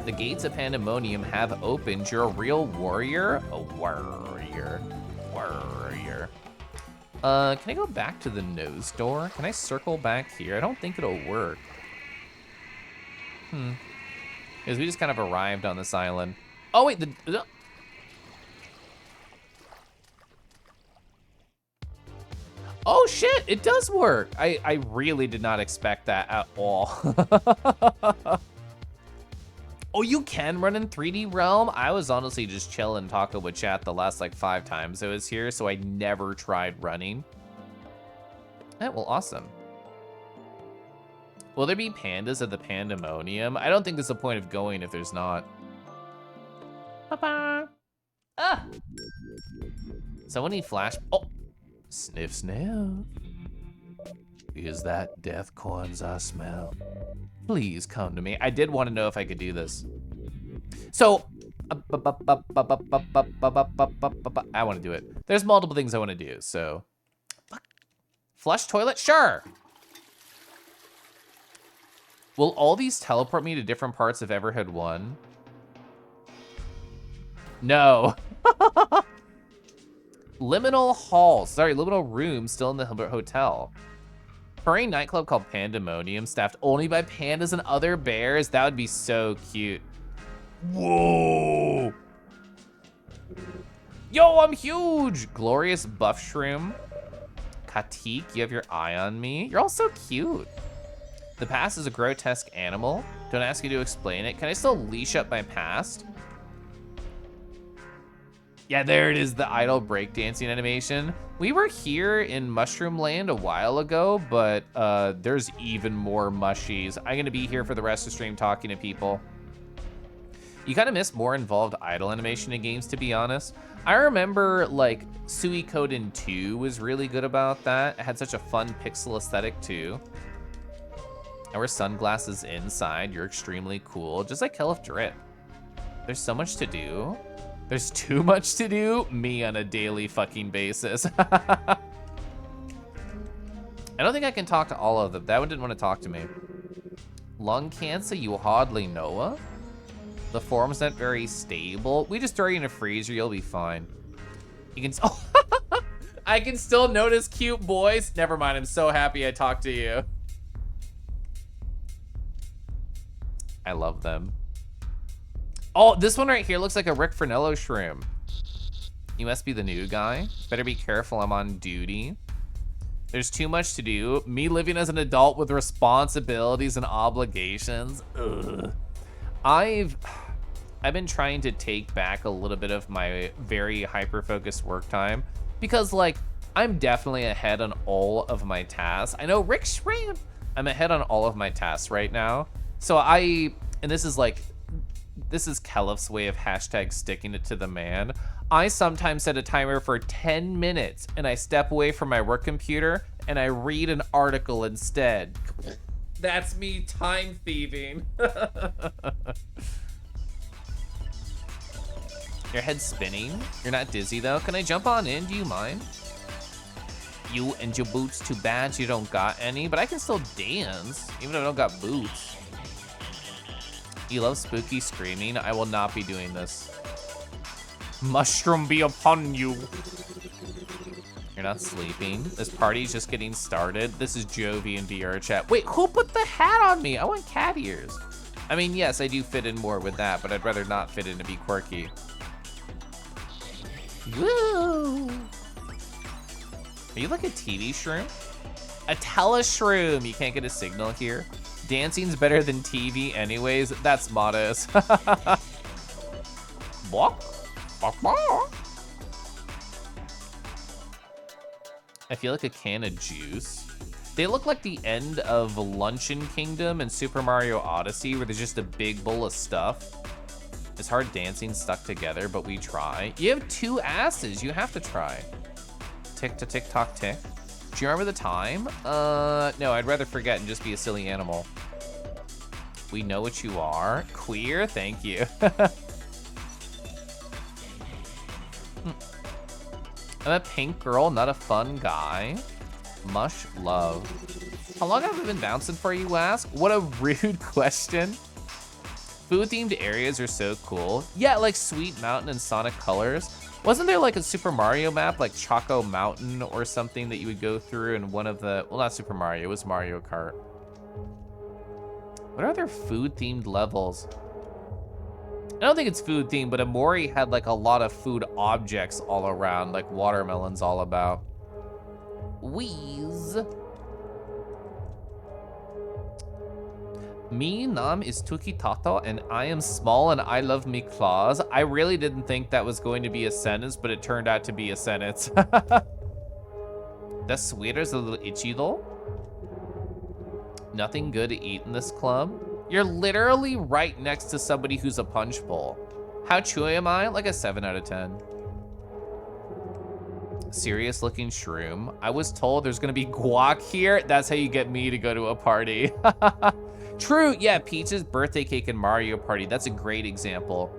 The gates of Pandemonium have opened. You're a real warrior? A warrior. Warrior. Can I go back to the nose door? Can I circle back here? I don't think it'll work. Because we just kind of arrived on this island. Oh, wait, Oh, shit, it does work. I really did not expect that at all. Oh, you can run in 3D Realm? I was honestly just chilling, talking with chat the last, like, 5 times I was here, so I never tried running. Well, awesome. Will there be pandas at the Pandemonium? I don't think there's a point of going if there's not. Ba-ba. Ah! Someone need flash. Oh! Sniff, sniff. Is that death corns I smell? Please come to me. I did want to know if I could do this. So, I want to do it. There's multiple things I want to do, so. Flush toilet? Sure. Will all these teleport me to different parts of Everhood 1? No. Liminal Hall. Sorry, liminal room still in the hotel. Furry nightclub called Pandemonium, staffed only by pandas and other bears. That would be so cute. Whoa. Yo, I'm huge. Glorious buff shroom. Katik, you have your eye on me. You're all so cute. The past is a grotesque animal. Don't ask you to explain it. Can I still leash up my past? Yeah, there it is, the idle breakdancing animation. We were here in Mushroom Land a while ago, but there's even more mushies. I'm gonna be here for the rest of the stream talking to people. You kind of miss more involved idle animation in games, to be honest. I remember, like, Suikoden 2 was really good about that. It had such a fun pixel aesthetic, too. I wear sunglasses inside. You're extremely cool. Just like Kelif Drip. There's so much to do. There's too much to do. Me on a daily fucking basis. I don't think I can talk to all of them. That one didn't want to talk to me. Lung cancer, you hardly know her. The form's not very stable. We just throw you in a freezer, you'll be fine. You can, oh, I can still notice cute boys. Never mind, I'm so happy I talked to you. I love them. Oh, this one right here looks like a Rick Fernello shroom. You must be the new guy. Better be careful, I'm on duty. There's too much to do. Me living as an adult with responsibilities and obligations. Ugh. I've been trying to take back a little bit of my very hyper-focused work time because, like, I'm definitely ahead on all of my tasks. I know Rick Shram. I'm ahead on all of my tasks right now. So and this is Kelif's way of hashtag sticking it to the man. I sometimes set a timer for 10 minutes and I step away from my work computer and I read an article instead. That's me time thieving. Your head's spinning. You're not dizzy though. Can I jump on in? Do you mind? You and your boots, too bad you don't got any, but I can still dance, even if I don't got boots. You love spooky screaming. I will not be doing this. Mushroom be upon you. You're not sleeping. This party's just getting started. This is Jovi in VR chat. Wait, who put the hat on me? I want cat ears. I mean, yes, I do fit in more with that, but I'd rather not fit in to be quirky. Woo! Are you like a TV shroom? A teleshroom. You can't get a signal here. Dancing's better than TV anyways. That's modest. I feel like a can of juice. They look like the end of Luncheon Kingdom and Super Mario Odyssey, where there's just a big bowl of stuff. It's hard dancing stuck together, but we try. You have two asses. You have to try. Tick to tick tock tick. Do you remember the time? No, I'd rather forget and just be a silly animal. We know what you are. Queer, thank you. I'm a pink girl, not a fun guy. Mush love. How long have I been bouncing for, you ask? What a rude question. Food-themed areas are so cool. Yeah, like Sweet Mountain and Sonic Colors. Wasn't there like a Super Mario map, like Choco Mountain or something that you would go through in one of the, well, not Super Mario, it was Mario Kart. What are other food-themed levels? I don't think it's food-themed, but Amori had like a lot of food objects all around, like watermelons all about. Wheeze. Me nam is Tuki Tata and I am small and I love me claws. I really didn't think that was going to be a sentence, but it turned out to be a sentence. That sweater's a little itchy though. Nothing good to eat in this club. You're literally right next to somebody who's a punch bowl. How chewy am I? Like a 7 out of 10. Serious looking shroom. I was told there's gonna be guac here. That's how you get me to go to a party. True, yeah, Peach's birthday cake and Mario Party. That's a great example.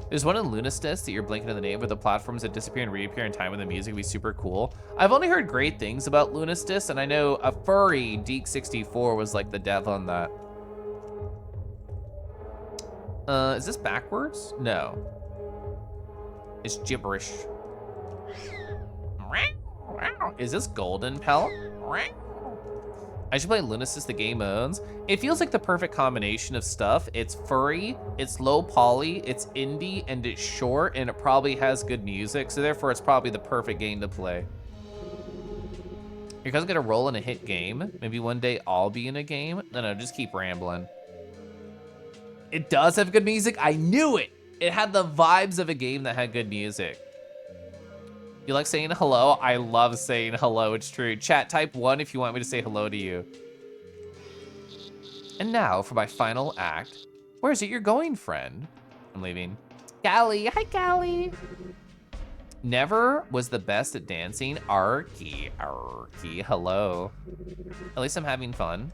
There's one in Lunistis that you're blinking in the name, where the platforms that disappear and reappear in time with the music would be super cool. I've only heard great things about Lunistis, and I know a furry Deke64 was like the death on that. Is this backwards? No. It's gibberish. Is this Golden Pelt? I should play Lunasis the game owns. It feels like the perfect combination of stuff. It's furry, it's low poly, it's indie, and it's short, and it probably has good music, so therefore it's probably the perfect game to play. Your cousin's gonna roll in a hit game. Maybe one day I'll be in a game. No, just keep rambling. It does have good music, I knew it! It had the vibes of a game that had good music. You like saying hello? I love saying hello, it's true. Chat, type 1 if you want me to say hello to you. And now for my final act. Where is it you're going, friend? I'm leaving. Callie, hi Callie. Never was the best at dancing. Arky, hello. At least I'm having fun.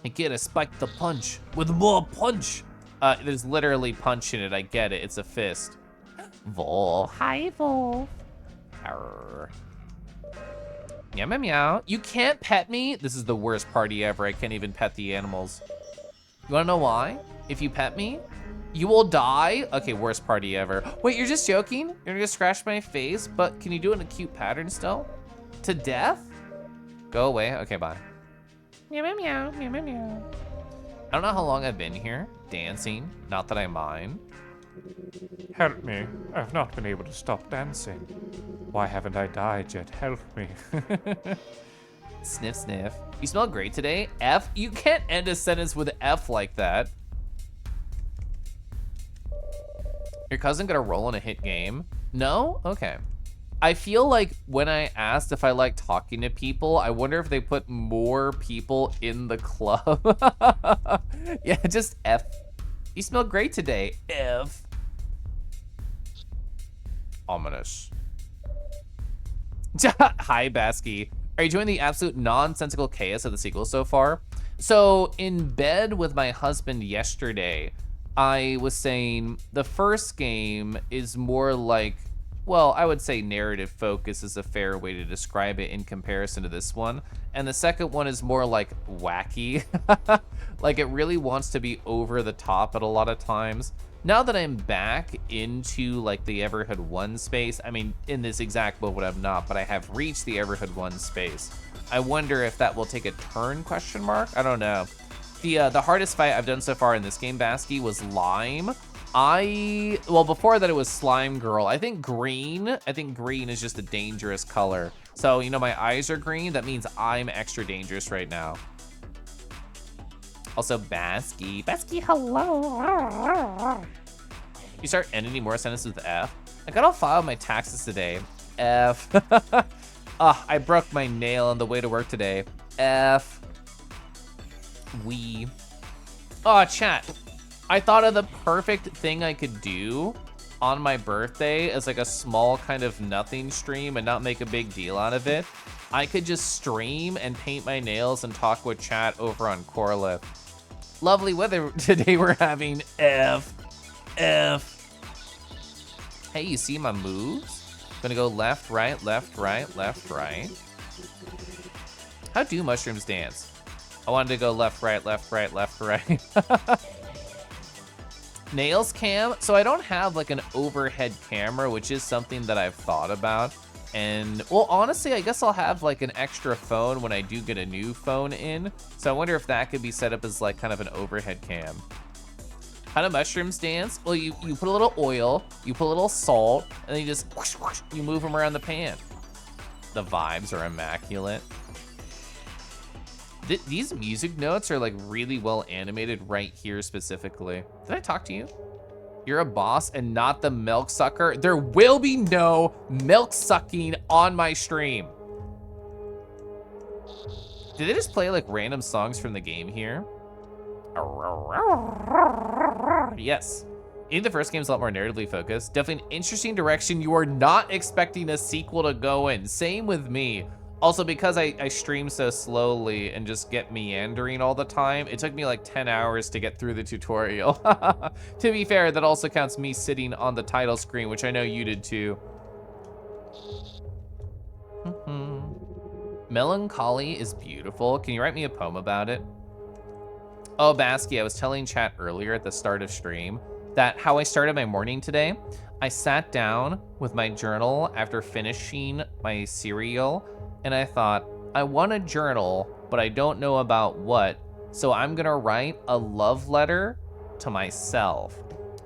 And get a spike the punch with more punch. There's literally punch in it, I get it, it's a fist. Vol, hi Vol. Arr. Meow, meow, meow. You can't pet me? This is the worst party ever. I can't even pet the animals. You wanna know why? If you pet me, you will die. Okay, worst party ever. Wait, you're just joking? You're gonna scratch my face, but can you do it in a cute pattern still? To death? Go away, okay, bye. Meow, meow, meow, meow, meow, meow. I don't know how long I've been here, dancing, not that I mind. Help me. I've not been able to stop dancing. Why haven't I died yet? Help me. Sniff, sniff. You smell great today. F, you can't end a sentence with F like that. Your cousin gonna roll in a hit game? No? Okay. I feel like when I asked if I like talking to people, I wonder if they put more people in the club. Yeah, just F. You smell great today. F. Ominous. Hi, Basky. Are you enjoying the absolute nonsensical chaos of the sequel so far? So, in bed with my husband yesterday, I was saying the first game is more like, well, I would say narrative focus is a fair way to describe it in comparison to this one. And the second one is more like wacky. Like it really wants to be over the top at a lot of times. Now that I'm back into like the Everhood 1 space, I mean, in this exact moment I'm not, but I have reached the Everhood 1 space. I wonder if that will take a turn, question mark? I don't know. The hardest fight I've done so far in this game, Basky, was Lime. Well, before that it was Slime Girl. I think green is just a dangerous color. So, you know, my eyes are green. That means I'm extra dangerous right now. Also, Basky. Basky, hello. You start ending more sentences with F. I got all 5 of my taxes today. F. I broke my nail on the way to work today. F. We. Oh, chat. I thought of the perfect thing I could do on my birthday as like a small kind of nothing stream and not make a big deal out of it. I could just stream and paint my nails and talk with chat over on Corliff. Lovely weather today we're having. F. Hey, you see my moves? Gonna go left, right, left, right, left, right. How do mushrooms dance? I wanted to go left, right, left, right, left, right. Nails cam. So I don't have like an overhead camera, which is something that I've thought about. And well, honestly, I guess I'll have like an extra phone when I do get a new phone in. So I wonder if that could be set up as like kind of an overhead cam. How do mushrooms dance? Well, you put a little oil, you put a little salt, and then you just whoosh, whoosh, you move them around the pan. The vibes are immaculate. These music notes are like really well animated right here specifically. Did I talk to you? You're a boss and not the milk sucker. There will be no milk sucking on my stream. Did they just play like random songs from the game here? Yes. I think the first game's a lot more narratively focused. Definitely an interesting direction you are not expecting a sequel to go in. Same with me. Also, because I stream so slowly and just get meandering all the time, it took me like 10 hours to get through the tutorial. To be fair, that also counts me sitting on the title screen, which I know you did too. Melancholy is beautiful. Can you write me a poem about it? Oh, Basky, I was telling chat earlier at the start of stream that how I started my morning today. I sat down with my journal after finishing my cereal, and I thought, I want a journal, but I don't know about what, so I'm gonna write a love letter to myself.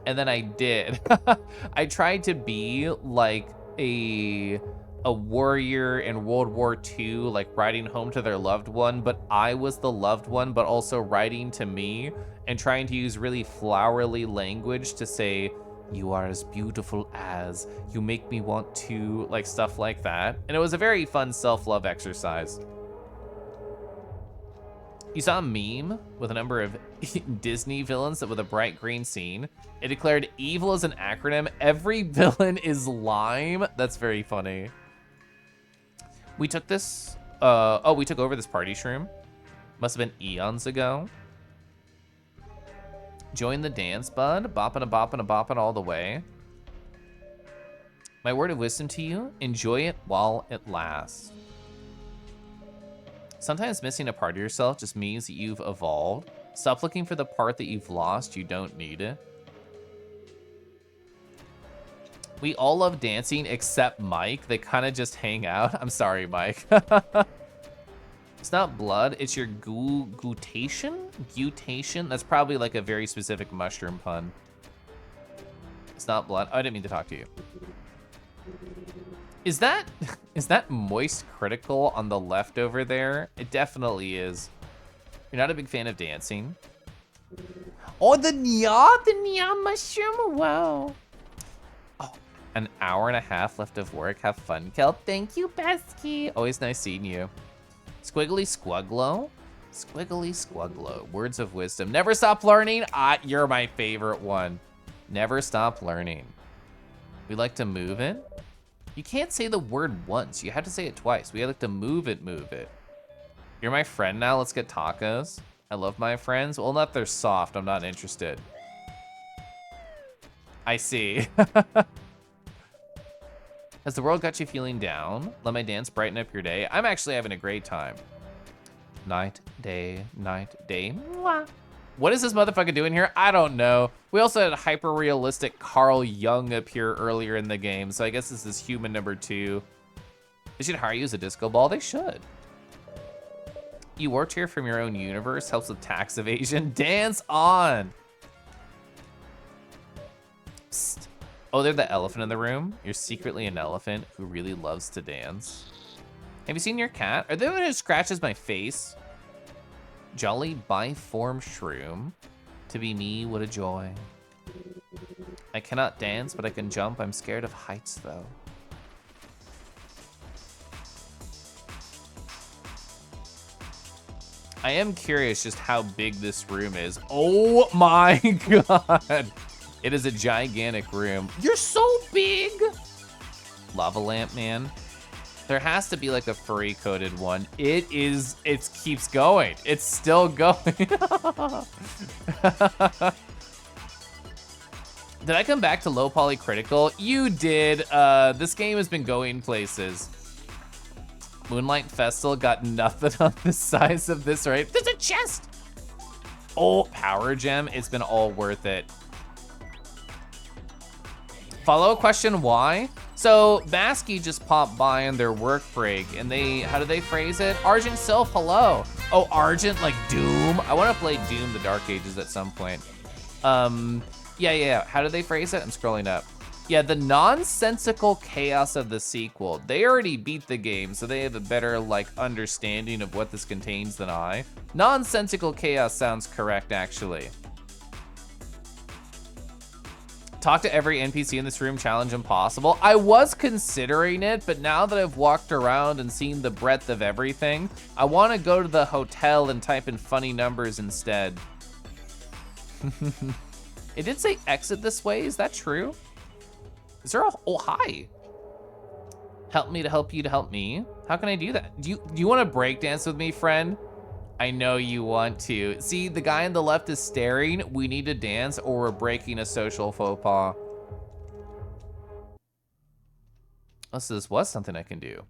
And then I did. I tried to be like a a warrior in World War II, like writing home to their loved one, but I was the loved one, but also writing to me and trying to use really flowery language to say, you are as beautiful as, you make me want to, like stuff like that. And it was a very fun self-love exercise. You saw a meme with a number of Disney villains that with a bright green scene. It declared evil as an acronym. Every villain is lime. That's very funny. We took this, we took over this party shroom. Must have been eons ago. Join the dance, bud. Bopping a bopping a bopping all the way. My word of wisdom to you, enjoy it while it lasts. Sometimes missing a part of yourself just means that you've evolved. Stop looking for the part that you've lost. You don't need it. We all love dancing except Mike. They kind of just hang out. I'm sorry, Mike. It's not blood. It's your gutation? Gutation? That's probably like a very specific mushroom pun. It's not blood. Oh, I didn't mean to talk to you. Is that moist critical on the left over there? It definitely is. You're not a big fan of dancing? Oh, the neon mushroom, wow. Oh, an hour and a half left of work. Have fun, Kelp. Thank you, Besky. Always nice seeing you. Squiggly Squuglo. Squiggly Squuglo. Words of wisdom. Never stop learning. You're my favorite one. Never stop learning. We like to move it. You can't say the word once. You have to say it twice. We like to move it, move it. You're my friend now. Let's get tacos. I love my friends. Well, not they're soft. I'm not interested. I see. Has the world got you feeling down? Let my dance brighten up your day. I'm actually having a great time. Night, day, mwah. What is this motherfucker doing here? I don't know. We also had a hyper-realistic Carl Jung appear earlier in the game, so I guess this is human number 2. They should hire you as a disco ball. They should. You worked here from your own universe. Helps with tax evasion. Dance on. Psst. Oh, they're the elephant in the room. You're secretly an elephant who really loves to dance. Have you seen your cat? Are they the one who scratches my face? Jolly biform shroom. To be me, what a joy. I cannot dance, but I can jump. I'm scared of heights, though. I am curious just how big this room is. Oh my god. It is a gigantic room. You're so big. Lava lamp, man. There has to be like a furry coated one. It keeps going. It's still going. Did I come back to low poly critical? You did. This game has been going places. Moonlight Festal got nothing on the size of this, right? There's a chest. Oh, power gem. It's been all worth it. Follow question why? So Basky just popped by on their work break and how do they phrase it? Argent Sylph, hello. Oh, Argent, like Doom. I want to play Doom the Dark Ages at some point. Yeah. How do they phrase it? I'm scrolling up. Yeah, the nonsensical chaos of the sequel. They already beat the game, so they have a better like understanding of what this contains than I. Nonsensical chaos sounds correct, actually. Talk to every NPC in this room, challenge impossible. I was considering it, but now that I've walked around and seen the breadth of everything, I want to go to the hotel and type in funny numbers instead. It did say exit this way, is that true? Is there oh, hi. Help me to help you to help me. How can I do that? Do you want to break dance with me, friend? I know you want to. See, the guy on the left is staring. We need to dance or we're breaking a social faux pas. Oh, so this was something I can do.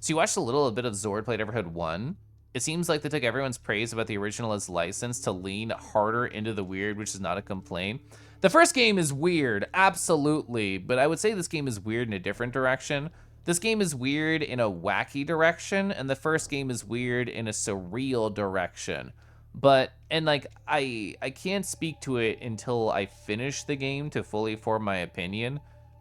So you watched a little bit of Swordplate Everhood 1. It seems like they took everyone's praise about the original as license to lean harder into the weird, which is not a complaint. The first game is weird, absolutely, but I would say this game is weird in a different direction. This game is weird in a wacky direction, and the first game is weird in a surreal direction. And like, I can't speak to it until I finish the game to fully form my opinion,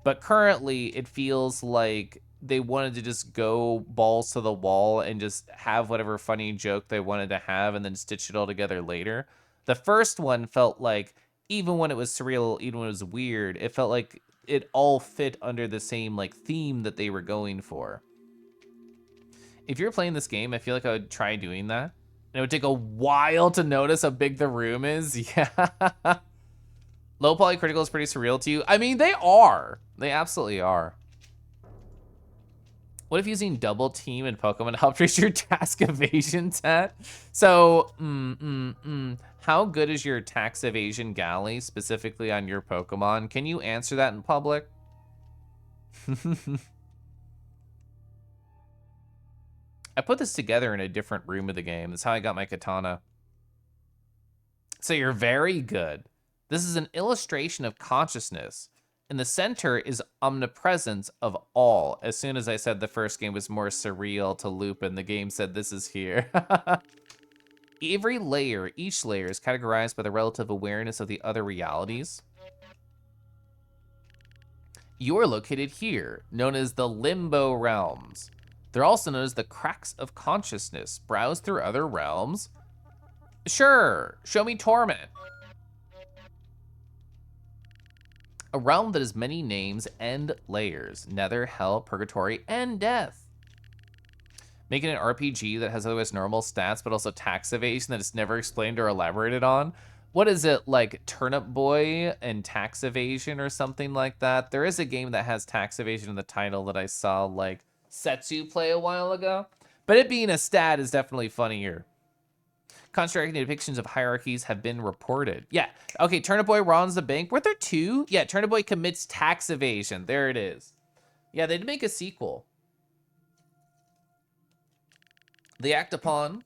But currently, it feels like they wanted to just go balls to the wall and just have whatever funny joke they wanted to have and then stitch it all together later. The first one felt like, even when it was surreal, even when it was weird, it felt like it all fit under the same like theme that they were going for. If you're playing this game, I feel like I would try doing that. And it would take a while to notice how big the room is. Yeah. Low poly critical is pretty surreal to you. I mean, they are. They absolutely are. What if using double team in Pokemon helped reach your task evasion stat? So, how good is your tax evasion galley specifically on your Pokemon? Can you answer that in public? I put this together in a different room of the game. That's how I got my katana. So you're very good. This is an illustration of consciousness. In the center is omnipresence of all. As soon as I said the first game was more surreal to Lupin, the game said this is here. Each layer is categorized by the relative awareness of the other realities. You are located here, known as the Limbo Realms. They're also known as the Cracks of Consciousness. Browse through other realms. Sure, show me Torment. A realm that has many names and layers. Nether, Hell, Purgatory, and Death. Making an RPG that has otherwise normal stats, but also tax evasion that is never explained or elaborated on. What is it, like Turnip Boy and tax evasion or something like that? There is a game that has tax evasion in the title that I saw like Setsu play a while ago. But it being a stat is definitely funnier. Constructing depictions of hierarchies have been reported. Yeah, okay, Turnip Boy robs the bank. Weren't there two? Yeah, Turnip Boy commits tax evasion. There it is. Yeah, they'd make a sequel. They act upon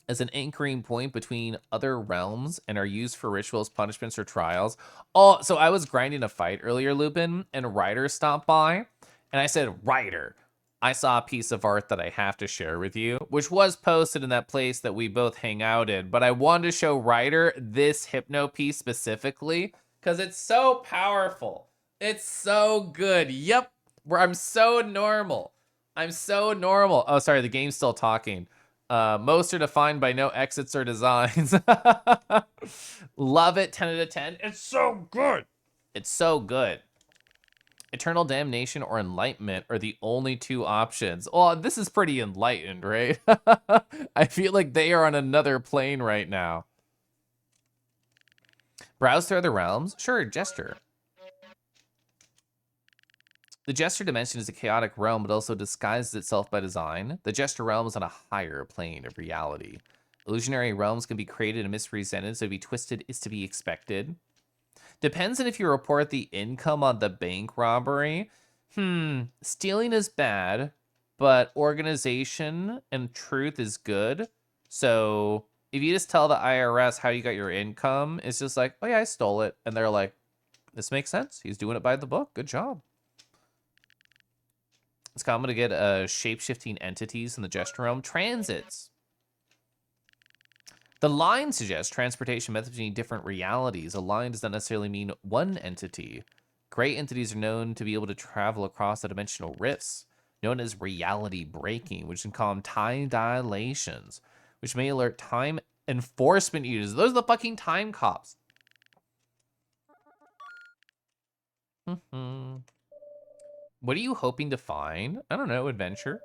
as an anchoring point between other realms and are used for rituals, punishments, or trials. Oh, so I was grinding a fight earlier, Lupin, and Ryder stopped by, and I said, Ryder, I saw a piece of art that I have to share with you, which was posted in that place that we both hang out in, but I wanted to show Ryder this hypno piece specifically, because it's so powerful. It's so good. Yep, I'm so normal. I'm so normal. Oh, sorry, the game's still talking. Most are defined by no exits or designs. Love it, 10 out of 10. It's so good. It's so good. Eternal damnation or enlightenment are the only two options. Oh, this is pretty enlightened, right? I feel like they are on another plane right now. Browse through other realms? Sure, Jester. The Jester dimension is a chaotic realm, but also disguises itself by design. The Jester realm is on a higher plane of reality. Illusionary realms can be created and misrepresented, so to be twisted is to be expected. Depends on if you report the income on the bank robbery. Stealing is bad, but organization and truth is good. So if you just tell the IRS how you got your income, it's just like, oh yeah, I stole it. And they're like, this makes sense. He's doing it by the book. Good job. It's common to get shape-shifting entities in the Jester realm. Transits. The line suggests transportation methods between different realities. A line does not necessarily mean one entity. Gray entities are known to be able to travel across the dimensional rifts, known as reality breaking, which can cause time dilations, which may alert time enforcement users. Those are the fucking time cops. What are you hoping to find? I don't know, adventure.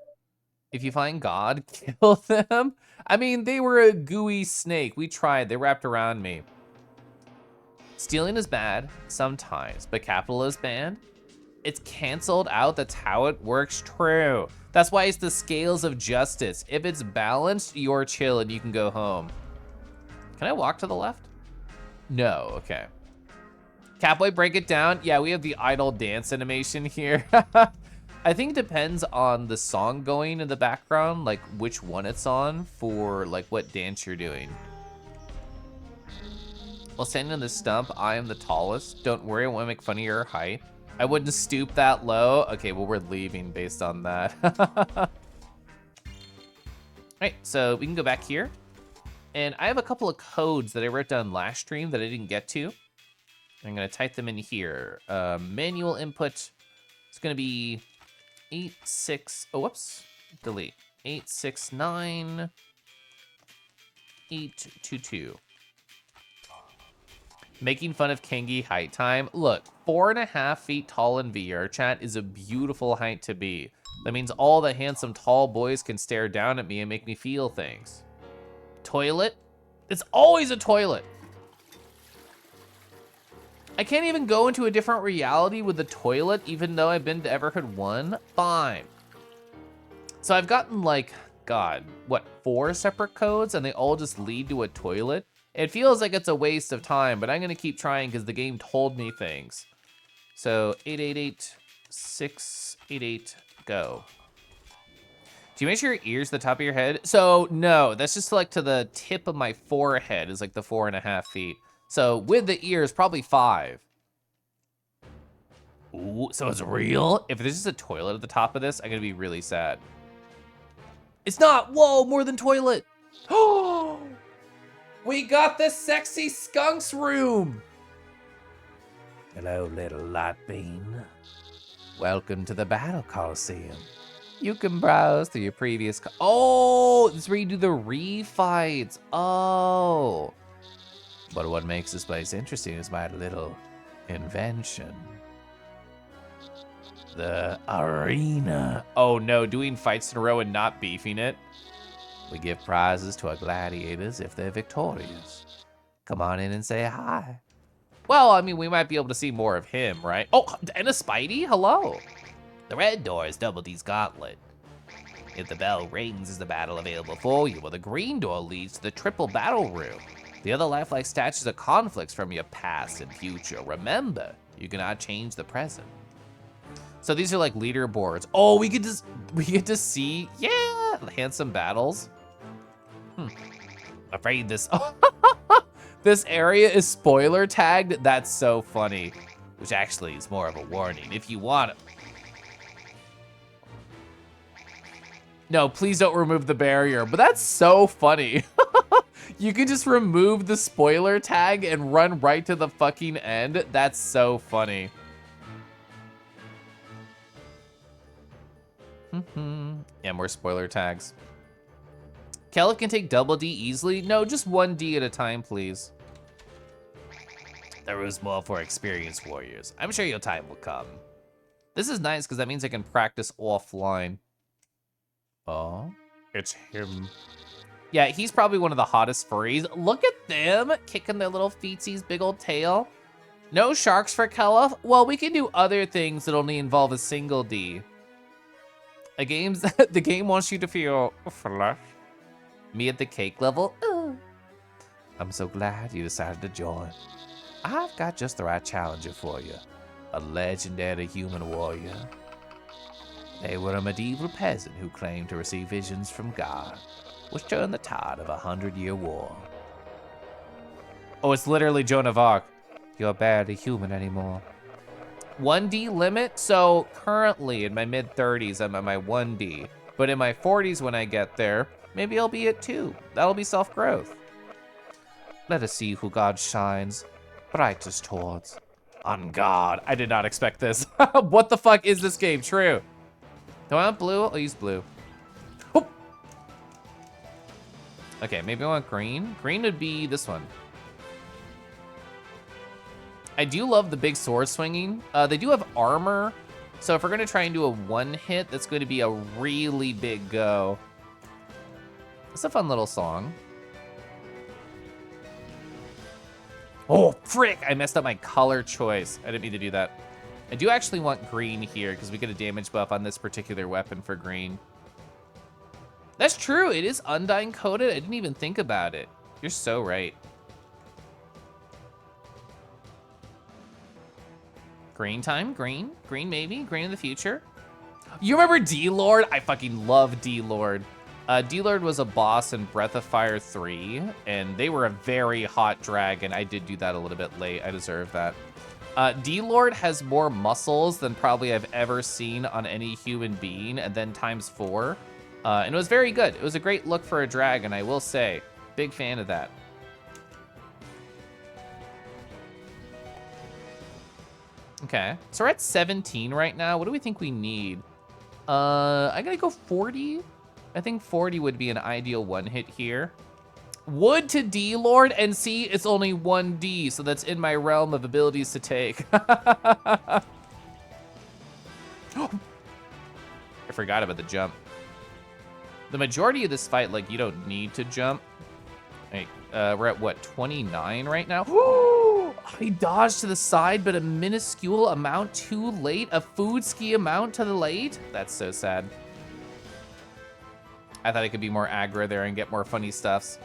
If you find God, kill them. I mean, they were a gooey snake. We tried, they wrapped around me. Stealing is bad sometimes, but capital is banned. It's canceled out, that's how it works, true. That's why it's the scales of justice. If it's balanced, you're chill and you can go home. Can I walk to the left? No, okay. Catboy, break it down. Yeah, we have the idle dance animation here. I think it depends on the song going in the background, like which one it's on for like what dance you're doing. While standing on the stump, I am the tallest. Don't worry, I won't make fun of your height. I wouldn't stoop that low. Okay, well, we're leaving based on that. All right, so we can go back here. And I have a couple of codes that I wrote down last stream that I didn't get to. I'm gonna type them in here. Manual input is gonna be 86. Oh, whoops. Delete. 869822. Making fun of Kengi height time. Look, 4.5 feet tall in VR chat is a beautiful height to be. That means all the handsome tall boys can stare down at me and make me feel things. Toilet? It's always a toilet. I can't even go into a different reality with the toilet, even though I've been to Everhood 1. Fine. So I've gotten like, God, what, 4 separate codes, and they all just lead to a toilet? It feels like it's a waste of time, but I'm gonna keep trying because the game told me things. So 888688, go. Do you measure your ears to the top of your head? So no, that's just like to the tip of my forehead is like the 4.5 feet. So with the ears, probably 5. Ooh, so it's real? If there's just a toilet at the top of this, I'm gonna be really sad. It's not, whoa, more than toilet. Oh, we got the sexy skunks room. Hello, little light bean. Welcome to the Battle Coliseum. You can browse through your previous. Oh, this is where you do the refights. Oh. But what makes this place interesting is my little invention. The arena. Oh no, doing fights in a row and not beefing it. We give prizes to our gladiators if they're victorious. Come on in and say hi. Well, I mean, we might be able to see more of him, right? Oh, and a Spidey? Hello. The red door is Double D's gauntlet. If the bell rings, is the battle available for you? Well, the green door leads to the triple battle room. The other lifelike statues are conflicts from your past and future. Remember, you cannot change the present. So these are like leaderboards. Oh, we get to see, yeah, handsome battles. Afraid this. This area is spoiler tagged. That's so funny. Which actually is more of a warning. If you want it. No, please don't remove the barrier. But that's so funny. You can just remove the spoiler tag and run right to the fucking end. That's so funny. Yeah, more spoiler tags. Kelly can take double D easily? No, just 1D at a time, please. There is more for experienced warriors. I'm sure your time will come. This is nice because that means I can practice offline. Oh? It's him. Yeah, he's probably one of the hottest furries. Look at them kicking their little feetsies, big old tail. No sharks for Kelluff? Well, we can do other things that only involve a single D. The game wants you to feel flush. Me at the cake level? Ooh. I'm so glad you decided to join. I've got just the right challenger for you. A legendary human warrior. They were a medieval peasant who claimed to receive visions from God, which turned the tide of a 100-year war. Oh, it's literally Joan of Arc. You're barely human anymore. 1D limit? So currently in my mid-30s, I'm at my 1D. But in my 40s when I get there, maybe I'll be at 2. That'll be self-growth. Let us see who God shines brightest towards. On God, I did not expect this. What the fuck is this game? True. Do I want blue? I'll use blue. Oh. Okay, maybe I want green. Green would be this one. I do love the big sword swinging. They do have armor. So if we're gonna try and do a one hit, that's going to be a really big go. It's a fun little song. Oh, frick, I messed up my color choice. I didn't mean to do that. I do actually want green here because we get a damage buff on this particular weapon for green. That's true, it is Undyne coded. I didn't even think about it. You're so right. Green time, green maybe, green in the future. You remember D-Lord? I fucking love D-Lord. D-Lord was a boss in Breath of Fire 3, and they were a very hot dragon. I did do that a little bit late, I deserve that. D-Lord has more muscles than probably I've ever seen on any human being, and then times 4. And it was very good. It was a great look for a dragon, I will say. Big fan of that. Okay, so we're at 17 right now. What do we think we need? I gotta go 40. I think 40 would be an ideal one hit here. Wood to D, Lord, and see, it's only 1D, so that's in my realm of abilities to take. I forgot about the jump. The majority of this fight, like, you don't need to jump. Hey, we're at, what, 29 right now? I dodged to the side, but a minuscule amount too late? A food ski amount to the late? That's so sad. I thought I could be more aggro there and get more funny stuffs.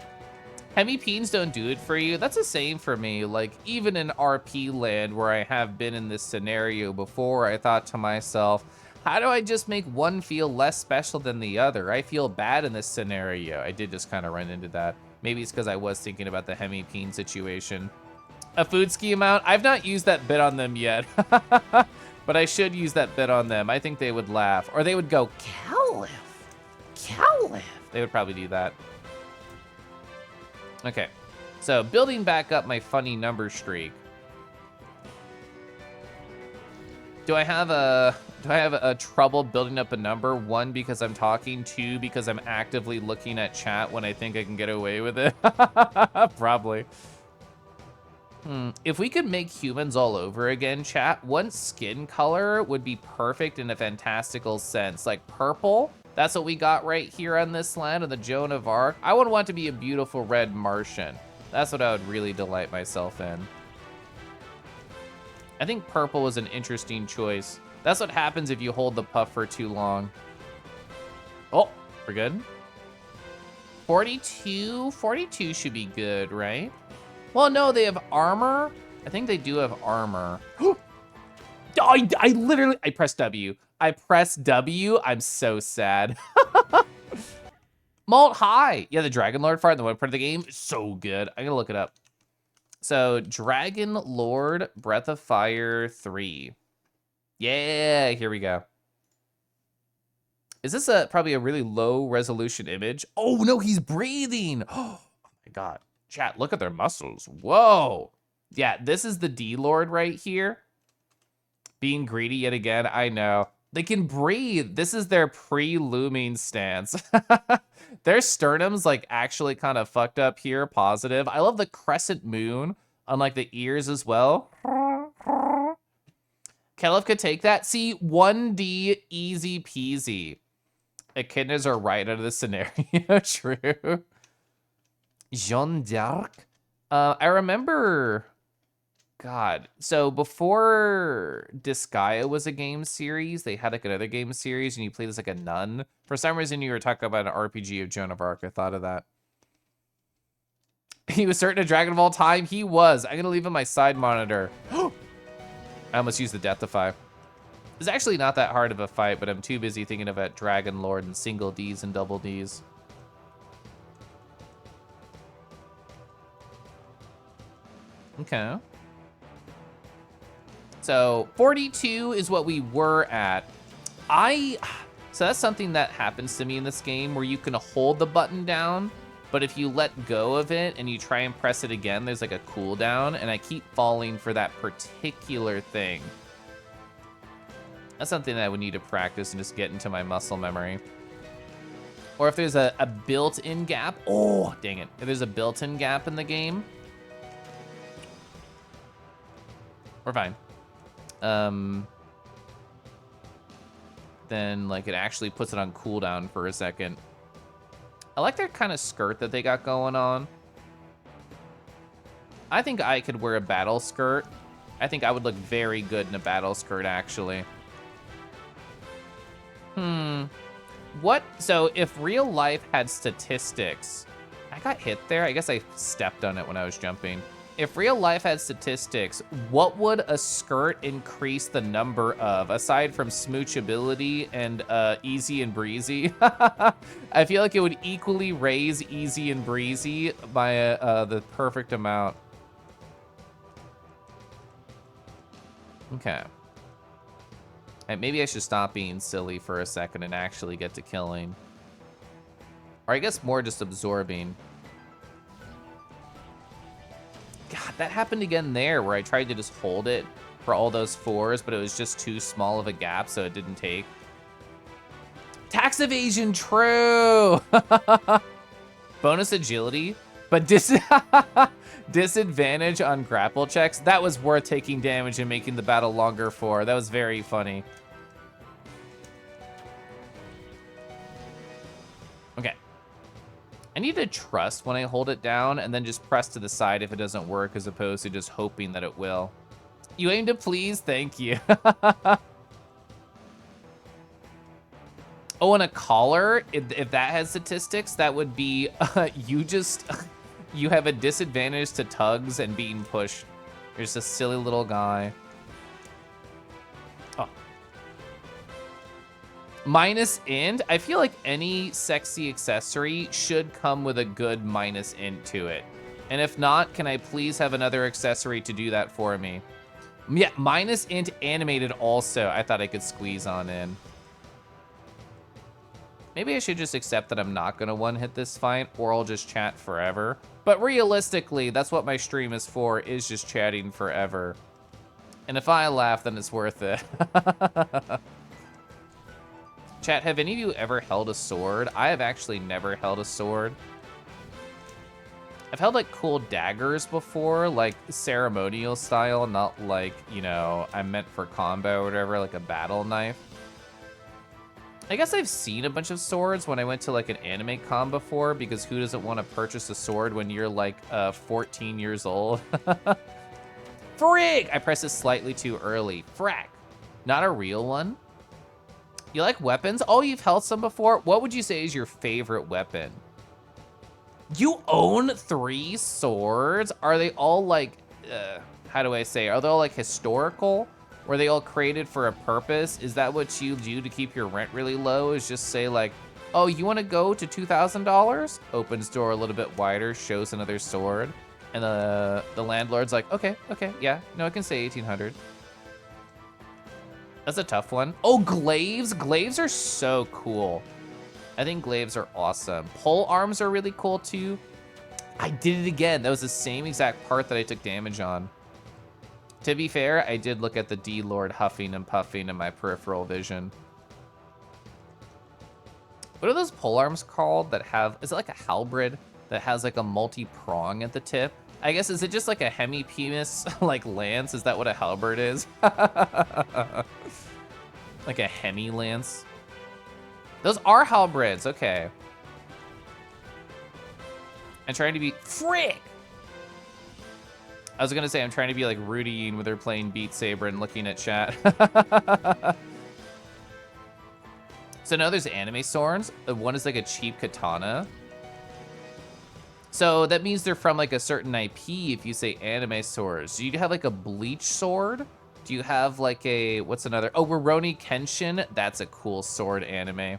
Hemipenes don't do it for you. That's the same for me. Like, even in RP land where I have been in this scenario before, I thought to myself, how do I just make one feel less special than the other? I feel bad in this scenario. I did just kind of run into that. Maybe it's because I was thinking about the Hemipene situation. A food ski amount? I've not used that bit on them yet. But I should use that bit on them. I think they would laugh. Or they would go, Caliph, Caliph. They would probably do that. Okay, so building back up my funny number streak. Do I have a trouble building up a number? 1, because I'm talking. 2, because I'm actively looking at chat when I think I can get away with it. Probably. If we could make humans all over again, chat, one skin color would be perfect in a fantastical sense. Like purple, that's what we got right here on this land of the Joan of Arc. I would want to be a beautiful red Martian. That's what I would really delight myself in. I think purple was an interesting choice. That's what happens if you hold the puff for too long. Oh, we're good. 42? 42 should be good, right? Well, no, they have armor. I think they do have armor. I literally, I pressed W. I pressed W. I'm so sad. Malt High. Yeah, the Dragon Lord fart, the one part of the game, is so good. I'm gonna look it up. So, Dragon Lord Breath of Fire 3. Yeah, here we go. Is this probably a really low resolution image? Oh no, he's breathing. Oh my God. Chat, look at their muscles. Whoa. Yeah, this is the D-Lord right here. Being greedy yet again, I know. They can breathe. This is their pre-looming stance. Their sternum's like actually kind of fucked up here, positive. I love the crescent moon on like the ears as well. Caliph could take that. See, 1D, easy peasy. Echidnas are right out of the scenario, true. Jeanne d'Arc? I remember, God, so before Disgaea was a game series, they had like another game series and you played as like a nun. For some reason you were talking about an RPG of Joan of Arc, I thought of that. He was certain a dragon of all time? He was. I'm gonna leave him my side monitor. I almost used the Deathify. It's actually not that hard of a fight, but I'm too busy thinking about Dragon Lord and single Ds and double Ds. Okay. So 42 is what we were at. So that's something that happens to me in this game where you can hold the button down, but if you let go of it and you try and press it again, there's like a cooldown, and I keep falling for that particular thing. That's something that I would need to practice and just get into my muscle memory. Or if there's a built-in gap. Oh, dang it. If there's a built-in gap in the game, we're fine. Then like it actually puts it on cooldown for a second. I like their kind of skirt that they got going on. I think I could wear a battle skirt. I think I would look very good in a battle skirt, actually. What? So if real life had statistics, I got hit there. I guess I stepped on it when I was jumping. If real life had statistics, what would a skirt increase the number of, aside from smoochability and easy and breezy? I feel like it would equally raise easy and breezy by the perfect amount. Okay. And maybe I should stop being silly for a second and actually get to killing. Or I guess more just absorbing. God, that happened again there where I tried to just hold it for all those 4s, but it was just too small of a gap, so it didn't take. Tax evasion, true! Bonus agility, but disadvantage on grapple checks. That was worth taking damage and making the battle longer for. That was very funny. Okay. I need to trust when I hold it down and then just press to the side if it doesn't work as opposed to just hoping that it will. You aim to please? Thank you. Oh, and a collar, if that has statistics, that would be you have a disadvantage to tugs and being pushed. You're just a silly little guy. Oh. Minus int, I feel like any sexy accessory should come with a good minus int to it. And if not, can I please have another accessory to do that for me? Yeah, minus int animated also, I thought I could squeeze on in. Maybe I should just accept that I'm not gonna one-hit this fight, or I'll just chat forever. But realistically, that's what my stream is for, is just chatting forever. And if I laugh, then it's worth it. Chat, have any of you ever held a sword? I have actually never held a sword. I've held like cool daggers before, like ceremonial style, not like, you know, I'm meant for combo or whatever, like a battle knife. I guess I've seen a bunch of swords when I went to like an anime con before, because who doesn't want to purchase a sword when you're like 14 years old? Frig! I pressed it slightly too early. Frack. Not a real one? You like weapons? Oh, you've held some before? What would you say is your favorite weapon? You own 3 swords? Are they all like, how do I say? Are they all like historical? Were they all created for a purpose? Is that what you do to keep your rent really low? Is just say like, oh, you want to go to $2,000? Opens door a little bit wider, shows another sword. And the landlord's like, okay, yeah. No, I can say 1,800. That's a tough one. Oh, glaives. Glaives are so cool. I think glaives are awesome. Pole arms are really cool too. I did it again. That was the same exact part that I took damage on. To be fair, I did look at the D-Lord huffing and puffing in my peripheral vision. What are those polearms called that have, is it like a halberd that has like a multi-prong at the tip? I guess, is it just like a hemi-penis, like lance? Is that what a halberd is? Like a hemi-lance? Those are halberds, okay. I'm trying to be, frick! I was gonna say, I'm trying to be like Rudy when they're playing Beat Saber and looking at chat. So now there's anime swords. One is like a cheap katana. So that means they're from like a certain IP if you say anime swords. Do you have like a Bleach sword? Do you have like a, what's another? Oh, Rurouni Kenshin. That's a cool sword anime.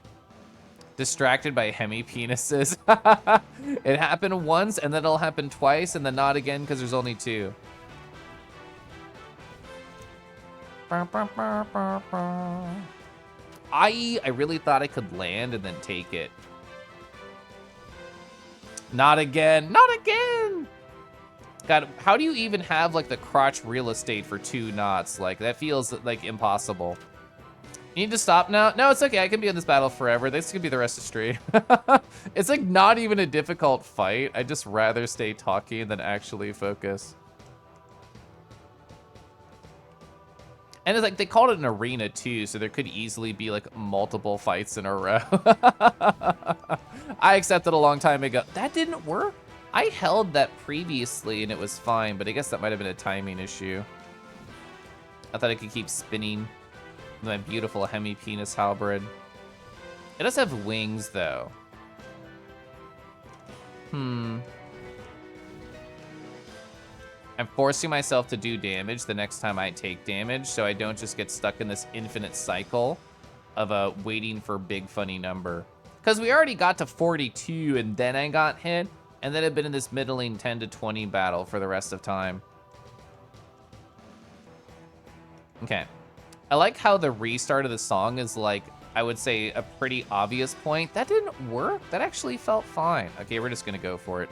Distracted by hemi-penises. It happened once, and then it'll happen twice, and then not again because there's only 2. I really thought I could land and then take it. Not again. Not again! God, how do you even have like the crotch real estate for 2 knots? Like, that feels like impossible. You need to stop now? No, it's okay. I can be in this battle forever. This could be the rest of the stream. It's like not even a difficult fight. I'd just rather stay talking than actually focus. And it's like, they called it an arena too, so there could easily be like multiple fights in a row. I accepted a long time ago. That didn't work? I held that previously and it was fine, but I guess that might have been a timing issue. I thought I could keep spinning. My beautiful hemi-penis halberd. It does have wings, though. I'm forcing myself to do damage the next time I take damage, so I don't just get stuck in this infinite cycle of waiting for big funny number. Because we already got to 42, and then I got hit, and then I've been in this middling 10 to 20 battle for the rest of time. Okay. I like how the restart of the song is like, I would say, a pretty obvious point. That didn't work. That actually felt fine. Okay, we're just gonna go for it.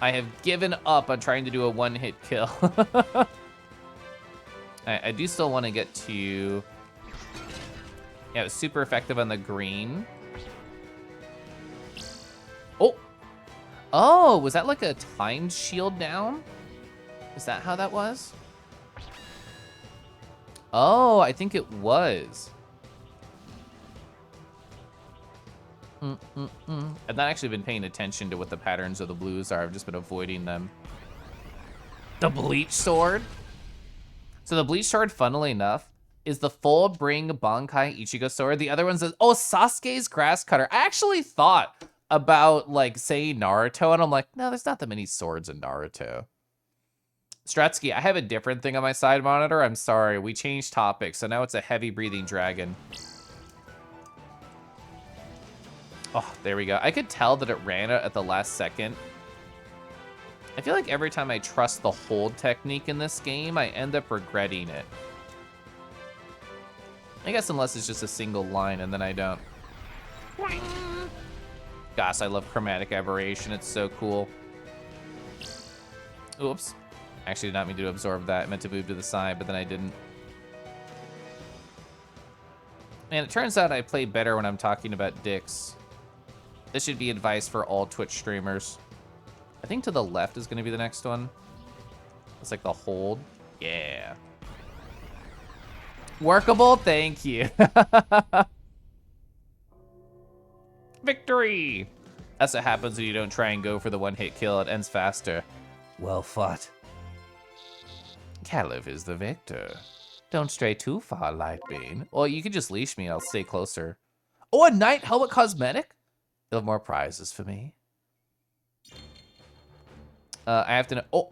I have given up on trying to do a one-hit kill. I do still want to get to... Yeah, it was super effective on the green. Oh! Oh, was that like a timed shield down? Is that how that was? Oh, I think it was. I've not actually been paying attention to what the patterns of the blues are. I've just been avoiding them. The Bleach Sword? So the Bleach Sword, funnily enough, is the full bring Bankai Ichigo Sword. The other one's, oh, Sasuke's Grass Cutter. I actually thought about, like, saying Naruto, and I'm like, no, there's not that many swords in Naruto. Stratsky, I have a different thing on my side monitor. I'm sorry, we changed topics, so now it's a heavy breathing dragon. Oh, there we go. I could tell that it ran out at the last second. I feel like every time I trust the hold technique in this game, I end up regretting it. I guess unless it's just a single line and then I don't. Gosh, I love chromatic aberration. It's so cool. Oops. Actually did not mean to absorb that. I meant to move to the side, but then I didn't. And it turns out I play better when I'm talking about dicks. This should be advice for all Twitch streamers. I think to the left is going to be the next one. It's like the hold. Yeah. Workable? Thank you. Victory! That's what happens when you don't try and go for the one-hit kill. It ends faster. Well fought. Caliph is the victor. Don't stray too far, Lightbeam. Or you can just leash me. I'll stay closer. Oh, a Knight Helmet Cosmetic? You'll have more prizes for me. I have to know. Oh.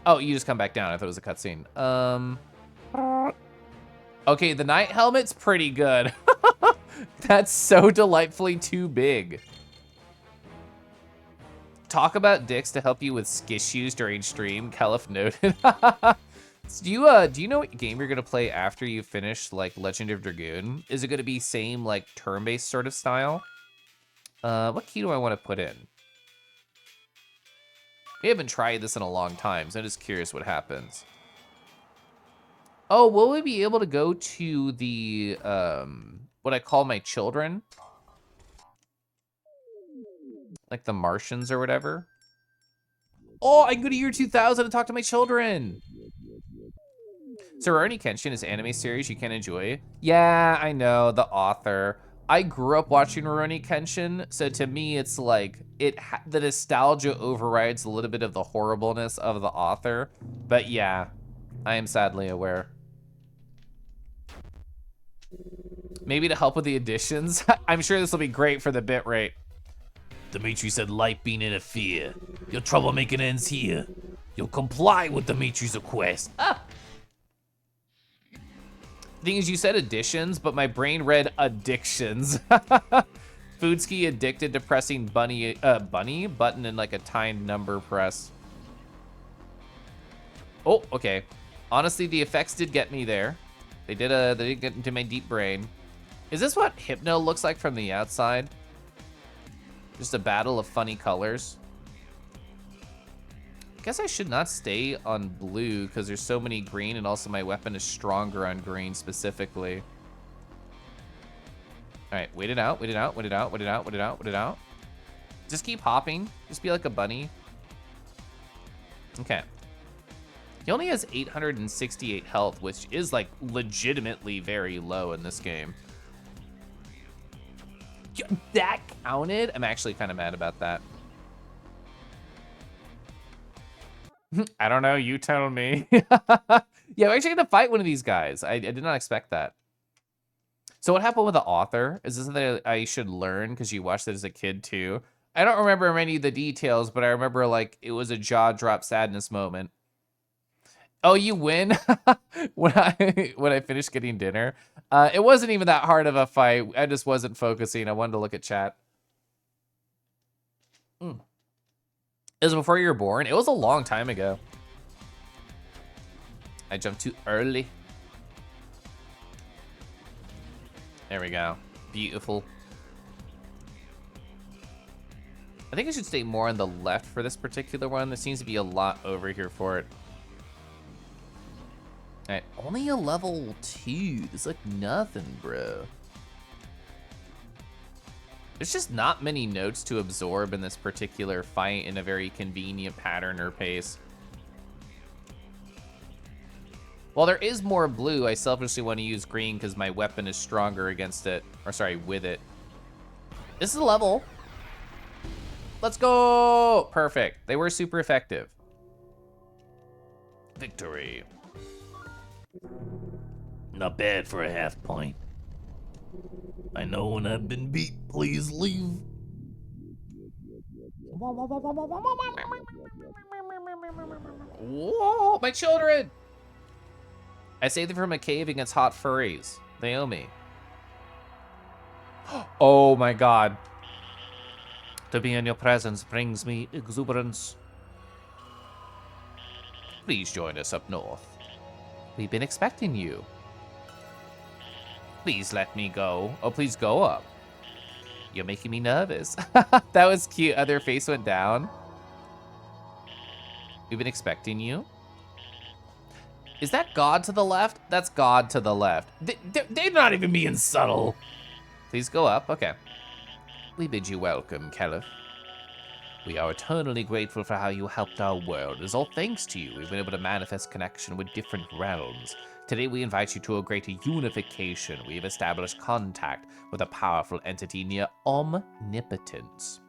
Oh, you just come back down. I thought it was a cutscene. Okay, the Knight Helmet's pretty good. That's so delightfully too big. Talk about dicks to help you with skissues during stream. Caliph noted. Do you know what game you're gonna play after you finish like Legend of Dragoon? Is it gonna be same like turn-based sort of style? What key do I want to put in? We haven't tried this in a long time, so I'm just curious what happens. Oh, will we be able to go to the what I call my children? Like the Martians or whatever? Oh, I can go to year 2000 and talk to my children. So Rurouni Kenshin is an anime series you can enjoy. Yeah, I know, the author. I grew up watching Rurouni Kenshin, so to me it's like, the nostalgia overrides a little bit of the horribleness of the author. But yeah, I am sadly aware. Maybe to help with the additions? I'm sure this will be great for the bitrate. Dimitri said light being interfere. Your troublemaking ends here. You'll comply with Dimitri's request. Ah! Thing is, you said additions, but my brain read addictions. Foodski addicted to pressing bunny button in like a timed number press. Oh, okay. Honestly, the effects did get me there. They did get into my deep brain. Is this what Hypno looks like from the outside? Just a battle of funny colors. I guess I should not stay on blue because there's so many green and also my weapon is stronger on green specifically. All right, wait it out, wait it out, wait it out, wait it out, wait it out, wait it out. Just keep hopping. Just be like a bunny. Okay. He only has 868 health, which is like legitimately very low in this game. That counted? I'm actually kind of mad about that. I don't know, you tell me. Yeah, we're actually gonna fight one of these guys. I did not expect that. So what happened with the author? Is this something that I should learn because you watched it as a kid too? I don't remember many of the details, but I remember like it was a jaw drop sadness moment. Oh, you win? when I finished getting dinner. It wasn't even that hard of a fight. I just wasn't focusing. I wanted to look at chat. It was before you were born. It was a long time ago. I jumped too early. There we go. Beautiful. I think I should stay more on the left for this particular one. There seems to be a lot over here for it. Alright, only a level 2. It's like nothing, bro. There's just not many notes to absorb in this particular fight in a very convenient pattern or pace. While there is more blue, I selfishly want to use green because my weapon is stronger against it. Or sorry, with it. This is a level. Let's go! Perfect. They were super effective. Victory. Not bad for a half point. I know when I've been beat, please leave. Whoa, my children! I saved them from a cave against hot furries. They owe me. Oh my god. To be in your presence brings me exuberance. Please join us up north. We've been expecting you. Please let me go. Oh, please go up. You're making me nervous. That was cute. Their face went down. We've been expecting you. Is that God to the left? That's God to the left. They're not even being subtle. Please go up. Okay. We bid you welcome, Caliph. We are eternally grateful for how you helped our world. It is all thanks to you we've been able to manifest connection with different realms. Today we invite you to a greater unification. We have established contact with a powerful entity near omnipotence.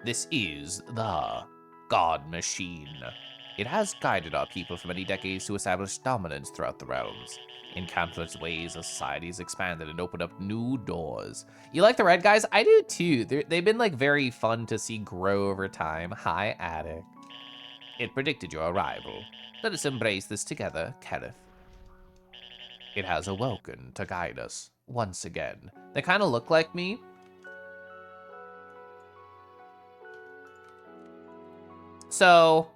This is the God Machine. It has guided our people for many decades to establish dominance throughout the realms. In countless ways, our society has expanded and opened up new doors. You like the red guys? I do too. They've been like very fun to see grow over time. Hi, Attic. It predicted your arrival. Let us embrace this together, Caliph. It has awoken to guide us once again. They kind of look like me. So,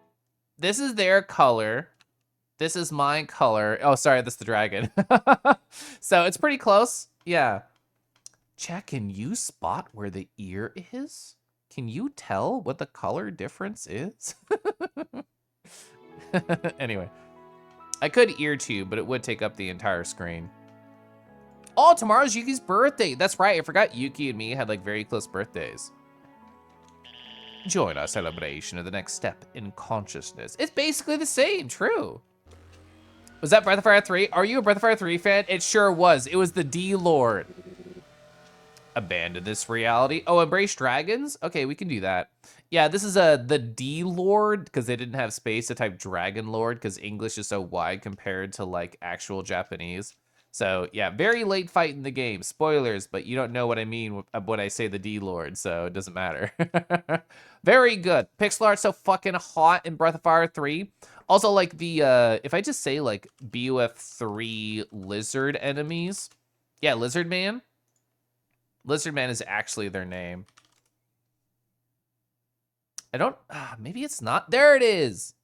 this is their color. This is my color. Oh, sorry, that's the dragon. So, it's pretty close. Yeah. Chat, can you spot where the ear is? Can you tell what the color difference is? Anyway. I could ear tube, but it would take up the entire screen. Oh, tomorrow's Yuki's birthday. That's right. I forgot Yuki and me had like very close birthdays. Join our celebration of the next step in consciousness. It's basically the same, true. Was that Breath of Fire 3? Are you a Breath of Fire 3 fan? It sure was. It was the D-Lord. Abandon this reality. Oh, embrace dragons? Okay, we can do that. Yeah, this is the D-Lord, because they didn't have space to type Dragon Lord, because English is so wide compared to, like, actual Japanese. So, yeah, very late fight in the game. Spoilers, but you don't know what I mean when I say the D-Lord, so it doesn't matter. Very good. Pixel art's so fucking hot in Breath of Fire 3. Also, like, the, if I just say, like, BOF3 lizard enemies. Yeah, Lizard Man. Lizard Man is actually their name. I don't, maybe it's not. There it is.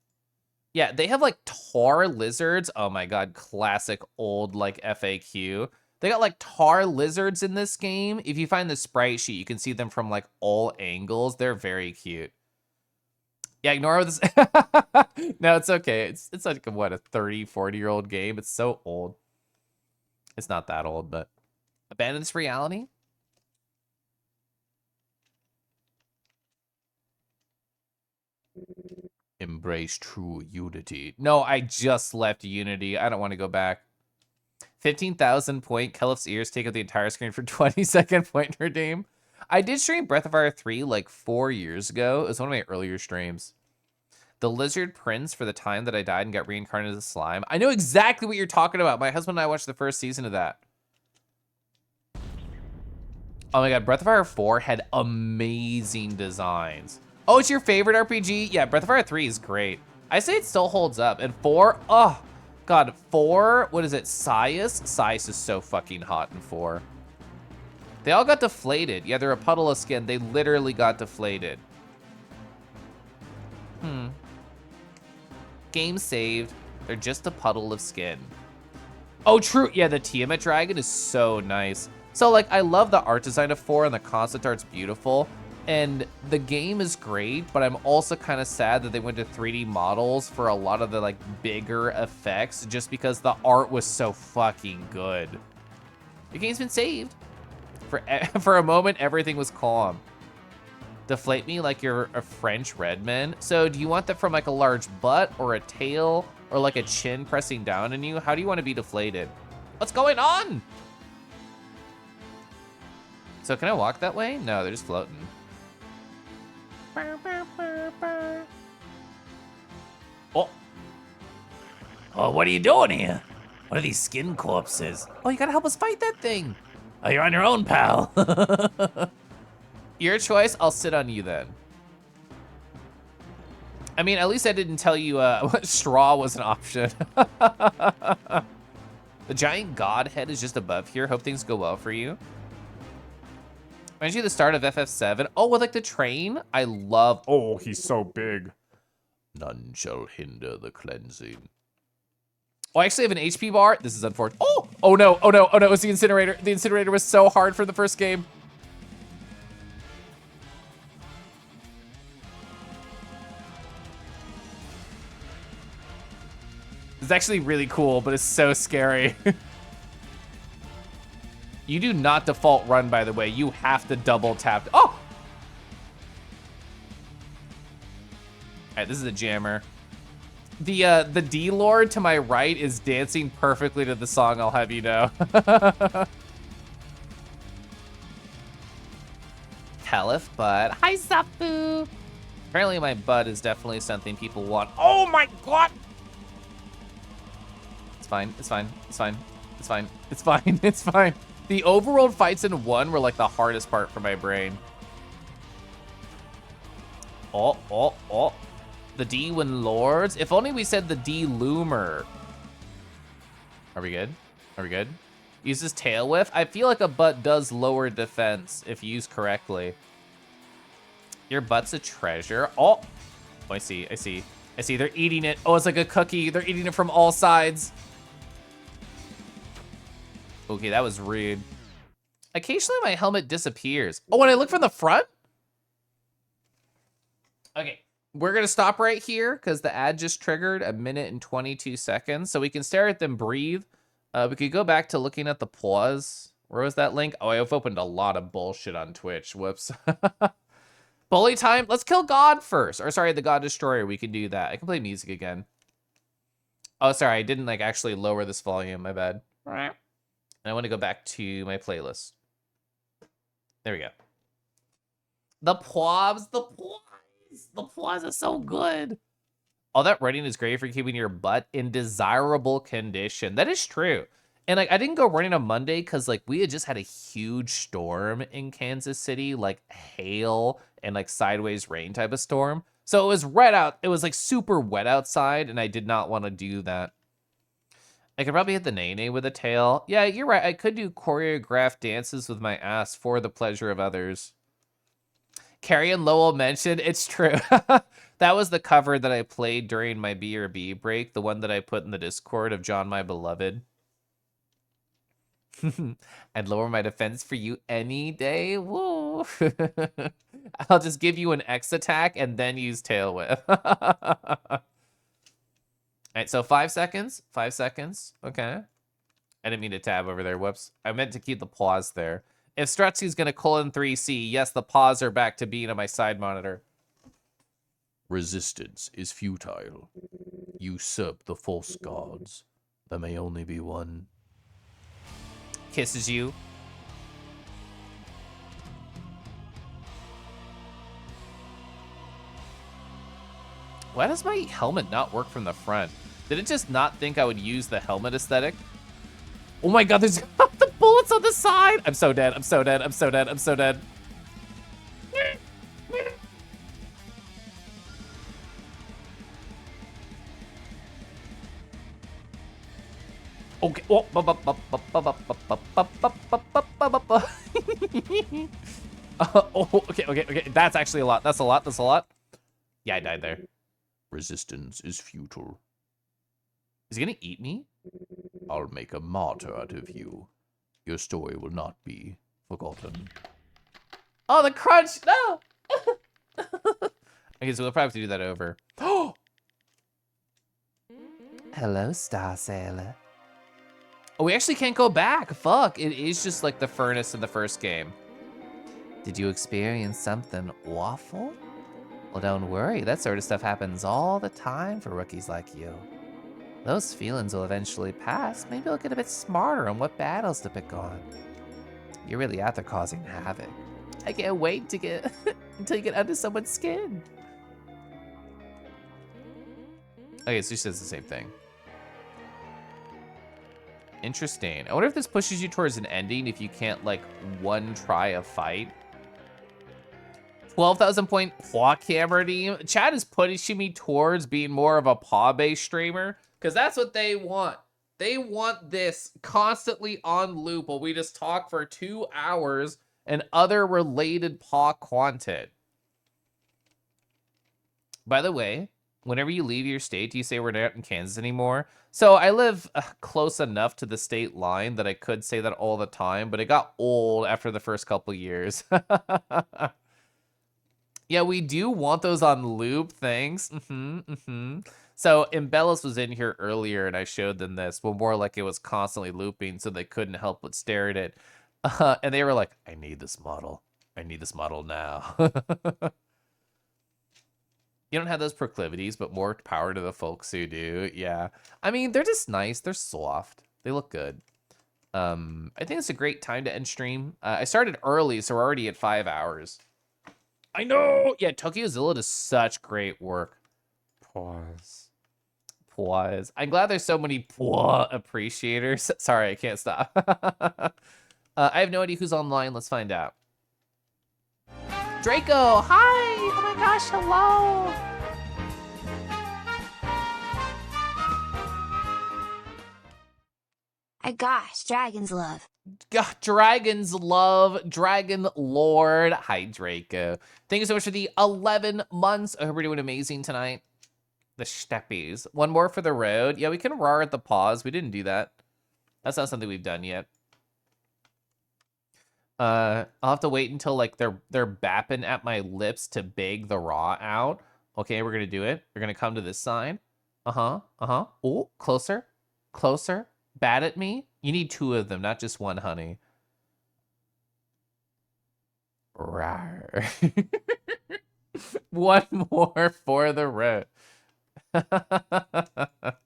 Yeah, they have like tar lizards. Oh my god, classic old like FAQ. They got like tar lizards in this game. If you find the sprite sheet, you can see them from like all angles. They're very cute. Yeah, ignore this. No, it's okay. It's like, what, a 30, 40-year-old game? It's so old. It's not that old, but abandon this reality? Embrace true unity. No, I just left Unity. I don't want to go back. 15,000 point. Caliph's ears take up the entire screen for 20-second point redeem. I did stream Breath of Fire 3 like 4 years ago. It was one of my earlier streams. The Lizard Prince for the time that I died and got reincarnated as a slime. I know exactly what you're talking about. My husband and I watched the first season of that. Oh my god, Breath of Fire 4 had amazing designs. Oh, it's your favorite RPG? Yeah, Breath of Fire 3 is great. I say it still holds up. And 4, oh, god, 4, what is it, Sias? Sias is so fucking hot in 4. They all got deflated. Yeah, they're a puddle of skin. They literally got deflated. Game saved. They're just a puddle of skin. Oh, true. Yeah, the Tiamat dragon is so nice. So, like, I love the art design of 4, and the concept art's beautiful. And the game is great, but I'm also kind of sad that they went to 3D models for a lot of the like bigger effects just because the art was so fucking good. Your game's been saved. For a moment, everything was calm. Deflate me like you're a French Redman. So do you want that from like a large butt or a tail or like a chin pressing down on you? How do you want to be deflated? What's going on? So can I walk that way? No, they're just floating. Oh. Oh, what are you doing here? What are these skin corpses? Oh, you gotta help us fight that thing. Oh, you're on your own, pal. Your choice, I'll sit on you then. I mean, at least I didn't tell you straw was an option. The giant god head is just above here. Hope things go well for you. Reminds you of the start of FF7. Oh, with like the train? I love, Oh, he's so big. None shall hinder the cleansing. oh, I actually have an HP bar. This is unfortunate. Oh no, oh no, oh no, it was the incinerator. The incinerator was so hard for the first game. It's actually really cool, but it's so scary. You do not default run, by the way. You have to double tap. Oh! All right, this is a jammer. The D-Lord to my right is dancing perfectly to the song, I'll have you know. Caliph Bud. Hi, Zapu. Apparently my bud is definitely something people want. Oh my god! It's fine, it's fine, it's fine, it's fine, it's fine, it's fine. The overworld fights in 1 were like the hardest part for my brain. Oh. The D-Win Lords. If only we said the D-Loomer. Are we good? Are we good? Uses Tail Whiff. I feel like a butt does lower defense if used correctly. Your butt's a treasure. Oh, I see, I see. I see, they're eating it. Oh, it's like a cookie. They're eating it from all sides. Okay, that was rude. Occasionally my helmet disappears. Oh, when I look from the front? Okay, we're gonna stop right here because the ad just triggered 1 minute and 22 seconds. So we can stare at them breathe. We could go back to looking at the pause. Where was that link? Oh, I've opened a lot of bullshit on Twitch. Whoops. Bully time. Let's kill God first. Or sorry, the God Destroyer. We can do that. I can play music again. Oh, sorry. I didn't like actually lower this volume. My bad. And I want to go back to my playlist. There we go. The plows. The plows. The plows are so good. All that running is great for keeping your butt in desirable condition. That is true. And like, I didn't go running on Monday because like we had just had a huge storm in Kansas City, like hail and like sideways rain type of storm. So it was red out. It was like super wet outside, and I did not want to do that. I could probably hit the Nene with a tail. Yeah, you're right. I could do choreographed dances with my ass for the pleasure of others. Carrie and Lowell mentioned, it's true. That was the cover that I played during my BRB break, the one that I put in the Discord of John My Beloved. I'd lower my defense for you any day. Woo. I'll just give you an X attack and then use Tail Whip. All right, so 5 seconds. 5 seconds. Okay. I didn't mean to tab over there. Whoops. I meant to keep the pause there. If Strutsy's going to colon 3C, yes, the pause are back to being on my side monitor. Resistance is futile. Usurp the false gods. There may only be one. Kisses you. Why does my helmet not work from the front? Did it just not think I would use the helmet aesthetic? Oh my god, there's the bullets on the side! I'm so dead, I'm so dead, I'm so dead, I'm so dead. Okay. Oh. Oh, okay. That's actually a lot. That's a lot. That's a lot. Yeah, I died there. Resistance is futile. Is he gonna eat me? I'll make a martyr out of you. Your story will not be forgotten. Oh, the crunch! No! Okay, so we'll probably have to do that over. Hello, Star Sailor. Oh, we actually can't go back. Fuck, it is just like the furnace in the first game. Did you experience something awful? Well, don't worry, that sort of stuff happens all the time for rookies like you. Those feelings will eventually pass. Maybe you'll get a bit smarter on what battles to pick on. You're really out there causing havoc. I can't wait to get until you get under someone's skin. Okay, so she says the same thing. Interesting. I wonder if this pushes you towards an ending if you can't, like, one try a fight. 12,000 point paw camera team. Chad is pushing me towards being more of a paw-based streamer because that's what they want. They want this constantly on loop while we just talk for 2 hours and other related paw content. By the way, whenever you leave your state, do you say we're not in Kansas anymore? So I live close enough to the state line that I could say that all the time, but it got old after the first couple years. Yeah, we do want those on loop. Thanks. So Embellis was in here earlier, and I showed them this, but more like it was constantly looping, so they couldn't help but stare at it. And they were like, I need this model. I need this model now. You don't have those proclivities, but more power to the folks who do. Yeah. I mean, they're just nice. They're soft. They look good. I think it's a great time to end stream. I started early, so we're already at 5 hours. I know. Yeah, TokyoZilla does such great work. Pause. Pause. I'm glad there's so many pause appreciators. Sorry, I can't stop. I have no idea who's online. Let's find out. Draco, hi. Oh my gosh, hello. Gosh, Dragon's Love. God, Dragon's Love, Dragon Lord. Hi, Draco. Thank you so much for the 11 months. I hope we're doing amazing tonight. The steppies. One more for the road. Yeah, we can roar at the pause. We didn't do that. That's not something we've done yet. I'll have to wait until like they're bapping at my lips to beg the raw out. Okay, we're gonna do it. We're gonna come to this side. Oh, closer, closer. Bat at me. You need 2 of them, not just 1, honey. Rawr. 1 more for the road. The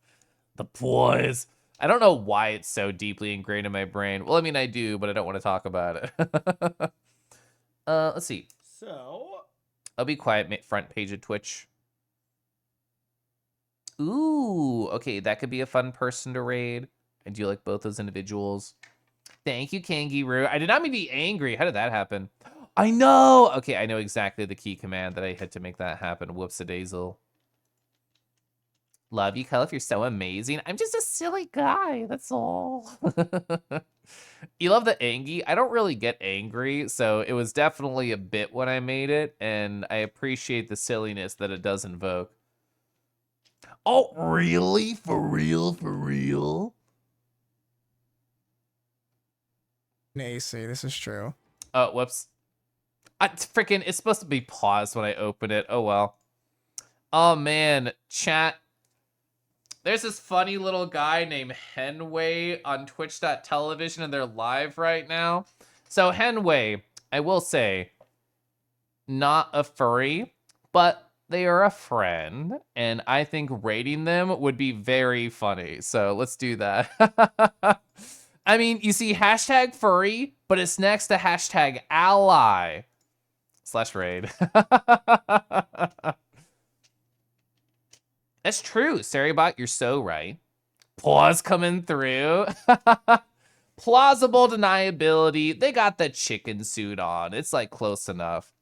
boys. I don't know why it's so deeply ingrained in my brain. Well, I mean, I do, but I don't want to talk about it. Let's see. So, I'll be quiet, front page of Twitch. Ooh, okay, that could be a fun person to raid. I do like both those individuals. Thank you, Kangaroo. I did not mean to be angry. How did that happen? I know. Okay, I know exactly the key command that I had to make that happen. Whoops-a-daisel. Love you, Cullif. You're so amazing. I'm just a silly guy. That's all. You love the Angie? I don't really get angry, so it was definitely a bit when I made it, and I appreciate the silliness that it does invoke. Oh, really? For real? For real? AC, this is true. Oh, whoops. It's supposed to be paused when I open it. Oh, well. Oh, man. Chat. There's this funny little guy named Henway on twitch.television, and they're live right now. So, Henway, I will say, not a furry, but they are a friend, and I think rating them would be very funny. So, let's do that. I mean, you see hashtag furry, but it's next to hashtag ally / raid. That's true, Saribot, you're so right. Pause coming through. Plausible deniability. They got the chicken suit on. It's like close enough.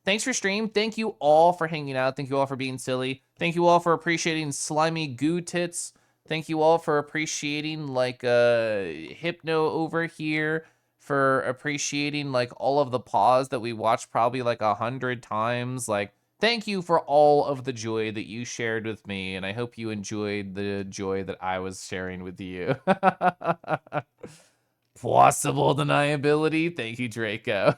Thanks for stream. Thank you all for hanging out. Thank you all for being silly. Thank you all for appreciating slimy goo tits. Thank you all for appreciating like Hypno over here, for appreciating like all of the pause that we watched probably like 100 times. Like, thank you for all of the joy that you shared with me, and I hope you enjoyed the joy that I was sharing with you. Plausible deniability. Thank you, Draco.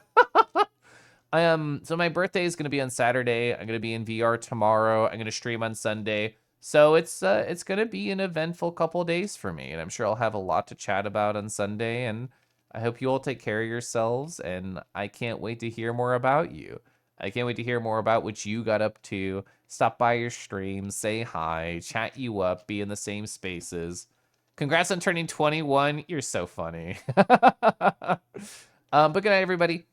So my birthday is gonna be on Saturday. I'm gonna be in VR tomorrow. I'm gonna stream on Sunday. So it's gonna be an eventful couple days for me, and I'm sure I'll have a lot to chat about on Sunday. And I hope you all take care of yourselves. And I can't wait to hear more about you. I can't wait to hear more about what you got up to. Stop by your stream, say hi, chat you up, be in the same spaces. Congrats on turning 21. You're so funny. But good night, everybody.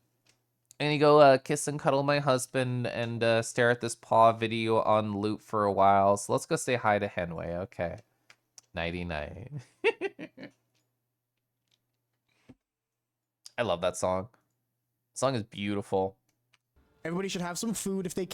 I'm gonna go kiss and cuddle my husband and stare at this paw video on loop for a while. So let's go say hi to Henway. Okay. Nighty night. I love that song. The song is beautiful. Everybody should have some food if they